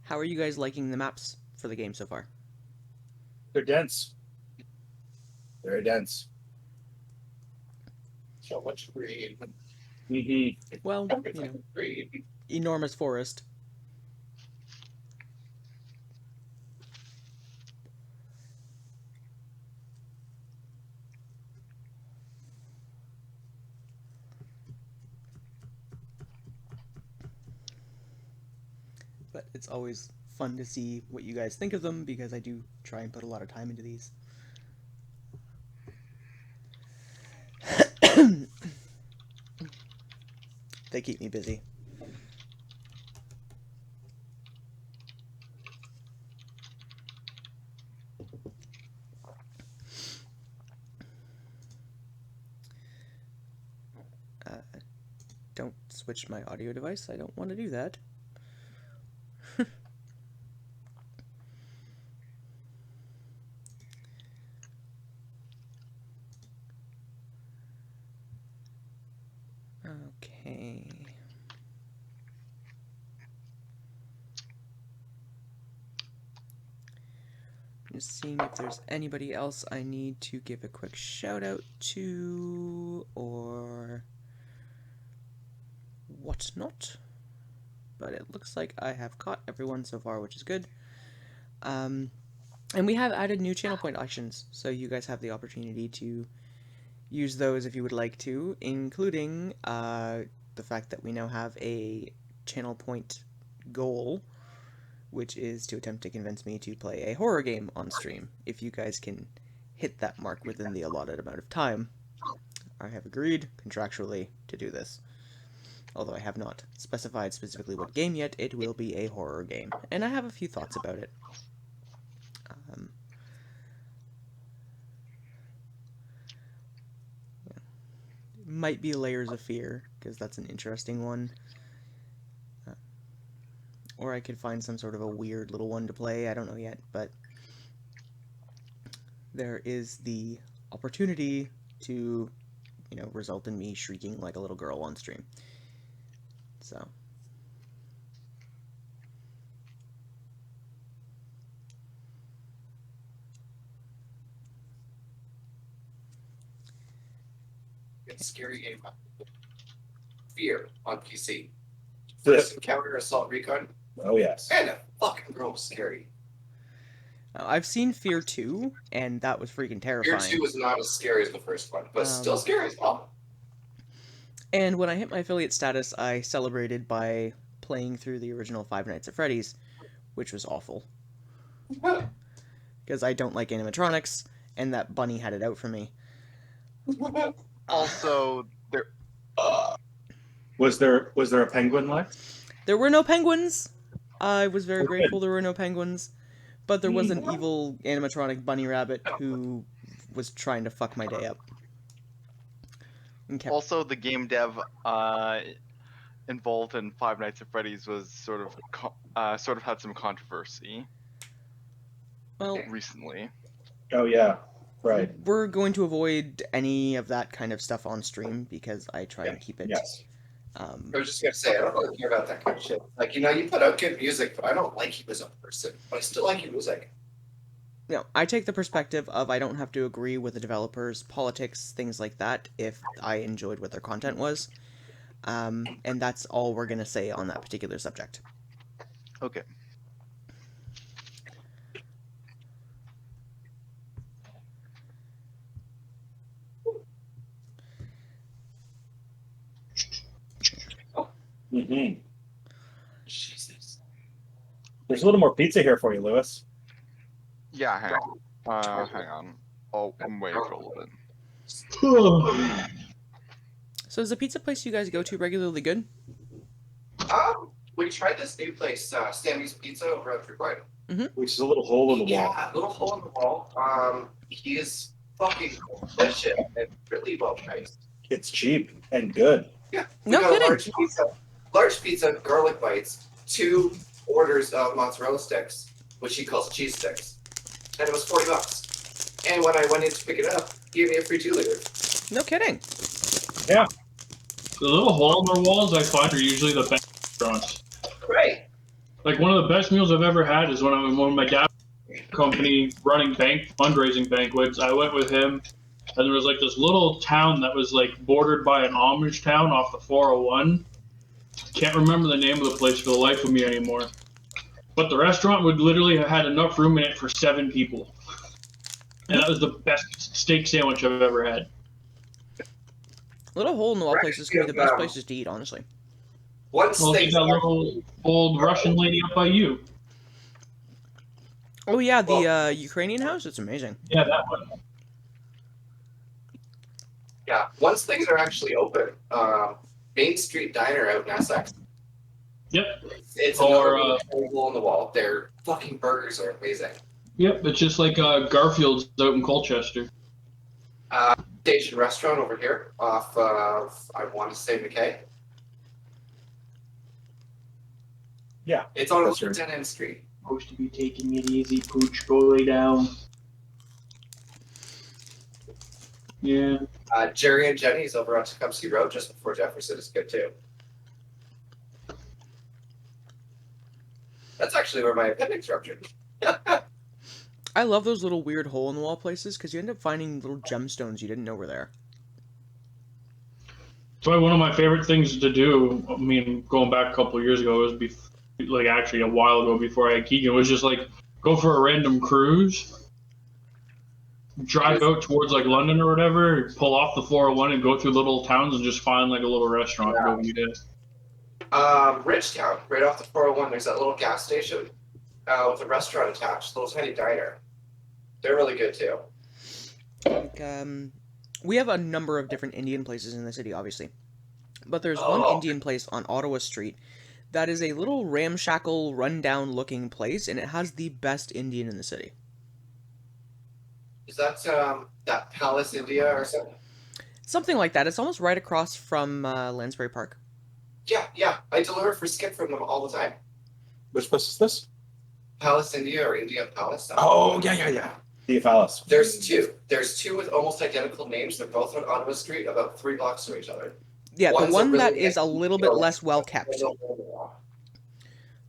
[SPEAKER 1] How are you guys liking the maps for the game so far?
[SPEAKER 8] They're dense. Very dense.
[SPEAKER 6] So much green.
[SPEAKER 1] Well,
[SPEAKER 6] Green.
[SPEAKER 1] enormous forest. But it's always fun to see what you guys think of them, because I do try and put a lot of time into these. They keep me busy. Don't switch my audio device. I don't want to do that. Okay. Just seeing if there's anybody else I need to give a quick shout out to, or whatnot. But it looks like I have caught everyone so far, which is good. And we have added new channel point actions, so you guys have the opportunity to use those if you would like to, including the fact that we now have a channel point goal, which is to attempt to convince me to play a horror game on stream. If you guys can hit that mark within the allotted amount of time, I have agreed contractually to do this. Although I have not specified specifically what game yet, it will be a horror game, and I have a few thoughts about it. Might be Layers of Fear, because that's an interesting one. or I could find some sort of a weird little one to play. I don't know yet, but there is the opportunity to, result in me shrieking like a little girl on stream. So.
[SPEAKER 6] It's a scary game. Fear on PC. First encounter Assault Recon.
[SPEAKER 8] Oh yes.
[SPEAKER 6] And a fucking girl was scary.
[SPEAKER 1] I've seen Fear 2, and that was freaking terrifying.
[SPEAKER 6] Fear 2 was not as scary as the first one, but still scary as well.
[SPEAKER 1] And when I hit my affiliate status, I celebrated by playing through the original Five Nights at Freddy's, which was awful. Because I don't like animatronics, and that bunny had it out for me.
[SPEAKER 7] Also, there.
[SPEAKER 8] Was there a penguin, Lex?
[SPEAKER 1] There were no penguins. I was very grateful there were no penguins, but there was an evil animatronic bunny rabbit who was trying to fuck my day up. Okay.
[SPEAKER 7] Also, the game dev involved in Five Nights at Freddy's was sort of had some controversy.
[SPEAKER 1] Well,
[SPEAKER 7] recently.
[SPEAKER 8] Oh yeah, right.
[SPEAKER 1] We're going to avoid any of that kind of stuff on stream because I try and keep it.
[SPEAKER 8] Yes.
[SPEAKER 6] I was just gonna say, I don't really care about that kind of shit. Like, you put out good music, but I don't like you as a person. But I still like your music.
[SPEAKER 1] I take the perspective of I don't have to agree with the developers' politics, things like that, if I enjoyed what their content was. And that's all we're gonna say on that particular subject.
[SPEAKER 7] Okay.
[SPEAKER 8] Mm-hmm.
[SPEAKER 6] Jesus.
[SPEAKER 8] There's a little more pizza here for you, Lewis.
[SPEAKER 7] Yeah, hang on. Oh, I'm waiting for a little bit.
[SPEAKER 1] So is the pizza place you guys go to regularly good?
[SPEAKER 6] We tried this new place, Sammy's Pizza over at Frequide.
[SPEAKER 8] Which is a little hole in the wall.
[SPEAKER 6] Yeah, a little hole in the wall. He is fucking delicious and really well priced.
[SPEAKER 8] It's cheap and good.
[SPEAKER 6] Yeah.
[SPEAKER 1] No
[SPEAKER 6] got
[SPEAKER 1] kidding.
[SPEAKER 6] a large pizza, garlic bites, 2 orders of mozzarella sticks, which he calls cheese sticks. And it was $40. And when I went in to pick it up, he gave me a free 2-liter.
[SPEAKER 1] No kidding.
[SPEAKER 8] Yeah.
[SPEAKER 3] The little hole in their walls I find are usually the best restaurants.
[SPEAKER 6] Right.
[SPEAKER 3] Like, one of the best meals I've ever had is when I was when my dad's company running fundraising banquets. I went with him, and there was like this little town that was like bordered by an Amish town off the 401. Can't remember the name of the place for the life of me anymore. But the restaurant would literally have had enough room in it for 7 people. And that was the best steak sandwich I've ever had.
[SPEAKER 1] Little hole in the wall places can be the best places to eat, honestly.
[SPEAKER 6] Once
[SPEAKER 3] Well,
[SPEAKER 6] they
[SPEAKER 3] there's that little old Russian lady up by you.
[SPEAKER 1] Oh yeah, the Ukrainian house? It's amazing.
[SPEAKER 3] Yeah, that one.
[SPEAKER 6] Yeah, once things are actually open, Main Street Diner out in Essex.
[SPEAKER 3] Yep.
[SPEAKER 6] It's
[SPEAKER 3] Or,
[SPEAKER 6] another hole in the wall. Their fucking burgers are amazing.
[SPEAKER 3] Yep, it's just like Garfield's out in Colchester.
[SPEAKER 6] Station restaurant over here off of, I want to say, McKay.
[SPEAKER 8] Yeah.
[SPEAKER 6] It's on
[SPEAKER 8] That's right.
[SPEAKER 6] Dead End Street.
[SPEAKER 3] Supposed to be taking it easy, Pooch. Go lay down. Yeah.
[SPEAKER 6] Jerry and Jenny's over on Tecumseh Road just before Jefferson is good too. That's actually where my appendix ruptured.
[SPEAKER 1] I love those little weird hole in the wall places because you end up finding little gemstones you didn't know were there.
[SPEAKER 3] So one of my favorite things to do, I mean, going back a couple of years ago, was like actually a while ago before I had Keegan, was just like go for a random cruise, drive out towards like London or whatever, pull off the 401 and go through little towns and just find like a little restaurant to go eat at.
[SPEAKER 6] Ridgetown, right off the 401, there's that little gas station with a restaurant attached, little tiny diner. They're really good too.
[SPEAKER 1] Like, we have a number of different Indian places in the city, obviously. But there's one Indian place on Ottawa Street that is a little ramshackle, run-down-looking place, and it has the best Indian in the city.
[SPEAKER 6] Is that that Palace India or something?
[SPEAKER 1] Something like that. It's almost right across from Lansbury Park.
[SPEAKER 6] Yeah. I deliver for Skip from them all the time.
[SPEAKER 8] Which place is this?
[SPEAKER 6] Palace India or India Palace.
[SPEAKER 8] Oh, yeah. The Palace.
[SPEAKER 6] There's two. There's two with almost identical names. They're both on Ottawa Street, about 3 blocks from each other.
[SPEAKER 1] Yeah,
[SPEAKER 6] One's
[SPEAKER 1] the one
[SPEAKER 6] really
[SPEAKER 1] that is
[SPEAKER 6] nice
[SPEAKER 1] a little bit
[SPEAKER 6] detail.
[SPEAKER 1] less well kept.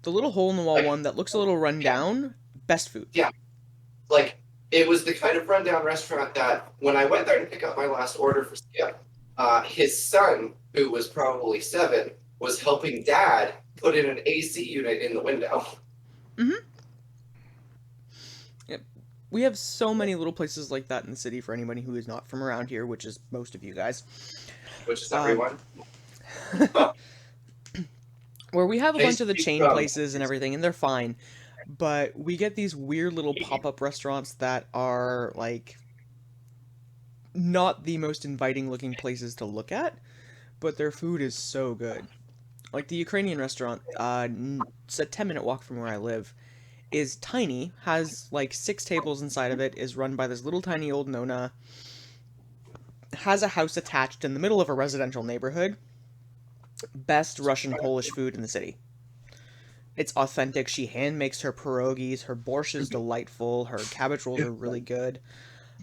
[SPEAKER 1] The little hole in the wall one that looks a little run down, best food.
[SPEAKER 6] Yeah. Like, it was the kind of rundown restaurant that when I went there to pick up my last order for Skip, his son, who was probably 7, was helping Dad put in an AC unit in the window.
[SPEAKER 1] Yep. We have so many little places like that in the city for anybody who is not from around here, which is most of you guys.
[SPEAKER 6] Which is everyone.
[SPEAKER 1] Where we have a bunch of the
[SPEAKER 6] Tasty
[SPEAKER 1] chain
[SPEAKER 6] stuff.
[SPEAKER 1] places and everything, and they're fine. But we get these weird little pop-up restaurants that are, like, not the most inviting looking places to look at, but their food is so good. Like the Ukrainian restaurant, it's a 10-minute walk from where I live, is tiny, has like 6 tables inside of it, is run by this little tiny old Nona, has a house attached in the middle of a residential neighborhood. Best Russian Polish food in the city. It's authentic. She hand makes her pierogies. Her borscht is delightful. Her cabbage rolls are really good.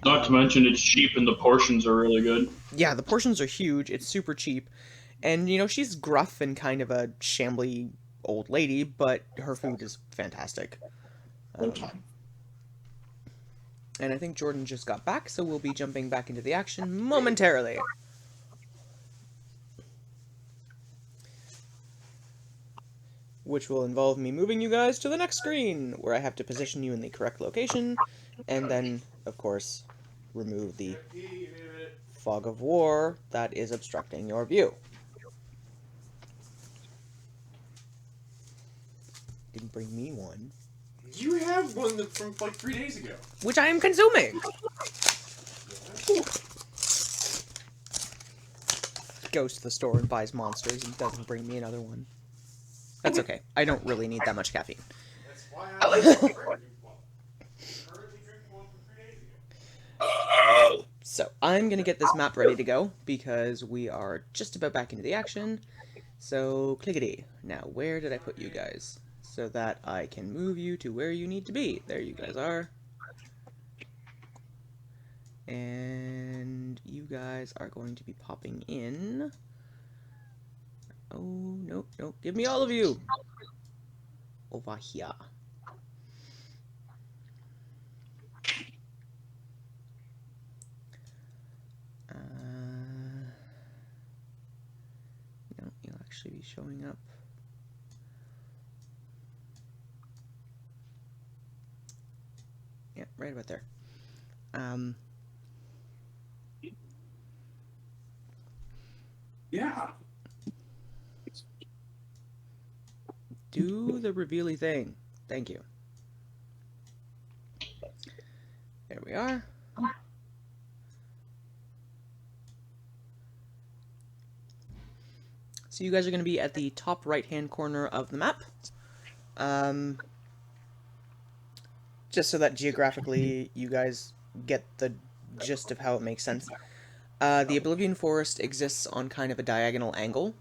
[SPEAKER 3] Not to mention it's cheap and the portions are really good.
[SPEAKER 1] Yeah, the portions are huge. It's super cheap. And, you know, she's gruff and kind of a shambly old lady, but her food is fantastic. And I think Jordan just got back, so we'll be jumping back into the action momentarily. Which will involve me moving you guys to the next screen, where I have to position you in the correct location, and then, of course, remove the fog of war that is obstructing your view. Didn't bring me one.
[SPEAKER 9] You have one that from like 3 days ago.
[SPEAKER 1] Which I am consuming! Goes to the store and buys monsters and doesn't bring me another one. That's okay. I don't really need that much caffeine.
[SPEAKER 9] That's why
[SPEAKER 6] I like
[SPEAKER 9] I
[SPEAKER 6] that.
[SPEAKER 9] currently drinking one from 3 days ago.
[SPEAKER 1] So, I'm gonna get this map ready to go, because we are just about back into the action. So, clickety. Now, where did I put you guys? So that I can move you to where you need to be. There you guys are. And you guys are going to be popping in. Oh, nope, nope. Give me all of you! Over here. No, you'll actually be showing up. Yeah, right about there.
[SPEAKER 8] Yeah.
[SPEAKER 1] Do the revealy thing. Thank you. There we are. So you guys are going to be at the top right-hand corner of the map. Just so that geographically you guys get the gist of how it makes sense. The Oblivion Forest exists on kind of a diagonal angle.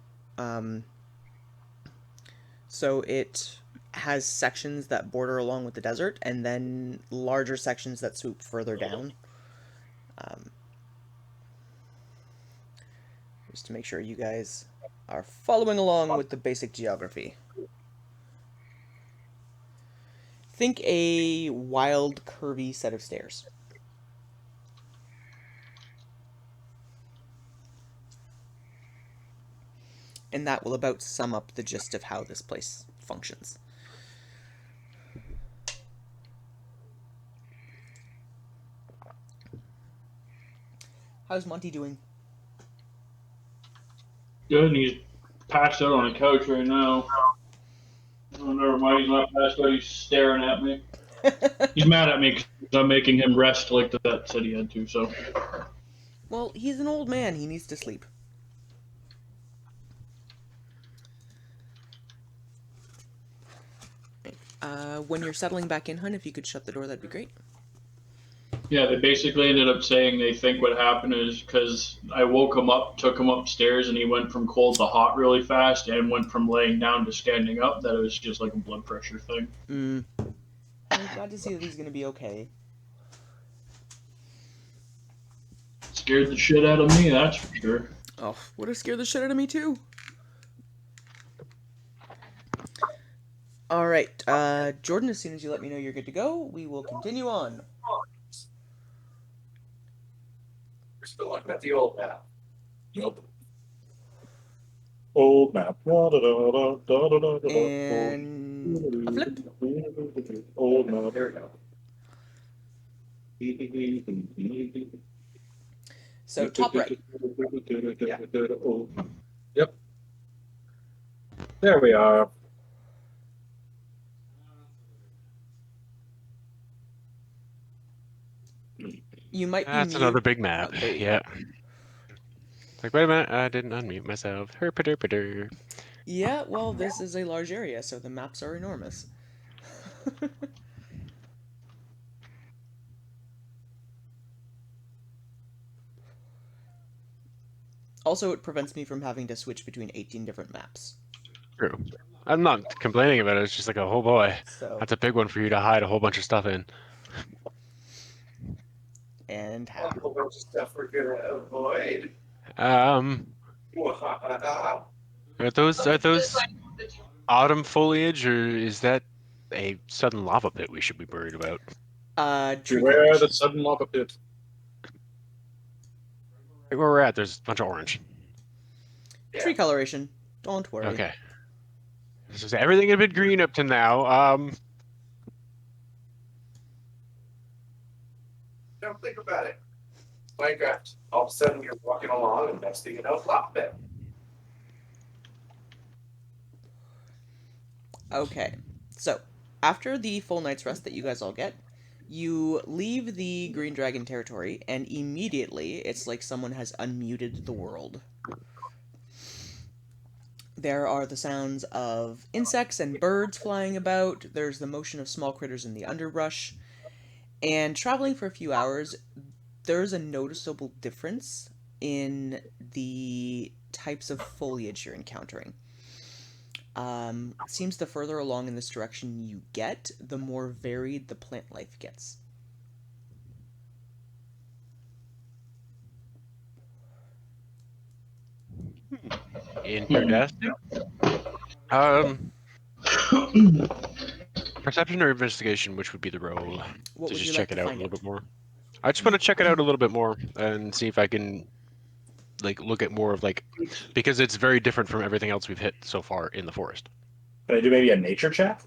[SPEAKER 1] So it has sections that border along with the desert, and then larger sections that swoop further down. Just to make sure you guys are following along with the basic geography. Think a wild, curvy set of stairs. And that will about sum up the gist of how this place functions. How's Monty doing?
[SPEAKER 3] Good, and he's passed out on a couch right now. Oh, never mind, he's not passed out, he's staring at me. He's mad at me because I'm making him rest like the vet said he had to, so.
[SPEAKER 1] Well, he's an old man. He needs to sleep. When you're settling back in, hun, if you could shut the door, that'd be great.
[SPEAKER 3] Yeah, they basically ended up saying they think what happened is because I woke him up, took him upstairs, and he went from cold to hot really fast and went from laying down to standing up, that it was just like a blood pressure thing.
[SPEAKER 1] I'm glad to see that he's gonna be okay.
[SPEAKER 3] Scared the shit out of me, that's for sure.
[SPEAKER 1] Oh, would have scared the shit out of me too. All right, Jordan. As soon as you let me know you're good to go, we will continue on.
[SPEAKER 6] We're still looking at the old map.
[SPEAKER 8] Nope. Old map.
[SPEAKER 1] And a flip.
[SPEAKER 8] Old map.
[SPEAKER 6] There we go.
[SPEAKER 1] So top right.
[SPEAKER 8] Yep. There we are.
[SPEAKER 1] You might be
[SPEAKER 2] That's
[SPEAKER 1] mute.
[SPEAKER 2] another big map.
[SPEAKER 1] Oh, there you
[SPEAKER 2] Yeah. Like, wait a minute, I didn't unmute myself. Herpaderpader.
[SPEAKER 1] Yeah, well, this is a large area, so the maps are enormous. Also, it prevents me from having to switch between 18 different maps.
[SPEAKER 2] True. I'm not complaining about it. It's just like, oh boy,
[SPEAKER 1] So,
[SPEAKER 2] that's a big one for you to hide a whole bunch of stuff in.
[SPEAKER 1] and
[SPEAKER 6] A
[SPEAKER 1] how?
[SPEAKER 6] whole bunch of stuff we're gonna avoid.
[SPEAKER 2] Are those autumn foliage, or is that a sudden lava pit we should be worried about?
[SPEAKER 1] Tree
[SPEAKER 4] Beware
[SPEAKER 1] coloration.
[SPEAKER 4] the sudden lava pit.
[SPEAKER 2] Right where we're at, there's a bunch of orange.
[SPEAKER 1] Tree coloration. Don't worry.
[SPEAKER 2] Okay. This is everything had been green up to now.
[SPEAKER 6] Don't think about it. Minecraft. All of a sudden you're walking along and next thing you know, flop it.
[SPEAKER 1] Okay, so after the full night's rest that you guys all get, you leave the Green Dragon territory, and immediately it's like someone has unmuted the world. There are the sounds of insects and birds flying about, there's the motion of small critters in the underbrush, and traveling for a few hours, there's a noticeable difference in the types of foliage you're encountering. It seems the further along in this direction you get, the more varied the plant life gets.
[SPEAKER 2] Interesting. Perception or investigation, which would be the role?
[SPEAKER 1] What
[SPEAKER 2] To
[SPEAKER 1] would
[SPEAKER 2] just
[SPEAKER 1] you
[SPEAKER 2] check
[SPEAKER 1] like
[SPEAKER 2] it
[SPEAKER 1] to
[SPEAKER 2] out a
[SPEAKER 1] find
[SPEAKER 2] little
[SPEAKER 1] out?
[SPEAKER 2] bit more. I just want to check it out a little bit more and see if I can like look at more of like, because it's very different from everything else we've hit so far in the forest.
[SPEAKER 8] Can I do maybe a nature check?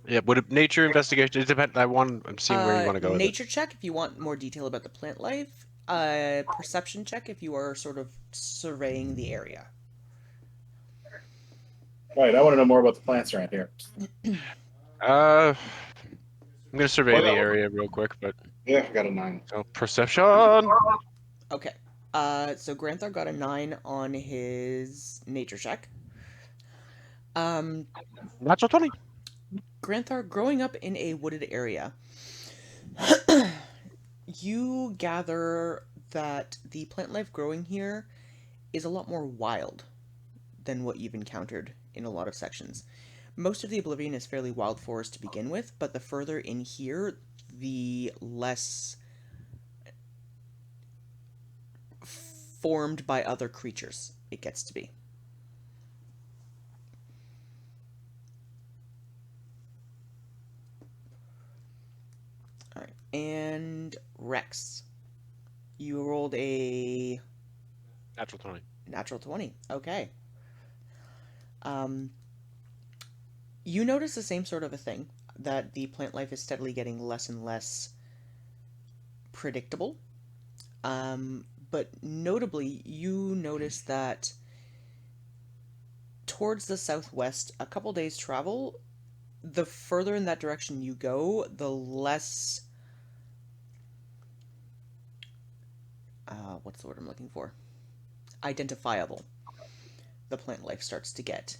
[SPEAKER 2] Yeah, would it nature investigation? It depends. I'm seeing where you want to go with it.
[SPEAKER 1] Nature check if you want more detail about the plant life. Perception check if you are sort of surveying the area.
[SPEAKER 8] Right, I want to know more about the plants around here.
[SPEAKER 2] I'm gonna survey
[SPEAKER 4] Well,
[SPEAKER 2] the
[SPEAKER 4] that-
[SPEAKER 2] area real quick, but
[SPEAKER 4] Yeah, I got a 9.
[SPEAKER 2] so perception.
[SPEAKER 1] Okay. So Granthar got a 9 on his nature check.
[SPEAKER 2] Natural 20.
[SPEAKER 1] Granthar, growing up in a wooded area, you gather that the plant life growing here is a lot more wild than what you've encountered in a lot of sections. Most of the Oblivion is fairly wild forest to begin with, but the further in here, the less formed by other creatures it gets to be. Alright, and Rex. You rolled a
[SPEAKER 2] Natural 20.
[SPEAKER 1] natural 20. Okay. You notice the same sort of a thing, that the plant life is steadily getting less and less predictable. But notably, you notice that towards the southwest, a couple days travel, the further in that direction you go, the less... what's the word I'm looking for? Identifiable the plant life starts to get.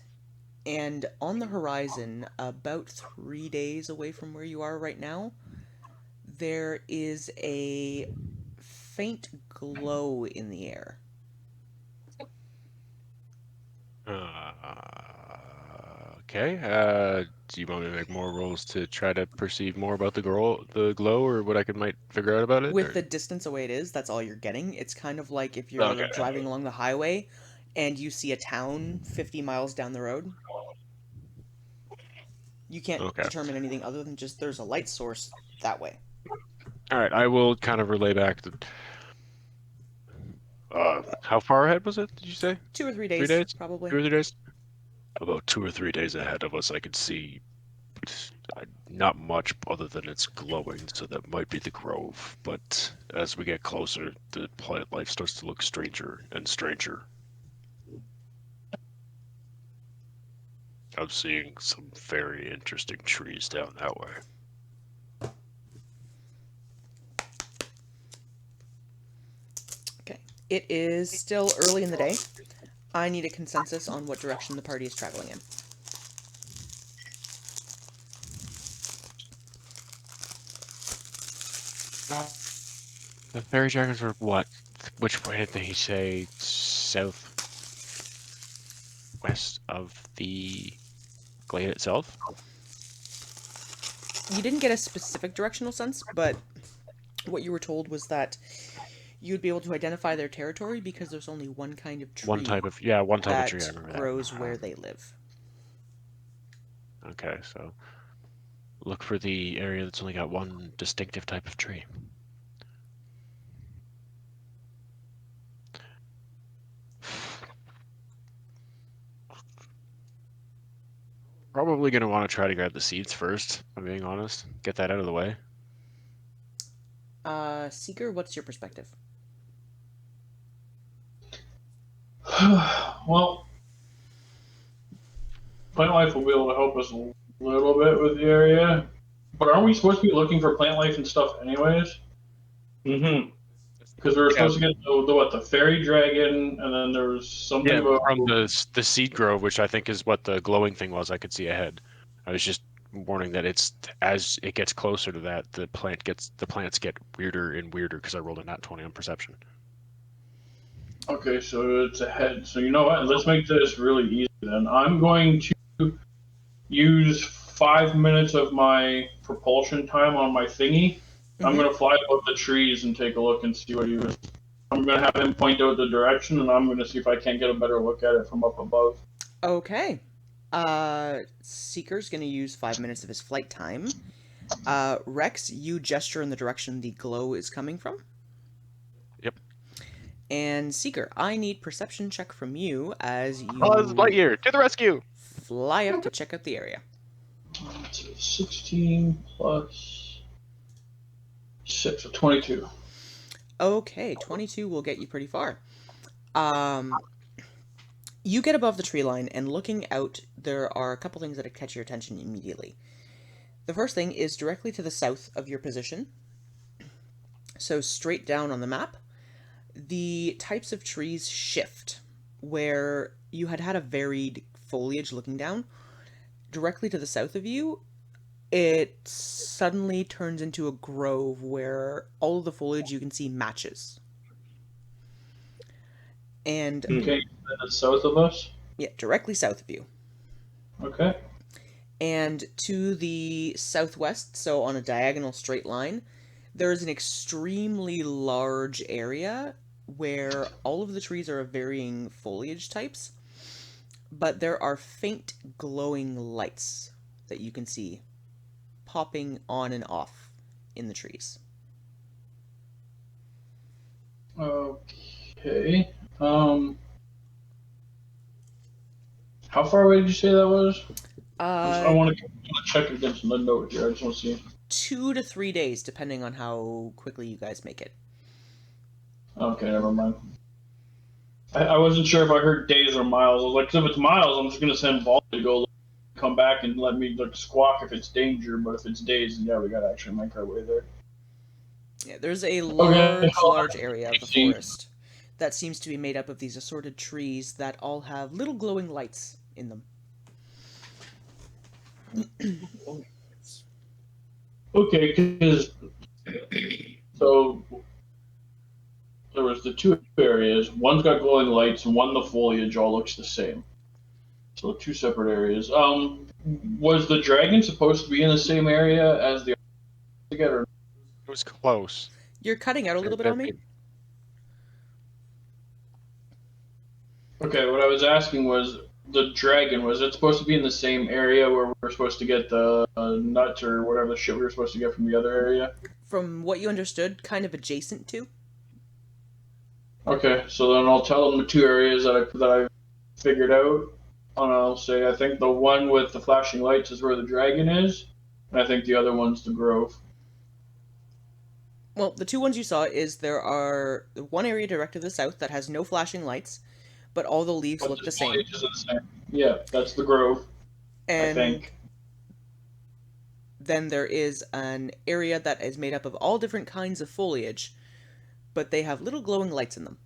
[SPEAKER 1] And on the horizon, about 3 days away from where you are right now, There is a faint glow in the air.
[SPEAKER 2] Okay. Do you want me to make more rolls to try to perceive more about the glow, or what I might figure out about it?
[SPEAKER 1] With
[SPEAKER 2] or-
[SPEAKER 1] the distance away it is, that's all you're getting. It's kind of like if you're
[SPEAKER 2] Okay.
[SPEAKER 1] driving along the highway and you see a town 50 miles down the road. You can't
[SPEAKER 2] Okay.
[SPEAKER 1] determine anything other than just there's a light source that way.
[SPEAKER 2] All right. I will kind of relay back to. How far ahead was it? Did you say
[SPEAKER 1] 2 or 3 days,
[SPEAKER 2] 3 days?
[SPEAKER 1] probably.
[SPEAKER 2] 2 or 3 days. About 2 or 3 days ahead of us, I could see not much other than it's glowing, so that might be the grove. But as we get closer, the plant life starts to look stranger and stranger. I'm seeing some very interesting trees down that way.
[SPEAKER 1] Okay. It is still early in the day. I need a consensus on what direction the party is traveling in.
[SPEAKER 2] The fairy dragons were what? Which way did they say? South west of the glade itself?
[SPEAKER 1] You didn't get a specific directional sense, but what you were told was that you'd be able to identify their territory because there's only one kind of tree
[SPEAKER 2] One type of tree. I remember
[SPEAKER 1] grows
[SPEAKER 2] that.
[SPEAKER 1] where they live.
[SPEAKER 2] Okay, so look for the area that's only got one distinctive type of tree. Probably going to want to try to grab the seeds first, if I'm being honest. Get that out of the way.
[SPEAKER 1] Seeker, what's your perspective?
[SPEAKER 3] Well, plant life will be able to help us a little bit with the area, but aren't we supposed to be looking for plant life and stuff anyways?
[SPEAKER 4] Mm-hmm.
[SPEAKER 3] Because we were supposed to get the fairy dragon, and then there was something
[SPEAKER 2] Yeah,
[SPEAKER 3] about
[SPEAKER 2] from the seed grove, which I think is what the glowing thing was. I could see ahead. I was just warning that it's as it gets closer to that, the plants get weirder and weirder because I rolled a nat 20 on perception.
[SPEAKER 3] Okay, so it's ahead. So you know what? Let's make this really easy then. I'm going to use 5 minutes of my propulsion time on my thingy. I'm going to fly above the trees and take a look and see what he was. I'm going to have him point out the direction, and I'm going to see if I can't get a better look at it from up above.
[SPEAKER 1] Okay. Seeker's going to use 5 minutes of his flight time. Rex, you gesture in the direction the glow is coming from.
[SPEAKER 2] Yep.
[SPEAKER 1] And Seeker, I need perception check from you as you
[SPEAKER 2] Buzz Lightyear, to the rescue!
[SPEAKER 1] fly up to check out the area.
[SPEAKER 3] 16 plus 6, so 22.
[SPEAKER 1] Okay, 22 will get you pretty far. You get above the tree line, and looking out, there are a couple things that catch your attention immediately. The first thing is directly to the south of your position. So straight down on the map, the types of trees shift. Where you had a varied foliage looking down, directly to the south of you, it suddenly turns into a grove where all of the foliage you can see matches. And
[SPEAKER 3] Okay, that's south of us.
[SPEAKER 1] yeah, directly south of you.
[SPEAKER 3] Okay.
[SPEAKER 1] And to the southwest, so on a diagonal straight line, there is an extremely large area where all of the trees are of varying foliage types, but there are faint glowing lights that you can see popping on and off in the trees.
[SPEAKER 3] Okay. How far away did you say that was? I want to check against the note here. I just want to see.
[SPEAKER 1] 2 to 3 days, depending on how quickly you guys make it.
[SPEAKER 3] Okay, never mind. I wasn't sure if I heard days or miles. I was like, 'cause if it's miles, I'm just gonna send Volley to go come back and let me squawk if it's danger. But if it's days, yeah, we gotta actually make our way there.
[SPEAKER 1] Yeah, there's a large area of the forest that seems to be made up of these assorted trees that all have little glowing lights in them.
[SPEAKER 3] Okay, because So there was the two areas. One's got glowing lights, and one the foliage all looks the same. So two separate areas. Was the dragon supposed to be in the same area as the together?
[SPEAKER 2] It was close.
[SPEAKER 1] You're cutting out a little bit on me.
[SPEAKER 3] Okay, what I was asking was the dragon. Was it supposed to be in the same area where we were supposed to get the nuts or whatever the shit we were supposed to get from the other area?
[SPEAKER 1] From what you understood, kind of adjacent to.
[SPEAKER 3] Okay, so then I'll tell them the two areas that I figured out, and I'll say I think the one with the flashing lights is where the dragon is, and I think the other one's the grove.
[SPEAKER 1] Well, the two ones you saw is there are one area directly to the south that has no flashing lights, but all the leaves
[SPEAKER 3] But
[SPEAKER 1] look the
[SPEAKER 3] the
[SPEAKER 1] same.
[SPEAKER 3] foliage is the same. Yeah, that's the grove. I
[SPEAKER 1] And
[SPEAKER 3] think.
[SPEAKER 1] then there is an area that is made up of all different kinds of foliage, but they have little glowing lights in them.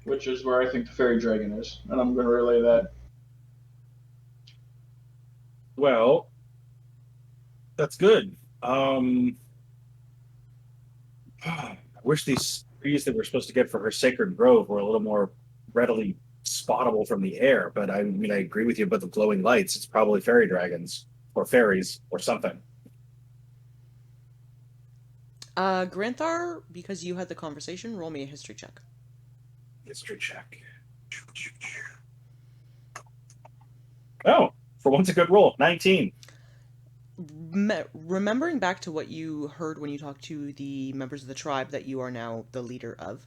[SPEAKER 3] Which is where I think the fairy dragon is, and I'm going to relay that.
[SPEAKER 4] Well, that's good. I wish these trees that we're supposed to get for her sacred grove were a little more readily spottable from the air. But I mean, I agree with you about the glowing lights. It's probably fairy dragons or fairies or something.
[SPEAKER 1] Granthar, because you had the conversation, roll me a history check.
[SPEAKER 4] History check. Oh, for once a good roll. 19.
[SPEAKER 1] Remembering back to what you heard when you talked to the members of the tribe that you are now the leader of,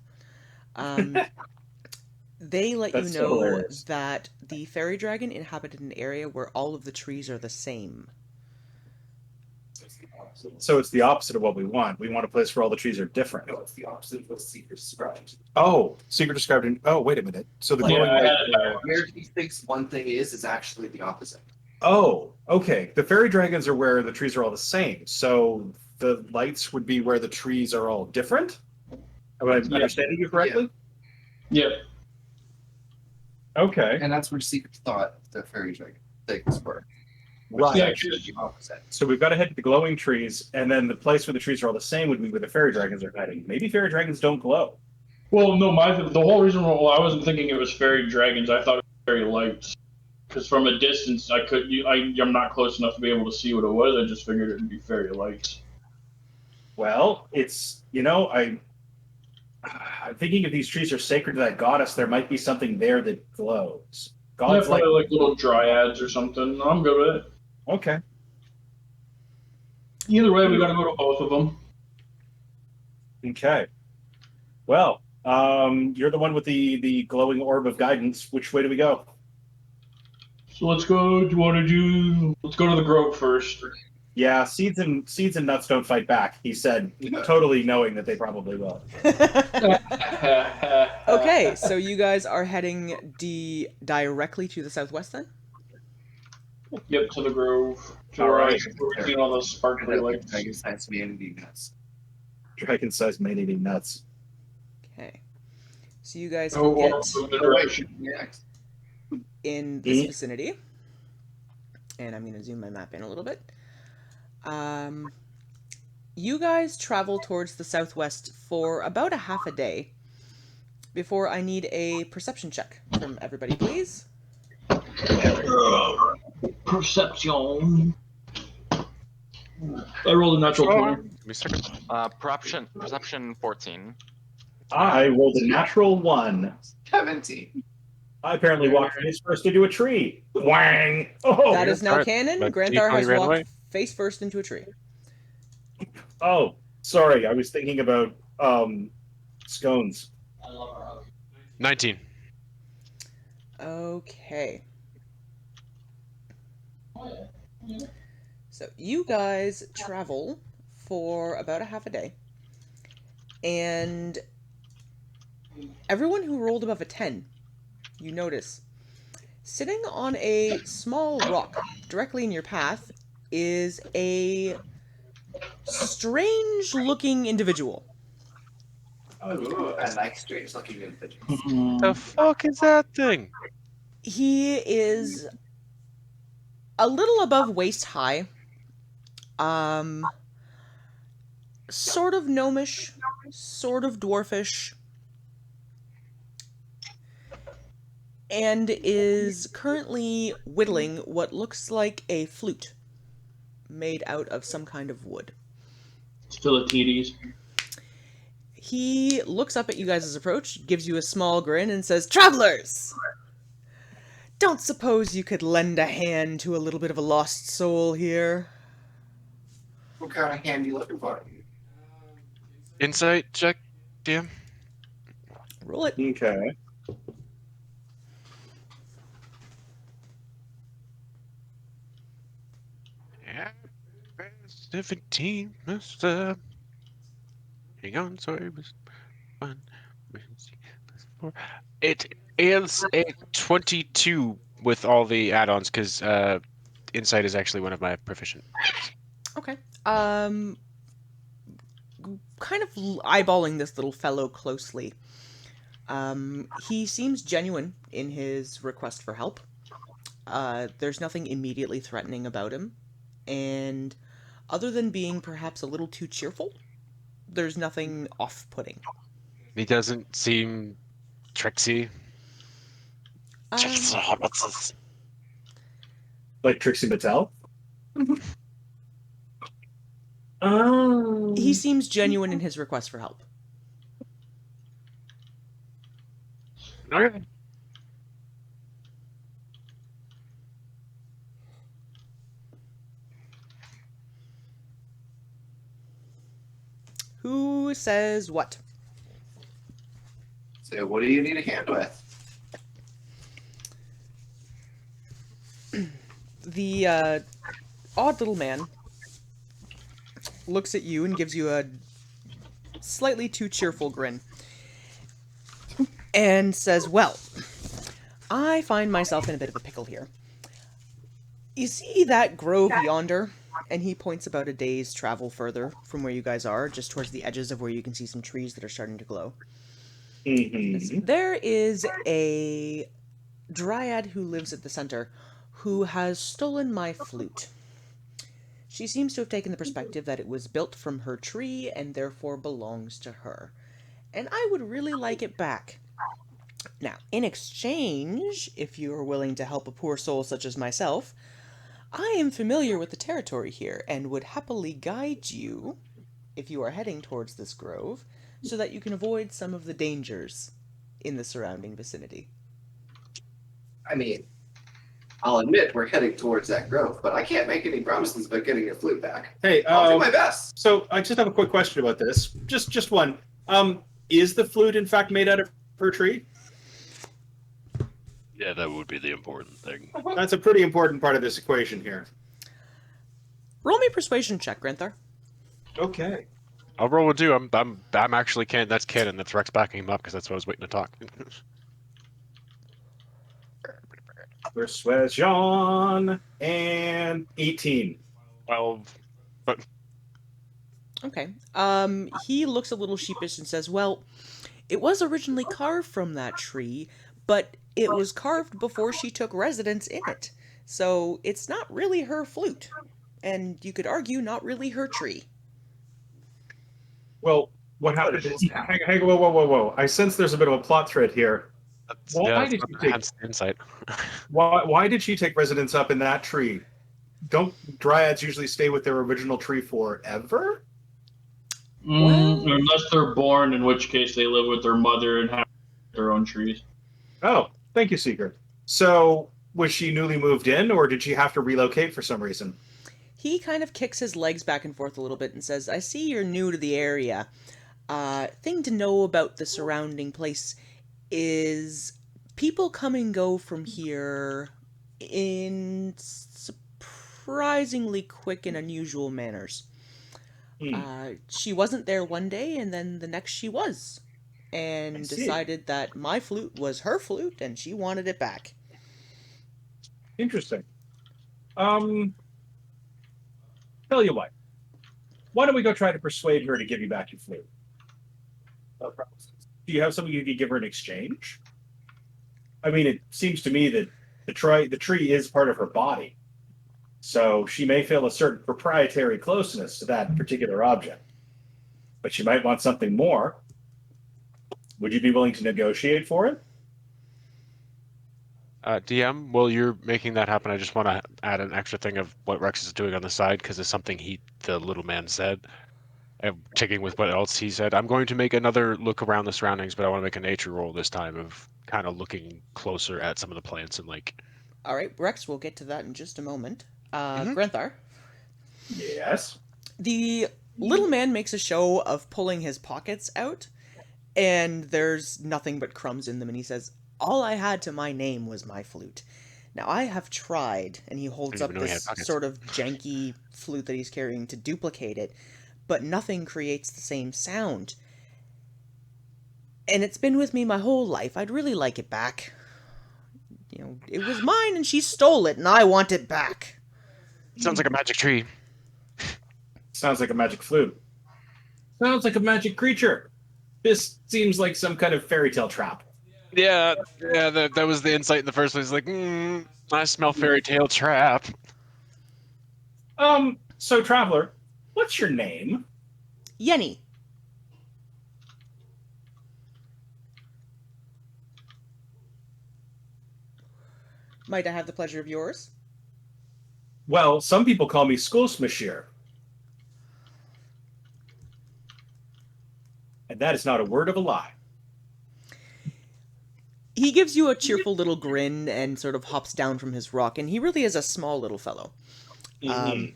[SPEAKER 1] they let
[SPEAKER 4] That's
[SPEAKER 1] you
[SPEAKER 4] so
[SPEAKER 1] know
[SPEAKER 4] hilarious.
[SPEAKER 1] that the fairy dragon inhabited an area where all of the trees are the same.
[SPEAKER 4] So it's the opposite of what we want. We want a place where all the trees are different.
[SPEAKER 6] No, it's the opposite of what Seeker described.
[SPEAKER 4] Oh, Secret described in. Oh, wait a minute. So the
[SPEAKER 6] Like,
[SPEAKER 4] glowing
[SPEAKER 3] I had
[SPEAKER 4] light.
[SPEAKER 3] it
[SPEAKER 6] Where he thinks one thing is actually the opposite.
[SPEAKER 4] Oh, okay. The fairy dragons are where the trees are all the same. So the lights would be where the trees are all different. Am I
[SPEAKER 3] Yeah.
[SPEAKER 4] understanding you correctly?
[SPEAKER 3] Yep.
[SPEAKER 4] Okay.
[SPEAKER 6] And that's where Seeker thought the fairy dragon things were. Which
[SPEAKER 4] Right.
[SPEAKER 6] is actually the opposite.
[SPEAKER 4] So we've got to head to the glowing trees, and then the place where the trees are all the same would be where the fairy dragons are hiding. Maybe fairy dragons don't glow.
[SPEAKER 3] Well, no, the whole reason I wasn't thinking it was fairy dragons. I thought it was fairy lights. Because from a distance, I'm not close enough to be able to see what it was. I just figured it would be fairy lights.
[SPEAKER 4] Well, it's I'm thinking if these trees are sacred to that goddess, there might be something there that glows.
[SPEAKER 3] Yeah,
[SPEAKER 4] God's
[SPEAKER 3] probably like little dryads or something. I'm good with it.
[SPEAKER 4] okay.
[SPEAKER 3] Either way, we got to go to both of them.
[SPEAKER 4] Okay. Well, you're the one with the glowing orb of guidance. Which way do we go?
[SPEAKER 3] So let's go. Do you want to do? Let's go to the grove first.
[SPEAKER 4] Yeah, seeds and nuts don't fight back. He said, totally knowing that they probably will.
[SPEAKER 1] Okay, so you guys are heading directly to the southwest then?
[SPEAKER 3] Yep, to the grove. To
[SPEAKER 4] All
[SPEAKER 3] where
[SPEAKER 4] right.
[SPEAKER 3] we're seeing all those sparkly lights.
[SPEAKER 6] Dragon science humanity nuts.
[SPEAKER 4] Dragon-sized man-eating nuts.
[SPEAKER 1] Okay. So you guys
[SPEAKER 3] Oh,
[SPEAKER 1] get
[SPEAKER 3] well, the direction.
[SPEAKER 6] Next.
[SPEAKER 1] in this vicinity. And I'm going to zoom my map in a little bit. You guys travel towards the southwest for about a half a day before I need a perception check from everybody, please.
[SPEAKER 3] Perception. I rolled a natural 20.
[SPEAKER 2] Give me a second.
[SPEAKER 7] Perception 14.
[SPEAKER 4] I rolled a natural 1.
[SPEAKER 6] 17.
[SPEAKER 4] I apparently walked face first into a tree. Wang! Oh,
[SPEAKER 1] That is now
[SPEAKER 2] Alright,
[SPEAKER 1] canon.
[SPEAKER 2] but
[SPEAKER 1] Granthar has
[SPEAKER 2] D20 ran
[SPEAKER 1] walked
[SPEAKER 2] away.
[SPEAKER 1] face first into a tree.
[SPEAKER 4] oh, sorry. I was thinking about scones.
[SPEAKER 2] 19.
[SPEAKER 1] Okay. So you guys travel for about a half a day. And everyone who rolled above a 10, you notice, sitting on a small rock directly in your path is a strange looking individual.
[SPEAKER 6] Ooh, I like strange looking individuals.
[SPEAKER 2] The fuck is that thing?
[SPEAKER 1] He is a little above waist high. sort of gnomish, sort of dwarfish, and is currently whittling what looks like a flute made out of some kind of wood.
[SPEAKER 3] Philatides.
[SPEAKER 1] He looks up at you guys' approach, gives you a small grin, and says, "Travelers! Don't suppose you could lend a hand to a little bit of a lost soul here?"
[SPEAKER 6] What kind of hand you looking for?
[SPEAKER 2] Insight check, DM.
[SPEAKER 1] Roll it.
[SPEAKER 4] Okay.
[SPEAKER 2] Yeah, 17, Mister. Hang on, sorry, it was fun. It is a 22 with all the add-ons because insight is actually one of my proficient.
[SPEAKER 1] Okay. Kind of eyeballing this little fellow closely. He seems genuine in his request for help. There's nothing immediately threatening about him, and other than being perhaps a little too cheerful, there's nothing off-putting.
[SPEAKER 2] He doesn't seem tricksy.
[SPEAKER 4] Like Trixie Mattel?
[SPEAKER 1] He seems genuine in his request for help.
[SPEAKER 2] Okay.
[SPEAKER 1] Who says what?
[SPEAKER 6] So, what do you need a hand with?
[SPEAKER 1] The odd little man looks at you and gives you a slightly too cheerful grin and says, "Well, I find myself in a bit of a pickle here. You see that grove yonder?" And he points about a day's travel further from where you guys are, just towards the edges of where you can see some trees that are starting to glow.
[SPEAKER 4] Mm-hmm.
[SPEAKER 1] There is a dryad who lives at the center who has stolen my flute. She seems to have taken the perspective that it was built from her tree and therefore belongs to her. And I would really like it back. Now, in exchange, if you are willing to help a poor soul such as myself, I am familiar with the territory here and would happily guide you, if you are heading towards this grove, so that you can avoid some of the dangers in the surrounding vicinity.
[SPEAKER 6] I mean, I'll admit we're heading towards that grove, but I can't make any promises about getting your flute back.
[SPEAKER 4] Hey,
[SPEAKER 6] I'll do my best.
[SPEAKER 4] so I just have a quick question about this. Just one. Is the flute in fact made out of her tree?
[SPEAKER 2] Yeah, that would be the important thing.
[SPEAKER 4] That's a pretty important part of this equation here.
[SPEAKER 1] Roll me a persuasion check, Granthar.
[SPEAKER 4] Okay.
[SPEAKER 2] I'll roll with you. I'm actually canon. That's canon. That's Rex backing him up because that's what I was waiting to talk.
[SPEAKER 4] Persuasion and 18.
[SPEAKER 2] 12.
[SPEAKER 1] Okay. He looks a little sheepish and says, "Well, it was originally carved from that tree, but it was carved before she took residence in it. So it's not really her flute. And you could argue not really her tree."
[SPEAKER 4] Well, what happened is, hang, whoa. I sense there's a bit of a plot thread here. Why did you take
[SPEAKER 2] hence the insight?
[SPEAKER 4] why did she take residence up in that tree? Don't dryads usually stay with their original tree forever?
[SPEAKER 3] Unless they're born, in which case they live with their mother and have their own trees.
[SPEAKER 4] Oh, thank you, Seeker. So, was she newly moved in, or did she have to relocate for some reason?
[SPEAKER 1] He kind of kicks his legs back and forth a little bit and says, "I see you're new to the area. Thing to know about the surrounding place is people come and go from here in surprisingly quick and unusual manners. She wasn't there one day, and then the next she was, and decided that my flute was her flute, and she wanted it back."
[SPEAKER 4] Interesting. Tell you what. Why don't we go try to persuade her to give you back your flute? Do you have something you could give her in exchange? I mean, it seems to me that the tree is part of her body, so she may feel a certain proprietary closeness to that particular object.
[SPEAKER 8] but she might want something more. Would you be willing to negotiate for it?
[SPEAKER 2] DM, while you're making that happen, I just want to add an extra thing of what Rex is doing on the side because it's something the little man said. Taking with what else he said, I'm going to make another look around the surroundings, but I want to make a nature roll this time of kind of looking closer at some of the plants and like.
[SPEAKER 1] All right, Rex, we'll get to that in just a moment. Granthar.
[SPEAKER 8] Yes.
[SPEAKER 1] The little man makes a show of pulling his pockets out, and there's nothing but crumbs in them, and he says, "All I had to my name was my flute. Now I have tried," and he holds up this sort of janky flute that he's carrying to duplicate it, but nothing creates the same sound. And it's been with me my whole life. I'd really like it back. You know, it was mine and she stole it, and I want it back.
[SPEAKER 2] Sounds like a magic tree.
[SPEAKER 8] Sounds like a magic flute. Sounds like a magic creature. This seems like some kind of fairy tale trap.
[SPEAKER 2] Yeah, that was the insight in the first place. Like, I smell fairy tale trap.
[SPEAKER 8] So Traveler, what's your name?
[SPEAKER 1] Yenny. Might I have the pleasure of yours?
[SPEAKER 8] Well, some people call me Skoolsmashir. And that is not a word of a lie.
[SPEAKER 1] He gives you a cheerful little grin and sort of hops down from his rock, and he really is a small little fellow. And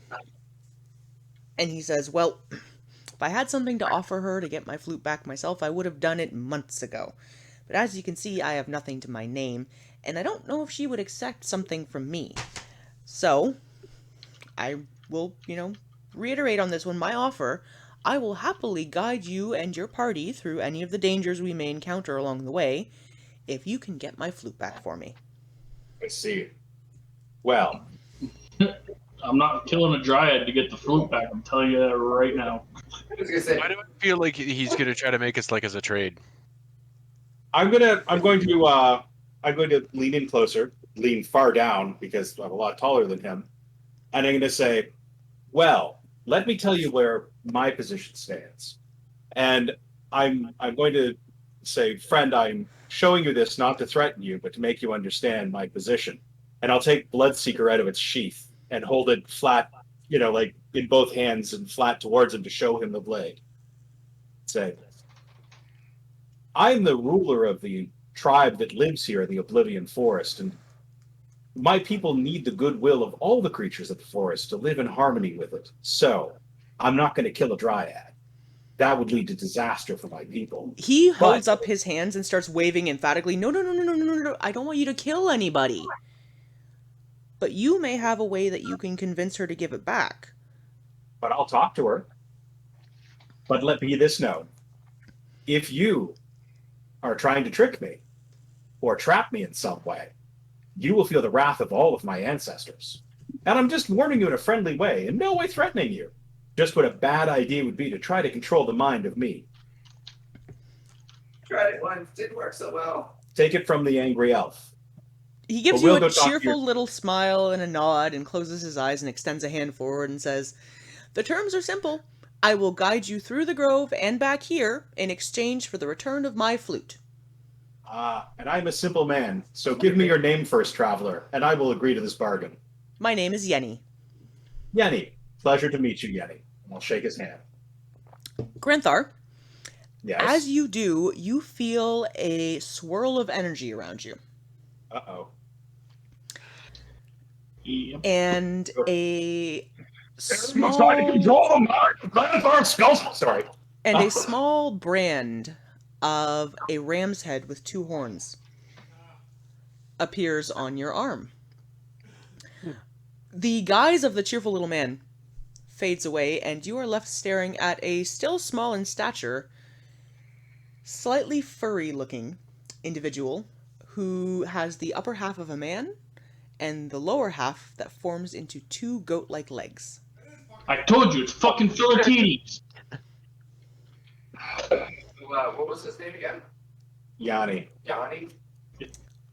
[SPEAKER 1] he says, "Well, if I had something to offer her to get my flute back myself, I would have done it months ago. But as you can see, I have nothing to my name, and I don't know if she would accept something from me. So, I will, reiterate on this one my offer. I will happily guide you and your party through any of the dangers we may encounter along the way, if you can get my flute back for me."
[SPEAKER 8] I see. Well,
[SPEAKER 3] I'm not killing a dryad to get the flute back. I'm telling you that right now.
[SPEAKER 6] I was gonna say,
[SPEAKER 2] Why do I feel like he's gonna try to make us like as a trade?
[SPEAKER 8] I'm going to lean in closer, lean far down because I'm a lot taller than him, and I'm going to say, "Well, let me tell you where my position stands." And I'm going to say, "Friend, I'm showing you this not to threaten you, but to make you understand my position." And I'll take Bloodseeker out of its sheath and hold it flat, like in both hands and flat towards him to show him the blade. Say, "I'm the ruler of the tribe that lives here in the Oblivion Forest, and my people need the goodwill of all the creatures of the forest to live in harmony with it. So, I'm not going to kill a dryad. That would lead to disaster for my people."
[SPEAKER 1] He holds up his hands and starts waving emphatically, No, I don't want you to kill anybody. But you may have a way that you can convince her to give it back.
[SPEAKER 8] But I'll talk to her. But let be this known. If you are trying to trick me or trap me in some way, you will feel the wrath of all of my ancestors. And I'm just warning you in a friendly way, in no way threatening you. Just what a bad idea would be to try to control the mind of me.
[SPEAKER 6] tried it once, didn't work so well.
[SPEAKER 8] Take it from the angry elf.
[SPEAKER 1] He gives
[SPEAKER 8] But we'll
[SPEAKER 1] you
[SPEAKER 8] go
[SPEAKER 1] a
[SPEAKER 8] talk to
[SPEAKER 1] cheerful little smile and a nod and closes his eyes and extends a hand forward and says, "The terms are simple. I will guide you through the grove and back here in exchange for the return of my flute."
[SPEAKER 8] And I'm a simple man, so give me your name first, traveler, and I will agree to this bargain.
[SPEAKER 1] My name is Yenny.
[SPEAKER 8] Yenny. Pleasure to meet you, Yenny. And I'll shake his hand.
[SPEAKER 1] Granthar,
[SPEAKER 8] Yes?
[SPEAKER 1] as you do, you feel a swirl of energy around you.
[SPEAKER 8] Uh-oh.
[SPEAKER 3] Yep.
[SPEAKER 1] And a small...
[SPEAKER 8] Sorry.
[SPEAKER 1] And a small brand of a ram's head with two horns appears on your arm. The guise of the cheerful little man fades away, and you are left staring at a still small in stature, slightly furry-looking individual who has the upper half of a man and the lower half that forms into two goat-like legs.
[SPEAKER 3] I told you, it's fucking Philatides.
[SPEAKER 6] What was his name again?
[SPEAKER 8] Yanni.
[SPEAKER 6] Yanni?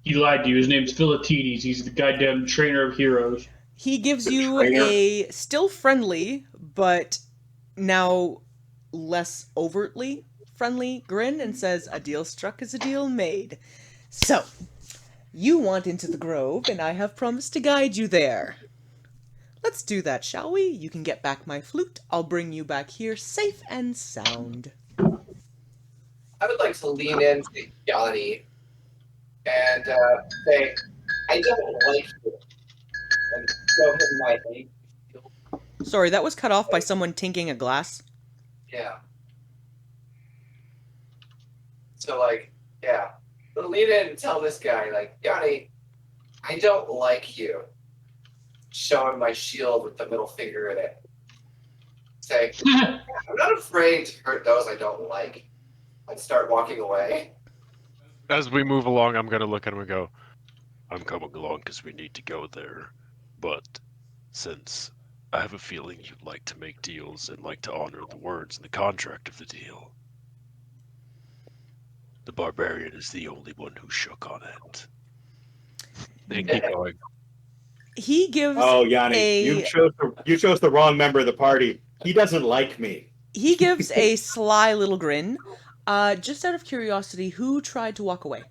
[SPEAKER 3] He lied to you. His name's Philatides. He's the goddamn trainer of heroes.
[SPEAKER 1] He gives
[SPEAKER 8] The
[SPEAKER 1] you
[SPEAKER 8] trainer.
[SPEAKER 1] a still friendly, but now less overtly friendly grin and says, "A deal struck is a deal made. So, you want into the grove, and I have promised to guide you there. Let's do that, shall we? You can get back my flute. I'll bring you back here safe and sound."
[SPEAKER 6] I would like to lean into Yanni and say, I don't like you. And show him my hate.
[SPEAKER 1] Sorry, that was cut off by someone tinking a glass.
[SPEAKER 6] Yeah. So, like, yeah. But lean in and tell this guy, like, Yanni, I don't like you. Show him my shield with the middle finger in it. Say, I'm not afraid to hurt those I don't like. I'd start walking away.
[SPEAKER 2] As we move along, I'm going to look at him and go, I'm coming along because we need to go there. But since I have a feeling you'd like to make deals and like to honor the words in the contract of the deal, the barbarian is the only one who shook on it. And keep going.
[SPEAKER 1] He gives
[SPEAKER 4] Oh, Yanni,
[SPEAKER 1] a
[SPEAKER 4] you chose the wrong member of the party. He doesn't like me.
[SPEAKER 1] he gives a sly little grin. Just out of curiosity, who tried to walk away?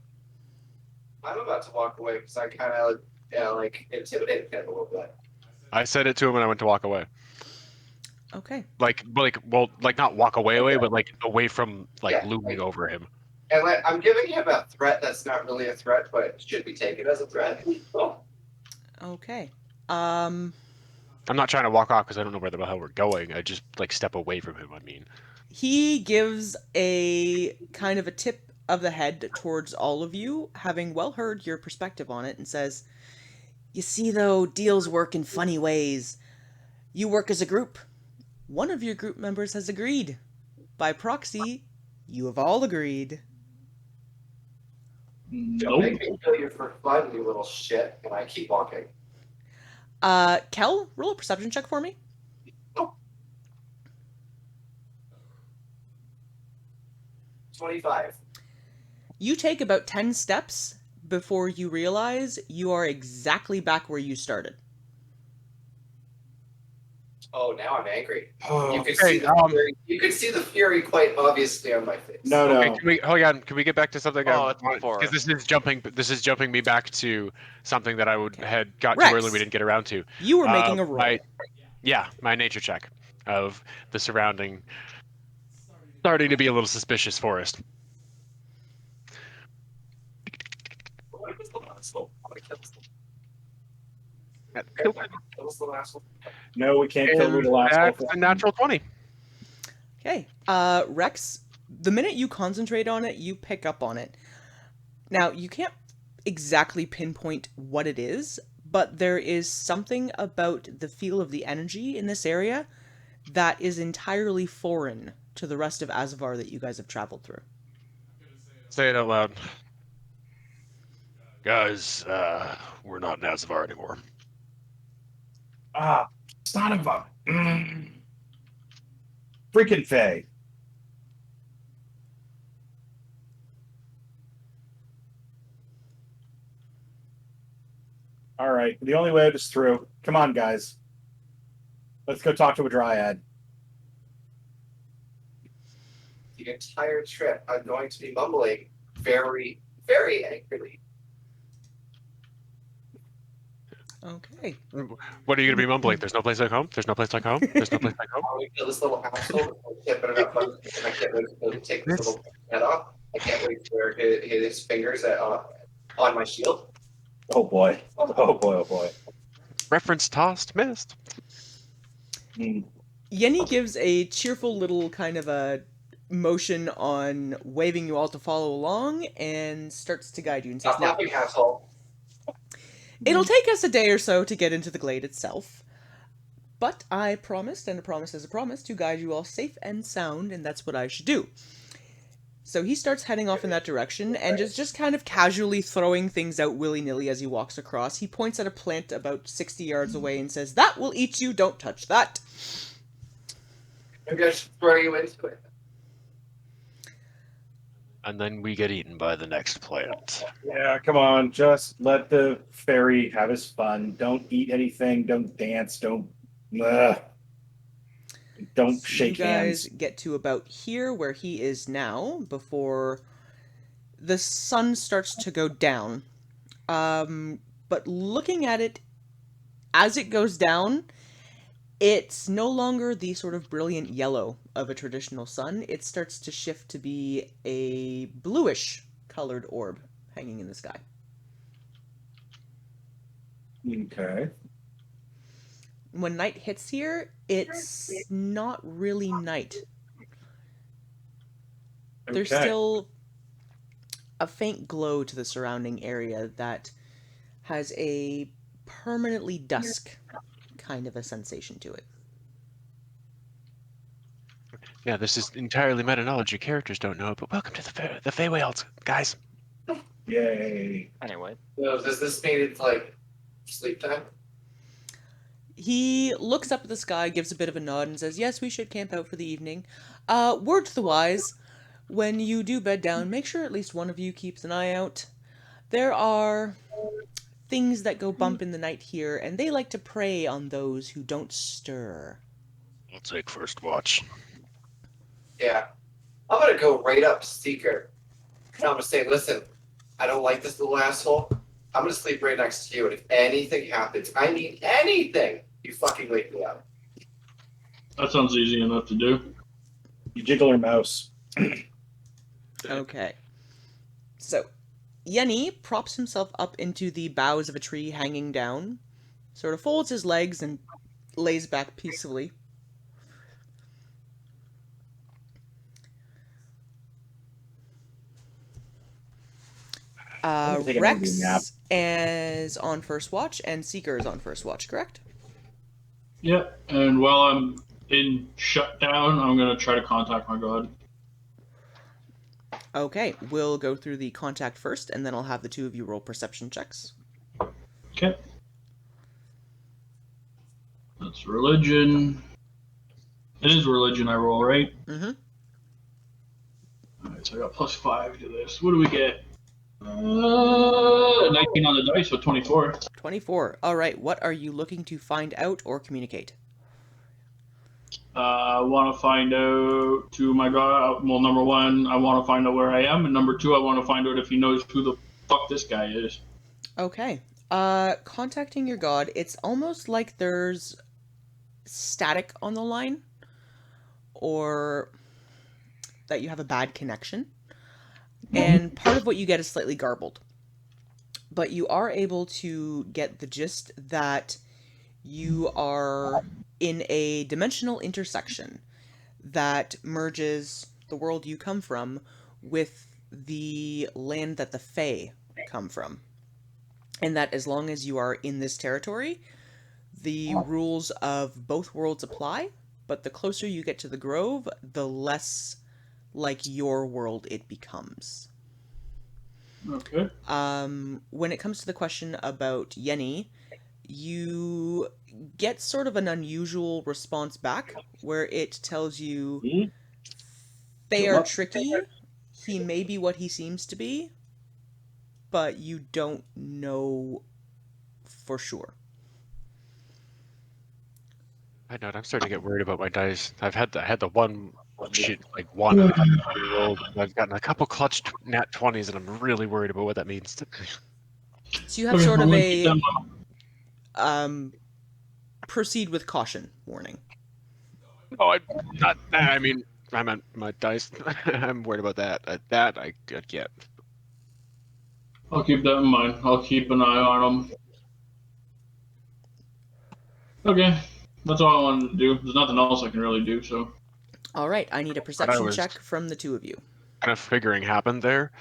[SPEAKER 6] I'm about to walk away because I kind of, like, intimidated him a little bit.
[SPEAKER 2] I said it to him and I went to walk away.
[SPEAKER 1] Okay.
[SPEAKER 2] Like not walk away, but like away from
[SPEAKER 6] Yeah,
[SPEAKER 2] looming over him.
[SPEAKER 6] And like, I'm giving him a threat that's not really a threat, but should be taken as a threat. Oh.
[SPEAKER 1] Okay.
[SPEAKER 2] I'm not trying to walk off because I don't know where the hell we're going. I just step away from him. I mean,
[SPEAKER 1] He gives a kind of a tip of the head towards all of you, having well heard your perspective on it, and says, "You see, though, deals work in funny ways. You work as a group. One of your group members has agreed. By proxy, you have all agreed."
[SPEAKER 6] Don't make me kill you for fun, you little shit. And I keep walking.
[SPEAKER 1] Kel, roll a perception check for me.
[SPEAKER 6] 25.
[SPEAKER 1] You take about 10 steps before you realize you are exactly back where you started.
[SPEAKER 6] Oh, now I'm angry.
[SPEAKER 4] Oh,
[SPEAKER 6] You could see the fury. You could see the fury quite obviously on my face.
[SPEAKER 4] no.
[SPEAKER 2] okay, can we get back to something?
[SPEAKER 7] Oh, it's before.
[SPEAKER 2] Because this is jumping me back to something that I had got
[SPEAKER 1] Rex.
[SPEAKER 2] to early we didn't get around to.
[SPEAKER 1] You were making a roll.
[SPEAKER 2] My nature check of the surrounding, starting to be a little suspicious forest.
[SPEAKER 6] What was the last one? I'm gonna kill this one. What was the last one?
[SPEAKER 4] No, we can't kill
[SPEAKER 2] And
[SPEAKER 4] the last
[SPEAKER 2] that's
[SPEAKER 4] one.
[SPEAKER 2] a natural 20.
[SPEAKER 1] Okay. Rex, the minute you concentrate on it, you pick up on it. Now, you can't exactly pinpoint what it is, but there is something about the feel of the energy in this area that is entirely foreign to the rest of Azavar that you guys have traveled through.
[SPEAKER 2] Say it out loud. Guys, we're not in Azavar anymore.
[SPEAKER 8] Ah, son of a freaking Faye. All right, the only way out is through. Come on, guys. Let's go talk to a dryad.
[SPEAKER 6] The entire trip, I'm going to be mumbling very, very angrily.
[SPEAKER 1] Okay.
[SPEAKER 2] What are you going to be mumbling? There's no place like home? There's no place like home? There's no place like home?
[SPEAKER 6] I want to kill this little asshole. I can't put it up on, I can't wait to take this little head off. I can't wait for his fingers on my shield.
[SPEAKER 8] Oh boy. Oh boy. Oh boy.
[SPEAKER 2] Reference tossed, missed.
[SPEAKER 1] Yenny gives a cheerful little kind of a motion on waving you all to follow along and starts to guide you and says,
[SPEAKER 6] Stop
[SPEAKER 1] "Now,
[SPEAKER 6] laughing, asshole.
[SPEAKER 1] it'll take us a day or so to get into the glade itself. But I promised, and a promise is a promise, to guide you all safe and sound, and that's what I should do." So he starts heading off in that direction, and just kind of casually throwing things out willy-nilly as he walks across. He points at a plant about 60 yards away and says, "That will eat you, don't touch that."
[SPEAKER 6] Maybe I should throw you into it.
[SPEAKER 2] And then we get eaten by the next plant.
[SPEAKER 8] Yeah, come on. Just let the fairy have his fun. Don't eat anything. Don't dance. Don't. Ugh. Don't
[SPEAKER 1] So
[SPEAKER 8] shake
[SPEAKER 1] you guys
[SPEAKER 8] hands.
[SPEAKER 1] get to about here where he is now before the sun starts to go down. But looking at it as it goes down, it's no longer the sort of brilliant yellow of a traditional sun. It starts to shift to be a bluish colored orb hanging in the sky.
[SPEAKER 8] Okay.
[SPEAKER 1] When night hits here, it's not really night. There's
[SPEAKER 8] Okay.
[SPEAKER 1] still a faint glow to the surrounding area that has a permanently dusk kind of a sensation to it.
[SPEAKER 2] Yeah, this is entirely meta knowledge. Your characters don't know it, but welcome to the Feywilds, guys.
[SPEAKER 8] Yay.
[SPEAKER 7] Anyway,
[SPEAKER 6] So does this mean it's like sleep time?
[SPEAKER 1] He looks up at the sky, gives a bit of a nod, and says, "Yes, we should camp out for the evening. Word to the wise, when you do bed down, make sure at least one of you keeps an eye out. There are things that go bump in the night here, and they like to prey on those who don't stir."
[SPEAKER 2] I'll take first watch.
[SPEAKER 6] Yeah. I'm gonna go right up to Seeker. And I'm gonna say, listen, I don't like this little asshole. I'm gonna sleep right next to you, and if anything happens, I mean anything, you fucking wake me up.
[SPEAKER 3] That sounds easy enough to do.
[SPEAKER 8] You jiggle her mouse.
[SPEAKER 1] Okay. So, Yenny props himself up into the boughs of a tree hanging down, sort of folds his legs and lays back peacefully.
[SPEAKER 8] I'm gonna take a movie nap.
[SPEAKER 1] Rex is on first watch, and Seeker is on first watch, correct?
[SPEAKER 3] Yep. And while I'm in shutdown, I'm gonna try to contact my god.
[SPEAKER 1] Okay, we'll go through the contact first, and then I'll have the two of you roll perception checks.
[SPEAKER 3] Okay. That's religion. It is religion I roll, right?
[SPEAKER 1] Mm-hmm.
[SPEAKER 3] Alright, so I got +5 to this. What do we get? 19 on the dice, so 24.
[SPEAKER 1] 24. Alright, what are you looking to find out or communicate?
[SPEAKER 3] I want to find out to my god. Well, number one, I want to find out where I am, and number two, I want to find out if he knows who the fuck this guy is.
[SPEAKER 1] Okay. Contacting your god, it's almost like there's static on the line, or that you have a bad connection. And part of what you get is slightly garbled. But you are able to get the gist that you are in a dimensional intersection that merges the world you come from with the land that the Fae come from. And that as long as you are in this territory, the rules of both worlds apply, but the closer you get to the Grove, the less like your world it becomes.
[SPEAKER 3] Okay.
[SPEAKER 1] When it comes to the question about Yenny, you get sort of an unusual response back where it tells you they are tricky, he may be what he seems to be, but you don't know for sure.
[SPEAKER 2] I know. I'm starting to get worried about my dice. I had the one shit like 1-year-old. I've gotten a couple clutch nat 20s, and I'm really worried about what that means.
[SPEAKER 1] So you have
[SPEAKER 3] Okay,
[SPEAKER 1] sort
[SPEAKER 3] I'm
[SPEAKER 1] of
[SPEAKER 3] gonna keep
[SPEAKER 1] a
[SPEAKER 3] them-
[SPEAKER 1] proceed with caution warning.
[SPEAKER 2] Oh, I'm not. I mean, I meant my dice. I'm worried about that. That I could get.
[SPEAKER 3] I'll keep that in mind. I'll keep an eye on them. Okay. That's all I wanted to do. There's nothing else I can really do, so.
[SPEAKER 1] All right, I need a perception
[SPEAKER 2] was-
[SPEAKER 1] check from the two of you.
[SPEAKER 2] Kind of figuring happened there.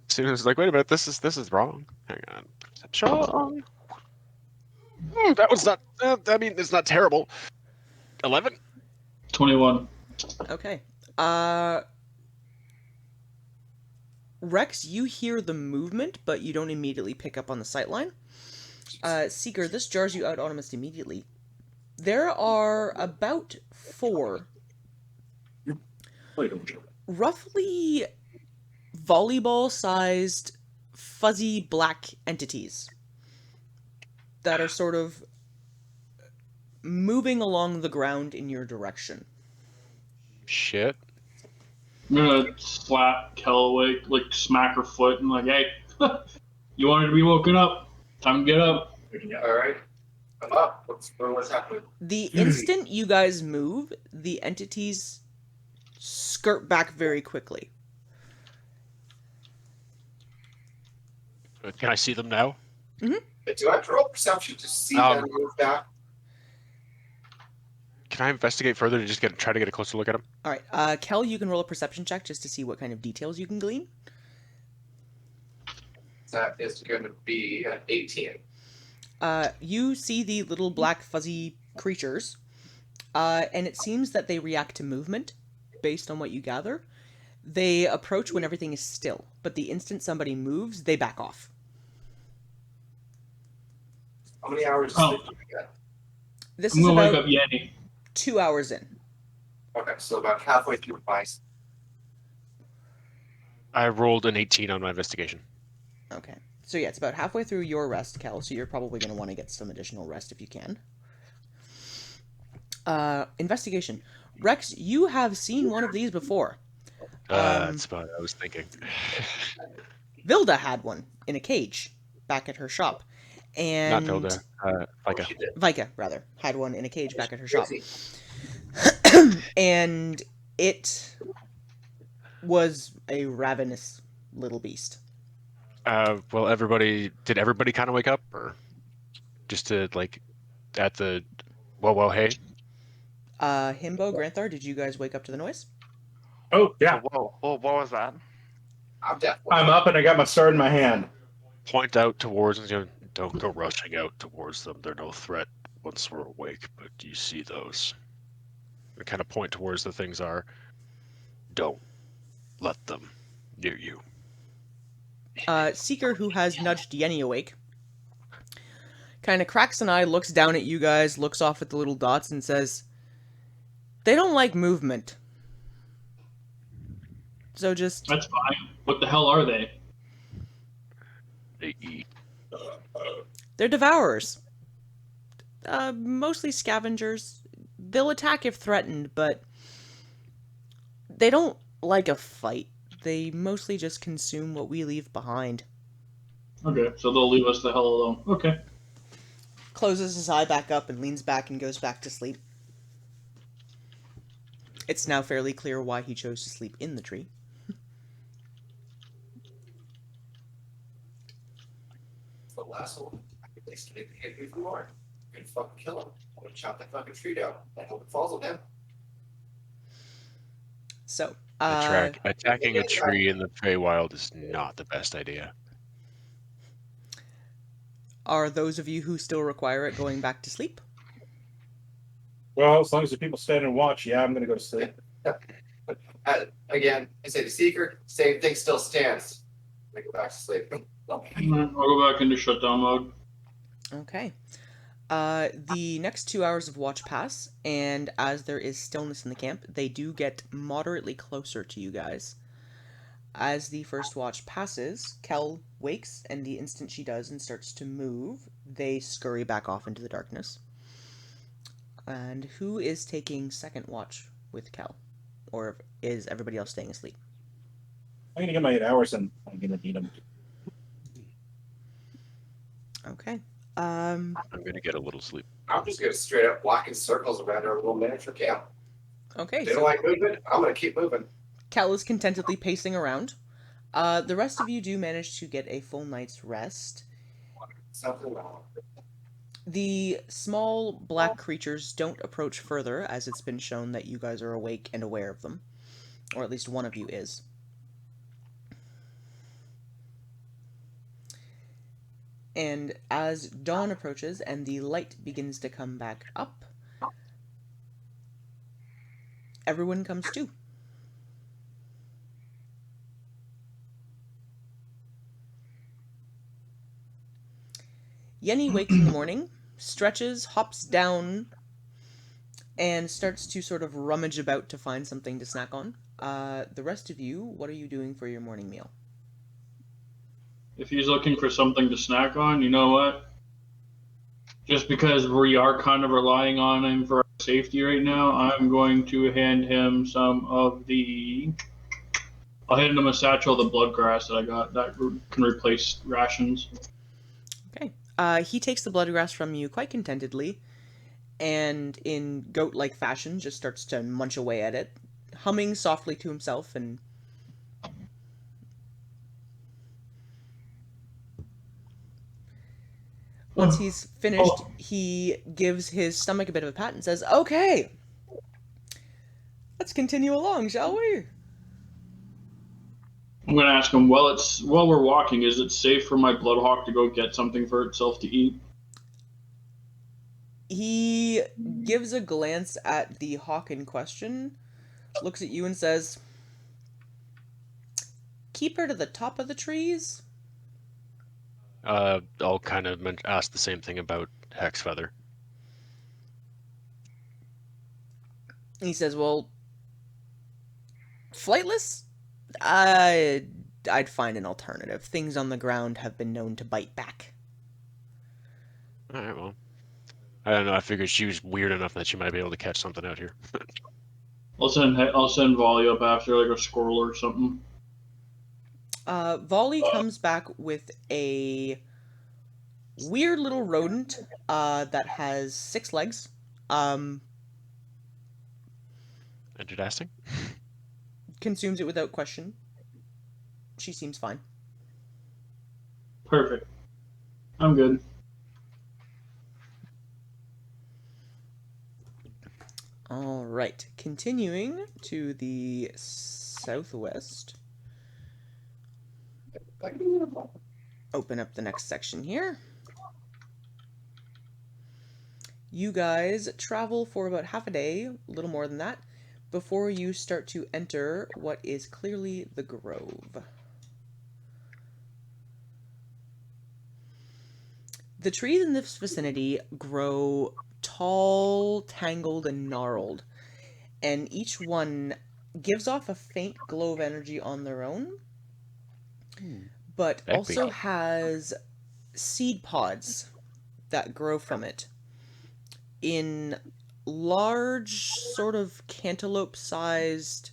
[SPEAKER 2] As soon as like, wait a minute, this is wrong. Hang on. Perception. That was not. I mean, it's not terrible. 11.
[SPEAKER 3] 21.
[SPEAKER 1] Okay. Rex, you hear the movement, but you don't immediately pick up on the sightline. Seeker, this jars you out almost immediately. There are about 4 roughly volleyball-sized fuzzy black entities that are sort of moving along the ground in your direction.
[SPEAKER 2] Shit.
[SPEAKER 3] I'm gonna slap Kel awake, like smack her foot, and like, hey, you wanted to be woken up. Time to get up.
[SPEAKER 6] All right. I'm up. What's happening?
[SPEAKER 1] The instant you guys move, the entities skirt back very quickly.
[SPEAKER 2] Can I see them now?
[SPEAKER 6] Do I have to roll perception to see
[SPEAKER 2] Um,
[SPEAKER 6] them move back?
[SPEAKER 2] Can I investigate further to just try to get a closer look at them?
[SPEAKER 1] All right, Kel, you can roll a perception check just to see what kind of details you can glean.
[SPEAKER 6] That is going to be an 18.
[SPEAKER 1] You see the little black fuzzy creatures, and it seems that they react to movement based on what you gather. They approach when everything is still, but the instant somebody moves, they back off.
[SPEAKER 6] How many hours of sleep do we get?
[SPEAKER 1] This
[SPEAKER 3] I'm
[SPEAKER 1] is
[SPEAKER 3] gonna wake
[SPEAKER 1] about
[SPEAKER 3] up Yeti.
[SPEAKER 1] 2 hours in.
[SPEAKER 6] Okay, so about halfway through my.
[SPEAKER 2] I rolled an 18 on my investigation.
[SPEAKER 1] Okay. So yeah, it's about halfway through your rest, Kel, so you're probably going to want to get some additional rest if you can. Investigation. Rex, you have seen one of these before.
[SPEAKER 2] That's what I was thinking.
[SPEAKER 1] Vilda had one in a cage back at her shop. And
[SPEAKER 2] Not Vilda. Vika.
[SPEAKER 1] Vika, rather, had one in a cage back at her shop. And it was a ravenous little beast.
[SPEAKER 2] Well, did everybody kind of wake up, or just to like at the well, hey?
[SPEAKER 1] Himbo, Granthar, did you guys wake up to the noise?
[SPEAKER 4] Oh yeah,
[SPEAKER 7] Whoa, what was that?
[SPEAKER 6] I'm definitely.
[SPEAKER 4] I'm up and I got my sword in my hand.
[SPEAKER 2] Point out towards, don't go rushing out towards them. They're no threat once we're awake, but you see those. We kind of point towards the things are. Don't let them near you.
[SPEAKER 1] Seeker, who has nudged Yenny awake, kind of cracks an eye, looks down at you guys, looks off at the little dots, and says, "They don't like movement. So just..."
[SPEAKER 3] That's fine. What the hell are they?
[SPEAKER 2] They eat.
[SPEAKER 1] They're devourers. Mostly scavengers. They'll attack if threatened, but they don't like a fight. They mostly just consume what we leave behind.
[SPEAKER 3] Okay, so they'll leave us the hell alone. Okay.
[SPEAKER 1] Closes his eye back up and leans back and goes back to sleep. It's now fairly clear why he chose to sleep in the tree.
[SPEAKER 6] The last one. I could at least hit me for more. I'm gonna fucking kill him. I'm gonna chop that fucking tree down. I hope it falls on him.
[SPEAKER 1] So,
[SPEAKER 2] Attacking a tree in the Feywild is not the best idea.
[SPEAKER 1] are those of you who still require it going back to sleep?
[SPEAKER 4] Well, as long as the people stand and watch, yeah, I'm gonna go to sleep.
[SPEAKER 6] Again, I say the seeker, same thing still stands. I go back to sleep.
[SPEAKER 3] I'll go back into shutdown mode.
[SPEAKER 1] Okay. The next 2 hours of watch pass, and as there is stillness in the camp, they do get moderately closer to you guys. As the first watch passes, Kel wakes, and the instant she does and starts to move, they scurry back off into the darkness. And who is taking second watch with Kel? Or is everybody else staying asleep?
[SPEAKER 4] I'm gonna get my 8 hours and I'm gonna need them.
[SPEAKER 1] Okay.
[SPEAKER 2] I'm gonna get a little sleep.
[SPEAKER 6] I'm just gonna straight up walk in circles around our little miniature camp.
[SPEAKER 1] Okay,
[SPEAKER 6] They
[SPEAKER 1] so
[SPEAKER 6] don't like movement. I'm gonna keep moving.
[SPEAKER 1] Kel is contentedly pacing around. The rest of you do manage to get a full night's rest.
[SPEAKER 6] Something wrong.
[SPEAKER 1] The small black creatures don't approach further, as it's been shown that you guys are awake and aware of them. Or at least one of you is. And as dawn approaches and the light begins to come back up, everyone comes to. Yenny wakes in the morning, stretches, hops down, and starts to sort of rummage about to find something to snack on. The rest of you, what are you doing for your morning meal?
[SPEAKER 3] If he's looking for something to snack on, you know what? just because we are kind of relying on him for our safety right now, I'm going to hand him some of the. I'll hand him a satchel of the blood grass that I got that can replace rations.
[SPEAKER 1] Okay. He takes the blood grass from you quite contentedly, and in goat-like fashion just starts to munch away at it, humming softly to himself, and once he's finished, he gives his stomach a bit of a pat and says, "Okay, let's continue along, shall we?"
[SPEAKER 3] I'm going to ask him, while we're walking, is it safe for my bloodhawk to go get something for itself to eat?
[SPEAKER 1] He gives a glance at the hawk in question, looks at you and says, "Keep her to the top of the trees."
[SPEAKER 2] I'll kind of ask the same thing about Hexfeather.
[SPEAKER 1] He says, "Well, flightless? I'd find an alternative. Things on the ground have been known to bite back."
[SPEAKER 2] All right, well, I don't know. I figured she was weird enough that she might be able to catch something out here.
[SPEAKER 3] I'll send Volley up after, like a squirrel or something.
[SPEAKER 1] Volley comes back with a weird little rodent that has 6 legs.
[SPEAKER 2] Interesting.
[SPEAKER 1] Consumes it without question. She seems fine.
[SPEAKER 3] Perfect. I'm good.
[SPEAKER 1] All right, continuing to the southwest. Open up the next section here. You guys travel for about half a day, a little more than that, before you start to enter what is clearly the grove. The trees in this vicinity grow tall, tangled, and gnarled, and each one gives off a faint glow of energy on their own, but also has seed pods that grow from it in large, sort of cantaloupe-sized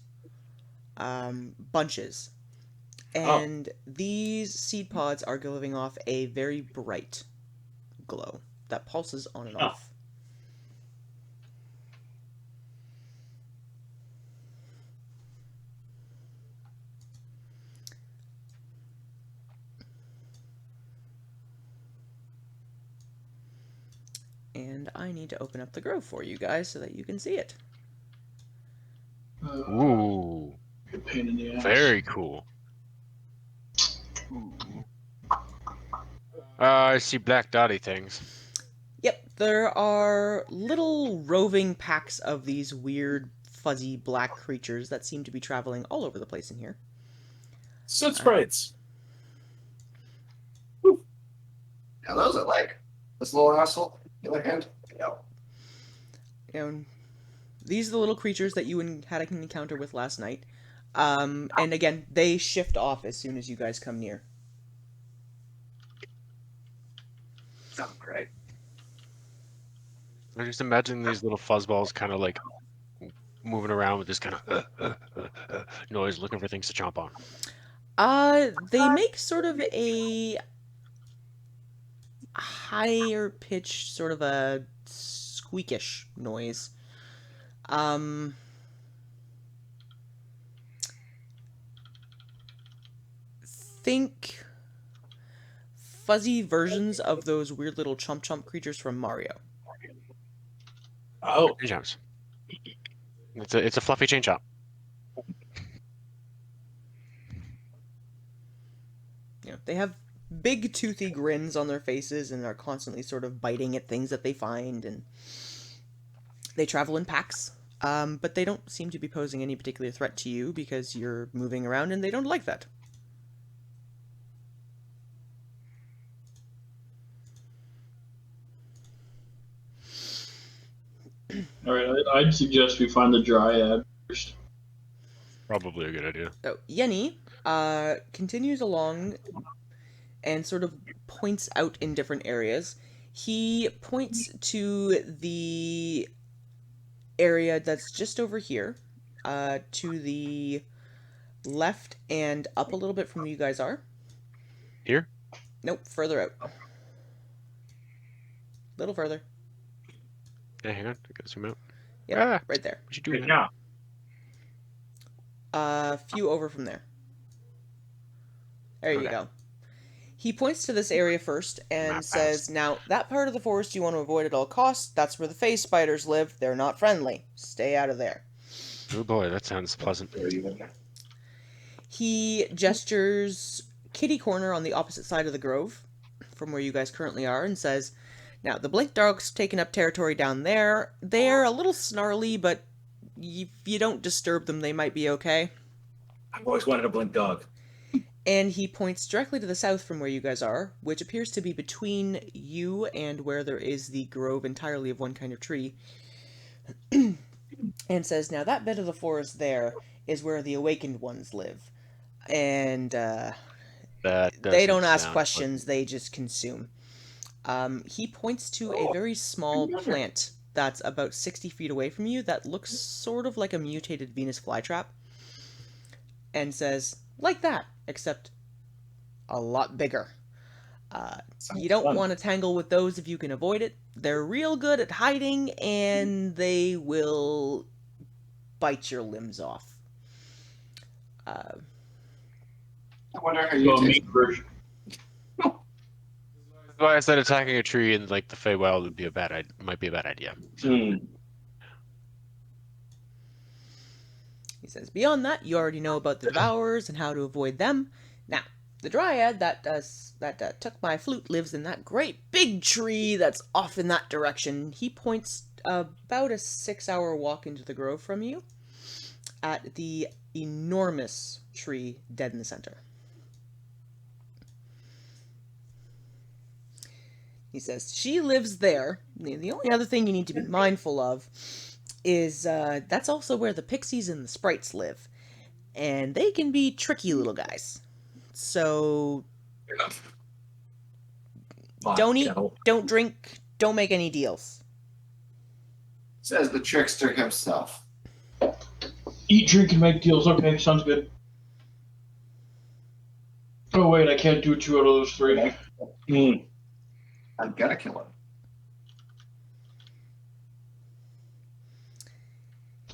[SPEAKER 1] bunches. And these seed pods are giving off a very bright glow that pulses on and off. And I need to open up the grove for you guys so that you can see it.
[SPEAKER 2] Ooh.
[SPEAKER 3] Good pain in the ass.
[SPEAKER 2] Very cool. I see black dotty things.
[SPEAKER 1] Yep, there are little roving packs of these weird, fuzzy black creatures that seem to be traveling all over the place in here.
[SPEAKER 8] Soot sprites.
[SPEAKER 6] Now those I like. This little asshole. The other hand, no.
[SPEAKER 1] These are the little creatures that you had an encounter with last night. And again, they shift off as soon as you guys come near.
[SPEAKER 6] Oh, great.
[SPEAKER 2] I just imagine these little fuzzballs kind of like moving around with this kind of noise, looking for things to chomp on.
[SPEAKER 1] They make sort of a higher pitched, sort of a squeakish noise. Think fuzzy versions of those weird little chomp chomp creatures from Mario.
[SPEAKER 8] Oh,
[SPEAKER 2] Chain chomps. It's a fluffy chain chomp.
[SPEAKER 1] They have big toothy grins on their faces and are constantly sort of biting at things that they find, and they travel in packs. But they don't seem to be posing any particular threat to you because you're moving around and they don't like that.
[SPEAKER 3] Alright, I'd suggest we find the dryad first.
[SPEAKER 2] Probably a good idea.
[SPEAKER 1] So, Yenny continues along and sort of points out in different areas. He points to the area that's just over here, to the left and up a little bit from where you guys are.
[SPEAKER 2] Here?
[SPEAKER 1] Nope, further out. Little further.
[SPEAKER 2] Yeah, hang on. I gotta zoom out.
[SPEAKER 1] Yep,
[SPEAKER 2] Ah,
[SPEAKER 1] right there.
[SPEAKER 2] what you doing, man?
[SPEAKER 4] Yeah.
[SPEAKER 1] A few over from there. There you
[SPEAKER 2] Okay.
[SPEAKER 1] go. He points to this area first and
[SPEAKER 2] Map
[SPEAKER 1] says, now, that part of the forest you want to avoid at all costs, that's where the phase spiders live. They're not friendly. Stay out of there.
[SPEAKER 2] Oh boy, that sounds pleasant.
[SPEAKER 1] He gestures kitty corner on the opposite side of the grove from where you guys currently are and says, now, the blink dog's taken up territory down there. They're a little snarly, but if you don't disturb them, they might be okay.
[SPEAKER 4] I've always wanted a blink dog.
[SPEAKER 1] And he points directly to the south from where you guys are, which appears to be between you and where there is the grove entirely of one kind of tree, and says, now that bit of the forest there is where the awakened ones live. And
[SPEAKER 2] That
[SPEAKER 1] they don't
[SPEAKER 2] doesn't
[SPEAKER 1] ask
[SPEAKER 2] sound
[SPEAKER 1] questions, they just consume. He points to a very small plant that's about 60 feet away from you that looks sort of like a mutated Venus flytrap, and says, like that, except a lot bigger. You don't
[SPEAKER 4] fun.
[SPEAKER 1] want to tangle with those if you can avoid it. They're real good at hiding, and they will bite your limbs off.
[SPEAKER 6] I wonder how
[SPEAKER 3] So
[SPEAKER 6] you
[SPEAKER 3] a
[SPEAKER 6] taste.
[SPEAKER 3] meat version.
[SPEAKER 2] That's why I said attacking a tree in like the Feywild would be might be a bad idea.
[SPEAKER 4] Hmm.
[SPEAKER 1] He says, beyond that, you already know about the Devourers and how to avoid them. Now, the Dryad that took my flute lives in that great big tree that's off in that direction. He points about a 6-hour walk into the grove from you at the enormous tree dead in the center. He says, she lives there. The only other thing you need to be mindful of is that's also where the pixies and the sprites live. And they can be tricky little guys. So don't eat,
[SPEAKER 4] Kettle.
[SPEAKER 1] don't drink, don't make any deals.
[SPEAKER 6] Says the trickster himself.
[SPEAKER 3] Eat, drink, and make deals. Okay, sounds good. Oh wait, I can't do 2 out of those 3.
[SPEAKER 4] Hmm.
[SPEAKER 6] I'm gonna kill him.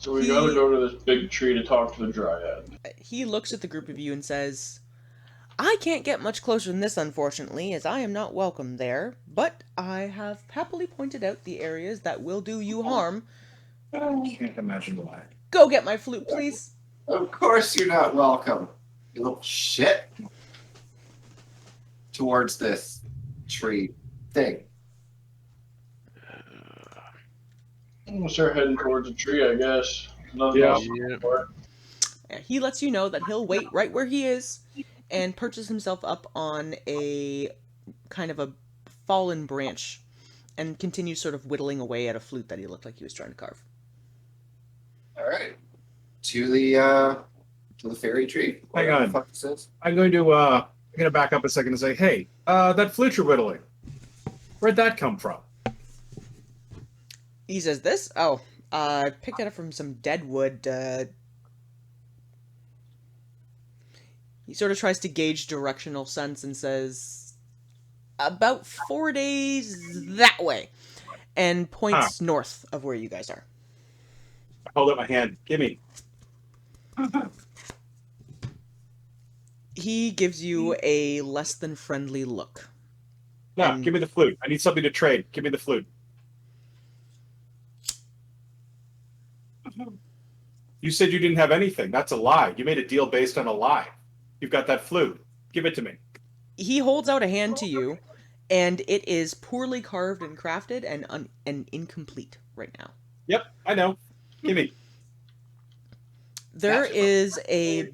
[SPEAKER 3] So we gotta go to this big tree to talk to the Dryad.
[SPEAKER 1] He looks at the group of you and says, I can't get much closer than this, unfortunately, as I am not welcome there, but I have happily pointed out the areas that will do you harm.
[SPEAKER 8] Can't imagine why.
[SPEAKER 1] Go get my flute, please.
[SPEAKER 6] Of course you're not welcome, you little shit. Towards this tree thing.
[SPEAKER 3] I'm gonna start heading towards the tree, I guess. Nothing
[SPEAKER 4] Yeah.
[SPEAKER 3] else.
[SPEAKER 1] Yeah, he lets you know that he'll wait right where he is and perches himself up on a kind of a fallen branch and continues sort of whittling away at a flute that he looked like he was trying to carve.
[SPEAKER 6] Alright. To the fairy tree.
[SPEAKER 4] Hang
[SPEAKER 6] Whatever
[SPEAKER 4] on.
[SPEAKER 6] the fuck this is.
[SPEAKER 4] I'm going to back up a second and say, hey, that flute you're whittling, where'd that come from?
[SPEAKER 1] He says, this? Oh, I picked it up from some dead wood. He sort of tries to gauge directional sense and says, about 4 days that way. And points north of where you guys are.
[SPEAKER 4] I hold up my hand. Give me.
[SPEAKER 1] He gives you a less than friendly look.
[SPEAKER 4] No,
[SPEAKER 1] And-
[SPEAKER 4] give me the flute. I need something to trade. Give me the flute. You said you didn't have anything. That's a lie. You made a deal based on a lie. You've got that flute. Give it to me.
[SPEAKER 1] He holds out a hand to you, and it is poorly carved and crafted and incomplete right now.
[SPEAKER 4] Yep, I know. Give me.
[SPEAKER 1] There
[SPEAKER 6] That's
[SPEAKER 1] is a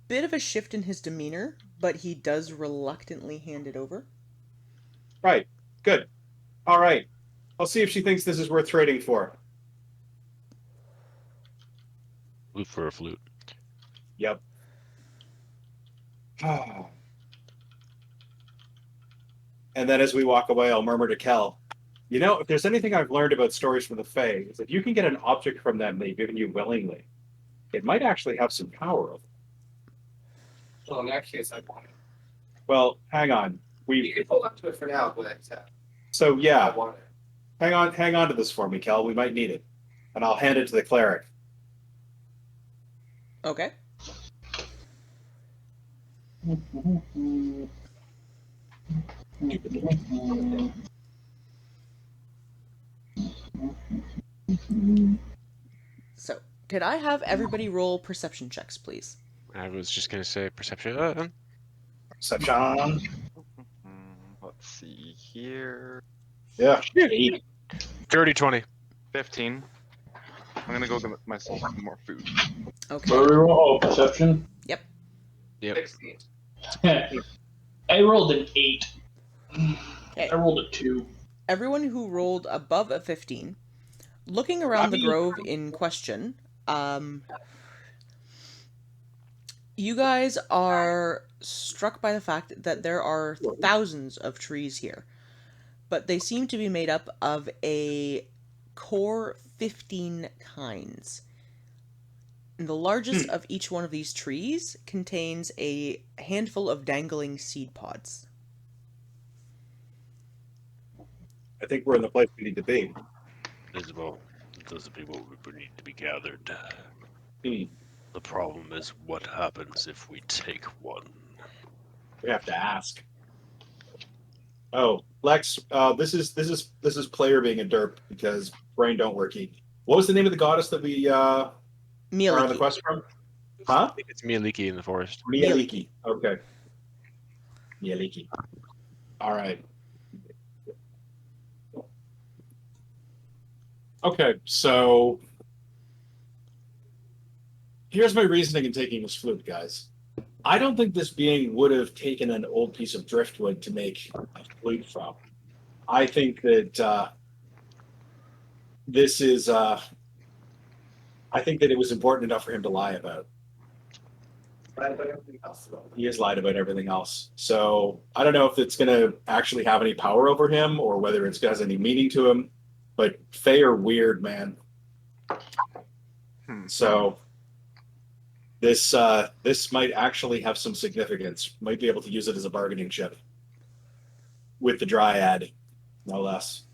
[SPEAKER 1] bit of a shift in his demeanor, but he does reluctantly hand it over.
[SPEAKER 4] Right. Good. All right. I'll see if she thinks this is worth trading for.
[SPEAKER 2] Flute for a flute.
[SPEAKER 4] Yep. And then as we walk away, I'll murmur to Kel,
[SPEAKER 8] You know, if there's anything I've learned about stories from the Fae, is if you can get an object from them they've given you willingly, it might actually have some power.
[SPEAKER 6] Well, in that case, I want it.
[SPEAKER 8] Well, hang on.
[SPEAKER 6] You can hold on to it for now, but
[SPEAKER 8] So
[SPEAKER 6] I
[SPEAKER 8] yeah,
[SPEAKER 6] want it.
[SPEAKER 8] hang on to this for me, Kel. We might need it, and I'll hand it to the cleric.
[SPEAKER 1] Okay. So, could I have everybody roll perception checks, please?
[SPEAKER 2] I was just gonna say perception.
[SPEAKER 8] Perception.
[SPEAKER 7] Let's see here.
[SPEAKER 8] Yeah. 8.
[SPEAKER 2] Dirty 20.
[SPEAKER 7] 15. I'm gonna go get myself some more food.
[SPEAKER 1] Okay.
[SPEAKER 3] What do we roll? Oh, perception.
[SPEAKER 2] Yep.
[SPEAKER 6] 16.
[SPEAKER 3] I rolled an 8.
[SPEAKER 1] Okay.
[SPEAKER 3] I rolled a 2.
[SPEAKER 1] Everyone who rolled above a 15, looking around the grove in question, you guys are struck by the fact that there are thousands of trees here, but they seem to be made up of a core 15 kinds. And the largest of each one of these trees contains a handful of dangling seed pods.
[SPEAKER 8] I think we're in the place we need to be.
[SPEAKER 2] Visible. Those are people who need to be gathered.
[SPEAKER 8] Hmm.
[SPEAKER 2] The problem is what happens if we take one.
[SPEAKER 8] We have to ask. Oh, Lex, this is player being a derp because brain don't worky. What was the name of the goddess that we are on the
[SPEAKER 1] Mieliki.
[SPEAKER 8] quest from? Huh?
[SPEAKER 2] I think it's Mieliki in the forest.
[SPEAKER 8] Mieliki. Okay. Mieliki. All right. Okay, so here's my reasoning in taking this flute, guys. I don't think this being would have taken an old piece of driftwood to make a flute from. I think that this is. I think that it was important enough for him to lie about.
[SPEAKER 6] Right, but everything else.
[SPEAKER 8] He has lied about everything else. So I don't know if it's going to actually have any power over him or whether it has any meaning to him. But Fae are weird, man. So this might actually have some significance. Might be able to use it as a bargaining chip with the Dryad, no less.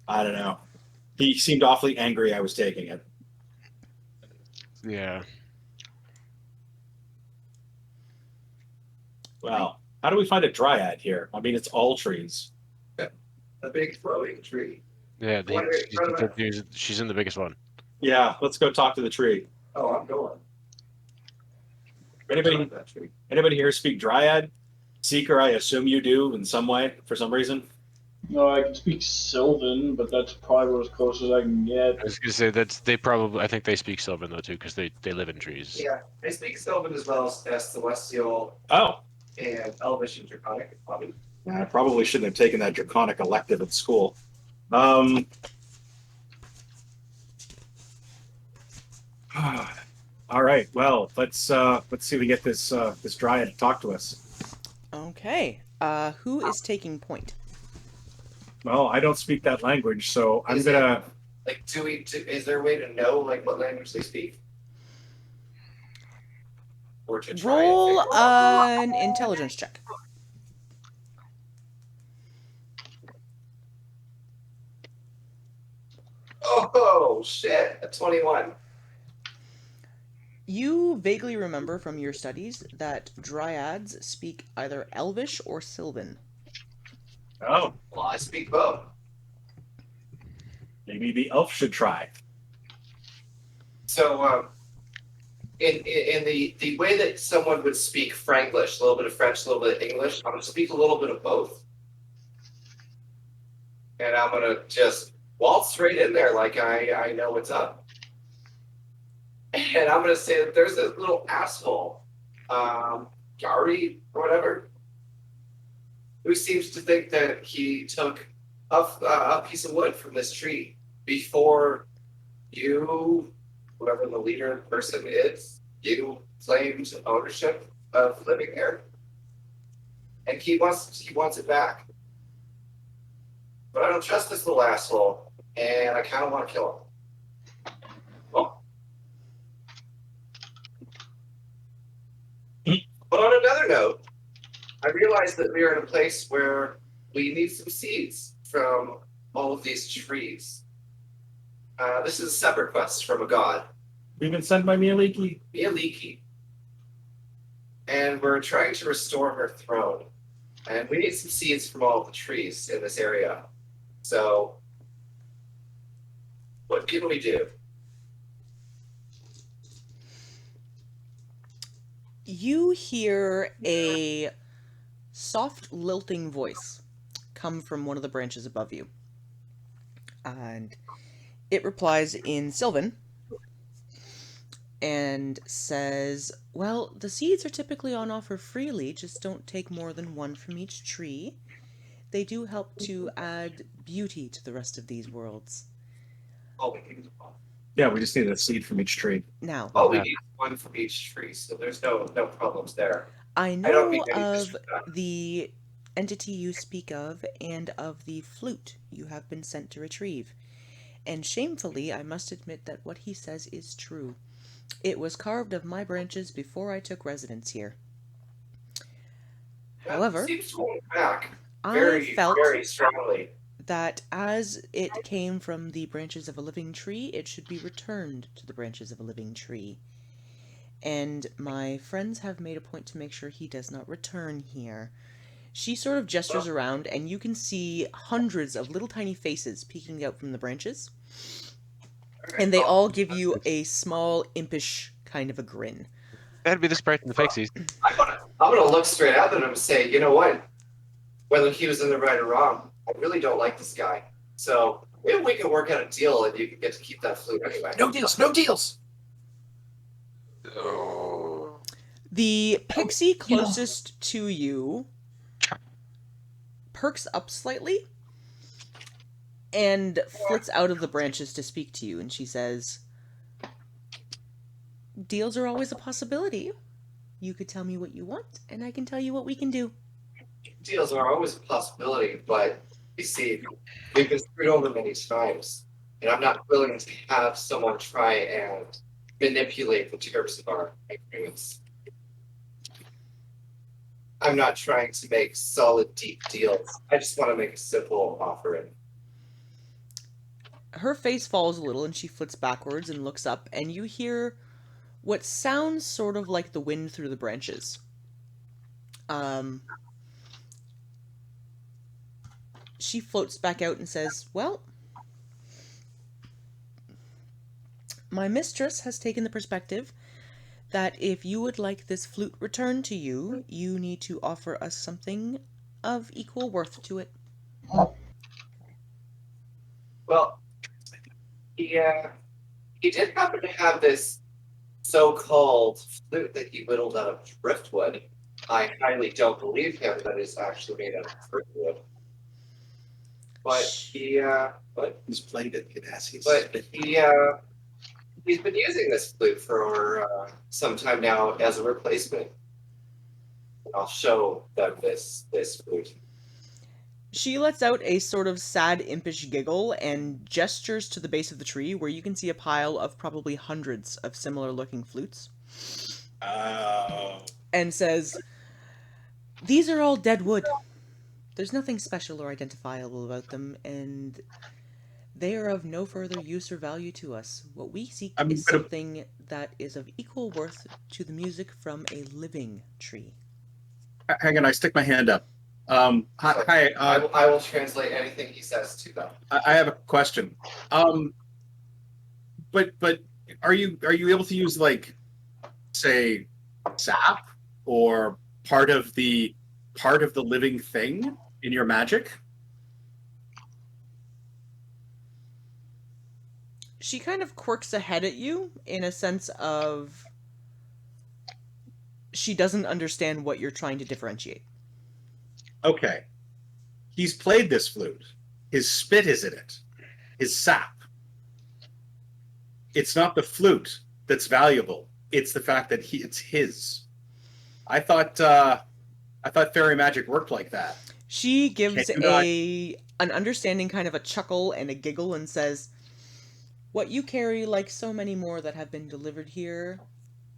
[SPEAKER 8] I don't know. He seemed awfully angry I was taking it.
[SPEAKER 2] Yeah.
[SPEAKER 8] Well, how do we find a Dryad here? I mean, it's all trees.
[SPEAKER 6] A big flowing tree.
[SPEAKER 2] Yeah,
[SPEAKER 6] Wait,
[SPEAKER 2] she's in the biggest one.
[SPEAKER 8] Yeah, let's go talk to the tree.
[SPEAKER 6] Oh, I'm going.
[SPEAKER 8] Anybody here speak Dryad? Seeker, I assume you do in some way, for some reason.
[SPEAKER 3] No, I can speak Sylvan, but that's probably as close as I can get.
[SPEAKER 2] I was gonna say I think they speak Sylvan though too, because they live in trees.
[SPEAKER 6] Yeah, I speak Sylvan as well as Celestial
[SPEAKER 8] Oh,
[SPEAKER 6] and Elvish and Draconic, probably.
[SPEAKER 8] I probably shouldn't have taken that Draconic elective at school. All right. Well, let's see if we get this Dryad to talk to us.
[SPEAKER 1] Okay. Who is taking point?
[SPEAKER 8] Well, I don't speak that language, so I'm
[SPEAKER 6] Is
[SPEAKER 8] gonna.
[SPEAKER 6] Like, is there a way to know like what language they speak? Or to try and
[SPEAKER 1] Roll
[SPEAKER 6] figure out?
[SPEAKER 1] an intelligence check.
[SPEAKER 6] Oh shit! A 21.
[SPEAKER 1] You vaguely remember from your studies that Dryads speak either Elvish or Sylvan.
[SPEAKER 8] Oh,
[SPEAKER 6] Well, I speak both.
[SPEAKER 8] maybe the elf should try.
[SPEAKER 6] So, in the way that someone would speak Franglish, a little bit of French, a little bit of English, I'm gonna speak a little bit of both, and I'm gonna just waltz right in there like I know what's up. And I'm gonna say that there's this little asshole, Gary or whatever, who seems to think that he took a piece of wood from this tree before you, whoever the leader person is, you claimed ownership of living there, and he wants it back. but I don't trust this little asshole, and I kind of want to kill him. Oh. But on another note, I realized that we are in a place where we need some seeds from all of these trees. This is a separate quest from a god,
[SPEAKER 8] We've been sent by Mieliki.
[SPEAKER 6] Mieliki. And we're trying to restore her throne. And we need some seeds from all of the trees in this area. So, what can we do?
[SPEAKER 1] You hear a soft, lilting voice come from one of the branches above you. And it replies in Sylvan and says, well, the seeds are typically on offer freely, just don't take more than one from each tree. They do help to add beauty to the rest of these worlds.
[SPEAKER 6] All we need is one.
[SPEAKER 8] Yeah, we just need a seed from each tree.
[SPEAKER 1] Now,
[SPEAKER 6] All we need is one from each tree, so there's no problems there.
[SPEAKER 1] I
[SPEAKER 6] don't
[SPEAKER 1] know
[SPEAKER 6] mean any
[SPEAKER 1] of
[SPEAKER 6] disrespect.
[SPEAKER 1] the entity you speak of and of the flute you have been sent to retrieve. And shamefully, I must admit that what he says is true. It was carved of my branches before I took residence here.
[SPEAKER 6] That
[SPEAKER 1] However,
[SPEAKER 6] seems to hold back
[SPEAKER 1] I
[SPEAKER 6] very,
[SPEAKER 1] felt
[SPEAKER 6] very strongly.
[SPEAKER 1] that as it came from the branches of a living tree, it should be returned to the branches of a living tree. And my friends have made a point to make sure he does not return here. She sort of gestures around, and you can see hundreds of little tiny faces peeking out from the branches. And they all give you a small, impish kind of a grin.
[SPEAKER 2] That'd be the sprite and the pixies.
[SPEAKER 6] I'm gonna look straight at them and say, you know what? Whether he was in the right or wrong, I really don't like this guy. So maybe we can work out a deal, and you can get to keep that flute anyway.
[SPEAKER 8] No deals, no deals.
[SPEAKER 1] The pixie closest to you perks up slightly and flits out of the branches to speak to you, and she says, deals are always a possibility. You could tell me what you want, and I can tell you what we can do.
[SPEAKER 6] Deals are always a possibility, but you see, we've been screwed over many times, and I'm not willing to have someone try and manipulate the terms of our agreements. I'm not trying to make solid, deep deals. I just want to make a simple offering.
[SPEAKER 1] Her face falls a little, and she flits backwards and looks up, and you hear what sounds sort of like the wind through the branches. She floats back out and says, well, my mistress has taken the perspective that if you would like this flute returned to you, you need to offer us something of equal worth to it.
[SPEAKER 6] Well, he did happen to have this so-called flute that he whittled out of driftwood. I highly don't believe him that it's actually made out of driftwood. But
[SPEAKER 8] He's played it, Gadassis.
[SPEAKER 6] he's been using this flute for some time now as a replacement. I'll show them this flute.
[SPEAKER 1] She lets out a sort of sad, impish giggle and gestures to the base of the tree where you can see a pile of probably hundreds of similar-looking flutes. And says, these are all dead wood. There's nothing special or identifiable about them, and they are of no further use or value to us. What we seek is something that is of equal worth to the music from a living tree.
[SPEAKER 8] Hang on, I stick my hand up. Hi.
[SPEAKER 6] I will translate anything he says to them.
[SPEAKER 8] I have a question. But are you able to use, like, say, sap or part of the living thing in your magic?
[SPEAKER 1] She kind of quirks ahead at you in a sense of she doesn't understand what you're trying to differentiate.
[SPEAKER 8] Okay. He's played this flute. His spit is in it. His sap. It's not the flute that's valuable. It's the fact that it's his. I thought fairy magic worked like that.
[SPEAKER 1] She gives
[SPEAKER 8] Can you not-
[SPEAKER 1] a an understanding kind of a chuckle and a giggle and says, "What you carry, like so many more that have been delivered here,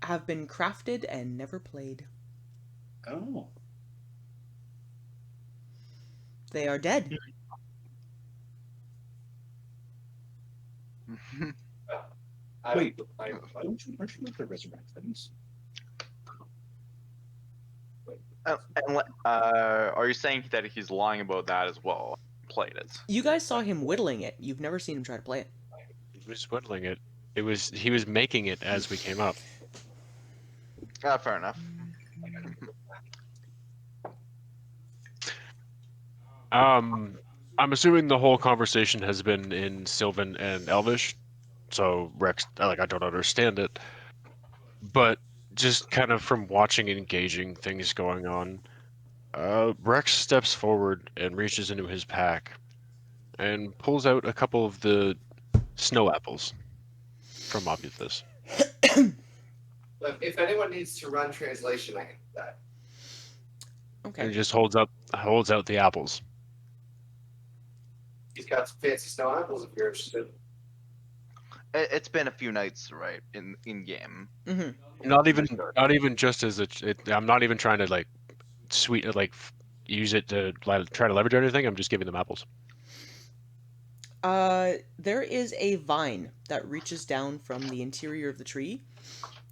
[SPEAKER 1] have been crafted and never played.
[SPEAKER 8] Oh.
[SPEAKER 1] They are dead."
[SPEAKER 8] Wait, why don't you aren't you resurrect things?
[SPEAKER 7] Are you saying that he's lying about that as well? Played it.
[SPEAKER 1] You guys saw him whittling it. You've never seen him try to play it.
[SPEAKER 2] He was whittling it. He was making it as we came up.
[SPEAKER 7] Fair enough.
[SPEAKER 2] I'm assuming the whole conversation has been in Sylvan and Elvish, so Rex, I don't understand it. But just kind of from watching and engaging things going on, Rex steps forward and reaches into his pack and pulls out a couple of the snow apples from Obuthus.
[SPEAKER 6] But if anyone needs to run translation, I can do that.
[SPEAKER 1] Okay.
[SPEAKER 2] And he just holds out the apples.
[SPEAKER 6] He's got some fancy snow apples if you're interested.
[SPEAKER 7] It's been a few nights, right, in game.
[SPEAKER 1] Mm-hmm.
[SPEAKER 2] Not even just as I'm not even trying to use it to try to leverage or anything. I'm just giving them apples.
[SPEAKER 1] There is a vine that reaches down from the interior of the tree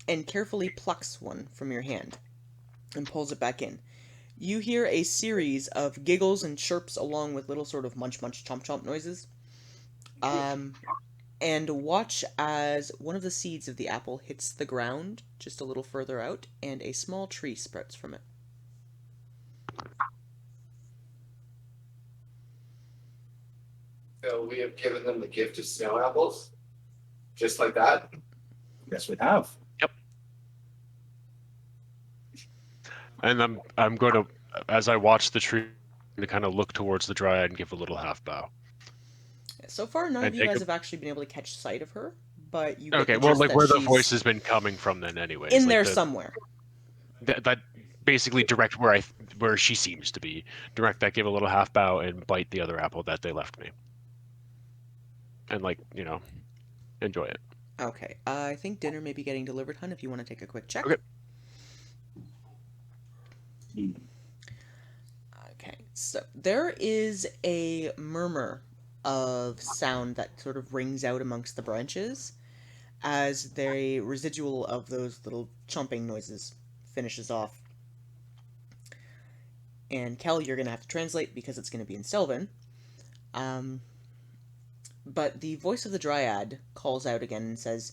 [SPEAKER 1] and carefully plucks one from your hand and pulls it back in. You hear a series of giggles and chirps along with little sort of munch munch chomp chomp noises. And watch as one of the seeds of the apple hits the ground just a little further out and a small tree sprouts from it.
[SPEAKER 6] So we have given them the gift of snow apples, just like that.
[SPEAKER 8] Yes, we have.
[SPEAKER 2] And I'm going to, as I watch the tree, to kind of look towards the dryad and give a little half bow.
[SPEAKER 1] So far, none of
[SPEAKER 2] And
[SPEAKER 1] you
[SPEAKER 2] take
[SPEAKER 1] guys
[SPEAKER 2] a-
[SPEAKER 1] have actually been able to catch sight of her, but you get
[SPEAKER 2] Okay,
[SPEAKER 1] the
[SPEAKER 2] well,
[SPEAKER 1] gist
[SPEAKER 2] like
[SPEAKER 1] that
[SPEAKER 2] where the
[SPEAKER 1] she's
[SPEAKER 2] voice has been coming from, then, anyways.
[SPEAKER 1] in
[SPEAKER 2] like
[SPEAKER 1] there
[SPEAKER 2] the-
[SPEAKER 1] somewhere.
[SPEAKER 2] That basically direct where she seems to be. Direct that, give a little half bow, and bite the other apple that they left me. And enjoy it.
[SPEAKER 1] Okay, I think dinner may be getting delivered, hun, if you want to take a quick check.
[SPEAKER 2] Okay.
[SPEAKER 1] Okay, so there is a murmur of sound that sort of rings out amongst the branches as the residual of those little chomping noises finishes off. And Kel, you're going to have to translate because it's going to be in Sylvan. But the voice of the Dryad calls out again and says,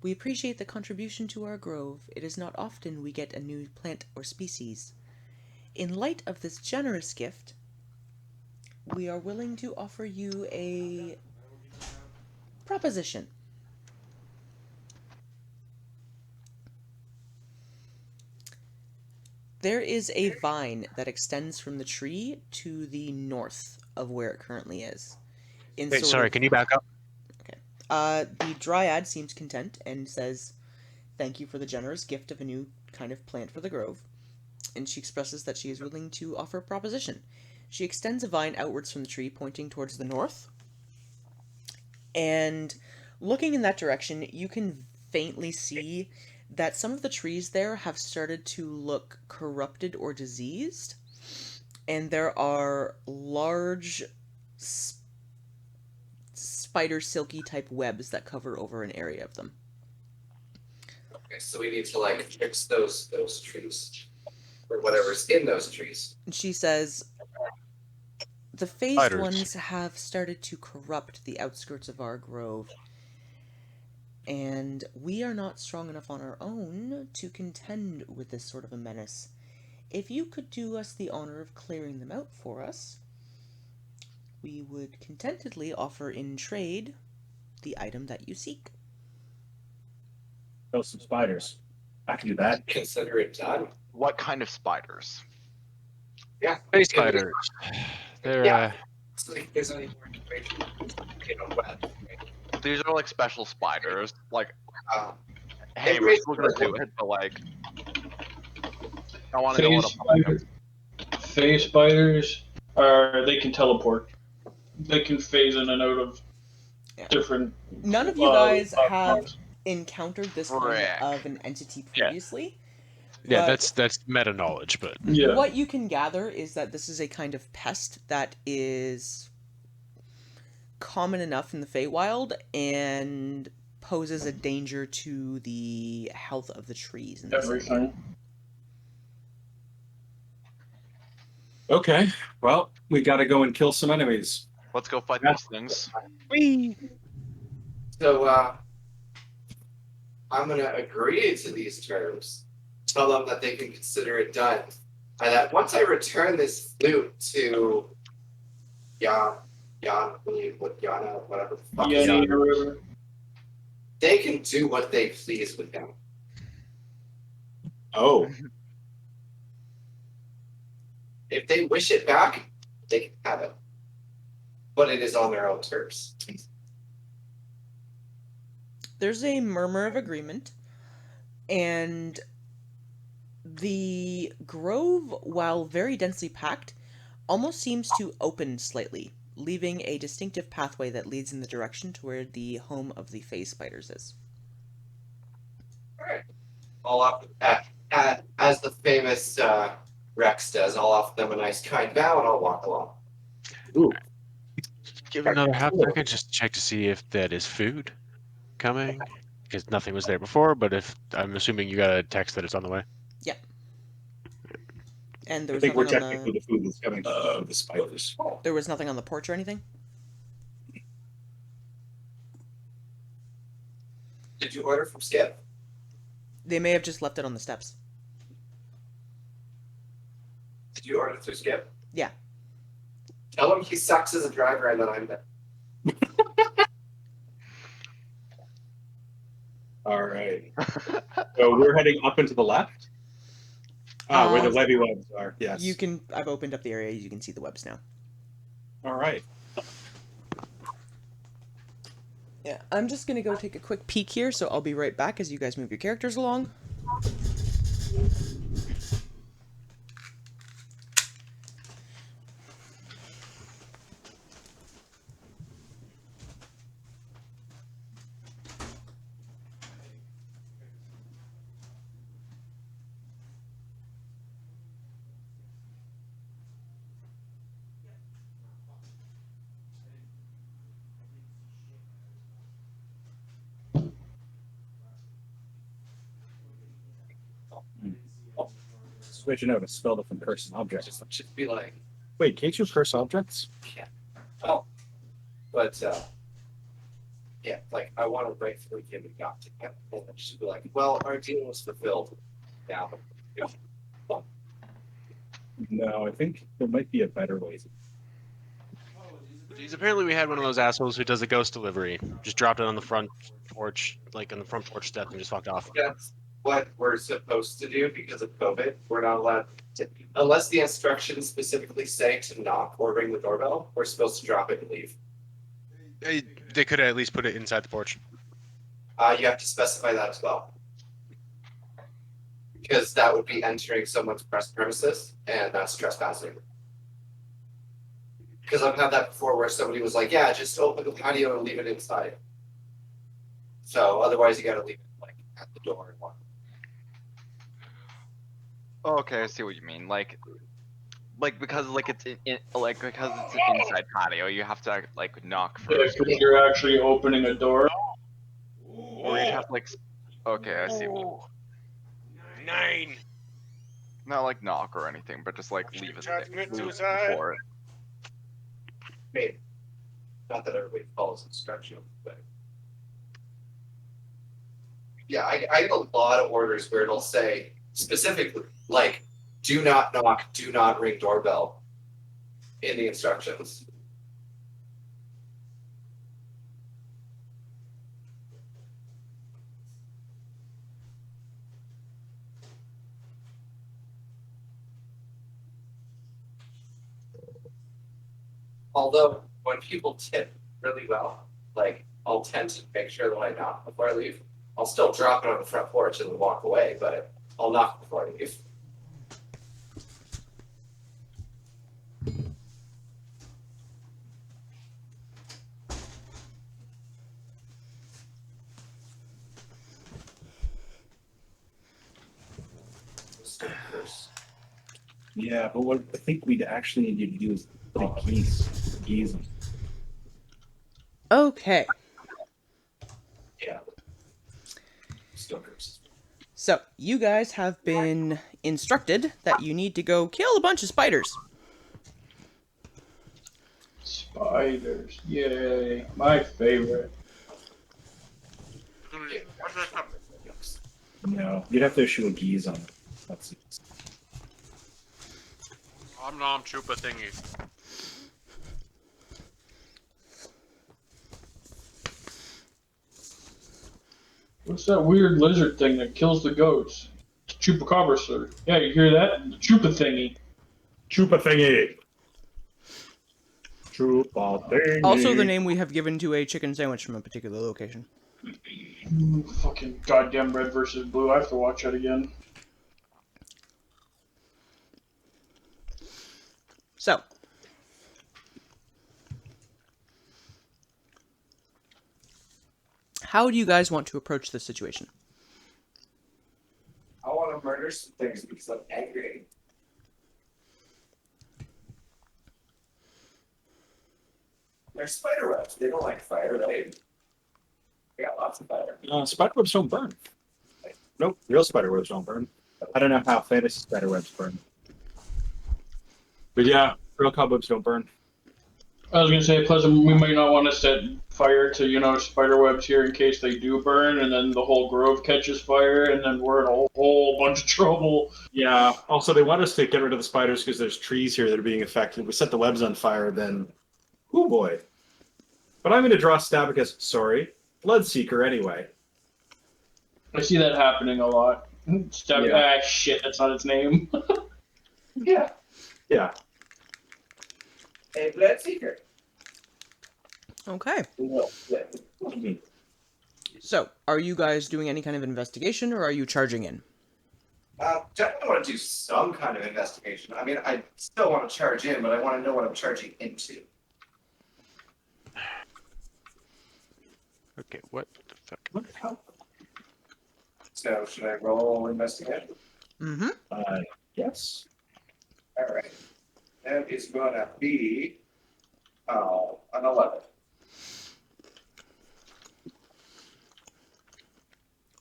[SPEAKER 1] "We appreciate the contribution to our grove. It is not often we get a new plant or species. In light of this generous gift, we are willing to offer you a proposition." There is a vine that extends from the tree to the north of where it currently is.
[SPEAKER 2] Wait, sorry, can you back up?
[SPEAKER 1] The Dryad seems content and says, "Thank you for the generous gift of a new kind of plant for the grove." And she expresses that she is willing to offer a proposition. She extends a vine outwards from the tree, pointing towards the north. And looking in that direction, you can faintly see that some of the trees there have started to look corrupted or diseased. And there are large spider silky type webs that cover over an area of them.
[SPEAKER 6] Okay, so we need to fix those trees. Or whatever's in those trees.
[SPEAKER 1] And she says, "The phased
[SPEAKER 2] Spiders.
[SPEAKER 1] ones have started to corrupt the outskirts of our grove, and we are not strong enough on our own to contend with this sort of a menace. If you could do us the honor of clearing them out for us, we would contentedly offer in trade the item that you seek."
[SPEAKER 8] Kill some spiders. I can do that.
[SPEAKER 6] Consider it done.
[SPEAKER 7] What kind of spiders?
[SPEAKER 6] Yeah.
[SPEAKER 2] Space spiders. They're
[SPEAKER 6] Yeah. So if there's any more information, web.
[SPEAKER 7] These are like special spiders. Like,
[SPEAKER 6] Hey,
[SPEAKER 7] hey, we're still gonna do it, but I want to know what a
[SPEAKER 3] Phase spiders. They can teleport. They can phase in and out of
[SPEAKER 1] Yeah.
[SPEAKER 3] different.
[SPEAKER 1] None of you guys have
[SPEAKER 3] platforms.
[SPEAKER 1] encountered this
[SPEAKER 7] Frick.
[SPEAKER 1] kind of an entity
[SPEAKER 2] Yeah.
[SPEAKER 1] previously.
[SPEAKER 2] Yeah,
[SPEAKER 1] But
[SPEAKER 2] that's meta knowledge, but
[SPEAKER 3] Yeah.
[SPEAKER 1] what you can gather is that this is a kind of pest that is common enough in the Feywild and poses a danger to the health of the trees in this area.
[SPEAKER 3] Everything.
[SPEAKER 8] Okay, well, we got to go and kill some enemies.
[SPEAKER 7] Let's go fight
[SPEAKER 8] Yeah.
[SPEAKER 7] those things.
[SPEAKER 6] So, I'm gonna agree to these terms. Tell them that they can consider it done, and that once I return this flute to Yana, whatever the fuck is
[SPEAKER 3] Yenny
[SPEAKER 6] that,
[SPEAKER 3] or whatever.
[SPEAKER 6] they can do what they please with him.
[SPEAKER 8] Oh,
[SPEAKER 6] If they wish it back, they can have it, but it is on their own terms.
[SPEAKER 1] There's a murmur of agreement, and the grove, while very densely packed, almost seems to open slightly, leaving a distinctive pathway that leads in the direction to where the home of the Fey Spiders is.
[SPEAKER 6] I'll offer, as the famous Rex does, I'll offer them a nice kind bow and I'll walk along.
[SPEAKER 2] give it another half second, just check to see if that is food coming, because nothing was there before. But if I'm assuming you got a text that it's on the way.
[SPEAKER 1] And there
[SPEAKER 8] I
[SPEAKER 1] was
[SPEAKER 8] think we're
[SPEAKER 1] nothing
[SPEAKER 8] checking
[SPEAKER 1] on
[SPEAKER 8] for the food that's coming. The spiders.
[SPEAKER 1] there was nothing on the porch or anything.
[SPEAKER 6] Did you order from Skip?
[SPEAKER 1] They may have just left it on the steps.
[SPEAKER 6] Did you order through Skip?
[SPEAKER 1] Yeah.
[SPEAKER 6] Tell him he sucks as a driver and that I'm the.
[SPEAKER 8] All right. So we're heading up and to the left. Where the levy webs are. Yes.
[SPEAKER 1] You can. I've opened up the area. You can see the webs now.
[SPEAKER 8] All right.
[SPEAKER 1] Yeah, I'm just gonna go take a quick peek here, so I'll be right back as you guys move your characters along.
[SPEAKER 8] Switch a note. Spell it from curse and objects.
[SPEAKER 6] Should be like,
[SPEAKER 8] Wait, can't you curse objects?
[SPEAKER 6] oh, but yeah, like I want to rightfully give it got to him, and then she'd be like, well, our deal was fulfilled. Yeah.
[SPEAKER 8] No, I think there might be a better way.
[SPEAKER 2] Jeez, apparently we had one of those assholes who does a ghost delivery. Just dropped it on the front porch, like on the front porch step, and just fucked off.
[SPEAKER 6] That's what we're supposed to do because of COVID. We're not allowed to, unless the instructions specifically say to knock or ring the doorbell, we're supposed to drop it and leave.
[SPEAKER 2] They could at least put it inside the porch.
[SPEAKER 6] You have to specify that as well. Because that would be entering someone's premises, and that's trespassing. Because I've had that before where somebody was like, yeah, just open the patio and leave it inside. So otherwise you gotta leave it like at the door and walk.
[SPEAKER 7] Okay, I see what you mean. Like because like it's because it's an inside patio, you have to like knock first,
[SPEAKER 3] Because you're actually opening a door.
[SPEAKER 7] or you have to like. Okay, I see.
[SPEAKER 2] 9.
[SPEAKER 7] Not like knock or anything, but just like leave it
[SPEAKER 2] Tried to commit
[SPEAKER 7] there
[SPEAKER 2] suicide.
[SPEAKER 7] before it.
[SPEAKER 6] Maybe. Not that everybody follows instructions, but yeah, I get a lot of orders where it'll say specifically like, do not knock, do not ring doorbell in the instructions. Although when people tip really well, like I'll tend to make sure that I knock before I leave. I'll still drop it on the front porch and then walk away, but I'll knock before I leave.
[SPEAKER 8] Yeah, but what I think we'd actually need you to do is put a geese.
[SPEAKER 1] Okay.
[SPEAKER 8] Yeah. Stokers.
[SPEAKER 1] So, you guys have been instructed that you need to go kill a bunch of spiders.
[SPEAKER 3] Spiders, yay! My favorite.
[SPEAKER 8] No, you'd have to issue a geese on it. That's
[SPEAKER 2] Om nom chupa thingy.
[SPEAKER 3] What's that weird lizard thing that kills the goats? Chupacabra, sir. Yeah, you hear that? The chupa thingy.
[SPEAKER 4] Chupa thingy. Chupa thingy.
[SPEAKER 1] Also, the name we have given to a chicken sandwich from a particular location.
[SPEAKER 3] Fucking goddamn red versus blue. I have to watch that again.
[SPEAKER 1] So, how do you guys want to approach this situation?
[SPEAKER 6] I want to murder some things because I'm angry. They're spider webs. They don't like fire, right? They got lots of fire.
[SPEAKER 8] spider webs don't burn. Nope, real spider webs don't burn. I don't know how fantasy spider webs burn. But yeah, real cobwebs don't burn.
[SPEAKER 3] I was gonna say, plus we might not want to set fire to, spider webs here in case they do burn, and then the whole grove catches fire, and then we're in a whole bunch of trouble.
[SPEAKER 4] Yeah. Also, they want us to get rid of the spiders because there's trees here that are being affected. If we set the webs on fire, then, oh boy. But I'm going to draw Stabicus. Sorry, Bloodseeker anyway.
[SPEAKER 3] I see that happening a lot.
[SPEAKER 4] Yeah.
[SPEAKER 3] Shit, that's not its name.
[SPEAKER 6] Yeah.
[SPEAKER 4] Yeah.
[SPEAKER 6] A Bloodseeker.
[SPEAKER 1] Okay.
[SPEAKER 6] No.
[SPEAKER 1] So, are you guys doing any kind of investigation, or are you charging in?
[SPEAKER 6] Definitely want to do some kind of investigation. I mean, I still want to charge in, but I want to know what I'm charging into.
[SPEAKER 2] Okay, what the fuck?
[SPEAKER 6] So, should I roll investigation?
[SPEAKER 1] Mm-hmm.
[SPEAKER 8] Yes.
[SPEAKER 6] All right. That is going to be an 11.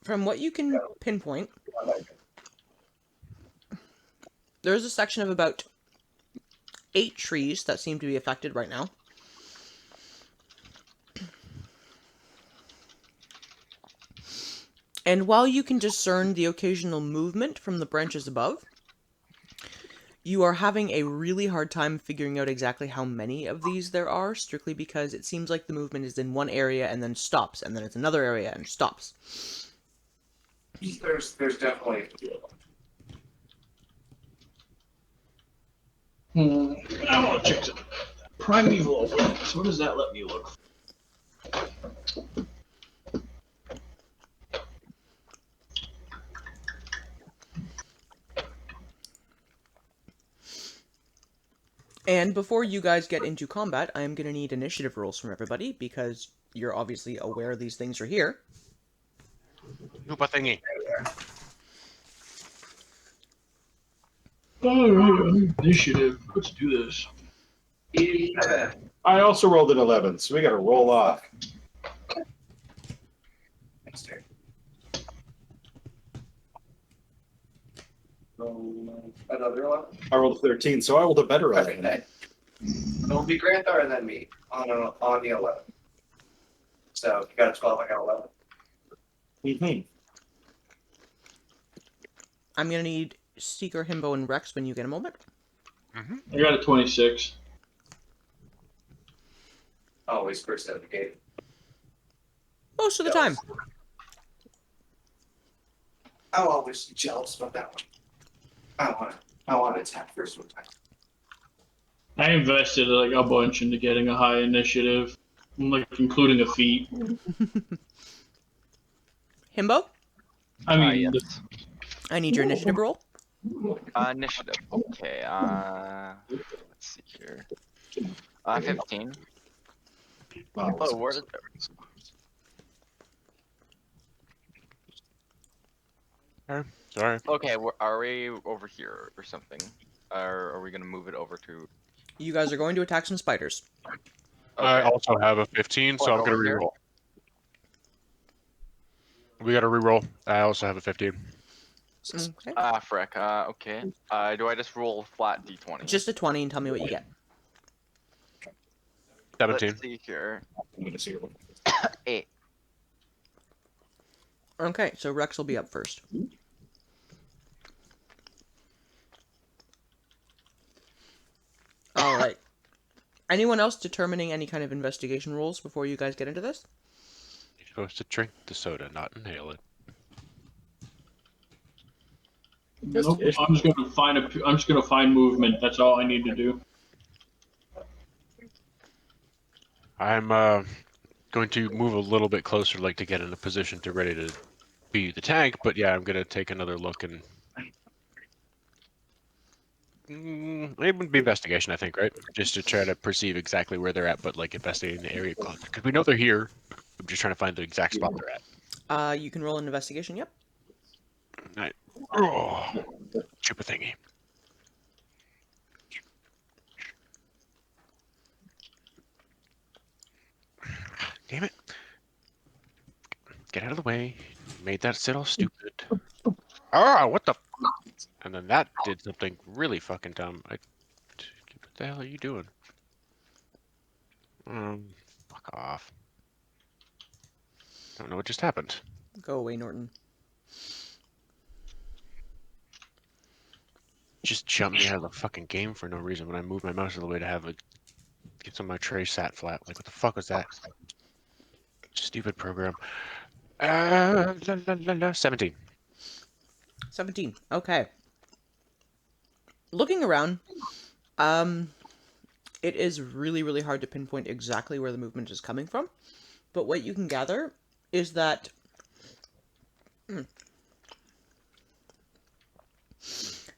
[SPEAKER 1] From what you can pinpoint,
[SPEAKER 6] I like it.
[SPEAKER 1] there's a section of about 8 trees that seem to be affected right now. And while you can discern the occasional movement from the branches above, you are having a really hard time figuring out exactly how many of these there are, strictly because it seems like the movement is in one area and then stops, and then it's another area and stops.
[SPEAKER 6] There's definitely a few of them.
[SPEAKER 3] I want to check some primeval awareness. What does that let me look?
[SPEAKER 1] And before you guys get into combat, I am going to need initiative rolls from everybody, because you're obviously aware these things are here.
[SPEAKER 2] Chupa thingy.
[SPEAKER 3] Alright, initiative. Let's do this.
[SPEAKER 6] 11.
[SPEAKER 4] I also rolled an 11, so we got to roll off.
[SPEAKER 6] Next turn. Another one.
[SPEAKER 4] I rolled a 13, so I rolled a better
[SPEAKER 6] Okay,
[SPEAKER 4] 11.
[SPEAKER 6] nice. It'll be Granthar and then me on the 11. So if you got a 12, I got 11.
[SPEAKER 4] Mm-hmm.
[SPEAKER 1] I'm going to need Seeker, Himbo, and Rex when you get a moment.
[SPEAKER 3] I got a 26.
[SPEAKER 6] Always first out of the gate.
[SPEAKER 1] Most of the time.
[SPEAKER 6] I'm always jealous about that one. I want to attack first one time.
[SPEAKER 3] I invested like a bunch into getting a high initiative, like including a feat.
[SPEAKER 1] Himbo,
[SPEAKER 3] I mean,
[SPEAKER 7] Yes.
[SPEAKER 1] I need your initiative roll.
[SPEAKER 7] Initiative. Okay. Let's see here. 15. Oh, where did
[SPEAKER 2] Sorry.
[SPEAKER 7] Okay, are we over here or something? Or are we gonna move it over to?
[SPEAKER 1] You guys are going to attack some spiders.
[SPEAKER 2] I
[SPEAKER 7] Okay.
[SPEAKER 2] also have a 15, so
[SPEAKER 7] What,
[SPEAKER 2] I'm gonna
[SPEAKER 7] over here?
[SPEAKER 2] reroll. We gotta reroll. I also have a 15.
[SPEAKER 1] Okay.
[SPEAKER 7] Ah, frick. Okay. Do I just roll flat d20?
[SPEAKER 1] Just a 20 and tell me what you get.
[SPEAKER 2] 17.
[SPEAKER 7] Let's see here.
[SPEAKER 4] I'm gonna see.
[SPEAKER 7] 8.
[SPEAKER 1] Okay, so Rex will be up first. All right. Anyone else determining any kind of investigation rules before you guys get into this?
[SPEAKER 2] You're supposed to drink the soda, not inhale it.
[SPEAKER 3] Nope. I'm just gonna find movement. That's all I need to do.
[SPEAKER 2] I'm going to move a little bit closer, like to get in a position to ready to be the tank. But yeah, I'm gonna take another look and it would be investigation, I think, right? Just to try to perceive exactly where they're at, but like investigating the area closer because we know they're here. I'm just trying to find the exact spot they're at.
[SPEAKER 1] You can roll an investigation. Yep.
[SPEAKER 2] Right. Oh, chupa thingy. Damn it. Get out of the way. Made that sit all stupid. Ah, what the? And then that did something really fucking dumb. What the hell are you doing? Fuck off. Don't know what just happened.
[SPEAKER 1] Go away, Norton.
[SPEAKER 2] Just jumped me out of the fucking game for no reason when I moved my mouse all the way to have it get some of my tray sat flat. Like, what the fuck was that? Stupid program. 17.
[SPEAKER 1] 17. Okay. Looking around, it is really, really hard to pinpoint exactly where the movement is coming from. But what you can gather is that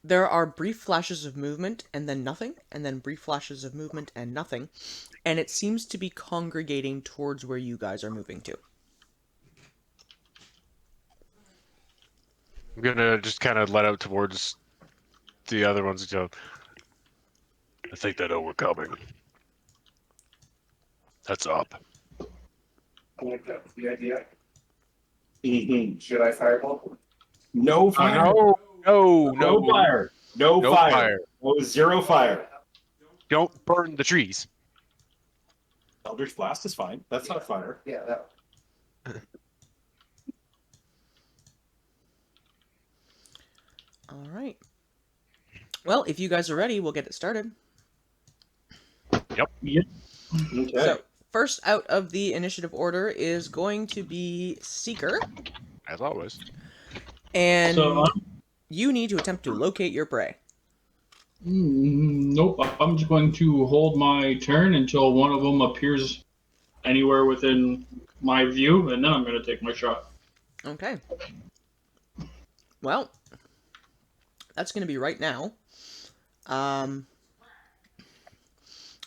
[SPEAKER 1] there are brief flashes of movement and then nothing, and then brief flashes of movement and nothing, and it seems to be congregating towards where you guys are moving to.
[SPEAKER 2] I'm gonna just kind of let out towards the other ones and go, I think they know we're coming. That's up.
[SPEAKER 8] I like that. The idea. Should I fireball? No fire.
[SPEAKER 2] No,
[SPEAKER 8] No fire. No,
[SPEAKER 2] No
[SPEAKER 8] fire.
[SPEAKER 2] fire.
[SPEAKER 8] No, zero fire.
[SPEAKER 2] Don't burn the trees.
[SPEAKER 8] Eldritch Blast is fine. That's not fire.
[SPEAKER 6] Yeah, that.
[SPEAKER 1] All right. Well, if you guys are ready, we'll get it started.
[SPEAKER 8] Okay.
[SPEAKER 1] So, first out of the initiative order is going to be Seeker,
[SPEAKER 2] As always.
[SPEAKER 1] and
[SPEAKER 3] So
[SPEAKER 1] you need to attempt to locate your prey.
[SPEAKER 3] nope. I'm just going to hold my turn until one of them appears anywhere within my view, and then I'm going to take my shot.
[SPEAKER 1] Okay. Well, that's going to be right now.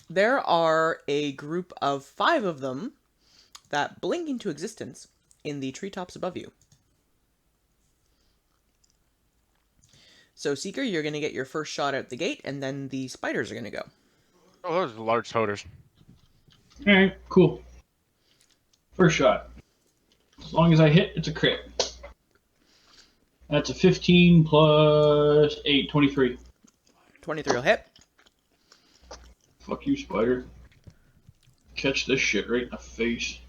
[SPEAKER 1] There are a group of 5 of them that blink into existence in the treetops above you. So, Seeker, you're going to get your first shot out the gate, and then the spiders are going to go.
[SPEAKER 2] Oh, those are large toters.
[SPEAKER 3] All right, cool. First shot. As long as I hit, it's a crit. That's a 15 plus 8, 23.
[SPEAKER 1] 23 will hit.
[SPEAKER 3] Fuck you, spider. Catch this shit right in the face.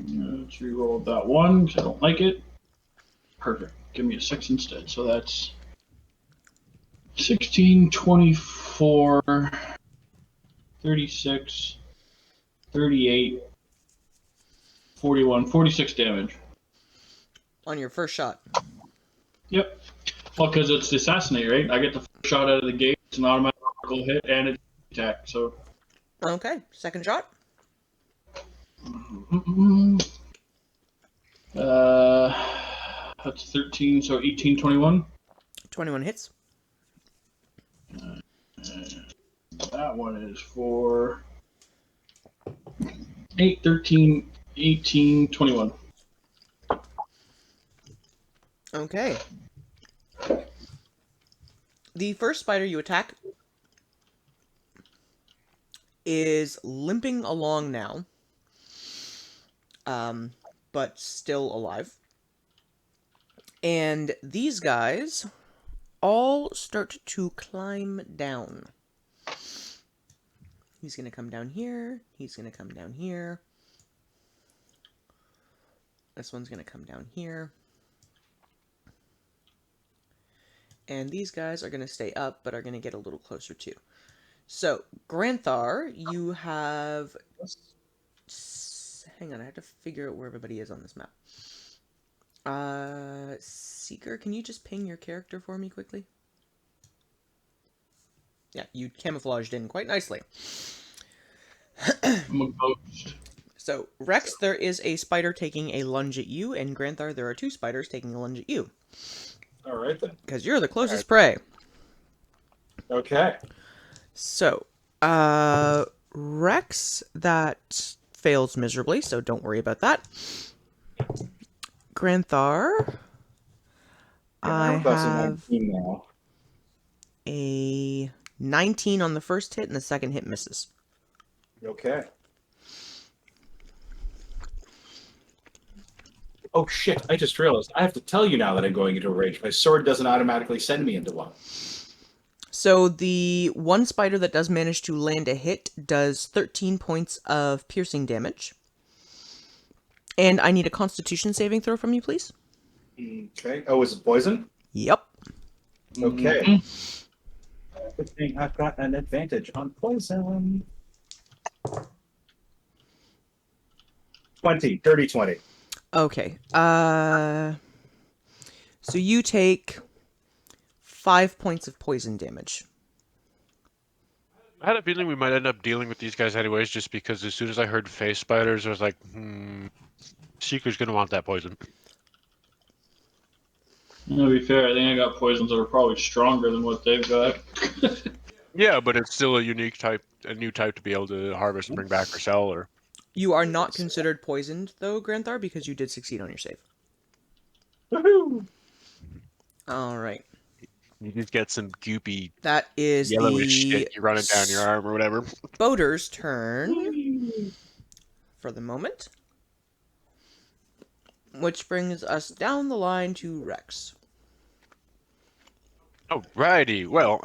[SPEAKER 3] Let's reroll that one because I don't like it. Perfect. Give me a 6 instead. So that's 16, 24, 36, 38, 41, 46 damage.
[SPEAKER 1] On your first shot.
[SPEAKER 3] Yep. Well, because it's the assassinate, right? I get the first shot out of the gate. It's an automatic hit and it's attack. So.
[SPEAKER 1] Okay, second shot.
[SPEAKER 3] That's 13, so 18, 21.
[SPEAKER 1] 21 hits.
[SPEAKER 3] That one is for 8, 13, 18, 21.
[SPEAKER 1] Okay. The first spider you attack is limping along now, but still alive. And these guys all start to climb down. He's going to come down here. He's going to come down here. This one's going to come down here. And these guys are going to stay up, but are going to get a little closer too. So, Granthar, you have... Hang on, I have to figure out where everybody is on this map. Seeker, can you just ping your character for me quickly? Yeah, you camouflaged in quite nicely.
[SPEAKER 3] I'm a ghost.
[SPEAKER 1] So, Rex, there is a spider taking a lunge at you, and Granthar, there are two spiders taking a lunge at you.
[SPEAKER 4] All right then.
[SPEAKER 1] Because you're the closest prey.
[SPEAKER 4] Okay.
[SPEAKER 1] So, Rex, that fails miserably, so don't worry about that. Granthar, I have
[SPEAKER 8] now.
[SPEAKER 1] a 19 on the first hit, and the second hit misses.
[SPEAKER 8] Okay. Oh shit, I just realized I have to tell you now that I'm going into a rage. My sword doesn't automatically send me into one.
[SPEAKER 1] So the one spider that does manage to land a hit does 13 points of piercing damage. And I need a Constitution saving throw from you, please.
[SPEAKER 8] Okay. Oh, is it poison?
[SPEAKER 1] Yep.
[SPEAKER 8] Okay. Good thing I've got an advantage on poison. 20. Dirty 20.
[SPEAKER 1] Okay. So you take 5 points of poison damage.
[SPEAKER 2] I had a feeling we might end up dealing with these guys anyways, just because as soon as I heard face spiders, I was like, Seeker's gonna want that poison.
[SPEAKER 3] To be fair, I think I got poisons that are probably stronger than what they've got.
[SPEAKER 2] Yeah, but it's still a unique type, a new type to be able to harvest and bring back or sell, or...
[SPEAKER 1] You are not considered poisoned, though, Granthar, because you did succeed on your save.
[SPEAKER 8] Woohoo!
[SPEAKER 1] Alright.
[SPEAKER 2] You just get some goopy
[SPEAKER 1] That is
[SPEAKER 2] yellowish
[SPEAKER 1] the
[SPEAKER 2] shit you running down your arm or whatever.
[SPEAKER 1] boater's turn for the moment. Which brings us down the line to Rex.
[SPEAKER 2] Alrighty, well,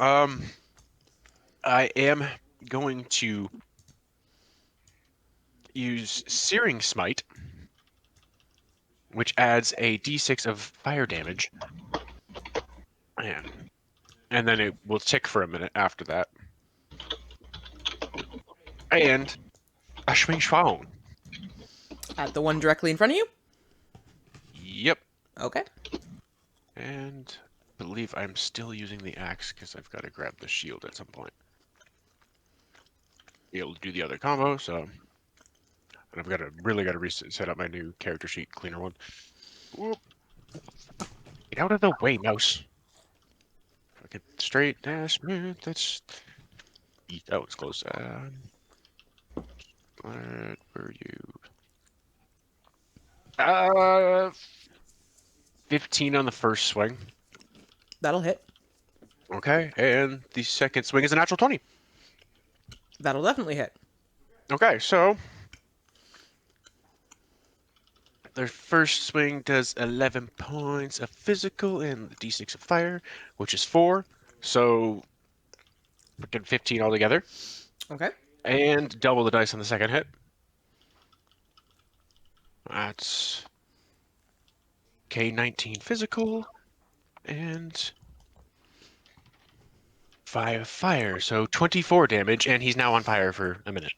[SPEAKER 2] I am going to use Searing Smite, which adds a d6 of fire damage. And then it will tick for a minute after that. And a Schwing Schwang.
[SPEAKER 1] At the one directly in front of you?
[SPEAKER 2] Yep.
[SPEAKER 1] Okay.
[SPEAKER 2] And I believe I'm still using the axe because I've got to grab the shield at some point. Be able to do the other combo, so... And I've got to really set up my new character sheet, cleaner one. Whoop. Get out of the way, mouse. Fucking straight dash, smooth. That's. That was close. Where were you? 15 on the first swing.
[SPEAKER 1] That'll hit.
[SPEAKER 2] Okay, and the second swing is a natural 20.
[SPEAKER 1] That'll definitely hit.
[SPEAKER 2] Okay, so the first swing does 11 points of physical and the d6 of fire, which is 4. So, freaking 15 altogether.
[SPEAKER 1] Okay.
[SPEAKER 2] And double the dice on the second hit. That's K19 physical and 5 fire. So 24 damage, and he's now on fire for a minute.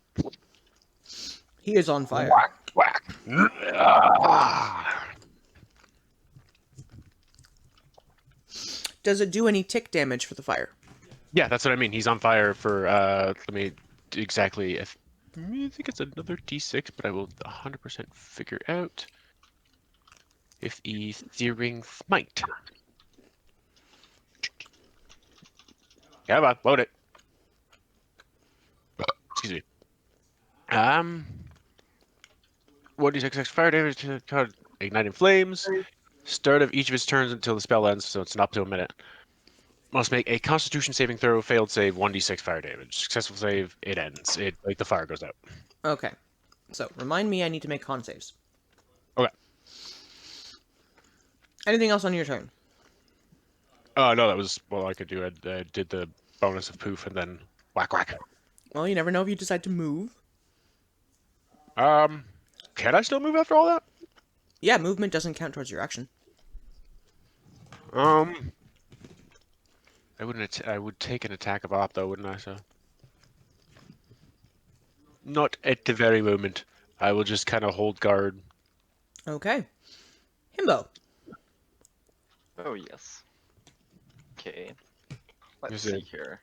[SPEAKER 1] He is on fire.
[SPEAKER 2] Whack, whack.
[SPEAKER 1] Does it do any tick damage for the fire?
[SPEAKER 2] Yeah, that's what I mean. He's on fire for, let me exactly, I think it's another d6, but I will 100% figure out if he's Searing Smite. Come on, load it. Excuse me. 1d6 fire damage to igniting flames. start of each of its turns until the spell ends, so it's up to a minute. Must make a Constitution saving throw. Failed save, 1d6 fire damage. Successful save, it ends. The fire goes out.
[SPEAKER 1] Okay. So, remind me I need to make con saves.
[SPEAKER 2] Okay.
[SPEAKER 1] Anything else on your turn?
[SPEAKER 2] Oh no, that was all I could do. I did the bonus of poof and then whack whack.
[SPEAKER 1] Well, you never know if you decide to move.
[SPEAKER 2] Can I still move after all that?
[SPEAKER 1] Yeah, movement doesn't count towards your action.
[SPEAKER 2] I wouldn't. I would take an attack of op though, wouldn't I? So. Not at the very moment. I will just kind of hold guard.
[SPEAKER 1] Okay. Himbo.
[SPEAKER 7] Oh yes. Okay. Let's
[SPEAKER 2] Is
[SPEAKER 7] see
[SPEAKER 2] it-
[SPEAKER 7] here.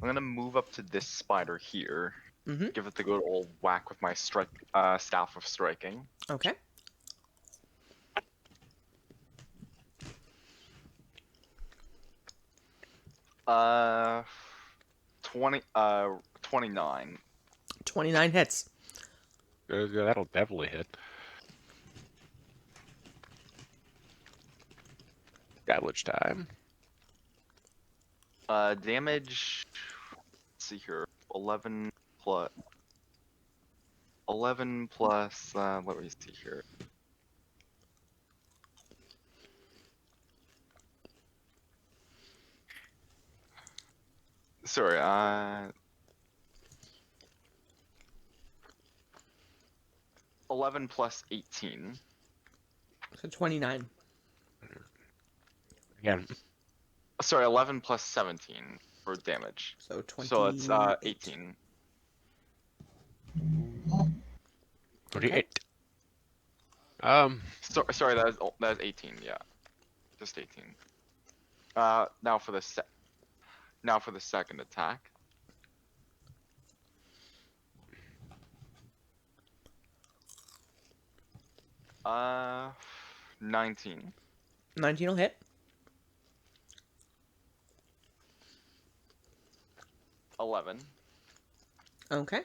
[SPEAKER 7] I'm gonna move up to this spider here.
[SPEAKER 1] Mhm.
[SPEAKER 7] Give it the good old whack with my staff of striking.
[SPEAKER 1] Okay.
[SPEAKER 7] Uh, 29.
[SPEAKER 1] 29 hits.
[SPEAKER 2] That'll definitely hit. Damage time.
[SPEAKER 7] Damage. Let's see here. 11 plus. 11 plus. Let me see here. Sorry. 11 plus 18.
[SPEAKER 1] So 29.
[SPEAKER 2] Again.
[SPEAKER 7] Sorry, 11 plus 17 for damage.
[SPEAKER 1] So 20.
[SPEAKER 7] So it's 18.
[SPEAKER 2] 28.
[SPEAKER 7] Sorry, that was 18. Yeah, just 18. Now for the second attack. Uh, 19.
[SPEAKER 1] 19 will hit.
[SPEAKER 7] $11.
[SPEAKER 1] Okay.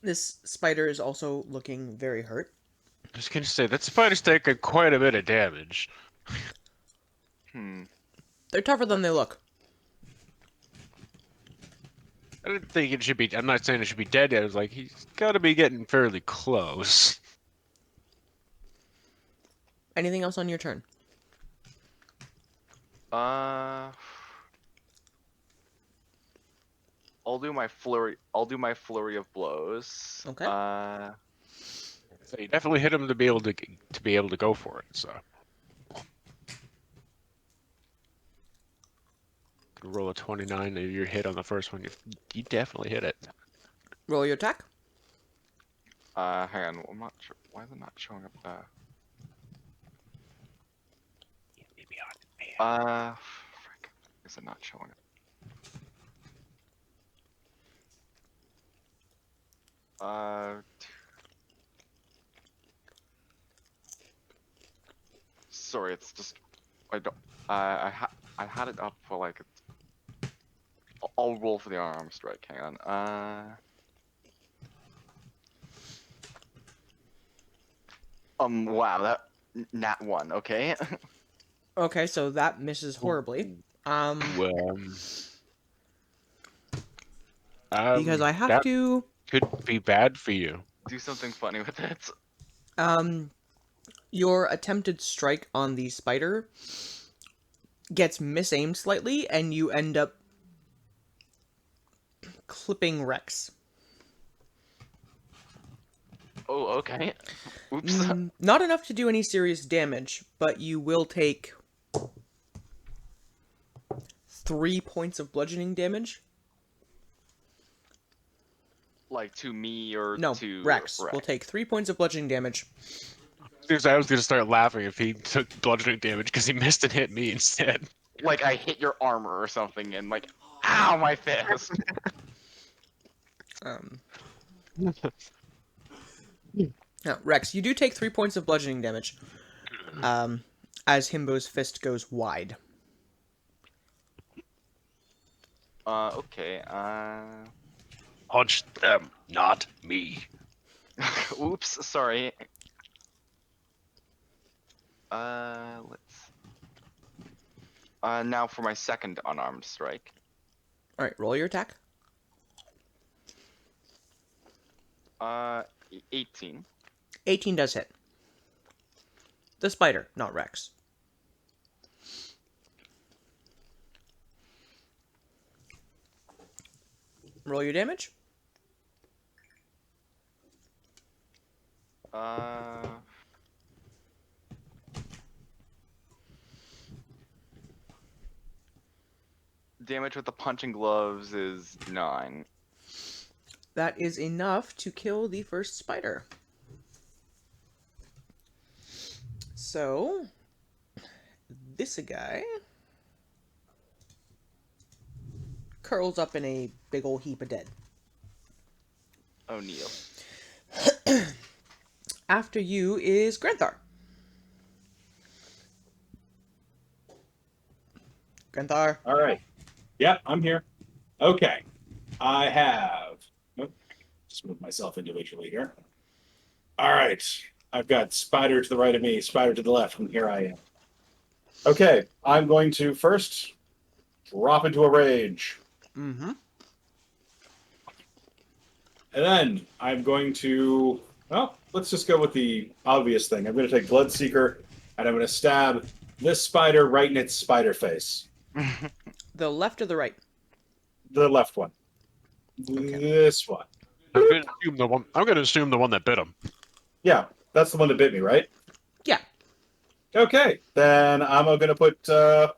[SPEAKER 1] This spider is also looking very hurt.
[SPEAKER 2] Just gonna say that spider's taking quite a bit of damage.
[SPEAKER 1] They're tougher than they look.
[SPEAKER 2] I didn't think it should be. I'm not saying it should be dead yet. I was like, he's got to be getting fairly close.
[SPEAKER 1] Anything else on your turn?
[SPEAKER 7] I'll do my flurry. I'll do my flurry of blows.
[SPEAKER 1] Okay.
[SPEAKER 2] So you definitely hit him to be able to go for it. So roll a 29. If you're hit on the first one, you definitely hit it.
[SPEAKER 1] Roll your attack.
[SPEAKER 7] Hang on. I'm not sure. Why is it not showing up there? Frick. Is it not showing up? Sorry, it's just I don't. I had it up for like. I'll roll for the arm strike. Hang on. Wow, that nat 1. Okay.
[SPEAKER 1] Okay, so that misses horribly.
[SPEAKER 2] Because
[SPEAKER 1] Because I have
[SPEAKER 2] that
[SPEAKER 1] to.
[SPEAKER 2] could be bad for you.
[SPEAKER 7] Do something funny with it.
[SPEAKER 1] Your attempted strike on the spider gets misaimed slightly, and you end up clipping Rex.
[SPEAKER 7] Oh, okay. Oops.
[SPEAKER 1] Not enough to do any serious damage, but you will take 3 points of bludgeoning damage.
[SPEAKER 7] Like to me or
[SPEAKER 1] No,
[SPEAKER 7] to
[SPEAKER 1] Rex will take 3 points of bludgeoning damage.
[SPEAKER 2] Because I was gonna start laughing if he took bludgeoning damage because he missed and hit me instead.
[SPEAKER 7] Like I hit your armor or something and like, ow, my fist.
[SPEAKER 1] Now, Rex, you do take 3 points of bludgeoning damage. As Himbo's fist goes wide.
[SPEAKER 7] Okay.
[SPEAKER 2] Punch them, not me.
[SPEAKER 7] Oops, sorry. Let's. Now for my second unarmed strike.
[SPEAKER 1] All right, roll your attack.
[SPEAKER 7] 18.
[SPEAKER 1] 18 does hit. The spider, not Rex. Roll your damage.
[SPEAKER 7] Damage with the punching gloves is 9.
[SPEAKER 1] That is enough to kill the first spider. So, this guy curls up in a big old heap of dead.
[SPEAKER 7] O'Neil.
[SPEAKER 1] After you is Granthar. Granthar.
[SPEAKER 8] All right. Yep, I'm here. Okay. I have. Oh, just move myself individually here. All right. I've got spider to the right of me, spider to the left, and here I am. Okay. I'm going to first drop into a rage.
[SPEAKER 1] Mm-hmm.
[SPEAKER 8] And then I'm going to. Well, let's just go with the obvious thing. I'm going to take Bloodseeker, and I'm going to stab this spider right in its spider face.
[SPEAKER 1] The left or the right?
[SPEAKER 8] The left one.
[SPEAKER 1] Okay.
[SPEAKER 8] This one.
[SPEAKER 2] I'm gonna assume the one that bit him.
[SPEAKER 8] Yeah, that's the one that bit me, right?
[SPEAKER 1] Yeah.
[SPEAKER 8] Okay, then I'm going to put a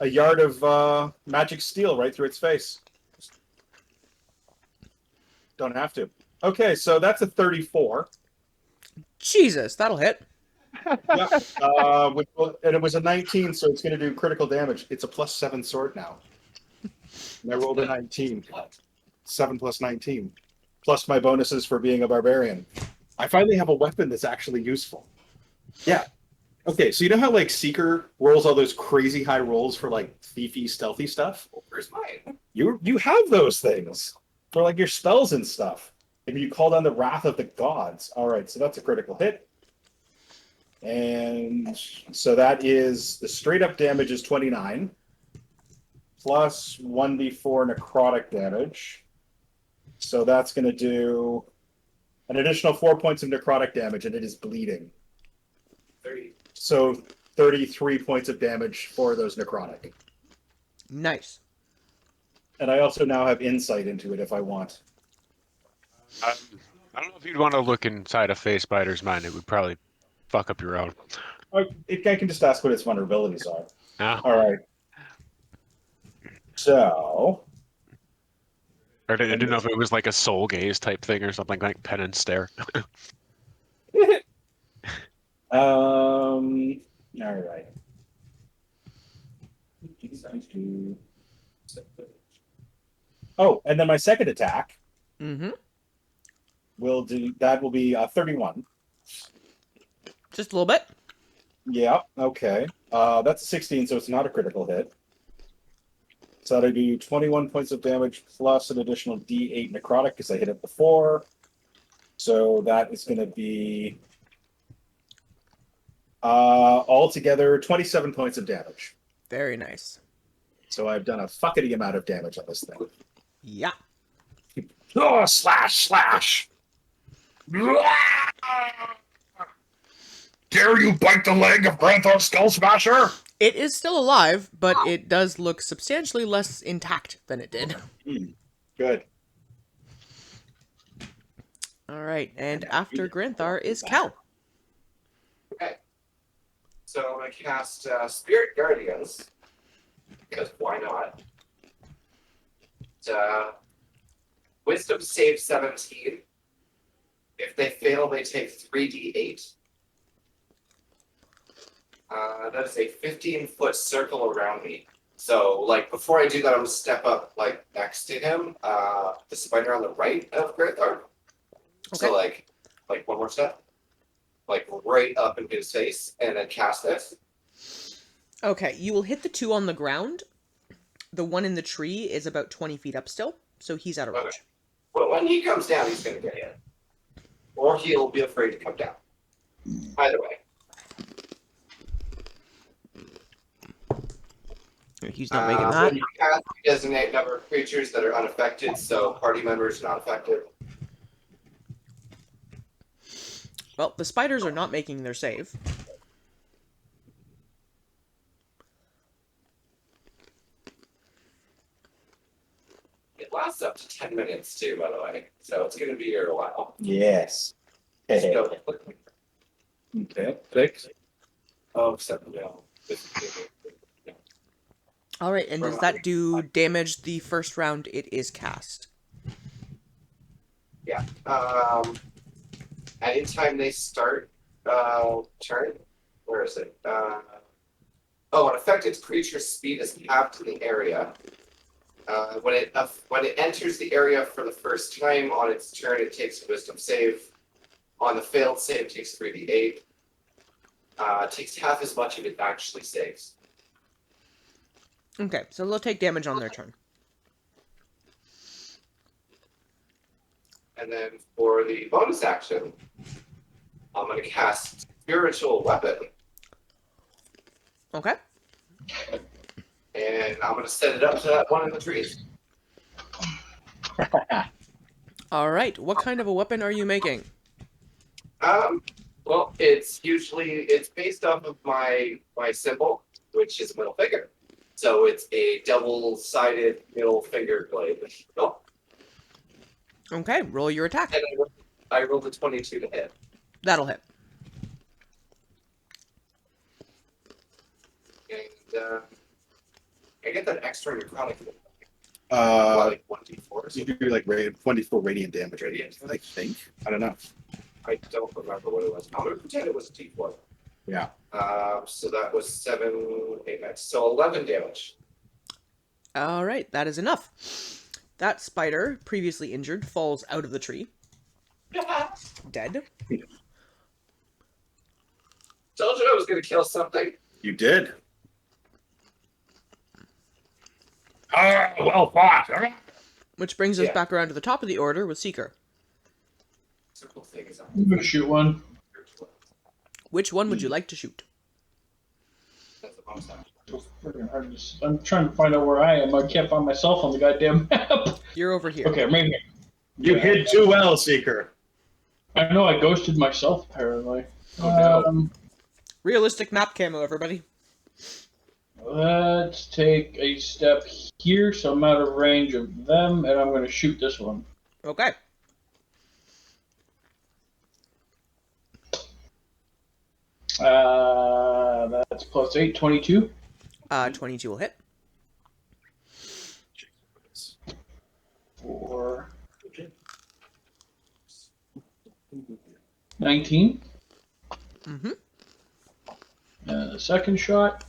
[SPEAKER 8] yard of magic steel right through its face. Don't have to. Okay, so that's a 34.
[SPEAKER 1] Jesus, that'll hit.
[SPEAKER 8] Yep. And it was a 19, so it's going to do critical damage. It's a +7 sword now. And I rolled a 19. 7 plus 19. Plus my bonuses for being a barbarian. I finally have a weapon that's actually useful. Yeah. Okay, so you know how like Seeker rolls all those crazy high rolls for like thiefy, stealthy stuff?
[SPEAKER 6] Where's mine?
[SPEAKER 8] You have those things for like your spells and stuff. Maybe you call down the wrath of the gods. All right, so that's a critical hit. And so that is the straight up damage is 29 plus 1d4 necrotic damage. So that's going to do an additional 4 points of necrotic damage, and it is bleeding.
[SPEAKER 6] 30.
[SPEAKER 8] So 33 points of damage for those necrotic.
[SPEAKER 1] Nice.
[SPEAKER 8] And I also now have insight into it if I want.
[SPEAKER 2] I don't know if you'd want to look inside a Face Spider's mind. It would probably fuck up your own.
[SPEAKER 8] I can just ask what its vulnerabilities are.
[SPEAKER 2] Yeah.
[SPEAKER 8] All right. So.
[SPEAKER 2] I didn't know if it was like a soul gaze type thing or something like pen and stare.
[SPEAKER 8] All right. Oh, and then my second attack
[SPEAKER 1] Mm-hmm.
[SPEAKER 8] will be 31.
[SPEAKER 1] Just a little bit.
[SPEAKER 8] Yeah, okay. That's a 16, so it's not a critical hit. So that'll do 21 points of damage plus an additional D8 necrotic because I hit it before. So that is going to be altogether 27 points of damage.
[SPEAKER 1] Very nice.
[SPEAKER 8] So I've done a fuckity amount of damage on this thing.
[SPEAKER 1] Yeah.
[SPEAKER 8] Oh, slash! Dare you bite the leg of Granthar Skull Smasher?
[SPEAKER 1] It is still alive, but it does look substantially less intact than it did.
[SPEAKER 8] Good.
[SPEAKER 1] All right, and after Granthar is Cal.
[SPEAKER 6] Okay. So I'm going to cast Spirit Guardians. Because why not? Wisdom save 17. If they fail, they take 3d8. That is a 15-foot circle around me. So, like, before I do that, I'm going to step up, like, next to him, the spider on the right of Granthar. So, like one more step. Like, right up in his face, and then cast this.
[SPEAKER 1] Okay, you will hit the two on the ground. The one in the tree is about 20 feet up still, so he's out of range.
[SPEAKER 6] Okay. Well, when he comes down, he's going to get hit. Or he'll be afraid to come down. Either way.
[SPEAKER 1] He's not making that.
[SPEAKER 6] When you cast, you designate number of creatures that are unaffected, so party members are not affected.
[SPEAKER 1] Well, the spiders are not making their save.
[SPEAKER 6] It lasts up to 10 minutes too, by the way, so it's going to be here a while.
[SPEAKER 8] Yes.
[SPEAKER 6] So,
[SPEAKER 8] Okay. Click.
[SPEAKER 6] oh, except no.
[SPEAKER 1] All right, and does that do damage the first round it is cast?
[SPEAKER 6] Yeah. Anytime they start turn, where is it? An affected creature's speed is capped in the area. When it enters the area for the first time on its turn, it takes a wisdom save. On the failed save, it takes 3d8. It takes half as much if it actually saves.
[SPEAKER 1] Okay, so they'll take damage on their turn.
[SPEAKER 6] And then for the bonus action, I'm going to cast Spiritual Weapon.
[SPEAKER 1] Okay.
[SPEAKER 6] And I'm going to set it up to that one in the trees.
[SPEAKER 1] All right, what kind of a weapon are you making?
[SPEAKER 6] Well, it's based off of my symbol, which is middle finger. So it's a double-sided middle finger blade. Oh,
[SPEAKER 1] Okay, roll your attack.
[SPEAKER 6] and I rolled a 22 to hit.
[SPEAKER 1] That'll hit.
[SPEAKER 6] And I get that extra necrotic.
[SPEAKER 8] Uh,
[SPEAKER 6] Like 1d4.
[SPEAKER 8] you do like 24 radiant damage, I think. I don't know.
[SPEAKER 6] I don't remember what it was. I'm going to pretend it was a d4.
[SPEAKER 8] Yeah.
[SPEAKER 6] So that was 7, 8, 9. So 11 damage.
[SPEAKER 1] All right, that is enough. That spider, previously injured, falls out of the tree, dead.
[SPEAKER 6] Told you I was going to kill something.
[SPEAKER 8] You did. Well fought.
[SPEAKER 1] Which brings us
[SPEAKER 6] Yeah.
[SPEAKER 1] back around to the top of the order with Seeker.
[SPEAKER 6] Circle thing is
[SPEAKER 3] I'm gonna shoot one.
[SPEAKER 1] Which one would you like to shoot?
[SPEAKER 6] That's a bonus action.
[SPEAKER 3] It's freaking hard to I'm trying to find out where I am. I can't find myself on the goddamn map.
[SPEAKER 1] You're over here.
[SPEAKER 3] Okay, maybe.
[SPEAKER 8] You hid too well, Seeker.
[SPEAKER 3] I know I ghosted myself apparently.
[SPEAKER 8] Oh, no.
[SPEAKER 1] Realistic map camo, everybody.
[SPEAKER 3] Let's take a step here, so I'm out of range of them, and I'm going to shoot this one.
[SPEAKER 1] Okay.
[SPEAKER 3] That's plus 8, 22.
[SPEAKER 1] 22 will hit.
[SPEAKER 3] For 19.
[SPEAKER 1] Mm-hmm.
[SPEAKER 3] And the second shot.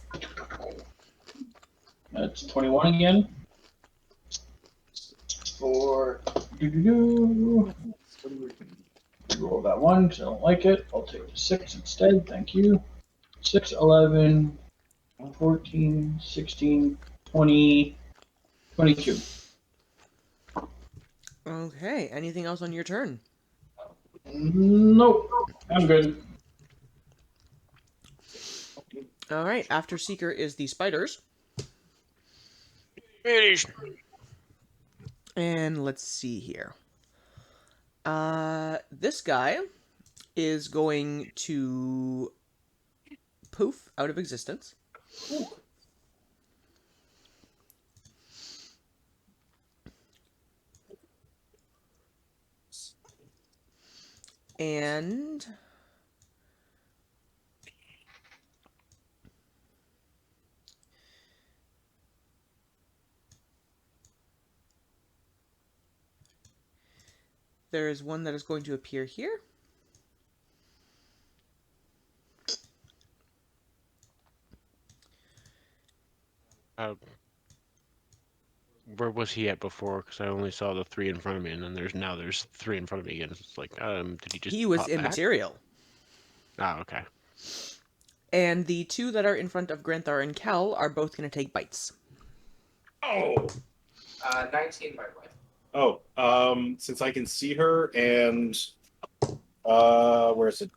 [SPEAKER 3] That's 21 again. For roll that one because I don't like it. I'll take the 6 instead. Thank you. 6, 11, 14, 16, 20, 22.
[SPEAKER 1] Okay, anything else on your turn?
[SPEAKER 3] Nope. I'm good.
[SPEAKER 1] All right, after Seeker is the spiders. And let's see here. This guy is going to poof out of existence. And there is one that is going to appear here.
[SPEAKER 2] Where was he at before? Because I only saw the 3 in front of me, and then there's 3 in front of me again. It's like, did he just?
[SPEAKER 1] He was
[SPEAKER 2] pop back?
[SPEAKER 1] immaterial.
[SPEAKER 2] Ah, okay.
[SPEAKER 1] And the 2 that are in front of Granthar and Kel are both going to take bites.
[SPEAKER 8] Oh.
[SPEAKER 6] 19, by the way.
[SPEAKER 8] Oh, since I can see her and where is it?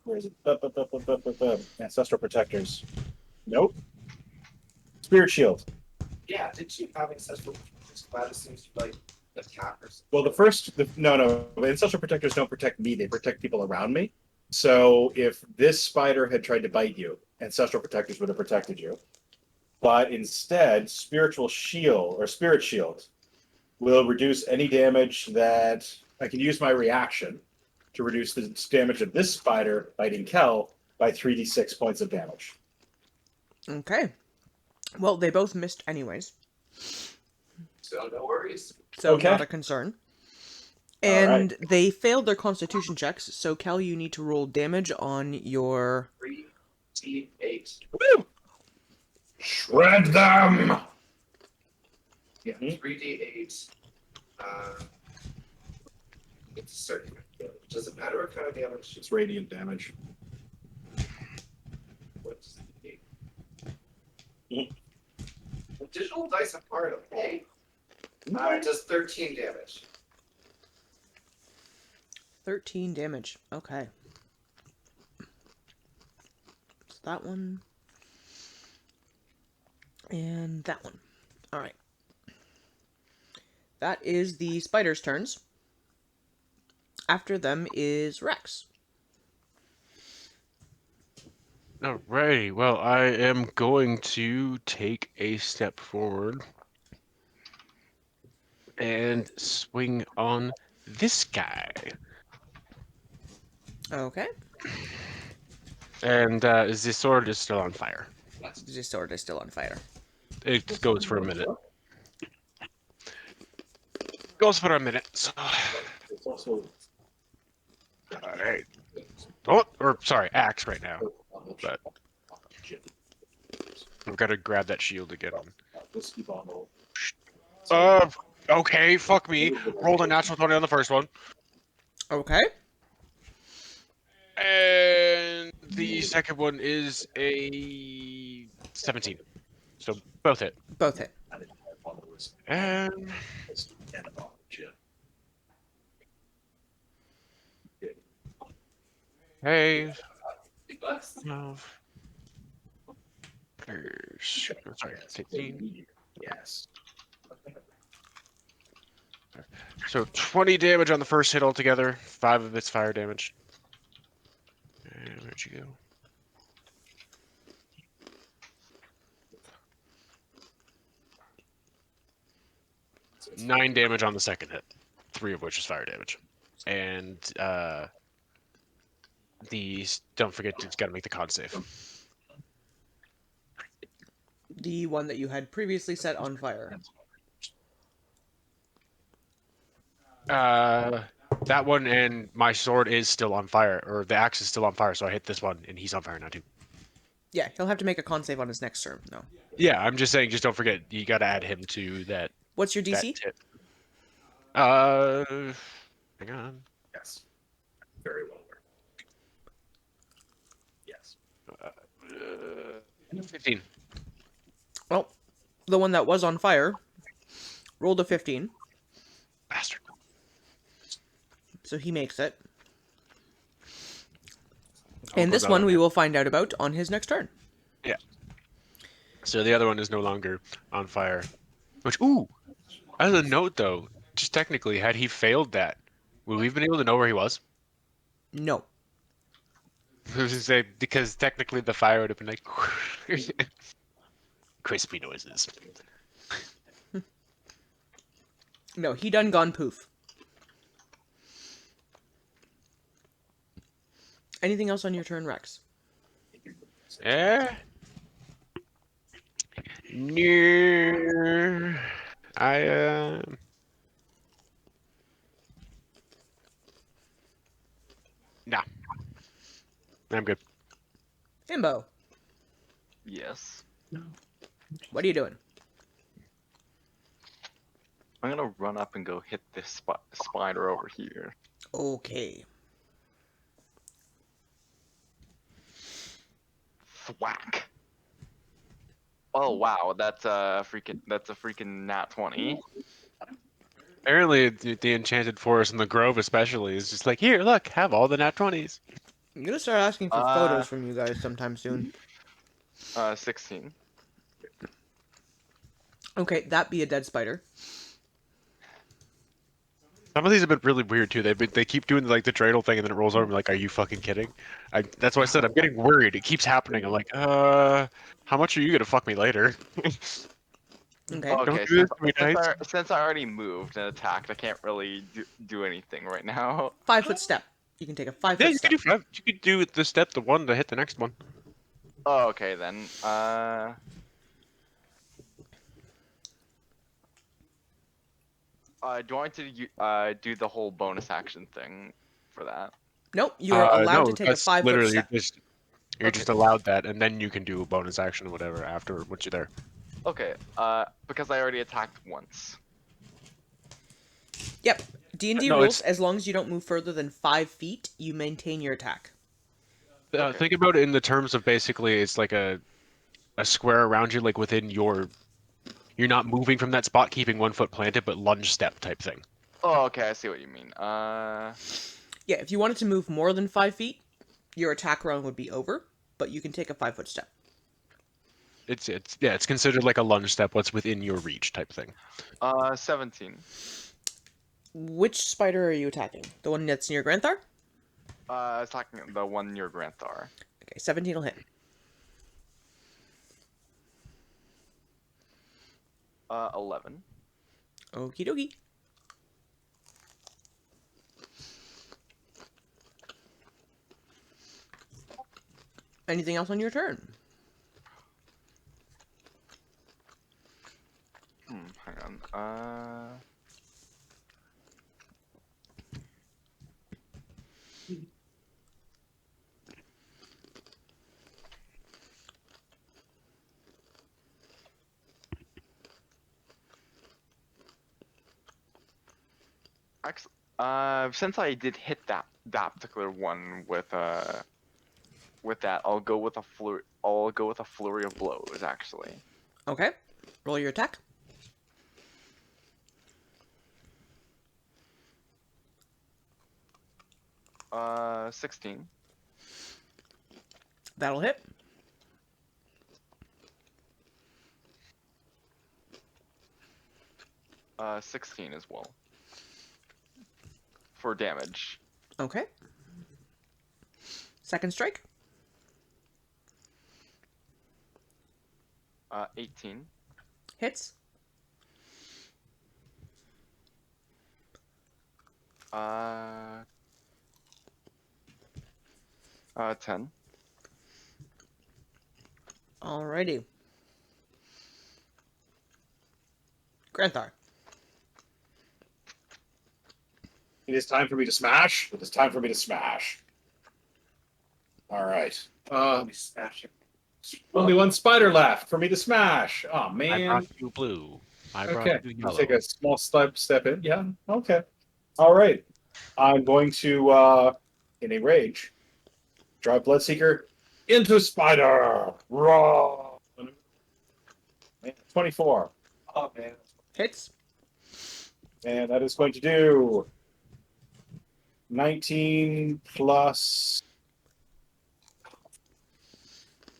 [SPEAKER 8] Ancestral protectors. Nope. Spirit shield.
[SPEAKER 6] Yeah, did you have ancestral Gladys seems to like attack or something?
[SPEAKER 4] Well, no. Ancestral protectors don't protect me; they protect people around me. So if this spider had tried to bite you, ancestral protectors would have protected you. But instead, spiritual shield or spirit shield will reduce any damage that I can use my reaction to reduce the damage of this spider biting Kel by 3d6 points of damage.
[SPEAKER 1] Okay. Well, they both missed anyways,
[SPEAKER 6] So no worries.
[SPEAKER 1] so
[SPEAKER 4] Okay.
[SPEAKER 1] not a concern.
[SPEAKER 4] All
[SPEAKER 1] And
[SPEAKER 4] right.
[SPEAKER 1] they failed their constitution checks, so Kel, you need to roll damage on your...
[SPEAKER 6] 3d8.
[SPEAKER 4] Shred them!
[SPEAKER 6] Yeah, 3d8. It's a certain. Does it matter what kind of damage?
[SPEAKER 4] It's radiant damage.
[SPEAKER 6] What's the digital dice are part of it. It does 13 damage.
[SPEAKER 1] 13 damage. Okay. So that one. And that one. Alright. That is the spider's turns. After them is Rex.
[SPEAKER 2] Alrighty, well, I am going to take a step forward and swing on this guy.
[SPEAKER 1] Okay.
[SPEAKER 2] And is this sword is still on fire?
[SPEAKER 1] The sword is still on fire.
[SPEAKER 2] It goes for a minute. Goes for a minute. So...
[SPEAKER 4] It's also
[SPEAKER 2] Alright. Oh, or sorry, axe right now. But I've got to grab that shield again.
[SPEAKER 4] whiskey bottle.
[SPEAKER 2] Okay, fuck me. Rolled a natural 20 on the first one.
[SPEAKER 1] Okay.
[SPEAKER 2] And the second one is a 17. So both hit.
[SPEAKER 1] Both hit.
[SPEAKER 2] And hey, 12. Sorry, 15.
[SPEAKER 4] Yes.
[SPEAKER 2] So 20 damage on the first hit altogether. 5 of it's fire damage. And where'd you go? Nine damage on the second hit, 3 of which is fire damage. And don't forget, it's got to make the con save.
[SPEAKER 1] The one that you had previously set on fire.
[SPEAKER 2] That one, and my sword is still on fire, or the axe is still on fire, so I hit this one, and he's on fire now too.
[SPEAKER 1] Yeah, he'll have to make a con save on his next turn, though.
[SPEAKER 2] Yeah, I'm just saying, just don't forget, you got to add him to that.
[SPEAKER 1] What's your DC?
[SPEAKER 2] Hit. Hang on.
[SPEAKER 4] Yes. Very well. Yes.
[SPEAKER 2] 15.
[SPEAKER 1] Well, the one that was on fire rolled a 15.
[SPEAKER 2] Bastard.
[SPEAKER 1] So he makes it. And this one we will find out about on his next turn.
[SPEAKER 2] Yeah. So the other one is no longer on fire. Which, ooh! As a note, though, just technically, had he failed that, would we have been able to know where he was?
[SPEAKER 1] No.
[SPEAKER 2] I was gonna say, because technically the fire would have been like... crispy noises.
[SPEAKER 1] No, he done gone poof. Anything else on your turn, Rex?
[SPEAKER 2] Yeah. No. Nah. I'm good.
[SPEAKER 1] Himbo,
[SPEAKER 7] Yes.
[SPEAKER 1] what are you doing?
[SPEAKER 7] I'm gonna run up and go hit this spider over here.
[SPEAKER 1] Okay.
[SPEAKER 7] Thwack. Oh wow, that's a freaking nat 20.
[SPEAKER 2] Apparently, the Enchanted Forest and the Grove especially is just like, here, look, have all the nat 20s.
[SPEAKER 1] I'm gonna start asking for photos from you guys sometime soon.
[SPEAKER 7] 16.
[SPEAKER 1] Okay, that be a dead spider.
[SPEAKER 2] Some of these have been really weird too. They keep doing like the dreidel thing and then it rolls over. I'm like, are you fucking kidding? That's why I said I'm getting worried. It keeps happening. I'm like, how much are you gonna fuck me later?
[SPEAKER 1] Okay.
[SPEAKER 2] Don't
[SPEAKER 7] Okay,
[SPEAKER 2] do this to me,
[SPEAKER 7] since,
[SPEAKER 2] guys.
[SPEAKER 7] since I already moved and attacked, I can't really do anything right now.
[SPEAKER 1] 5-foot step. You can take a 5-foot
[SPEAKER 2] Yeah, you
[SPEAKER 1] step.
[SPEAKER 2] could do five. You could do the step, the one to hit the next one.
[SPEAKER 7] Oh, okay then. Do I want to do the whole bonus action thing for that?
[SPEAKER 1] Nope, you are allowed
[SPEAKER 2] No,
[SPEAKER 1] to take a
[SPEAKER 2] that's
[SPEAKER 1] 5-foot
[SPEAKER 2] literally
[SPEAKER 1] step.
[SPEAKER 2] you're just allowed that, and then you can do a bonus action or whatever after once you're there.
[SPEAKER 7] Okay, because I already attacked once.
[SPEAKER 1] Yep. D&D
[SPEAKER 2] No,
[SPEAKER 1] rules,
[SPEAKER 2] it's-
[SPEAKER 1] as long as you don't move further than 5 feet, you maintain your attack.
[SPEAKER 7] Okay.
[SPEAKER 2] Think about it in the terms of basically it's like a square around you, like within your. You're not moving from that spot, keeping 1 foot planted, but lunge step type thing.
[SPEAKER 7] Oh, okay, I see what you mean.
[SPEAKER 1] Yeah, if you wanted to move more than 5 feet, your attack round would be over, but you can take a 5-foot step.
[SPEAKER 2] It's considered like a lunge step, what's within your reach type thing.
[SPEAKER 7] 17.
[SPEAKER 1] Which spider are you attacking? The one that's near Granthar?
[SPEAKER 7] Attacking the one near Granthar.
[SPEAKER 1] Okay, 17 will hit.
[SPEAKER 7] 11.
[SPEAKER 1] Okie dokie. Anything else on your turn?
[SPEAKER 7] Hang on. Since I did hit that particular one with that, I'll go with a flurry. I'll go with a flurry of blows. Actually.
[SPEAKER 1] Okay. Roll your attack.
[SPEAKER 7] Uh, 16.
[SPEAKER 1] That'll hit.
[SPEAKER 7] Uh, 16 as well. For damage.
[SPEAKER 1] Okay. Second strike.
[SPEAKER 7] 18.
[SPEAKER 1] Hits.
[SPEAKER 7] Uh, 10.
[SPEAKER 1] Alrighty. Granthar.
[SPEAKER 4] It is time for me to smash. It is time for me to smash. All right.
[SPEAKER 6] Smash it.
[SPEAKER 4] Only one spider left for me to smash. Oh
[SPEAKER 2] I
[SPEAKER 4] man.
[SPEAKER 2] brought you blue. I brought
[SPEAKER 4] Okay.
[SPEAKER 2] you
[SPEAKER 4] I'll
[SPEAKER 2] yellow.
[SPEAKER 4] take a small step in. Yeah. Okay. All right. I'm going to, in a rage, drive Bloodseeker into spider. Raw. 24.
[SPEAKER 6] Oh man.
[SPEAKER 1] Hits.
[SPEAKER 4] And that is going to do 19 plus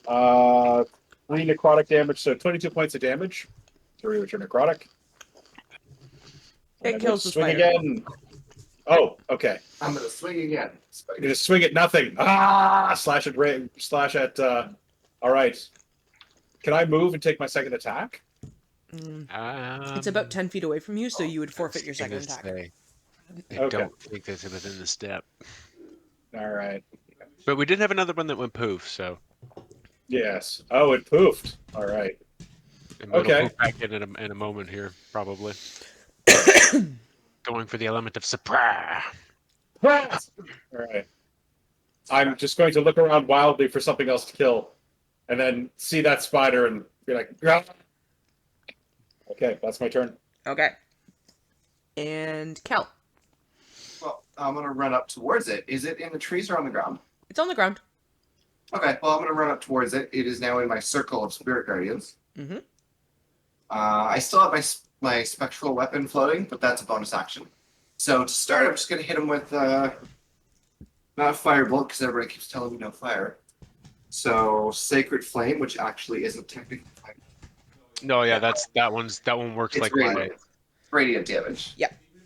[SPEAKER 4] 3 necrotic damage, so 22 points of damage. 3 which are necrotic.
[SPEAKER 1] It
[SPEAKER 4] And
[SPEAKER 1] kills the
[SPEAKER 4] swing
[SPEAKER 1] spider.
[SPEAKER 4] again. Oh, okay.
[SPEAKER 6] I'm gonna swing again.
[SPEAKER 4] I'm gonna swing at nothing. Ah! Slash at. All right. Can I move and take my second attack?
[SPEAKER 1] It's about 10 feet away from you, so you would forfeit your second attack.
[SPEAKER 2] I
[SPEAKER 4] Okay.
[SPEAKER 2] don't think that's within the step.
[SPEAKER 4] All right.
[SPEAKER 2] But we did have another one that went poof, so.
[SPEAKER 4] Yes. Oh, it poofed. All right.
[SPEAKER 2] And it'll
[SPEAKER 4] Okay.
[SPEAKER 2] poof back in a moment here, probably. Going for the element of surprise.
[SPEAKER 4] All right. I'm just going to look around wildly for something else to kill, and then see that spider and be like, "Ah." Okay, that's my turn.
[SPEAKER 1] Okay. And Kel.
[SPEAKER 6] Well, I'm gonna run up towards it. Is it in the trees or on the ground?
[SPEAKER 1] It's on the ground.
[SPEAKER 6] Okay, well, I'm gonna run up towards it. It is now in my circle of spirit guardians.
[SPEAKER 1] Mm-hmm.
[SPEAKER 6] I still have my spectral weapon floating, but that's a bonus action. So to start, I'm just gonna hit him with not a firebolt because everybody keeps telling me no fire. So sacred flame, which actually isn't technically fire.
[SPEAKER 2] No, yeah, that one works
[SPEAKER 6] It's
[SPEAKER 2] like my.
[SPEAKER 6] radiant. Radiant damage.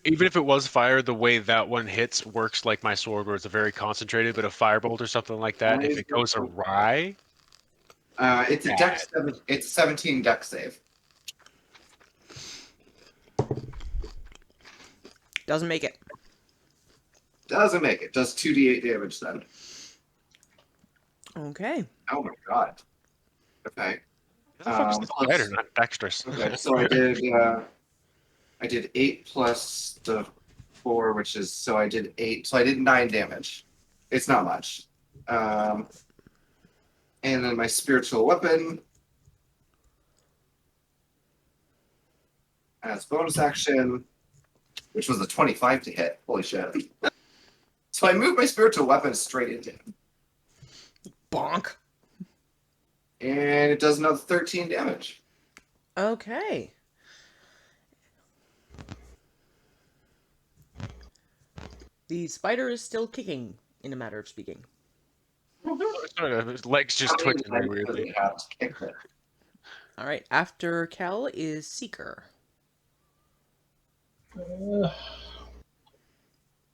[SPEAKER 2] Even if it was fire, the way that one hits works like my sword, where it's a very concentrated, but a firebolt or something like that. If it goes awry,
[SPEAKER 6] It's a dex. It's a 17 dex save.
[SPEAKER 1] Doesn't make it.
[SPEAKER 6] Doesn't make it. Does 2d8 damage then.
[SPEAKER 1] Okay.
[SPEAKER 6] Oh my god. Okay.
[SPEAKER 2] who the fuck's the
[SPEAKER 6] plus-
[SPEAKER 2] spider, not dexterous?
[SPEAKER 6] Okay, so I did 8 plus the 4, which is so I did 8. So I did 9 damage. It's not much. And then my spiritual weapon as bonus action, which was a 25 to hit. Holy shit. So I moved my spiritual weapon straight into him.
[SPEAKER 1] Bonk.
[SPEAKER 6] And it does another 13 damage.
[SPEAKER 1] Okay. The spider is still kicking, in a matter of speaking.
[SPEAKER 2] His legs just
[SPEAKER 6] How many
[SPEAKER 2] twitching very
[SPEAKER 6] legs does
[SPEAKER 2] weirdly.
[SPEAKER 6] it have to kick it?
[SPEAKER 1] All right. After Kel is Seeker.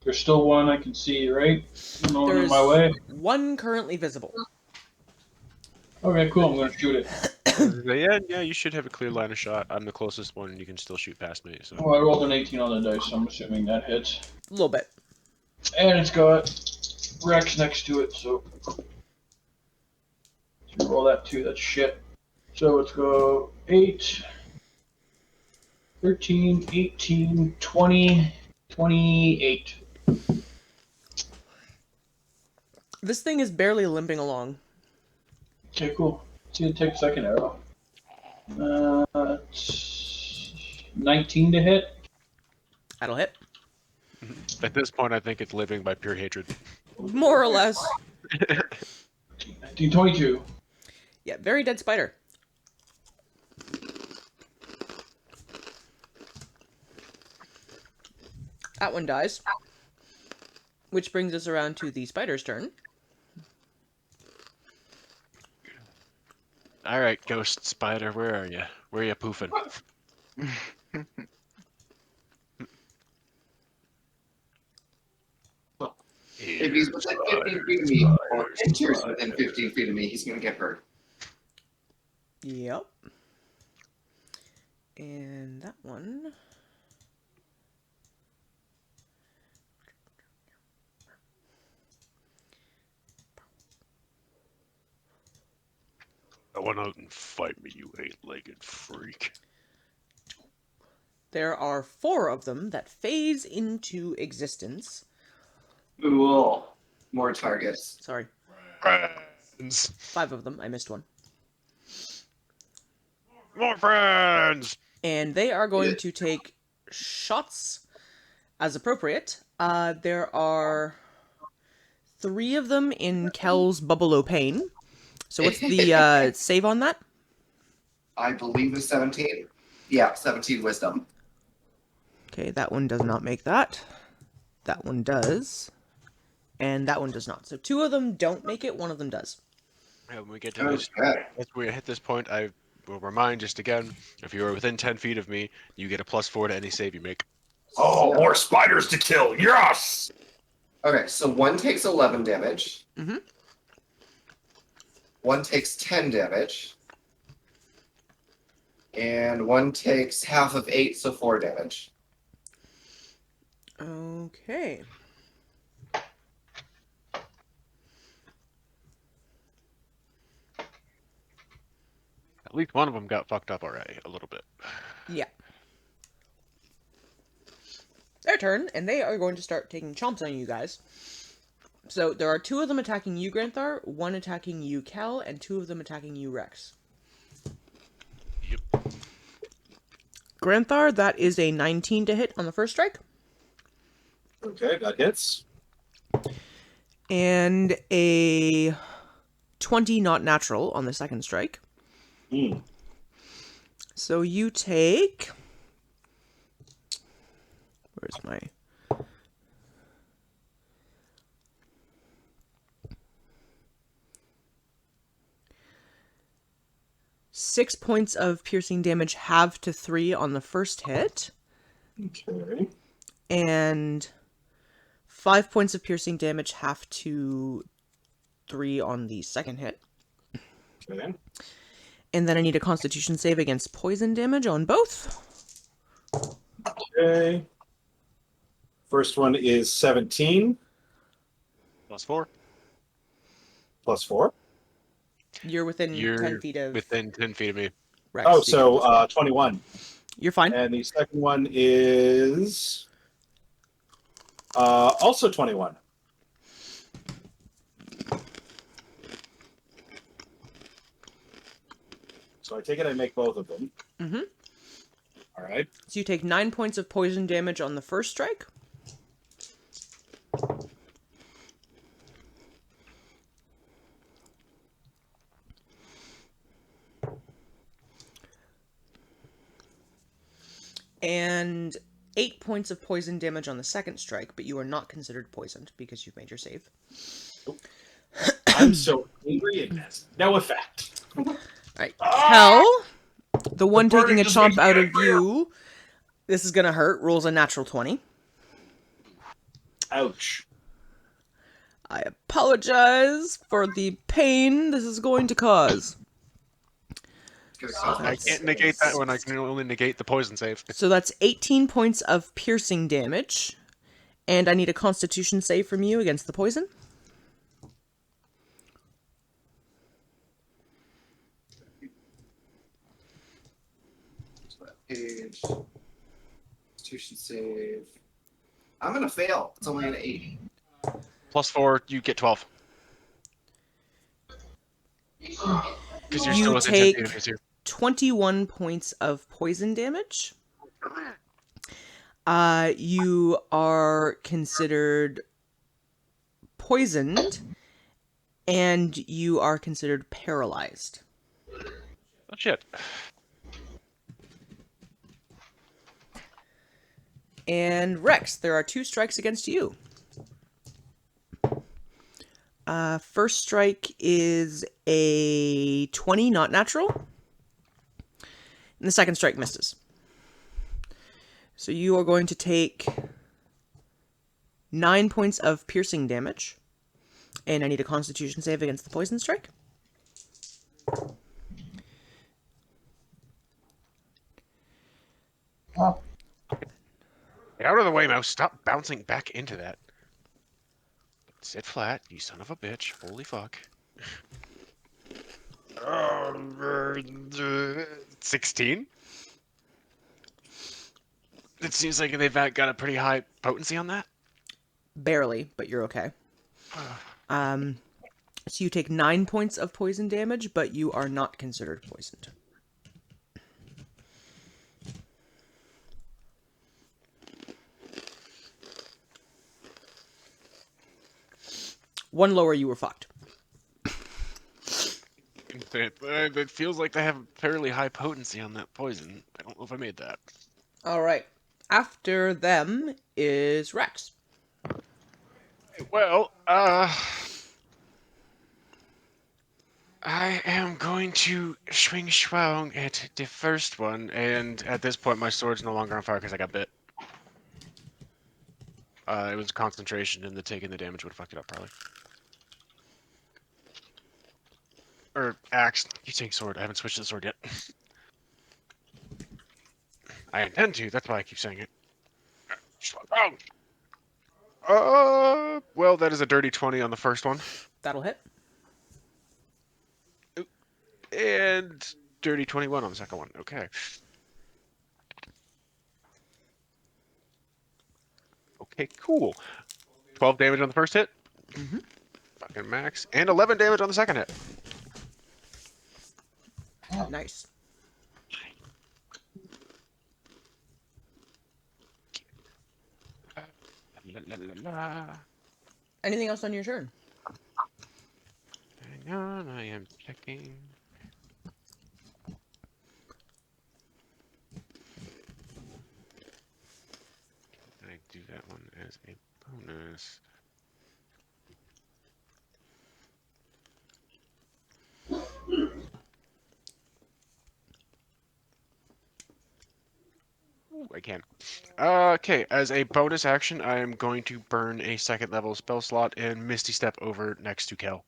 [SPEAKER 3] There's still one I can see, right? No one in
[SPEAKER 1] There's
[SPEAKER 3] my way.
[SPEAKER 1] one currently visible.
[SPEAKER 3] Okay, cool. I'm gonna shoot it.
[SPEAKER 2] Yeah, you should have a clear line of shot. I'm the closest one, and you can still shoot past me. So
[SPEAKER 3] Well, I rolled an 18 on the dice, so I'm assuming that hits.
[SPEAKER 1] A little bit.
[SPEAKER 3] And it's got Rex next to it, so roll that too. That's shit. So let's go 8, 13, 18, 20, 28.
[SPEAKER 1] This thing is barely limping along.
[SPEAKER 3] Okay, cool. See, take a second arrow. It's 19 to hit.
[SPEAKER 1] That'll hit.
[SPEAKER 2] at this point, I think it's living by pure hatred.
[SPEAKER 1] More or less.
[SPEAKER 3] 19, 22.
[SPEAKER 1] Yeah, very dead spider. That one dies. Which brings us around to the spider's turn.
[SPEAKER 2] All right, ghost spider, where are you? Where are you poofing?
[SPEAKER 6] If he's within 15 feet of me, or enters within 15 feet of me, he's going to get hurt.
[SPEAKER 1] Yep. And that one.
[SPEAKER 2] I want out and fight me, you eight-legged freak.
[SPEAKER 1] There are 4 of them that phase into existence.
[SPEAKER 6] Cool. More targets.
[SPEAKER 1] Sorry,
[SPEAKER 2] Friends.
[SPEAKER 1] 5 of them. I missed one.
[SPEAKER 2] More friends!
[SPEAKER 1] And they are going to take shots as appropriate. There are 3 of them in Kel's Bubble O'Pain. So what's the save on that?
[SPEAKER 6] I believe it's 17. Yeah, 17 wisdom.
[SPEAKER 1] Okay, that one does not make that. That one does. And that one does not. So 2 of them don't make it, 1 of them does.
[SPEAKER 2] Yeah, when we get to this,
[SPEAKER 6] Okay.
[SPEAKER 2] as we hit this point, I will remind just again, if you are within 10 feet of me, you get a +4 to any save you make.
[SPEAKER 4] Oh, more spiders to kill. Yes!
[SPEAKER 6] Okay, so 1 takes 11 damage.
[SPEAKER 1] Mhm.
[SPEAKER 6] 1 takes 10 damage. And 1 takes half of 8, so 4 damage.
[SPEAKER 1] Okay.
[SPEAKER 2] At least one of them got fucked up already, a little bit.
[SPEAKER 1] Yeah. Their turn, and they are going to start taking chomps on you guys. So there are 2 of them attacking you, Granthar, 1 attacking you, Kel, and 2 of them attacking you, Rex.
[SPEAKER 2] Yep.
[SPEAKER 1] Granthar, that is a 19 to hit on the first strike,
[SPEAKER 4] Okay, that hits.
[SPEAKER 1] and a 20 not natural on the second strike.
[SPEAKER 4] Hmm.
[SPEAKER 1] So you take... Where's my... 6 points of piercing damage halved to 3 on the first hit,
[SPEAKER 4] Okay.
[SPEAKER 1] and 5 points of piercing damage halved to 3 on the second hit.
[SPEAKER 4] Okay.
[SPEAKER 1] And then I need a Constitution save against poison damage on both.
[SPEAKER 4] Okay. First one is 17
[SPEAKER 2] +4.
[SPEAKER 4] plus 4.
[SPEAKER 1] You're within
[SPEAKER 2] You're
[SPEAKER 1] 10 feet of
[SPEAKER 2] within 10 feet of me.
[SPEAKER 1] Rex.
[SPEAKER 4] Oh,
[SPEAKER 1] you
[SPEAKER 4] so
[SPEAKER 1] can just-
[SPEAKER 4] 21.
[SPEAKER 1] You're fine.
[SPEAKER 4] And the second one is also 21. So I take it I make both of them.
[SPEAKER 1] Mm-hmm.
[SPEAKER 4] All right.
[SPEAKER 1] So you take 9 points of poison damage on the first strike. And 8 points of poison damage on the second strike, but you are not considered poisoned because you've made your save.
[SPEAKER 4] I'm so angry it has no effect.
[SPEAKER 1] Right. Kel, the one
[SPEAKER 9] burning
[SPEAKER 1] taking a
[SPEAKER 9] just
[SPEAKER 1] chomp
[SPEAKER 9] makes
[SPEAKER 1] out
[SPEAKER 9] me
[SPEAKER 1] of you, this is going to hurt, rolls a natural 20.
[SPEAKER 4] Ouch.
[SPEAKER 1] I apologize for the pain this is going to cause.
[SPEAKER 2] I can't negate that one. I can only negate the poison save.
[SPEAKER 1] So that's 18 points of piercing damage. And I need a Constitution save from you against the poison.
[SPEAKER 6] Page. Constitution save. I'm gonna fail. It's only an 8.
[SPEAKER 2] +4, you get 12. Because you're
[SPEAKER 1] You
[SPEAKER 2] still within 10
[SPEAKER 1] take-
[SPEAKER 2] feet of me too.
[SPEAKER 1] 21 points of poison damage. You are considered poisoned, and you are considered paralyzed.
[SPEAKER 2] Oh shit.
[SPEAKER 1] And Rex, there are 2 strikes against you. First strike is a 20, not natural. And the second strike misses. So you are going to take 9 points of piercing damage. And I need a Constitution save against the poison strike.
[SPEAKER 2] Get out of the way, mouse. Stop bouncing back into that. Sit flat, you son of a bitch. Holy fuck. 16? It seems like they've got a pretty high potency on that.
[SPEAKER 1] Barely, but you're okay. So you take 9 points of poison damage, but you are not considered poisoned. One lower, you were fucked.
[SPEAKER 2] It feels like they have fairly high potency on that poison. I don't know if I made that.
[SPEAKER 1] All right. After them is Rex.
[SPEAKER 2] Well, I am going to swing swung at the first one, and at this point my sword's no longer on fire because I got bit. It was concentration, and the taking the damage would have fucked it up probably. Or axe. You take sword. I haven't switched to the sword yet. I intend to. That's why I keep saying it. Well, that is a dirty 20 on the first one.
[SPEAKER 1] That'll hit.
[SPEAKER 2] And dirty 21 on the second one. Okay. Okay, cool. 12 damage on the first hit.
[SPEAKER 1] Mm-hmm.
[SPEAKER 2] Fucking max. And 11 damage on the second hit.
[SPEAKER 1] Nice.
[SPEAKER 2] La, la, la.
[SPEAKER 1] Anything else on your turn?
[SPEAKER 2] Hang on, I am checking. I do that one as a bonus. I can. Okay, as a bonus action, I am going to burn a second level spell slot and Misty Step over next to Kel.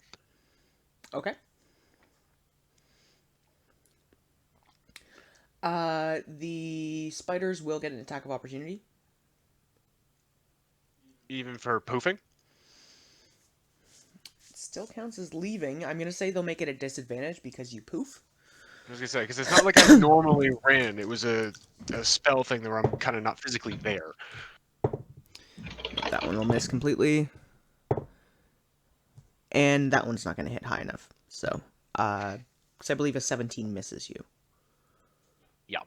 [SPEAKER 1] Okay. The spiders will get an attack of opportunity.
[SPEAKER 2] Even for poofing?
[SPEAKER 1] It still counts as leaving. I'm gonna say they'll make it a disadvantage because you poof.
[SPEAKER 2] I was gonna say, because it's not like I normally ran. It was a spell thing where I'm kind of not physically there.
[SPEAKER 1] That one will miss completely. And that one's not gonna hit high enough. So, because I believe a 17 misses you.
[SPEAKER 2] Yeah.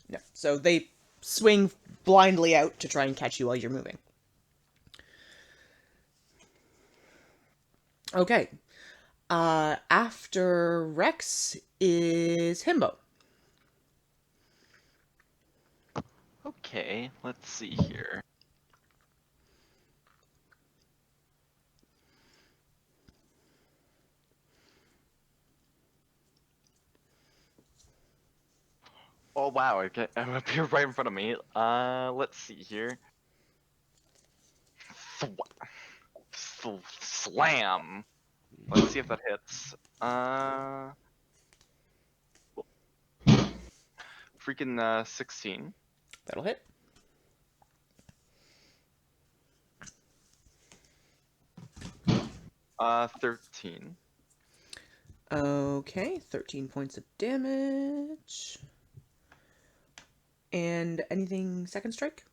[SPEAKER 1] Yeah. So they swing blindly out to try and catch you while you're moving. Okay. After Rex is Himbo.
[SPEAKER 7] Okay, let's see here. Oh wow, I'm up here right in front of me. Let's see here. Slam. Let's see if that hits. Freaking 16.
[SPEAKER 1] That'll hit.
[SPEAKER 7] Uh, 13.
[SPEAKER 1] Okay, 13 points of damage. And anything second strike?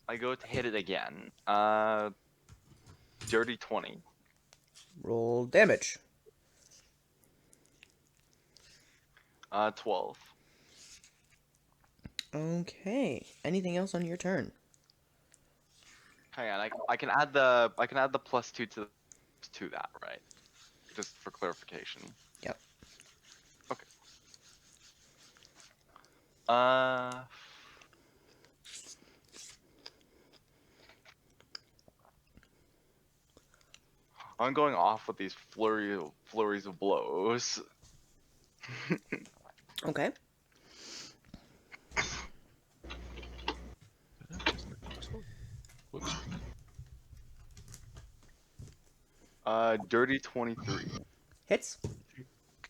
[SPEAKER 7] I go to hit it again. Dirty 20.
[SPEAKER 1] Roll damage.
[SPEAKER 7] 12.
[SPEAKER 1] Okay. Anything else on your turn?
[SPEAKER 7] Hang on, I can add the +2 to that, right? Just for clarification.
[SPEAKER 1] Yep.
[SPEAKER 7] Okay. I'm going off with these flurries of blows.
[SPEAKER 1] Okay.
[SPEAKER 2] Whoops.
[SPEAKER 7] Dirty 23.
[SPEAKER 1] Hits.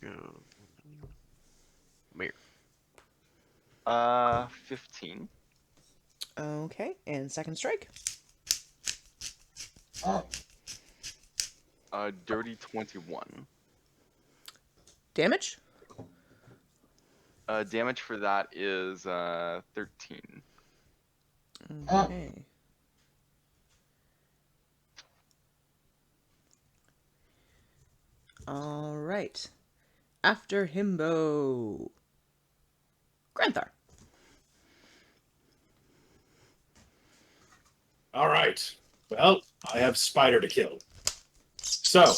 [SPEAKER 2] Go. Mir.
[SPEAKER 7] 15.
[SPEAKER 1] Okay. And second strike.
[SPEAKER 7] Dirty 21.
[SPEAKER 1] Damage.
[SPEAKER 7] Damage for that is 13.
[SPEAKER 1] Okay. All right. After Himbo, Granthar.
[SPEAKER 4] All right. Well, I have Spider to kill. So,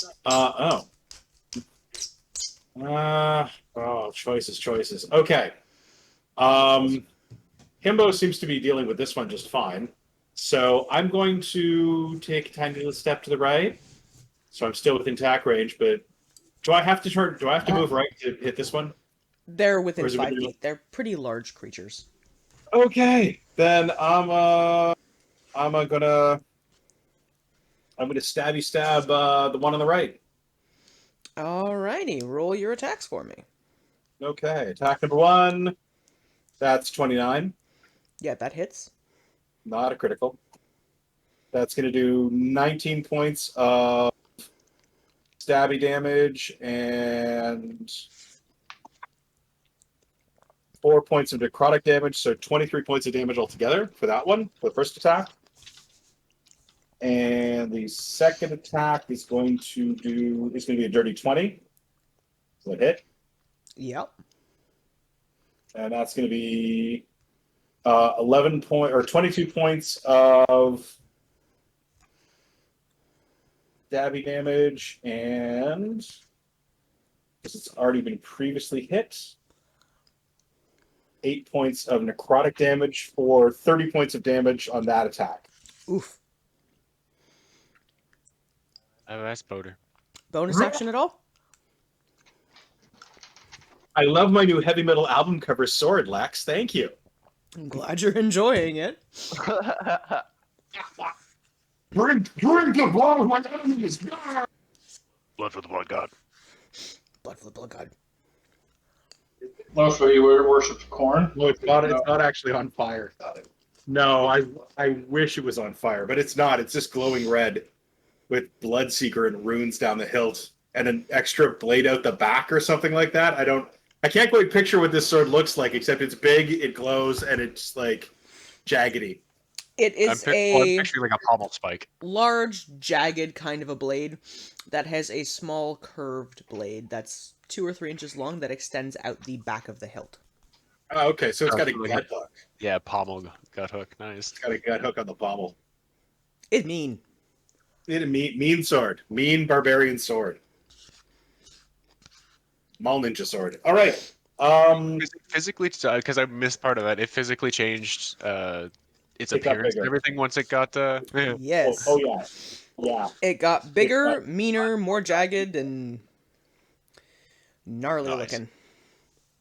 [SPEAKER 4] choices. Okay. Himbo seems to be dealing with this one just fine. So I'm going to take a tiny little step to the right. So I'm still within attack range, but do I have to move right to hit this one?
[SPEAKER 1] They're within
[SPEAKER 4] Or is it
[SPEAKER 1] 5
[SPEAKER 4] within-
[SPEAKER 1] feet. They're pretty large creatures.
[SPEAKER 4] Okay. Then I'm gonna stabby stab the one on the right.
[SPEAKER 1] Alrighty, roll your attacks for me.
[SPEAKER 4] Okay, attack number 1. That's 29.
[SPEAKER 1] Yeah, that hits.
[SPEAKER 4] Not a critical. That's going to do 19 points of stabby damage and 4 points of necrotic damage, so 23 points of damage altogether for that one, for the first attack. And the second attack is going to be a dirty 20. So it hit.
[SPEAKER 1] Yep.
[SPEAKER 4] And that's going to be 22 points of stabby damage, and because it's already been previously hit, 8 points of necrotic damage for 30 points of damage on that attack.
[SPEAKER 1] Oof.
[SPEAKER 2] Oh, that's Boder.
[SPEAKER 1] Bonus action at all?
[SPEAKER 4] I love my new heavy metal album cover sword, Lex. Thank you.
[SPEAKER 1] I'm glad you're enjoying it.
[SPEAKER 4] Drink the blood of my enemies.
[SPEAKER 2] Blood for the blood god.
[SPEAKER 1] Blood for the blood god.
[SPEAKER 3] Most of you worship corn.
[SPEAKER 4] No, it's not. It's not actually on fire. No, I wish it was on fire, but it's not. It's just glowing red with Bloodseeker and runes down the hilt and an extra blade out the back or something like that. I can't quite picture what this sword looks like, except it's big, it glows, and it's like jaggedy.
[SPEAKER 1] It
[SPEAKER 2] I'm
[SPEAKER 1] is
[SPEAKER 2] picturing like a pommel spike.
[SPEAKER 1] large, jagged kind of a blade that has a small curved blade that's 2 or 3 inches long that extends out the back of the hilt.
[SPEAKER 4] Oh, okay, so it's got a
[SPEAKER 2] Sounds like
[SPEAKER 4] gut hook.
[SPEAKER 2] Yeah, pommel gut hook. Nice.
[SPEAKER 4] It's got a gut hook on the pommel.
[SPEAKER 1] It's mean.
[SPEAKER 4] It's a mean sword. Mean barbarian sword. Mall ninja sword. All right.
[SPEAKER 2] Physically, because I missed part of that, it physically changed its
[SPEAKER 4] It got
[SPEAKER 2] appearance and
[SPEAKER 4] bigger.
[SPEAKER 2] everything once it got. Yeah.
[SPEAKER 1] Yes.
[SPEAKER 4] Oh yeah. Yeah.
[SPEAKER 1] It got bigger,
[SPEAKER 4] got-
[SPEAKER 1] meaner, more jagged, and gnarly
[SPEAKER 2] Nice.
[SPEAKER 1] looking.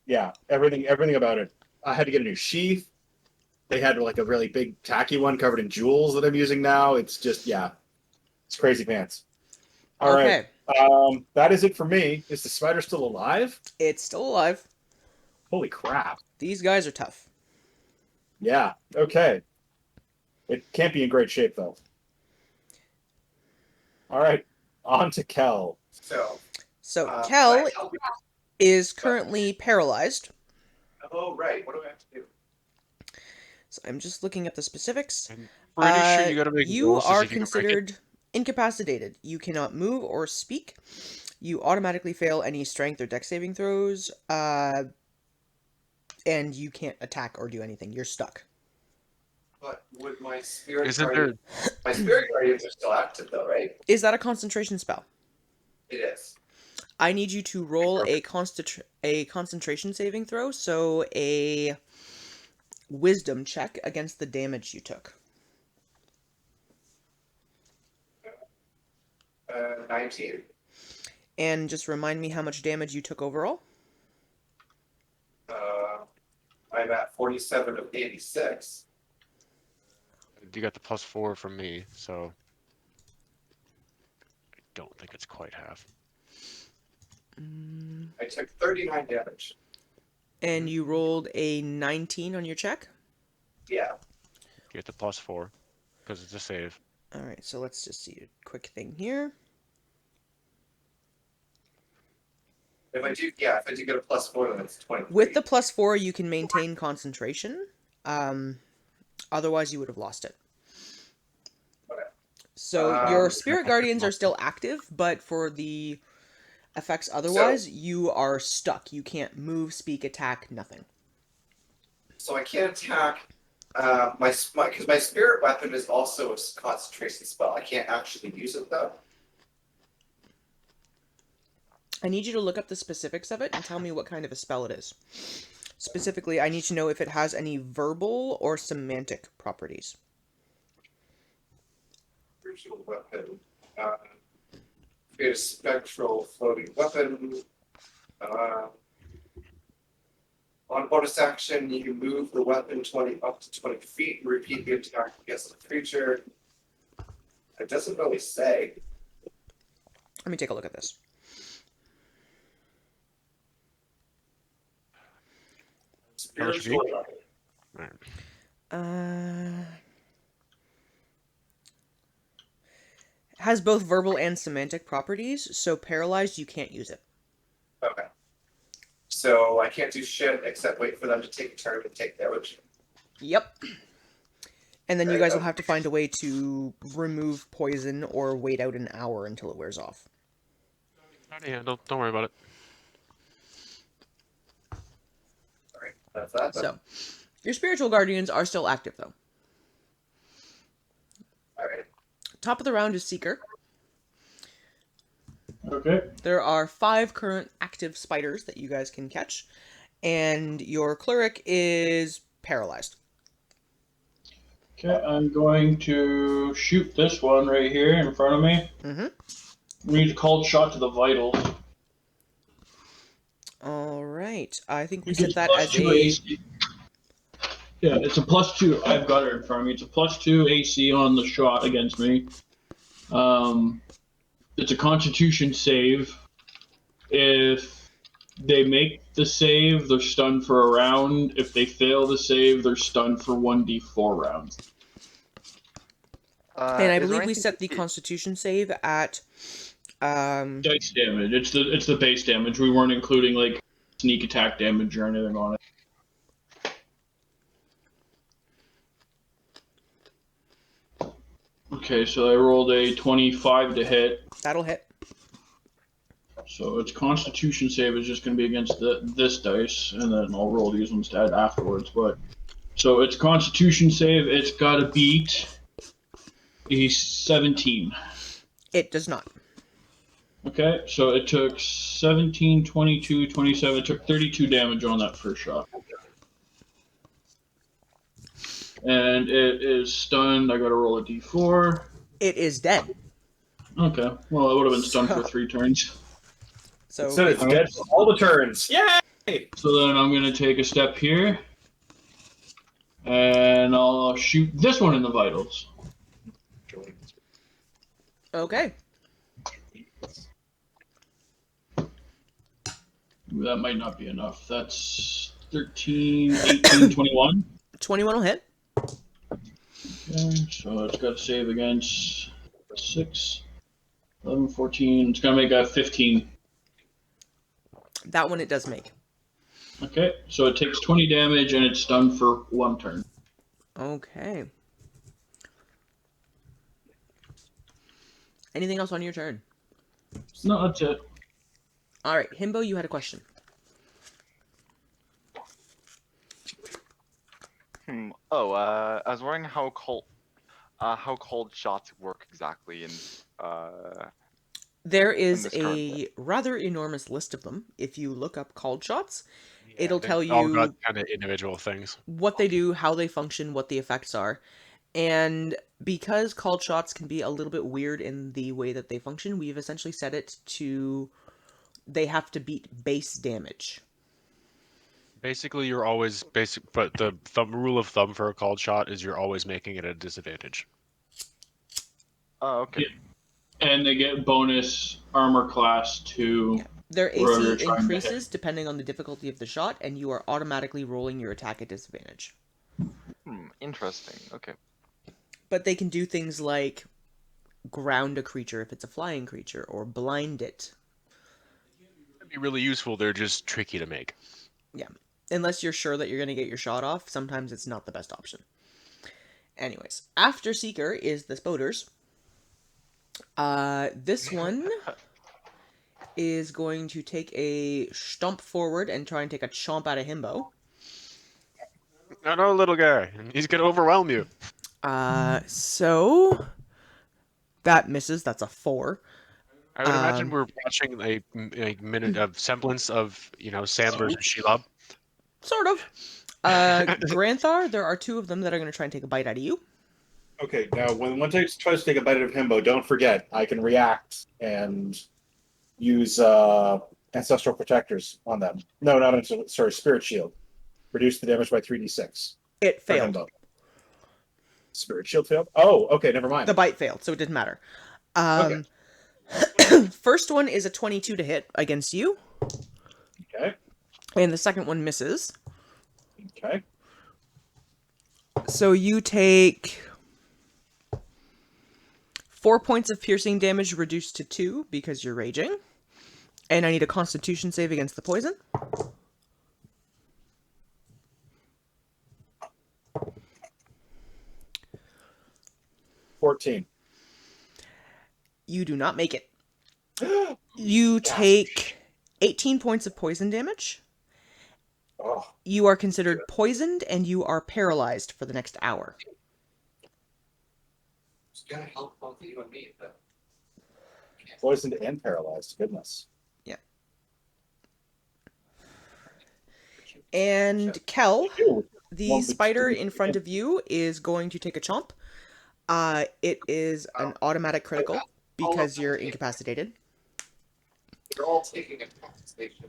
[SPEAKER 4] Yeah, everything about it. I had to get a new sheath. They had like a really big tacky one covered in jewels that I'm using now. It's just it's crazy pants. All right,
[SPEAKER 1] Okay.
[SPEAKER 4] that is it for me. Is the spider still alive?
[SPEAKER 1] It's still alive.
[SPEAKER 4] Holy crap!
[SPEAKER 1] These guys are tough.
[SPEAKER 4] Yeah. Okay. It can't be in great shape though. All right, on to Kel.
[SPEAKER 6] So,
[SPEAKER 1] So
[SPEAKER 6] can
[SPEAKER 1] Kel
[SPEAKER 6] I help you?
[SPEAKER 1] is currently paralyzed.
[SPEAKER 6] Oh, right. What do I have to do?
[SPEAKER 1] So I'm just looking at the specifics.
[SPEAKER 2] Pretty sure you gotta make
[SPEAKER 1] You
[SPEAKER 2] rolls to see
[SPEAKER 1] are
[SPEAKER 2] if you can break it.
[SPEAKER 1] considered incapacitated. You cannot move or speak. You automatically fail any strength or dex saving throws. And you can't attack or do anything. You're stuck.
[SPEAKER 6] But would my spirit
[SPEAKER 2] Isn't
[SPEAKER 6] guardian... My spirit guardians are still active, though, right?
[SPEAKER 1] Is that a concentration spell?
[SPEAKER 6] It is.
[SPEAKER 1] I need you to roll a concentration saving throw, so a wisdom check against the damage you took.
[SPEAKER 6] 19.
[SPEAKER 1] And just remind me how much damage you took overall.
[SPEAKER 6] I'm at 47 of 86.
[SPEAKER 2] You got the +4 from me, so I don't think it's quite half.
[SPEAKER 6] I took 39 damage.
[SPEAKER 1] And you rolled a 19 on your check?
[SPEAKER 6] Yeah.
[SPEAKER 2] You get the +4 because it's a save.
[SPEAKER 1] Alright, so let's just see a quick thing here.
[SPEAKER 6] If I do get a +4, then it's 20.
[SPEAKER 1] With the +4, you can maintain concentration. Otherwise, you would have lost it.
[SPEAKER 6] Okay.
[SPEAKER 1] So your spirit guardians are still active, but for the effects otherwise, you are stuck. You can't move, speak, attack, nothing.
[SPEAKER 6] So I can't attack because my spirit weapon is also a concentration spell. I can't actually use it though.
[SPEAKER 1] I need you to look up the specifics of it and tell me what kind of a spell it is. Specifically, I need to know if it has any verbal or semantic properties.
[SPEAKER 6] Virtual weapon. Create a spectral floating weapon. On bonus action, you move the weapon up to 20 feet and repeat the attack against the creature. It doesn't really say.
[SPEAKER 1] Let me take a look at this.
[SPEAKER 6] Spiritual weapon.
[SPEAKER 1] Has both verbal and semantic properties, so paralyzed, you can't use it.
[SPEAKER 6] Okay. So I can't do shit except wait for them to take a turn and take damage.
[SPEAKER 1] Yep. And then you
[SPEAKER 6] Right,
[SPEAKER 1] guys will have to find a way to remove poison or wait out an hour until it wears off.
[SPEAKER 2] Yeah, don't worry about it.
[SPEAKER 6] Alright, that's that.
[SPEAKER 1] So, your spiritual guardians are still active, though.
[SPEAKER 6] Alright.
[SPEAKER 1] Top of the round is Seeker.
[SPEAKER 3] Okay.
[SPEAKER 1] There are 5 current active spiders that you guys can catch, and your cleric is paralyzed.
[SPEAKER 3] Okay, I'm going to shoot this one right here in front of me.
[SPEAKER 1] Mm-hmm.
[SPEAKER 3] We need a cold shot to the vitals.
[SPEAKER 1] All right. right. I think we
[SPEAKER 3] It's
[SPEAKER 1] set that
[SPEAKER 3] plus
[SPEAKER 1] as
[SPEAKER 3] 2
[SPEAKER 1] a...
[SPEAKER 3] AC. Yeah, it's a +2. I've got it in front of me. It's a +2 AC on the shot against me. It's a Constitution save. If they make the save, they're stunned for a round. If they fail the save, they're stunned for 1d4 rounds.
[SPEAKER 1] And I
[SPEAKER 7] Is there
[SPEAKER 1] believe we
[SPEAKER 7] anything
[SPEAKER 1] set the
[SPEAKER 7] to-
[SPEAKER 1] Constitution save at...
[SPEAKER 3] Dice damage. It's the base damage. We weren't including like sneak attack damage or anything on it. Okay, so I rolled a 25 to hit.
[SPEAKER 1] That'll hit.
[SPEAKER 3] So its Constitution save is just going to be against this dice, and then I'll roll these ones to add afterwards. But so its Constitution save, it's got to beat a 17.
[SPEAKER 1] It does not.
[SPEAKER 3] Okay, so it took 17, 22, 27. It took 32 damage on that first shot. And it is stunned. I got to roll a d4.
[SPEAKER 1] It is dead.
[SPEAKER 3] Okay, well, it would have been stunned
[SPEAKER 1] So-
[SPEAKER 3] for 3 turns.
[SPEAKER 1] So,
[SPEAKER 4] So it's dead for all the turns. Yay!
[SPEAKER 3] So then I'm going to take a step here. And I'll shoot this one in the vitals.
[SPEAKER 1] okay.
[SPEAKER 3] That might not be enough. That's 13, 18, 21.
[SPEAKER 1] 21 will hit.
[SPEAKER 3] Okay, so it's got to save against 6, 11, 14. It's going to make a 15.
[SPEAKER 1] That one it does make.
[SPEAKER 3] Okay, so it takes 20 damage and it's stunned for 1 turn.
[SPEAKER 1] Okay. Anything else on your turn?
[SPEAKER 3] No, that's it.
[SPEAKER 1] All right, Himbo, you had a question.
[SPEAKER 7] I was wondering how cold shots work exactly, and
[SPEAKER 1] There is
[SPEAKER 7] this current
[SPEAKER 1] a rather enormous list of them. If you look up called shots, it'll
[SPEAKER 2] They've
[SPEAKER 1] tell
[SPEAKER 2] all
[SPEAKER 1] you
[SPEAKER 2] got kind of individual things.
[SPEAKER 1] what they do, how they function, what the effects are. And because called shots can be a little bit weird in the way that they function, we've essentially set it to they have to beat base damage.
[SPEAKER 2] Basically, you're always but the rule of thumb for a called shot is you're always making it a disadvantage.
[SPEAKER 7] oh, okay.
[SPEAKER 3] And they get bonus armor class to
[SPEAKER 1] Their
[SPEAKER 3] Wherever you're
[SPEAKER 1] AC
[SPEAKER 3] trying to
[SPEAKER 1] increases depending on the difficulty of the shot, and you are automatically rolling your attack at disadvantage.
[SPEAKER 7] Interesting. Okay.
[SPEAKER 1] But they can do things like ground a creature if it's a flying creature, or blind it.
[SPEAKER 2] It'd be really useful. They're just tricky to make.
[SPEAKER 1] Yeah. Unless you're sure that you're going to get your shot off, sometimes it's not the best option. Anyways, after Seeker is the Spoders. This one is going to take a stomp forward and try and take a chomp out of Himbo.
[SPEAKER 2] No, little guy. He's gonna overwhelm you.
[SPEAKER 1] So that misses. That's a 4.
[SPEAKER 2] I would imagine
[SPEAKER 1] Um,
[SPEAKER 2] we're watching a minute of semblance of Sam versus Shelob.
[SPEAKER 1] Sort of. Granthar, there are 2 of them that are going to try and take a bite out of you.
[SPEAKER 4] Okay, now when one tries to take a bite of Himbo, don't forget I can react and use Ancestral Protectors on them. No, not sorry, Spirit Shield. Reduce the damage by 3d6.
[SPEAKER 1] It
[SPEAKER 4] for
[SPEAKER 1] failed.
[SPEAKER 4] Himbo. Spirit Shield failed? Oh, okay, never mind.
[SPEAKER 1] The bite failed, so it didn't matter. First one is a 22 to hit against you,
[SPEAKER 4] Okay,
[SPEAKER 1] and the second one misses.
[SPEAKER 4] okay.
[SPEAKER 1] So you take 4 points of piercing damage reduced to 2 because you're raging. And I need a Constitution save against the poison.
[SPEAKER 4] $14.
[SPEAKER 1] You do not make it. You take 18 points of poison damage.
[SPEAKER 4] Oh,
[SPEAKER 1] You are considered poisoned, and you are paralyzed for the next hour.
[SPEAKER 6] It's gonna help both you and me, but
[SPEAKER 4] poisoned and paralyzed. Goodness.
[SPEAKER 1] And Kel,
[SPEAKER 4] Ew.
[SPEAKER 1] the
[SPEAKER 4] Well,
[SPEAKER 1] spider in front of you is going to take a chomp. It is an automatic critical because you're incapacitated.
[SPEAKER 6] they're all taking a compensation.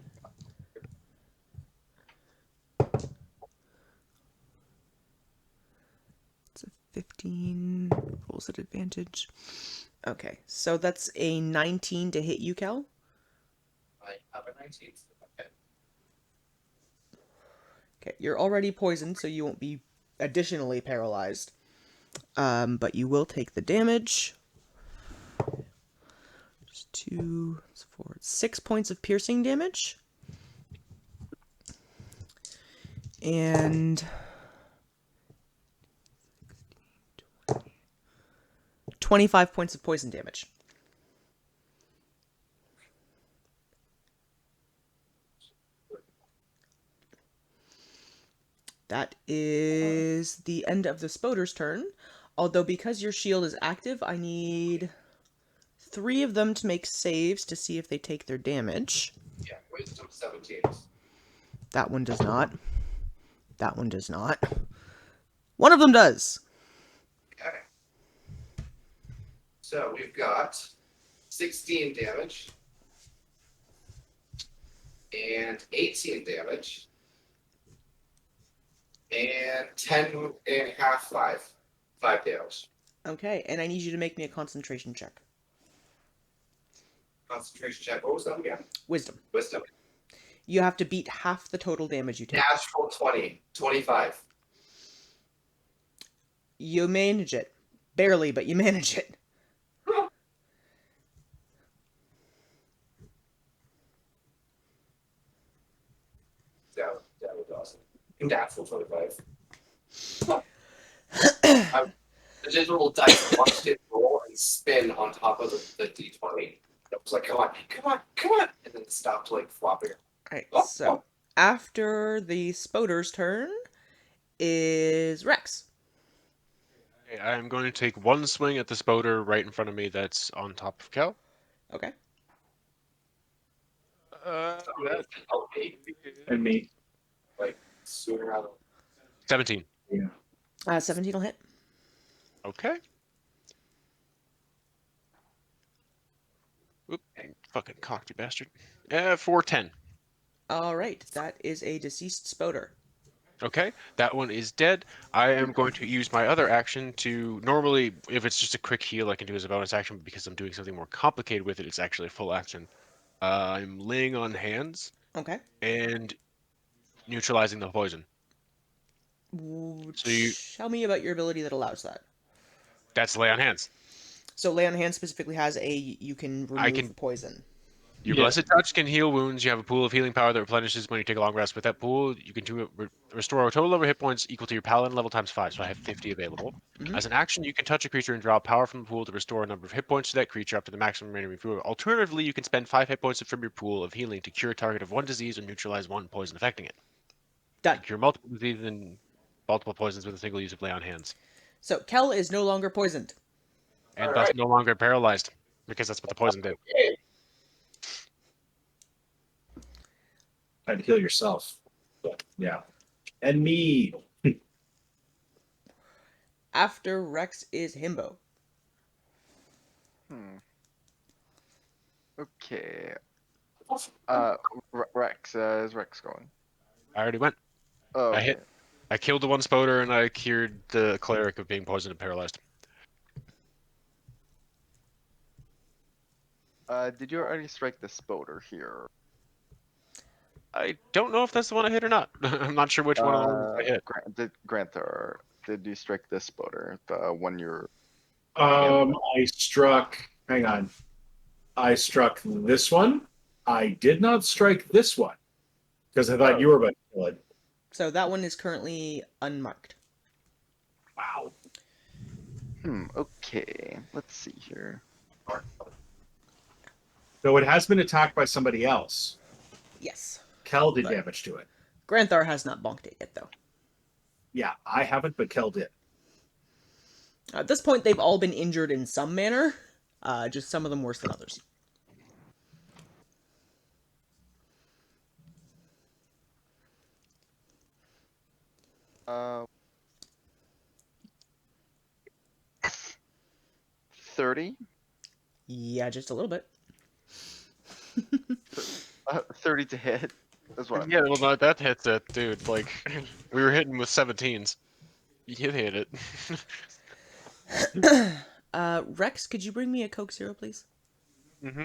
[SPEAKER 1] 15 rolls at advantage. Okay, so that's a 19 to hit you, Cal.
[SPEAKER 6] I have a 19. Okay.
[SPEAKER 1] Okay, you're already poisoned, so you won't be additionally paralyzed. But you will take the damage. Just 2, 4, 6 points of piercing damage. And 25 points of poison damage. That is the end of the Spoder's turn. Although because your shield is active, I need 3 of them to make saves to see if they take their damage.
[SPEAKER 6] Yeah, wisdom 17.
[SPEAKER 1] That one does not. That one does not. One of them does.
[SPEAKER 6] Okay. So we've got 16 damage and 18 damage and 10 and a half, 5 damage.
[SPEAKER 1] Okay, and I need you to make me a concentration check.
[SPEAKER 6] Concentration check. What was that again?
[SPEAKER 1] Wisdom.
[SPEAKER 6] Wisdom.
[SPEAKER 1] You have to beat half the total damage you take.
[SPEAKER 6] Natural 20. 25.
[SPEAKER 1] You manage it. Barely, but you manage it.
[SPEAKER 6] That was awesome. Natural 25. The digital dice watched it roll and spin on top of the d20. It was like, come on, and then it stopped like flopping.
[SPEAKER 1] Alright, so after the Spoder's turn is Rex.
[SPEAKER 2] Okay, I am going to take one swing at the Spoder right in front of me that's on top of Cal.
[SPEAKER 1] Okay.
[SPEAKER 2] That
[SPEAKER 4] And me.
[SPEAKER 6] Like sooner rather.
[SPEAKER 2] 17.
[SPEAKER 1] 17 will hit.
[SPEAKER 2] Okay. Oop, fucking cocked, you bastard. 410.
[SPEAKER 1] Alright, that is a deceased Spoder.
[SPEAKER 2] Okay, that one is dead. I am going to use my other action to... Normally, if it's just a quick heal, I can do as a bonus action, but because I'm doing something more complicated with it, it's actually a full action. I'm laying on hands
[SPEAKER 1] Okay.
[SPEAKER 2] and neutralizing the poison. So you...
[SPEAKER 1] Tell me about your ability that allows that.
[SPEAKER 2] That's lay on hands.
[SPEAKER 1] So lay on hands specifically has a you can remove poison.
[SPEAKER 2] Your
[SPEAKER 3] Yeah.
[SPEAKER 2] Blessed Touch can heal wounds. You have a pool of healing power that replenishes when you take a long rest. With that pool, you can restore a total number of hit points equal to your Paladin level times 5, so I have 50 available.
[SPEAKER 1] Mhm.
[SPEAKER 2] As an action, you can touch a creature and draw power from the pool to restore a number of hit points to that creature up to the maximum remaining pool. Alternatively, you can spend 5 hit points from your pool of healing to cure a target of 1 disease or neutralize 1 poison affecting it.
[SPEAKER 1] Done.
[SPEAKER 2] You can cure multiple diseases and multiple poisons with a single use of lay on hands.
[SPEAKER 1] So Kel is no longer poisoned.
[SPEAKER 2] And
[SPEAKER 6] All
[SPEAKER 2] thus
[SPEAKER 6] right.
[SPEAKER 2] no longer paralyzed, because that's what the poison did.
[SPEAKER 4] Trying to heal yourself. But, yeah. And me.
[SPEAKER 1] After Rex is Himbo.
[SPEAKER 7] Okay. Rex, is Rex going?
[SPEAKER 2] I already went.
[SPEAKER 7] Oh,
[SPEAKER 2] I hit. I killed the one Spoder, and I cured the cleric of being poisoned and paralyzed.
[SPEAKER 7] Did you already strike the Spoder here?
[SPEAKER 2] I don't know if that's the one I hit or not. I'm not sure which one of them I hit.
[SPEAKER 7] Granthar, did you strike this Spoder? The one you're...
[SPEAKER 4] I struck. Hang on. I struck this one. I did not strike this one because I thought you were about to kill it.
[SPEAKER 1] So that one is currently unmarked.
[SPEAKER 4] Wow.
[SPEAKER 7] Okay. Let's see here.
[SPEAKER 4] So it has been attacked by somebody else.
[SPEAKER 1] Yes.
[SPEAKER 4] Kel did
[SPEAKER 1] Right.
[SPEAKER 4] damage to it.
[SPEAKER 1] Granthar has not bonked it yet, though.
[SPEAKER 4] Yeah, I haven't, but Kel did.
[SPEAKER 1] At this point, they've all been injured in some manner. Just some of them worse than others.
[SPEAKER 7] Uh, 30?
[SPEAKER 1] Yeah, just a little bit.
[SPEAKER 7] 30 to hit. That's what.
[SPEAKER 2] Yeah, well, no, that hits it, dude. Like, we were hitting with 17s. You hit it.
[SPEAKER 1] Rex, could you bring me a Coke Zero, please?
[SPEAKER 2] Mm-hmm.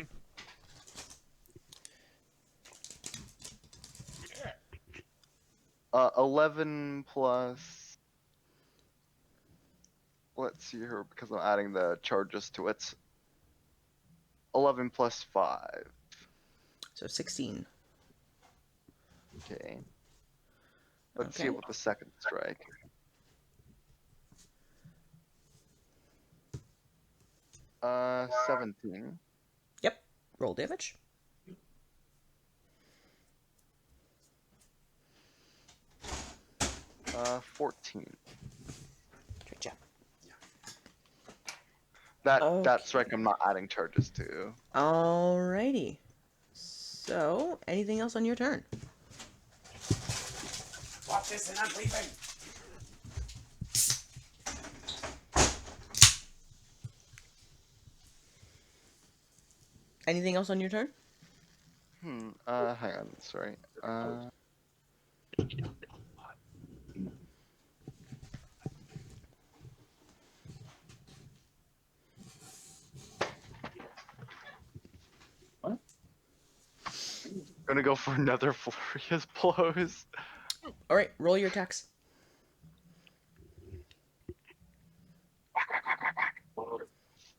[SPEAKER 7] 11 plus. Let's see here, because I'm adding the charges to it. 11 plus 5.
[SPEAKER 1] So 16.
[SPEAKER 7] Okay. Let's see
[SPEAKER 1] Okay.
[SPEAKER 7] about the second strike. Uh, 17.
[SPEAKER 1] Yep. Roll damage.
[SPEAKER 7] Uh, 14.
[SPEAKER 1] Good job.
[SPEAKER 7] That
[SPEAKER 1] Okay.
[SPEAKER 7] strike I'm not adding charges to.
[SPEAKER 1] Alrighty. So, anything else on your turn?
[SPEAKER 9] Watch this and I'm leaving.
[SPEAKER 1] Anything else on your turn?
[SPEAKER 7] Hang on, sorry. Gonna go for another Flurry of Blows.
[SPEAKER 1] Alright, roll your attacks.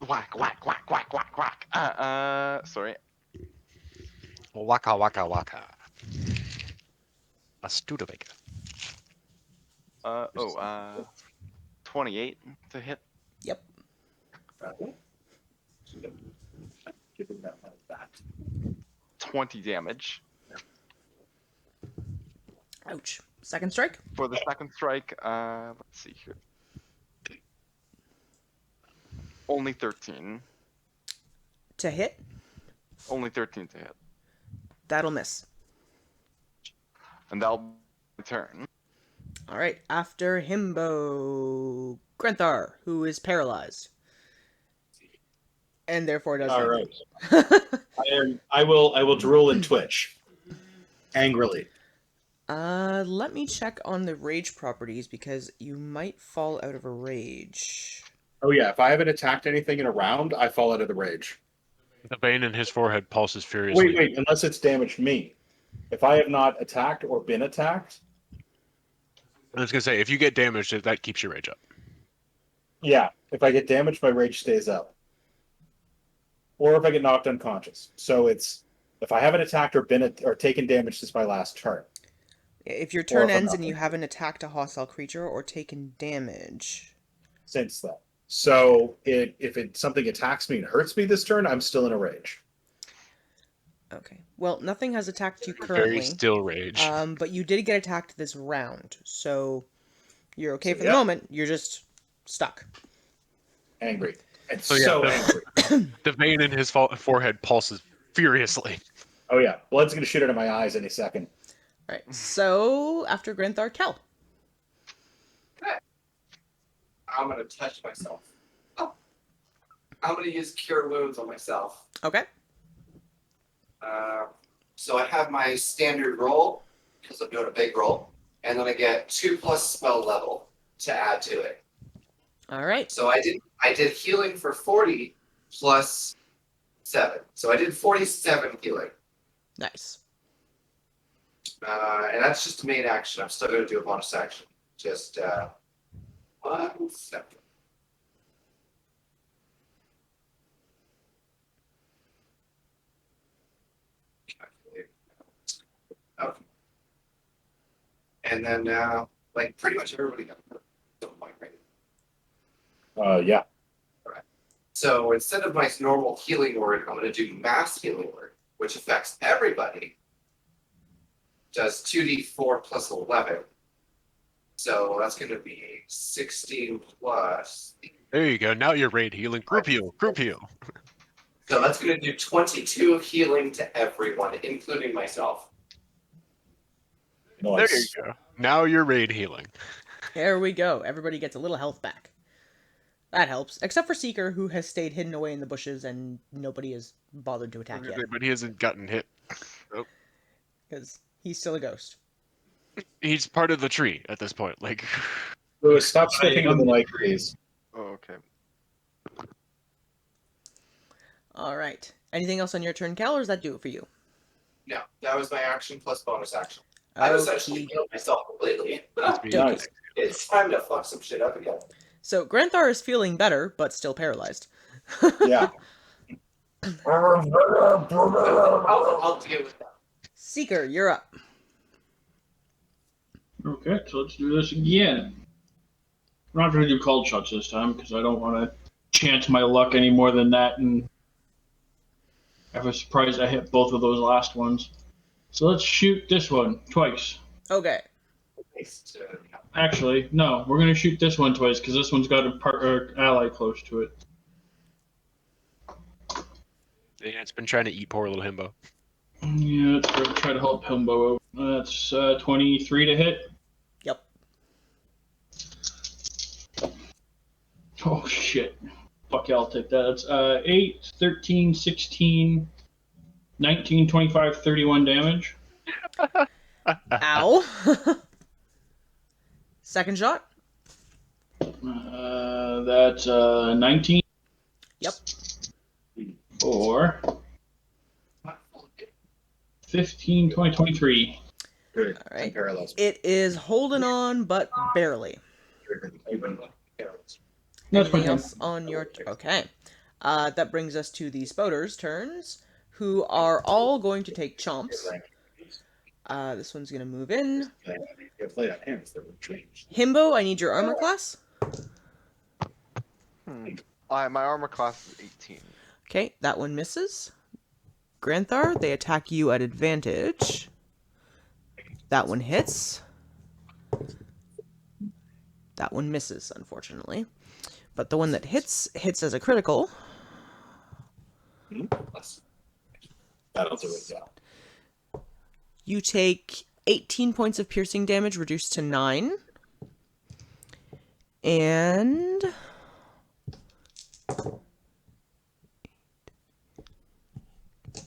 [SPEAKER 7] Whack, whack, whack, whack, whack, whack. Sorry.
[SPEAKER 2] Waka waka waka. A Studebaker.
[SPEAKER 7] 28 to hit.
[SPEAKER 1] Yep.
[SPEAKER 8] Giving that like that.
[SPEAKER 7] 20 damage.
[SPEAKER 1] Ouch. Second strike?
[SPEAKER 7] For the second strike, let's see here. Only 13.
[SPEAKER 1] To hit?
[SPEAKER 7] Only 13 to hit.
[SPEAKER 1] That'll miss.
[SPEAKER 7] And that'll be my turn.
[SPEAKER 1] Alright, after Himbo, Grenthar, who is paralyzed. And therefore does
[SPEAKER 4] All
[SPEAKER 1] nothing.
[SPEAKER 4] right. I will drool and twitch angrily.
[SPEAKER 1] Let me check on the rage properties because you might fall out of a rage.
[SPEAKER 4] Oh yeah, if I haven't attacked anything in a round, I fall out of the rage.
[SPEAKER 2] The vein in his forehead pulses furiously.
[SPEAKER 4] Wait, unless it's damaged me. If I have not attacked or been attacked,
[SPEAKER 2] I was gonna say, if you get damaged, that keeps your rage up.
[SPEAKER 4] yeah, if I get damaged, my rage stays up. Or if I get knocked unconscious. So it's if I haven't attacked or or taken damage since my last turn.
[SPEAKER 1] If your turn
[SPEAKER 4] if I'm
[SPEAKER 1] ends
[SPEAKER 4] not-
[SPEAKER 1] and you haven't attacked a hostile creature or taken damage.
[SPEAKER 4] Since then. So if something attacks me and hurts me this turn, I'm still in a rage.
[SPEAKER 1] Okay. Well, nothing has attacked you
[SPEAKER 2] Very
[SPEAKER 1] currently.
[SPEAKER 2] still rage.
[SPEAKER 1] But you did get attacked this round, so you're okay for the
[SPEAKER 4] Yep.
[SPEAKER 1] moment. You're just stuck.
[SPEAKER 4] Angry. And
[SPEAKER 2] So,
[SPEAKER 4] so,
[SPEAKER 2] yeah,
[SPEAKER 4] angry.
[SPEAKER 2] The vein in his forehead pulses furiously.
[SPEAKER 4] Oh yeah. Blood's gonna shoot out of my eyes any second.
[SPEAKER 1] All right. So after Grenthar, Kel.
[SPEAKER 6] I'm gonna touch myself. Oh. I'm gonna use Cure Wounds on myself.
[SPEAKER 1] Okay.
[SPEAKER 6] So I have my standard roll because I'm doing a big roll, and then I get 2+ spell level to add to it.
[SPEAKER 1] All right.
[SPEAKER 6] So I did healing for 40 plus 7. So I did 47 healing,
[SPEAKER 1] Nice.
[SPEAKER 6] and that's just the main action. I'm still gonna do a bonus action. Just 1 second. Okay. And then like pretty much everybody got hurt. Don't mind, right?
[SPEAKER 4] Yeah.
[SPEAKER 6] So instead of my normal healing word, I'm going to do mass healing word, which affects everybody. Does 2d4 plus 11. So that's going to be 16 plus.
[SPEAKER 2] There you go. Now you're raid healing. Group heal. Group heal.
[SPEAKER 6] So that's going to do 22 healing to everyone, including myself.
[SPEAKER 2] There
[SPEAKER 4] Nice.
[SPEAKER 2] you go. Now you're raid healing.
[SPEAKER 1] There we go. Everybody gets a little health back. That helps, except for Seeker, who has stayed hidden away in the bushes and nobody has bothered to attack yet,
[SPEAKER 2] But he hasn't gotten hit.
[SPEAKER 1] because he's still a ghost.
[SPEAKER 2] He's part of the tree at this point. Like,
[SPEAKER 4] Louis, stop sticking to the mic, please.
[SPEAKER 7] Oh, okay.
[SPEAKER 1] All right. Anything else on your turn, Cal, or does that do it for you?
[SPEAKER 6] No, that was my action plus bonus action. I've essentially healed myself completely.
[SPEAKER 2] be
[SPEAKER 8] Nice.
[SPEAKER 6] It's time to fuck some shit up again.
[SPEAKER 1] So Granthar is feeling better, but still paralyzed.
[SPEAKER 8] Yeah.
[SPEAKER 6] I'll deal with that.
[SPEAKER 1] Seeker, you're up.
[SPEAKER 3] Okay, so let's do this again. I'm not going to do cold shots this time because I don't want to chance my luck any more than that, and I was surprised I hit both of those last ones. So let's shoot this one twice.
[SPEAKER 1] Okay.
[SPEAKER 3] Actually, no, we're going to shoot this one twice because this one's got a ally close to it.
[SPEAKER 2] Yeah, it's been trying to eat poor little himbo.
[SPEAKER 3] Yeah, let's try to help Himbo out. That's 23 to hit.
[SPEAKER 1] Yep.
[SPEAKER 3] Oh, shit. Fuck yeah, I'll take that. That's 8, 13, 16, 19, 25, 31 damage.
[SPEAKER 1] Ow. Second shot.
[SPEAKER 3] That's 19.
[SPEAKER 1] Yep.
[SPEAKER 3] Or 15, 20, 23.
[SPEAKER 8] Good.
[SPEAKER 1] All right.
[SPEAKER 8] Paralyzed.
[SPEAKER 1] It is holding on, but barely.
[SPEAKER 3] That's
[SPEAKER 1] Anything
[SPEAKER 3] my
[SPEAKER 1] else on your... Okay. That brings us to the Spoders' turns, who are all going to take chomps. This one's going to move in.
[SPEAKER 8] Play on hands that would change.
[SPEAKER 1] Himbo, I need your armor class.
[SPEAKER 7] My armor class is 18.
[SPEAKER 1] Okay, that one misses. Granthar, they attack you at advantage. That one hits. That one misses, unfortunately. But the one that hits as a critical.
[SPEAKER 8] That'll do it, yeah.
[SPEAKER 1] You take 18 points of piercing damage, reduced to 9. And...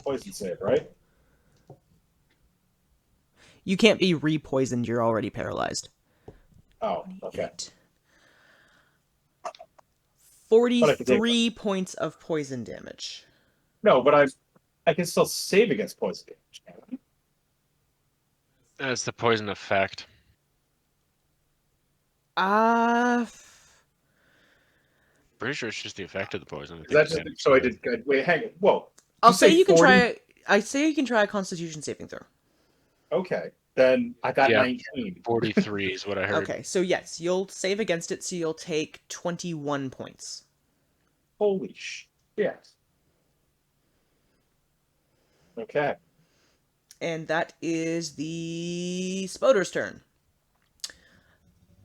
[SPEAKER 8] Poison save, right?
[SPEAKER 1] You can't be re-poisoned, you're already paralyzed.
[SPEAKER 8] Oh, okay.
[SPEAKER 1] 43 points of poison damage.
[SPEAKER 8] No, but I can still save against poison damage. Can't I?
[SPEAKER 2] That's the poison effect. Pretty sure it's just the effect of the poison. I think
[SPEAKER 8] That's
[SPEAKER 2] it's
[SPEAKER 8] so I did. Wait, hang on. Whoa.
[SPEAKER 1] I'll say
[SPEAKER 8] say
[SPEAKER 1] you can
[SPEAKER 8] 40?
[SPEAKER 1] try. I say you can try a Constitution saving throw.
[SPEAKER 8] Okay, then I got
[SPEAKER 2] Yeah.
[SPEAKER 8] 19.
[SPEAKER 2] 43 is what I heard.
[SPEAKER 1] Okay, so yes, you'll save against it, so you'll take 21 points.
[SPEAKER 8] Holy shit. Okay.
[SPEAKER 1] And that is the Spoder's turn.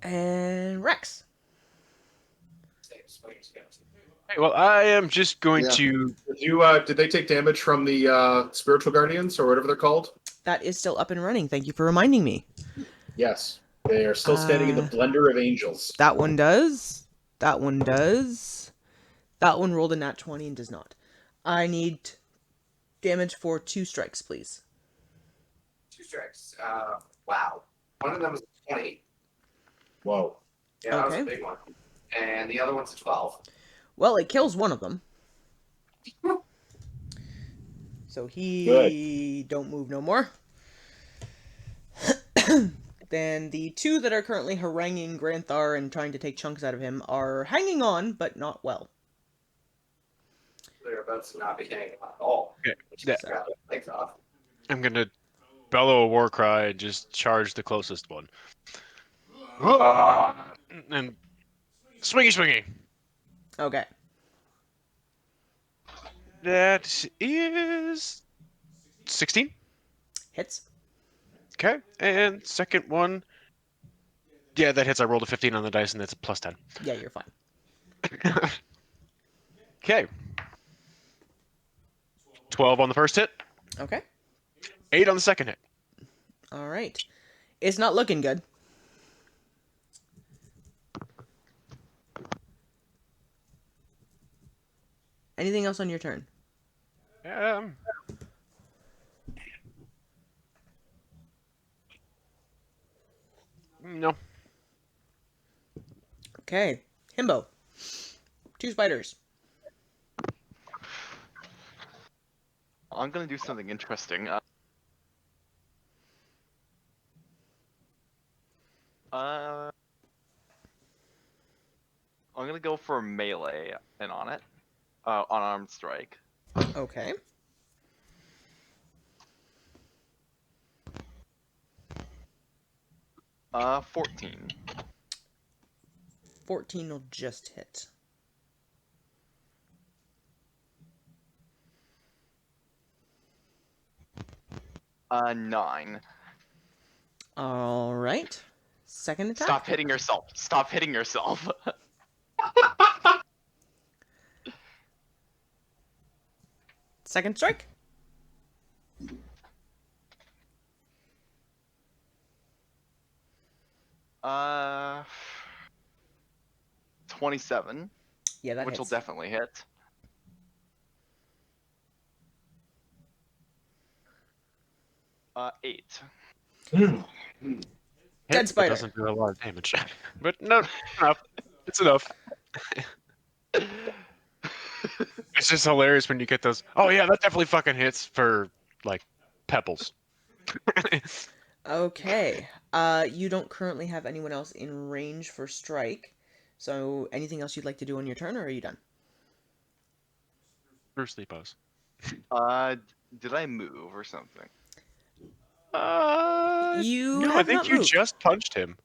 [SPEAKER 1] And Rex.
[SPEAKER 2] Hey, well, I am just going
[SPEAKER 6] Yeah.
[SPEAKER 2] to.
[SPEAKER 4] Did they take damage from the spiritual guardians or whatever they're called?
[SPEAKER 1] That is still up and running. Thank you for reminding me.
[SPEAKER 4] Yes, they are still standing in the blender of angels.
[SPEAKER 1] That one does. That one does. That one rolled a nat 20 and does not. I need damage for 2 strikes, please.
[SPEAKER 6] 2 strikes. Wow. One of them was 20.
[SPEAKER 4] Whoa.
[SPEAKER 6] Yeah, that was
[SPEAKER 1] Okay.
[SPEAKER 6] a big one. And the other one's a 12.
[SPEAKER 1] Well, it kills one of them. So he don't move no more. Then the 2 that are currently haranguing Granthar and trying to take chunks out of him are hanging on, but not well.
[SPEAKER 6] They're about to not be hanging on at all.
[SPEAKER 2] Okay.
[SPEAKER 6] Which
[SPEAKER 2] Yeah.
[SPEAKER 6] is their legs off.
[SPEAKER 2] I'm going to bellow a war cry and just charge the closest one. And swingy.
[SPEAKER 1] Okay.
[SPEAKER 2] That is 16.
[SPEAKER 1] Hits.
[SPEAKER 2] Okay, and second one. Yeah, that hits. I rolled a 15 on the dice, and that's a plus 10.
[SPEAKER 1] Yeah, you're fine.
[SPEAKER 2] Okay. 12 on the first hit,
[SPEAKER 1] Okay.
[SPEAKER 2] 8 on the second hit.
[SPEAKER 1] All right. It's not looking good. Anything else on your turn?
[SPEAKER 2] No.
[SPEAKER 1] Okay. Himbo. 2 spiders.
[SPEAKER 7] I'm gonna do something interesting. I'm gonna go for melee and on it. Unarmed strike.
[SPEAKER 1] Okay.
[SPEAKER 7] 14.
[SPEAKER 1] 14 will just hit.
[SPEAKER 7] Uh, 9.
[SPEAKER 1] All right. Second attack.
[SPEAKER 7] Stop hitting yourself. Stop hitting yourself.
[SPEAKER 1] Second strike.
[SPEAKER 7] 27,
[SPEAKER 1] Yeah, that
[SPEAKER 7] which will
[SPEAKER 1] hits.
[SPEAKER 7] definitely hit. Uh, 8.
[SPEAKER 1] Dead
[SPEAKER 2] Hit,
[SPEAKER 1] spider.
[SPEAKER 2] but doesn't do a lot of damage. But no, enough. It's enough. It's just hilarious when you get those. Oh yeah, that definitely fucking hits for like pebbles.
[SPEAKER 1] Okay. You don't currently have anyone else in range for strike. So, anything else you'd like to do on your turn, or are you done?
[SPEAKER 2] Bruce Lee pose.
[SPEAKER 7] Did I move or something?
[SPEAKER 1] You
[SPEAKER 2] no, I
[SPEAKER 1] have
[SPEAKER 2] think
[SPEAKER 1] not
[SPEAKER 2] you
[SPEAKER 1] moved.
[SPEAKER 2] just punched him.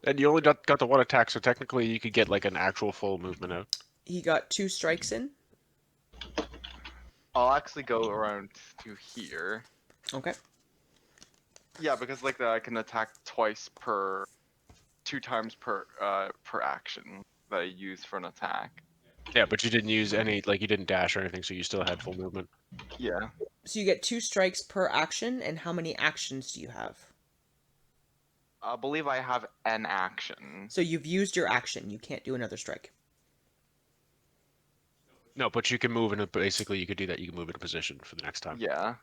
[SPEAKER 2] And you only got the one attack, so technically you could get like an actual full movement out.
[SPEAKER 1] He got 2 strikes in.
[SPEAKER 7] I'll actually go around to here.
[SPEAKER 1] Okay.
[SPEAKER 7] Yeah, because like I can attack twice per, 2 times per action that I use for an attack.
[SPEAKER 2] Yeah, but you didn't use any, like you didn't dash or anything, so you still had full movement.
[SPEAKER 7] Yeah.
[SPEAKER 1] So you get 2 strikes per action, and how many actions do you have?
[SPEAKER 7] I believe I have an action.
[SPEAKER 1] So you've used your action. You can't do another strike.
[SPEAKER 2] No, but you can move in a, basically you could do that. You can move in a position for the next time.
[SPEAKER 7] Yeah.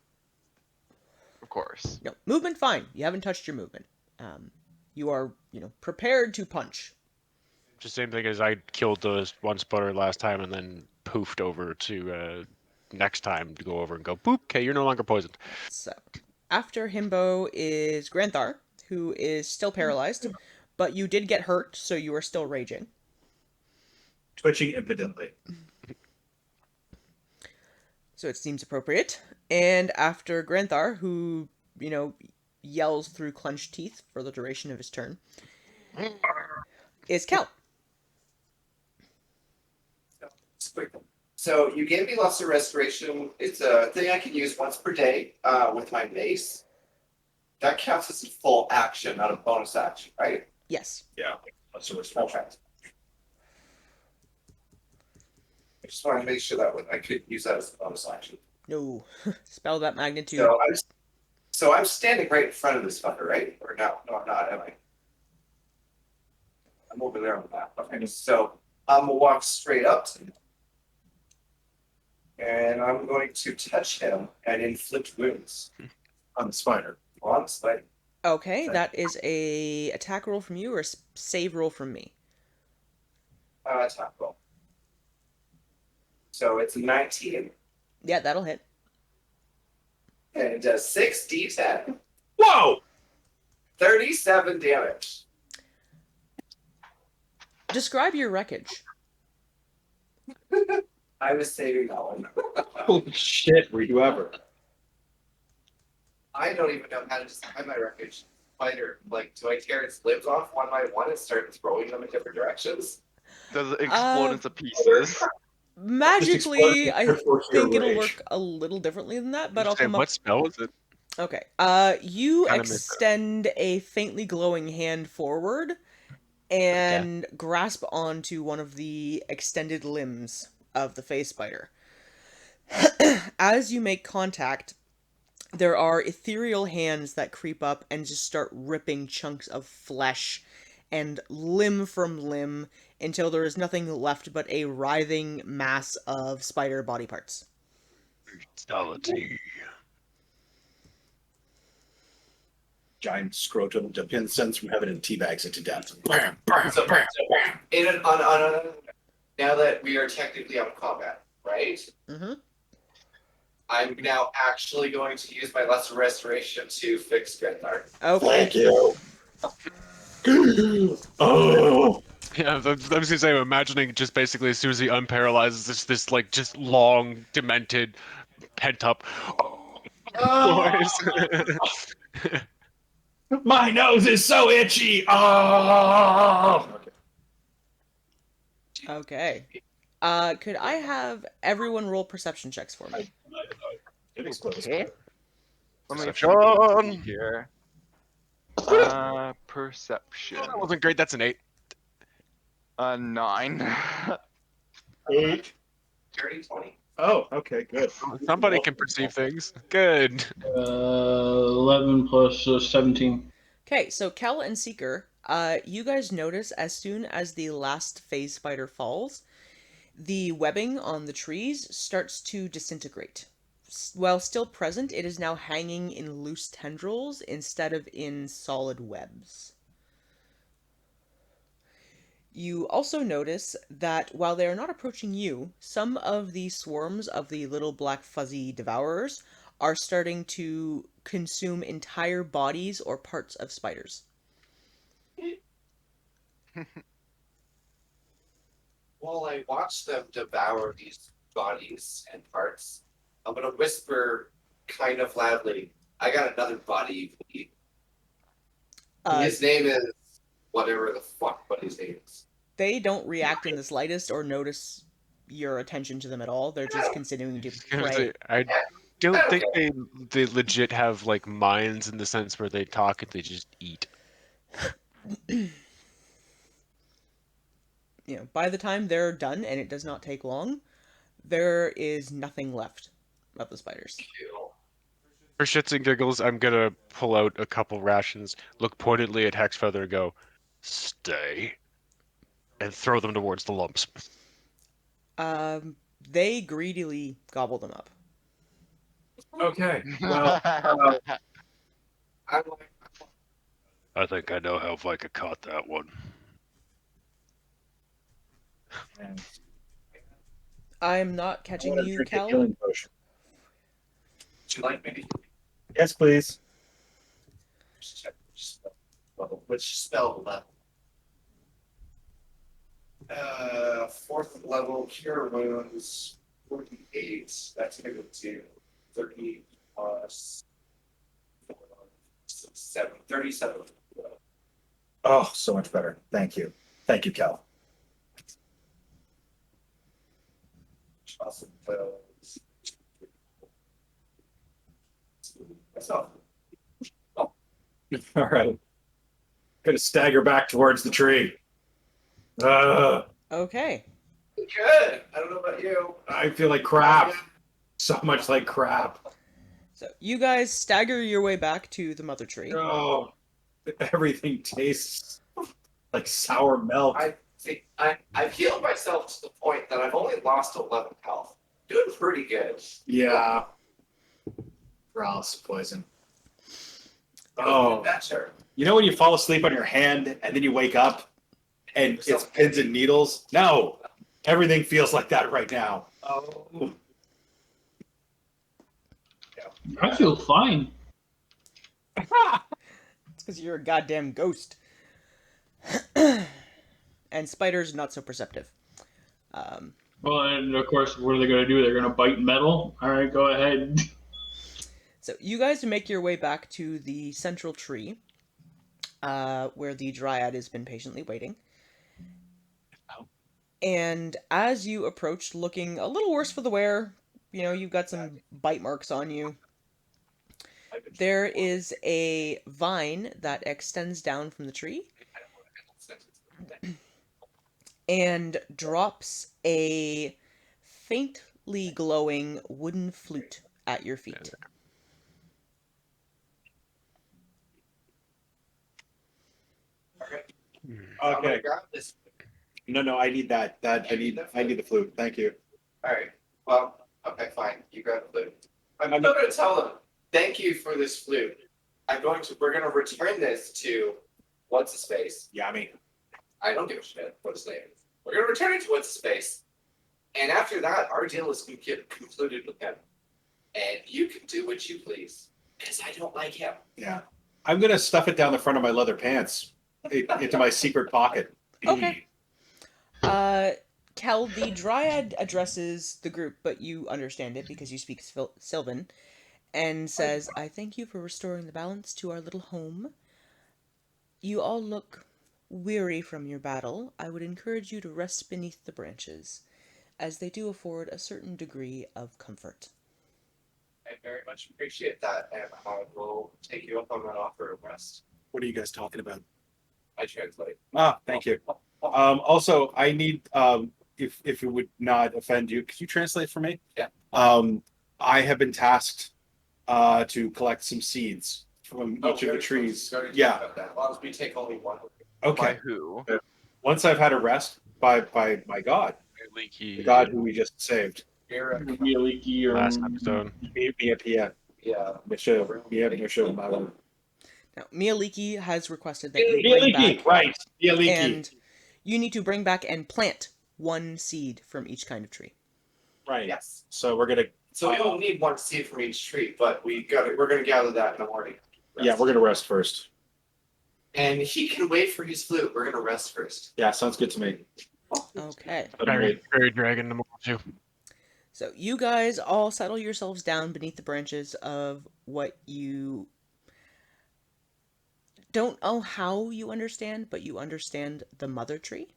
[SPEAKER 7] Of course.
[SPEAKER 1] No, movement fine. You haven't touched your movement. You are, prepared to punch.
[SPEAKER 2] Just same thing as I killed those one spotter last time and then poofed over to next time to go over and go boop. Okay, you're no longer poisoned.
[SPEAKER 1] So, after Himbo is Granthar, who is still paralyzed, but you did get hurt, so you are still raging.
[SPEAKER 4] Twitching impotently.
[SPEAKER 1] So it seems appropriate. And after Granthar, who, yells through clenched teeth for the duration of his turn, is Kel.
[SPEAKER 6] So you gave me lots of restoration. It's a thing I can use once per day with my mace. That counts as a full action, not a bonus action, right?
[SPEAKER 1] Yes.
[SPEAKER 4] Yeah. That's a response.
[SPEAKER 6] Okay. I just wanted to make sure that I could use that as a bonus action.
[SPEAKER 1] No. Spell that magnitude.
[SPEAKER 6] So I'm standing right in front of this fucker, right? Or no, I'm not, am I? I'm over there on the map. Okay, so I'm gonna walk straight up to him. And I'm going to touch him and inflict wounds
[SPEAKER 4] On the spider.
[SPEAKER 6] on the spider.
[SPEAKER 1] Okay, that is a attack roll from you or a save roll from me?
[SPEAKER 6] Attack roll. So it's a 19.
[SPEAKER 1] Yeah, that'll hit.
[SPEAKER 6] And it does 6d10.
[SPEAKER 4] Whoa!
[SPEAKER 6] 37 damage.
[SPEAKER 1] Describe your wreckage.
[SPEAKER 6] I was saving that one.
[SPEAKER 4] Holy shit, were you ever?
[SPEAKER 6] I don't even know how to describe my wreckage. Spider, like, do I tear its limbs off one by one and start throwing them in different directions?
[SPEAKER 7] Does it explode into pieces?
[SPEAKER 1] Magically, I
[SPEAKER 4] Therefore,
[SPEAKER 1] think
[SPEAKER 4] your
[SPEAKER 1] it'll
[SPEAKER 4] rage.
[SPEAKER 1] work a little differently than that, but I'll
[SPEAKER 2] Say,
[SPEAKER 1] come
[SPEAKER 2] what
[SPEAKER 1] up.
[SPEAKER 2] spell is it?
[SPEAKER 1] Okay. You
[SPEAKER 2] Kinda missed that.
[SPEAKER 1] extend a faintly glowing hand forward and grasp onto one of the extended limbs of the face spider. As you make contact, there are ethereal hands that creep up and just start ripping chunks of flesh and limb from limb until there is nothing left but a writhing mass of spider body parts.
[SPEAKER 4] Giant scrotum descends from heaven and teabags it to death. Bam, bam,
[SPEAKER 6] So,
[SPEAKER 4] bam.
[SPEAKER 6] in now that we are technically out of combat, right?
[SPEAKER 1] Mm-hmm.
[SPEAKER 6] I'm now actually going to use my Lesser Restoration to fix Gretnar.
[SPEAKER 1] Okay.
[SPEAKER 8] Thank you. Oh,
[SPEAKER 2] Yeah, I was gonna say, I'm imagining just basically as soon as he unparalyzes, this like just long, demented, pent up noise.
[SPEAKER 8] my nose is so itchy. Oh.
[SPEAKER 1] Okay. Could I have everyone roll perception checks for me?
[SPEAKER 8] It explodes.
[SPEAKER 7] Okay. Let me
[SPEAKER 2] Perception.
[SPEAKER 7] see here. Perception.
[SPEAKER 2] Oh, that wasn't great. That's an 8.
[SPEAKER 7] 9.
[SPEAKER 8] 8.
[SPEAKER 6] Dirty 20.
[SPEAKER 8] Oh, okay, good.
[SPEAKER 2] Somebody can perceive things. Good.
[SPEAKER 3] 11 plus 17.
[SPEAKER 1] Okay, so Kel and Seeker, you guys notice as soon as the last phase spider falls, the webbing on the trees starts to disintegrate. While still present, it is now hanging in loose tendrils instead of in solid webs. You also notice that while they are not approaching you, some of the swarms of the little black fuzzy devourers are starting to consume entire bodies or parts of spiders.
[SPEAKER 6] While I watch them devour these bodies and parts, I'm gonna whisper kind of loudly, I got another body you can eat. His name is whatever the fuck what his name is.
[SPEAKER 1] They don't react in the slightest or notice your attention to them at all. They're just continuing to prey.
[SPEAKER 2] I don't think they legit have like minds in the sense where they talk and they just eat.
[SPEAKER 1] By the time they're done, and it does not take long, there is nothing left of the spiders.
[SPEAKER 2] For shits and giggles, I'm gonna pull out a couple rations, look pointedly at Hexfeather and go, "Stay," and throw them towards the lumps.
[SPEAKER 1] They greedily gobble them up.
[SPEAKER 8] Okay. Well,
[SPEAKER 6] I'm like,
[SPEAKER 2] I think I know how Vika caught that one.
[SPEAKER 1] I'm not catching you, Cal.
[SPEAKER 6] would you like me to
[SPEAKER 8] Yes, please.
[SPEAKER 6] check which spell level? 4th level cure wounds 48. That's gonna go to 30 plus 4, 7, 37.
[SPEAKER 8] Oh, so much better. Thank you. Thank you, Cal.
[SPEAKER 6] Awesome. Myself.
[SPEAKER 8] All right. Gonna stagger back towards the tree.
[SPEAKER 1] Okay.
[SPEAKER 6] Good. I don't know about you.
[SPEAKER 8] I feel like crap. So much like crap.
[SPEAKER 1] So you guys stagger your way back to the mother tree.
[SPEAKER 8] Oh, everything tastes like sour milk.
[SPEAKER 6] I've healed myself to the point that I've only lost 11 health. Doing pretty good.
[SPEAKER 8] Yeah. Paralysis poison. Oh,
[SPEAKER 6] Better.
[SPEAKER 8] you know when you fall asleep on your hand and then you wake up and it's pins and needles? No, everything feels like that right now. Oh.
[SPEAKER 3] I feel fine.
[SPEAKER 1] It's because you're a goddamn ghost. And spiders not so perceptive.
[SPEAKER 3] Well, and of course, what are they going to do? They're going to bite metal? All right, go ahead.
[SPEAKER 1] So you guys make your way back to the central tree, where the dryad has been patiently waiting. And as you approach, looking a little worse for the wear, you've got some bite marks on you. There is a vine that extends down from the tree and drops a faintly glowing wooden flute at your feet.
[SPEAKER 8] Okay.
[SPEAKER 6] Grab this.
[SPEAKER 8] No, I need that. I need the flute. Thank you.
[SPEAKER 6] All right. Well, okay, fine. You grab the flute. I'm still going to tell them, thank you for this flute. We're going to return this to what's his face.
[SPEAKER 8] Yami.
[SPEAKER 6] I don't give a shit what his name is. We're gonna return it to its space, and after that, our deal is concluded with him, and you can do what you please, because I don't like him.
[SPEAKER 8] Yeah. I'm gonna stuff it down the front of my leather pants into my secret pocket.
[SPEAKER 1] Okay. Kel, the Dryad addresses the group, but you understand it because you speak Sylvan, and says, I thank you for restoring the balance to our little home. You all look weary from your battle. I would encourage you to rest beneath the branches, as they do afford a certain degree of comfort.
[SPEAKER 6] I very much appreciate that, and I will take you up on that offer of rest.
[SPEAKER 8] What are you guys talking about?
[SPEAKER 6] I translate.
[SPEAKER 8] Ah, thank you. Also, I need, if it would not offend you, could you translate for me?
[SPEAKER 6] Yeah.
[SPEAKER 8] I have been tasked to collect some seeds from each of the trees. Yeah.
[SPEAKER 6] As long as we take only one.
[SPEAKER 7] By
[SPEAKER 8] Okay.
[SPEAKER 7] who?
[SPEAKER 8] Once I've had a rest by my God,
[SPEAKER 2] Leaky.
[SPEAKER 8] the God who we just saved.
[SPEAKER 3] Mieliki or
[SPEAKER 2] Last episode.
[SPEAKER 8] Mia.
[SPEAKER 6] Yeah.
[SPEAKER 8] Misha.
[SPEAKER 1] Now, Mieliki has requested that you bring back,
[SPEAKER 8] Right. Mieliki.
[SPEAKER 1] and you need to bring back and plant one seed from each kind of tree.
[SPEAKER 8] Right.
[SPEAKER 6] Yes.
[SPEAKER 8] So we're gonna.
[SPEAKER 6] So we don't need one seed from each tree, but we're gonna gather that in the morning.
[SPEAKER 8] Yeah, we're gonna rest first.
[SPEAKER 6] And he can wait for his flute. We're gonna rest first.
[SPEAKER 8] Yeah, sounds good to me.
[SPEAKER 1] Okay.
[SPEAKER 2] Fairy dragon tomorrow too.
[SPEAKER 1] So you guys all settle yourselves down beneath the branches of what you don't know how you understand, but you understand the mother tree.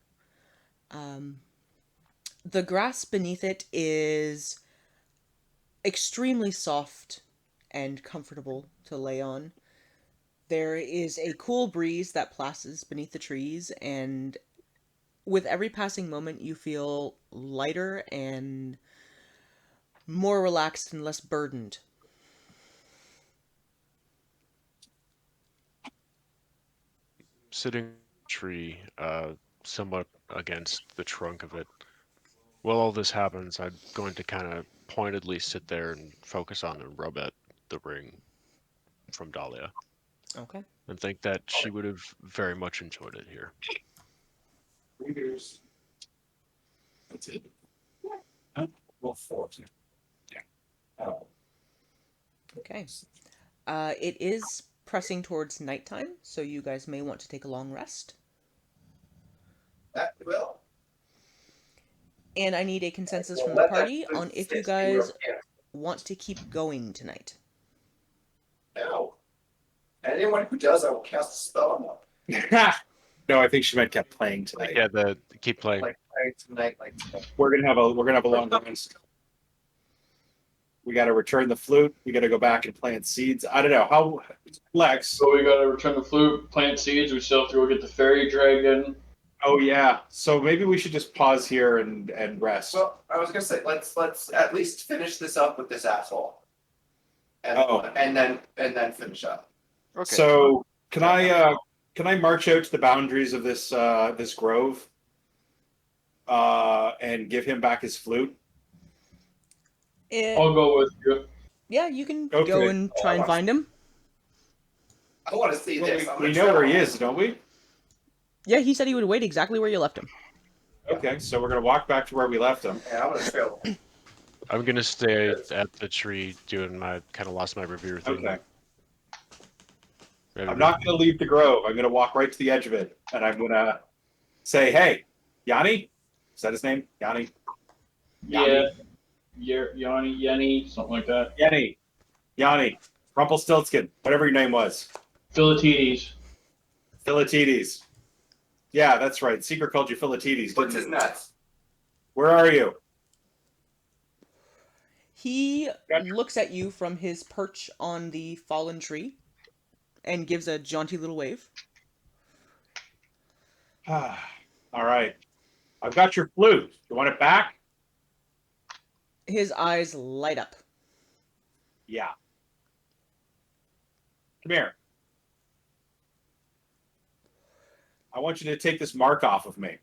[SPEAKER 1] The grass beneath it is extremely soft and comfortable to lay on. There is a cool breeze that passes beneath the trees, and with every passing moment you feel lighter and more relaxed and less burdened.
[SPEAKER 2] Sitting in a tree, somewhat against the trunk of it. While all this happens, I'm going to kind of pointedly sit there and focus on and rub at the ring from Dahlia,
[SPEAKER 1] Okay.
[SPEAKER 2] and think that she would have very much enjoyed it here.
[SPEAKER 6] Readers.
[SPEAKER 8] That's it. Huh?
[SPEAKER 6] Well, 4.
[SPEAKER 8] Yeah.
[SPEAKER 6] Oh.
[SPEAKER 1] Okay. It is pressing towards nighttime, so you guys may want to take a long rest.
[SPEAKER 6] That will.
[SPEAKER 1] And I need a consensus from the party on if you guys want to keep going tonight.
[SPEAKER 6] No. Anyone who does, I will cast a spell on them.
[SPEAKER 8] No, I think she meant kept playing tonight.
[SPEAKER 2] Yeah, keep playing.
[SPEAKER 6] Like tonight, like tonight.
[SPEAKER 8] We're gonna have a long rest. We got to return the flute. We got to go back and plant seeds. I don't know how. Lex.
[SPEAKER 3] So we gotta return the flute, plant seeds. We still have to go get the fairy dragon.
[SPEAKER 8] Oh yeah. So maybe we should just pause here and rest.
[SPEAKER 6] Well, I was gonna say let's at least finish this up with this asshole, and and then finish up.
[SPEAKER 7] Okay.
[SPEAKER 8] So can I march out to the boundaries of this this grove and give him back his flute?
[SPEAKER 3] I'll go with you.
[SPEAKER 1] Yeah, you can
[SPEAKER 8] Okay.
[SPEAKER 1] go and try and find him.
[SPEAKER 6] I want to see this. I'm
[SPEAKER 8] We
[SPEAKER 6] gonna
[SPEAKER 8] know
[SPEAKER 6] try
[SPEAKER 8] where he
[SPEAKER 6] one.
[SPEAKER 8] is, don't we?
[SPEAKER 1] Yeah, he said he would wait exactly where you left him.
[SPEAKER 8] Okay, so we're gonna walk back to where we left him.
[SPEAKER 6] Yeah, I'm gonna trail him.
[SPEAKER 2] I'm gonna stay at the tree doing my kind of lost my revere thing.
[SPEAKER 8] Okay.
[SPEAKER 2] Maybe
[SPEAKER 8] I'm not gonna leave the grove. I'm gonna walk right to the edge of it, and I'm gonna say, "Hey, Yanni, is that his name? Yanni?
[SPEAKER 3] Yeah. Yanni, Yenny, something like that.
[SPEAKER 8] Yanni, Rumpelstiltskin, whatever your name was,
[SPEAKER 3] Philatides.
[SPEAKER 8] Philatides. Yeah, that's right. Seeker called you Philatides.
[SPEAKER 6] What's
[SPEAKER 8] Didn't
[SPEAKER 6] his
[SPEAKER 8] he?
[SPEAKER 6] nuts?
[SPEAKER 8] Where are you?
[SPEAKER 1] He looks at you from his perch on the fallen tree and gives a jaunty little wave.
[SPEAKER 8] All right. I've got your flute. You want it back?
[SPEAKER 1] His eyes light up.
[SPEAKER 8] Yeah. Come here. I want you to take this mark off of me.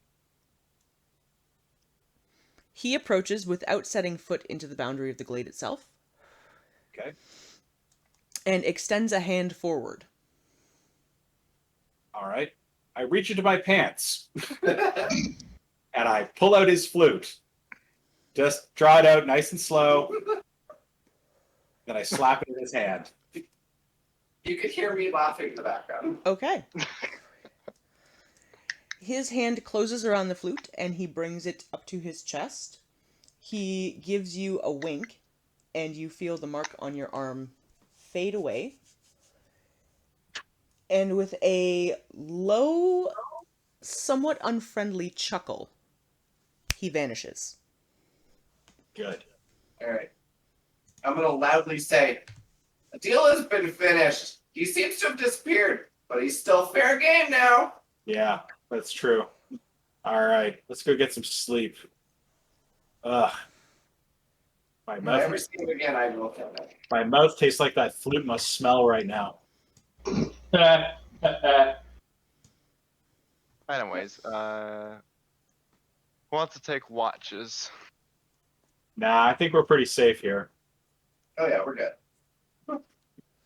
[SPEAKER 1] He approaches without setting foot into the boundary of the glade itself.
[SPEAKER 8] Okay.
[SPEAKER 1] And extends a hand forward.
[SPEAKER 8] All right. I reach into my pants and I pull out his flute. Just draw it out nice and slow. Then I slap it in his hand.
[SPEAKER 6] You could hear me laughing in the background.
[SPEAKER 1] Okay. His hand closes around the flute, and he brings it up to his chest. He gives you a wink, and you feel the mark on your arm fade away. And with a low, somewhat unfriendly chuckle, he vanishes.
[SPEAKER 8] Good.
[SPEAKER 6] All right. I'm going to loudly say, the deal has been finished. He seems to have disappeared, but he's still fair game now.
[SPEAKER 8] Yeah, that's true. All right, let's go get some sleep. Ugh. My
[SPEAKER 6] If I ever
[SPEAKER 8] mouth,
[SPEAKER 6] see him again, I will kill him.
[SPEAKER 8] my mouth tastes like that flute must smell right now.
[SPEAKER 7] Anyways, who wants to take watches?
[SPEAKER 8] Nah, I think we're pretty safe here.
[SPEAKER 6] Oh, yeah, we're good.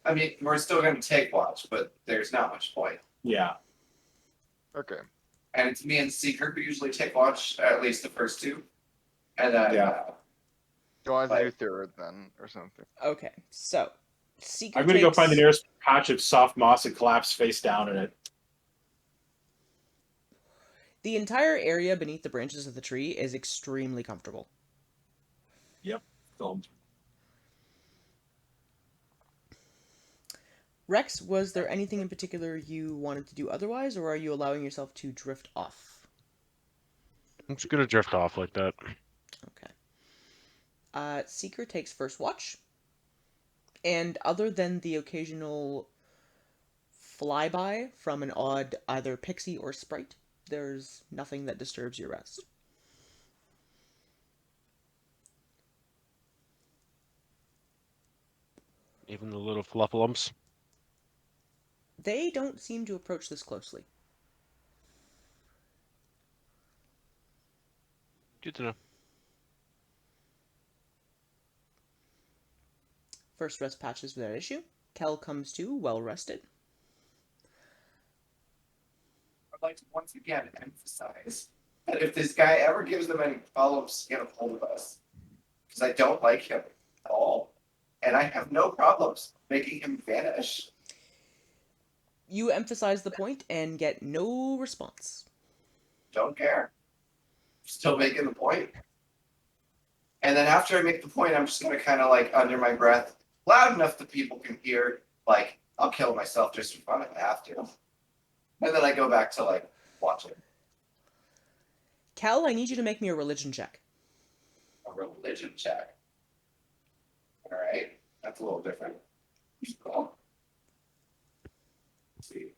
[SPEAKER 6] I mean, we're still going to take watch, but there's not much point.
[SPEAKER 8] Yeah.
[SPEAKER 7] Okay.
[SPEAKER 6] And it's me and Seeker who usually take watch, at least the first two. And then,
[SPEAKER 8] Yeah.
[SPEAKER 7] Do you want to do
[SPEAKER 6] Like-
[SPEAKER 7] third then, or something?
[SPEAKER 1] Okay, so Seeker
[SPEAKER 8] I'm gonna go
[SPEAKER 1] takes-
[SPEAKER 8] find the nearest patch of soft moss and collapse face down in it.
[SPEAKER 1] The entire area beneath the branches of the tree is extremely comfortable.
[SPEAKER 8] Filmed.
[SPEAKER 1] Rex, was there anything in particular you wanted to do otherwise, or are you allowing yourself to drift off?
[SPEAKER 2] I'm just gonna drift off like that.
[SPEAKER 1] Okay. Seeker takes first watch, and other than the occasional flyby from an odd either pixie or sprite, there's nothing that disturbs your rest.
[SPEAKER 2] Even the little fluffalumps.
[SPEAKER 1] They don't seem to approach this closely.
[SPEAKER 2] Good to know.
[SPEAKER 1] First rest patches without issue. Kel comes to, well rested.
[SPEAKER 6] I'd like to once again emphasize that if this guy ever gives them any problems, get a hold of us. Because I don't like him at all. And I have no problems making him vanish.
[SPEAKER 1] You emphasize the point and get no response.
[SPEAKER 6] Don't care. Still making the point. And then after I make the point, I'm just going to kind of like under my breath, loud enough that people can hear, like, I'll kill myself just for fun if I have to. And then I go back to like watching.
[SPEAKER 1] Kel, I need you to make me a religion check.
[SPEAKER 6] A religion check. All right, that's a little different. Cool. Let's see.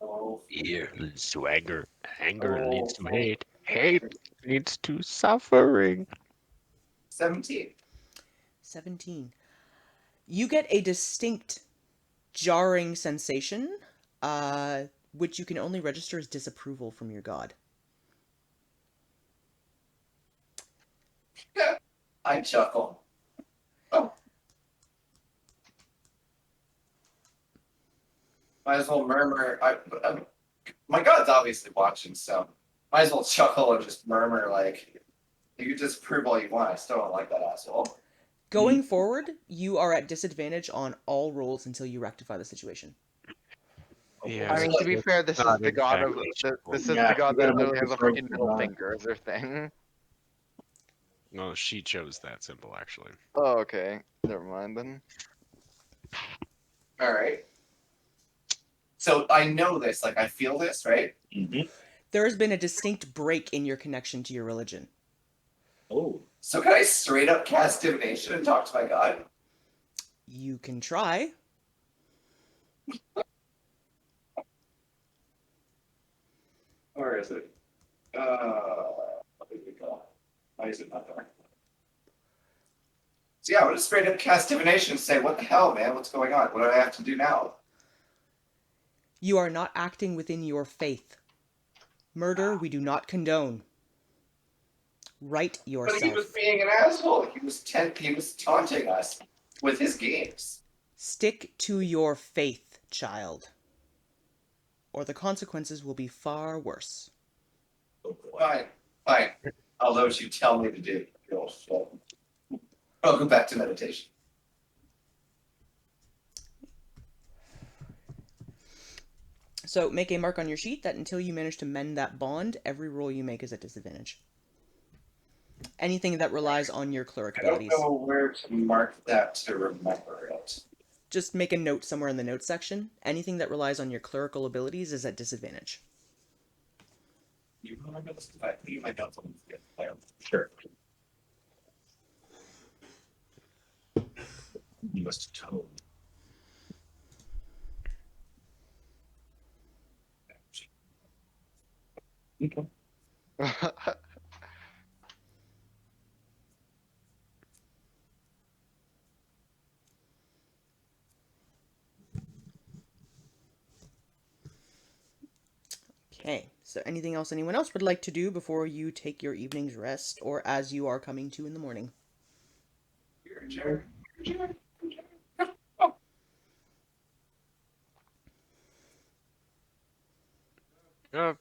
[SPEAKER 6] Oh,
[SPEAKER 2] Fear leads to anger. Anger leads to
[SPEAKER 6] Oh.
[SPEAKER 2] hate. Hate leads to suffering.
[SPEAKER 6] 17.
[SPEAKER 1] 17. You get a distinct jarring sensation, which you can only register as disapproval from your god.
[SPEAKER 6] I chuckle. Oh. Might as well murmur. My god's obviously watching, so might as well chuckle and just murmur like, you can disapprove all you want. I still don't like that asshole.
[SPEAKER 1] Going forward, you are at disadvantage on all rolls until you rectify the situation.
[SPEAKER 2] Yeah.
[SPEAKER 7] I mean, to be fair, this is
[SPEAKER 2] Not
[SPEAKER 7] the god of
[SPEAKER 2] exactly.
[SPEAKER 7] this is
[SPEAKER 8] Yeah,
[SPEAKER 7] the god
[SPEAKER 8] you
[SPEAKER 7] that
[SPEAKER 8] gotta
[SPEAKER 7] literally
[SPEAKER 8] make
[SPEAKER 7] has a
[SPEAKER 8] the choice
[SPEAKER 7] fucking
[SPEAKER 8] or
[SPEAKER 7] middle
[SPEAKER 8] not.
[SPEAKER 7] finger as their thing.
[SPEAKER 2] No, she chose that symbol actually.
[SPEAKER 7] Oh, okay. Never mind then.
[SPEAKER 6] All right. So I know this, like I feel this, right?
[SPEAKER 8] Mm-hmm.
[SPEAKER 1] There has been a distinct break in your connection to your religion.
[SPEAKER 8] Oh.
[SPEAKER 6] So can I straight up cast divination and talk to my god?
[SPEAKER 1] You can try.
[SPEAKER 6] Where is it? There we go. Why is it not there? So yeah, I'm gonna straight up cast divination and say, what the hell, man? What's going on? What do I have to do now?
[SPEAKER 1] You are not acting within your faith. Murder we do not condone. Right
[SPEAKER 6] But
[SPEAKER 1] yourself.
[SPEAKER 6] he was being an asshole. He was taunting us with his games.
[SPEAKER 1] Stick to your faith, child. Or the consequences will be far worse.
[SPEAKER 8] Oh boy.
[SPEAKER 6] Fine. Fine. I'll let you tell me to do. I'll go back to meditation.
[SPEAKER 1] So make a mark on your sheet that until you manage to mend that bond, every roll you make is at disadvantage. Anything that relies on your cleric
[SPEAKER 6] I don't
[SPEAKER 1] abilities.
[SPEAKER 6] know where to mark that to remember it.
[SPEAKER 1] Just make a note somewhere in the notes section. Anything that relies on your clerical abilities is at disadvantage.
[SPEAKER 6] You remember this? I leave my notes on the plan.
[SPEAKER 8] Sure. You must have told. Okay.
[SPEAKER 1] Okay, so anything else anyone else would like to do before you take your evening's rest, or as you are coming to in the morning?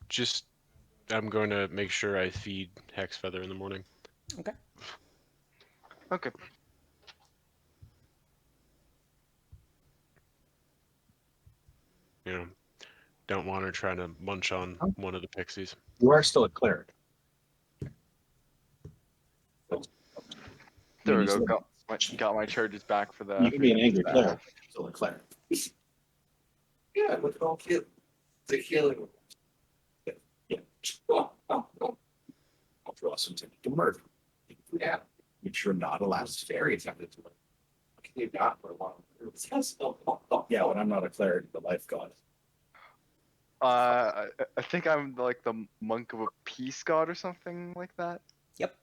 [SPEAKER 2] Just I'm going to make sure I feed Hexfeather in the morning.
[SPEAKER 1] Okay.
[SPEAKER 7] Okay.
[SPEAKER 2] You know, don't want her trying to munch on one of the pixies.
[SPEAKER 8] You are still a cleric.
[SPEAKER 7] There we
[SPEAKER 8] You
[SPEAKER 7] go.
[SPEAKER 8] still-
[SPEAKER 7] Got my charges back for the.
[SPEAKER 8] You can be an angry cleric. Still a cleric.
[SPEAKER 6] Yeah, look at all the healing.
[SPEAKER 8] Yeah. I'll draw some technique to murder.
[SPEAKER 6] Yeah.
[SPEAKER 8] Which you're not allowed to do.
[SPEAKER 6] Very tempted to it. Can you not for a while?
[SPEAKER 8] Yeah, when I'm not a cleric, the life god.
[SPEAKER 7] I think I'm like the monk of a peace god or something like that.
[SPEAKER 1] Yep.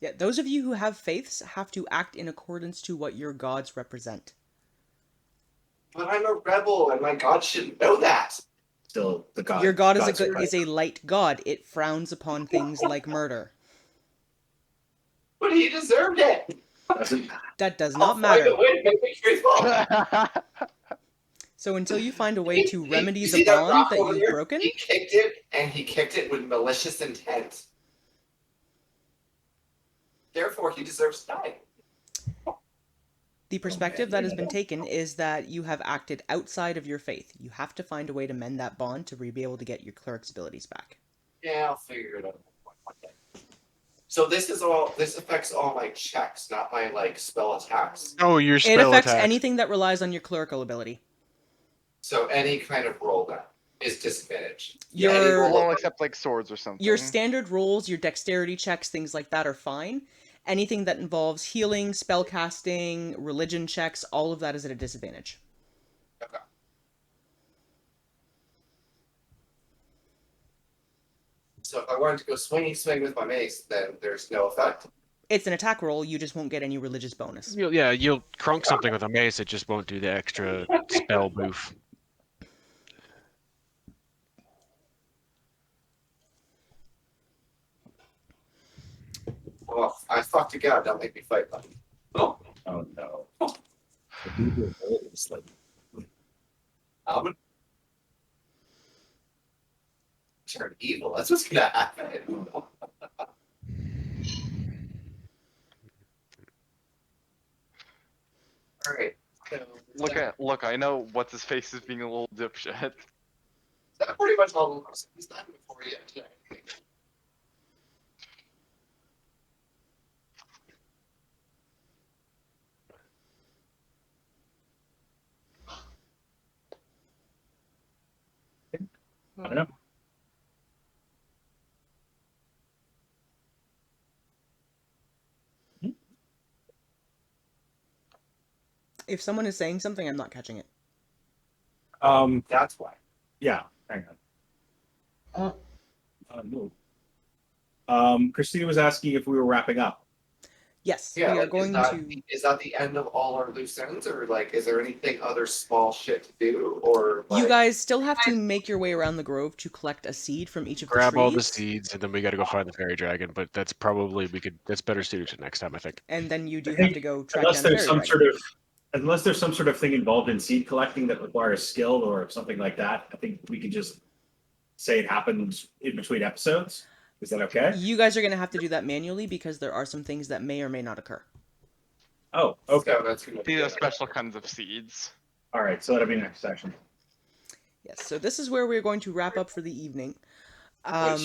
[SPEAKER 1] Yeah, those of you who have faiths have to act in accordance to what your gods represent.
[SPEAKER 6] But I'm a rebel, and my god should know that.
[SPEAKER 8] Still, the god.
[SPEAKER 1] Your god
[SPEAKER 8] God's right.
[SPEAKER 1] is a light god. It frowns upon things like murder.
[SPEAKER 6] But he deserved it.
[SPEAKER 8] Doesn't
[SPEAKER 1] That does
[SPEAKER 6] I'll
[SPEAKER 1] not
[SPEAKER 6] find
[SPEAKER 1] matter.
[SPEAKER 6] a way to make me truthful.
[SPEAKER 1] So until you find a way to remedy
[SPEAKER 6] You
[SPEAKER 1] the
[SPEAKER 6] see that
[SPEAKER 1] bond
[SPEAKER 6] rock
[SPEAKER 1] that
[SPEAKER 6] over
[SPEAKER 1] you've
[SPEAKER 6] there?
[SPEAKER 1] broken,
[SPEAKER 6] He kicked it, and he kicked it with malicious intent. Therefore, he deserves to die.
[SPEAKER 1] the perspective that has been taken is that you have acted outside of your faith. You have to find a way to mend that bond to be able to get your cleric's abilities back.
[SPEAKER 6] Yeah, I'll figure it out one day. So this affects all my checks, not my like spell attacks.
[SPEAKER 2] Oh, your
[SPEAKER 1] It
[SPEAKER 2] spell
[SPEAKER 1] affects
[SPEAKER 2] attack.
[SPEAKER 1] anything that relies on your clerical ability.
[SPEAKER 6] So any kind of roll then is disadvantage.
[SPEAKER 1] Your-
[SPEAKER 6] any roll
[SPEAKER 7] Well, except like swords or something.
[SPEAKER 1] Your standard rolls, your dexterity checks, things like that are fine. Anything that involves healing, spellcasting, religion checks, all of that is at a disadvantage.
[SPEAKER 6] Okay. So if I wanted to go swing with my mace, then there's no effect.
[SPEAKER 1] It's an attack roll, you just won't get any religious bonus.
[SPEAKER 2] You'll crunk something with a mace. It just won't do the extra spell boof.
[SPEAKER 6] Oh, I fuck to God, don't make me fight, buddy. Oh,
[SPEAKER 8] Oh no. The people is like
[SPEAKER 6] I'm gonna turn evil. That's what's gonna happen. All right. So,
[SPEAKER 7] Look, I know what's his face is being a little dipshit.
[SPEAKER 6] that pretty much all the lessons he's done before you today.
[SPEAKER 8] I don't know.
[SPEAKER 1] If someone is saying something, I'm not catching it.
[SPEAKER 6] That's why.
[SPEAKER 8] Yeah, hang on. No. Christina was asking if we were wrapping up.
[SPEAKER 1] Yes,
[SPEAKER 6] Yeah,
[SPEAKER 1] we are
[SPEAKER 6] like,
[SPEAKER 1] going to...
[SPEAKER 6] is that the end of all our loose ends, or like, is there anything other small shit to do, or like,
[SPEAKER 1] You guys still have to make your way around the grove to collect a seed from each of the
[SPEAKER 2] Grab
[SPEAKER 1] trees.
[SPEAKER 2] all the seeds, and then we got to go find the fairy dragon. But that's probably that's better suited to next time, I think.
[SPEAKER 1] And then you do
[SPEAKER 8] I
[SPEAKER 1] have
[SPEAKER 8] think
[SPEAKER 1] to go track
[SPEAKER 8] Unless
[SPEAKER 1] down
[SPEAKER 8] there's
[SPEAKER 1] fairy
[SPEAKER 8] some
[SPEAKER 1] dragon.
[SPEAKER 8] unless there's some sort of thing involved in seed collecting that requires skill or something like that, I think we can just
[SPEAKER 4] say it happened in between episodes? Is that okay?
[SPEAKER 1] You guys are going to have to do that manually because there are some things that may or may not occur.
[SPEAKER 4] Oh, okay.
[SPEAKER 6] So that's gonna be
[SPEAKER 7] These are special kinds of seeds.
[SPEAKER 4] All right, so that'll be next session.
[SPEAKER 1] Yes, so this is where we're going to wrap up for the evening.
[SPEAKER 4] Yeah.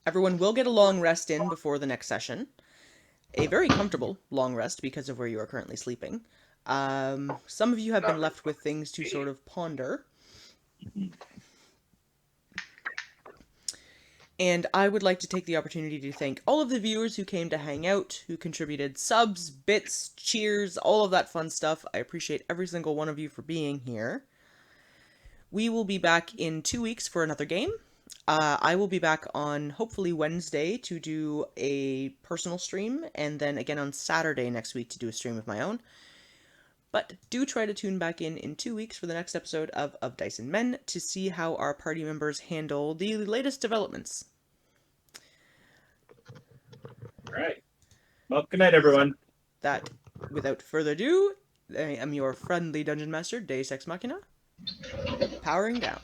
[SPEAKER 1] Everyone will get a long rest in before the next session. A very comfortable long rest because of where you are currently sleeping. Some of you have been left with things to sort of ponder. And I would like to take the opportunity to thank all of the viewers who came to hang out, who contributed subs, bits, cheers, all of that fun stuff. I appreciate every single one of you for being here. We will be back in 2 weeks for another game. I will be back on hopefully Wednesday to do a personal stream, and then again on Saturday next week to do a stream of my own. But do try to tune back in 2 weeks for the next episode of Dice and Men to see how our party members handle the latest developments.
[SPEAKER 4] All right. Well, good night, everyone.
[SPEAKER 1] That, without further ado, I am your friendly Dungeon Master, Deus Ex Machina, powering down.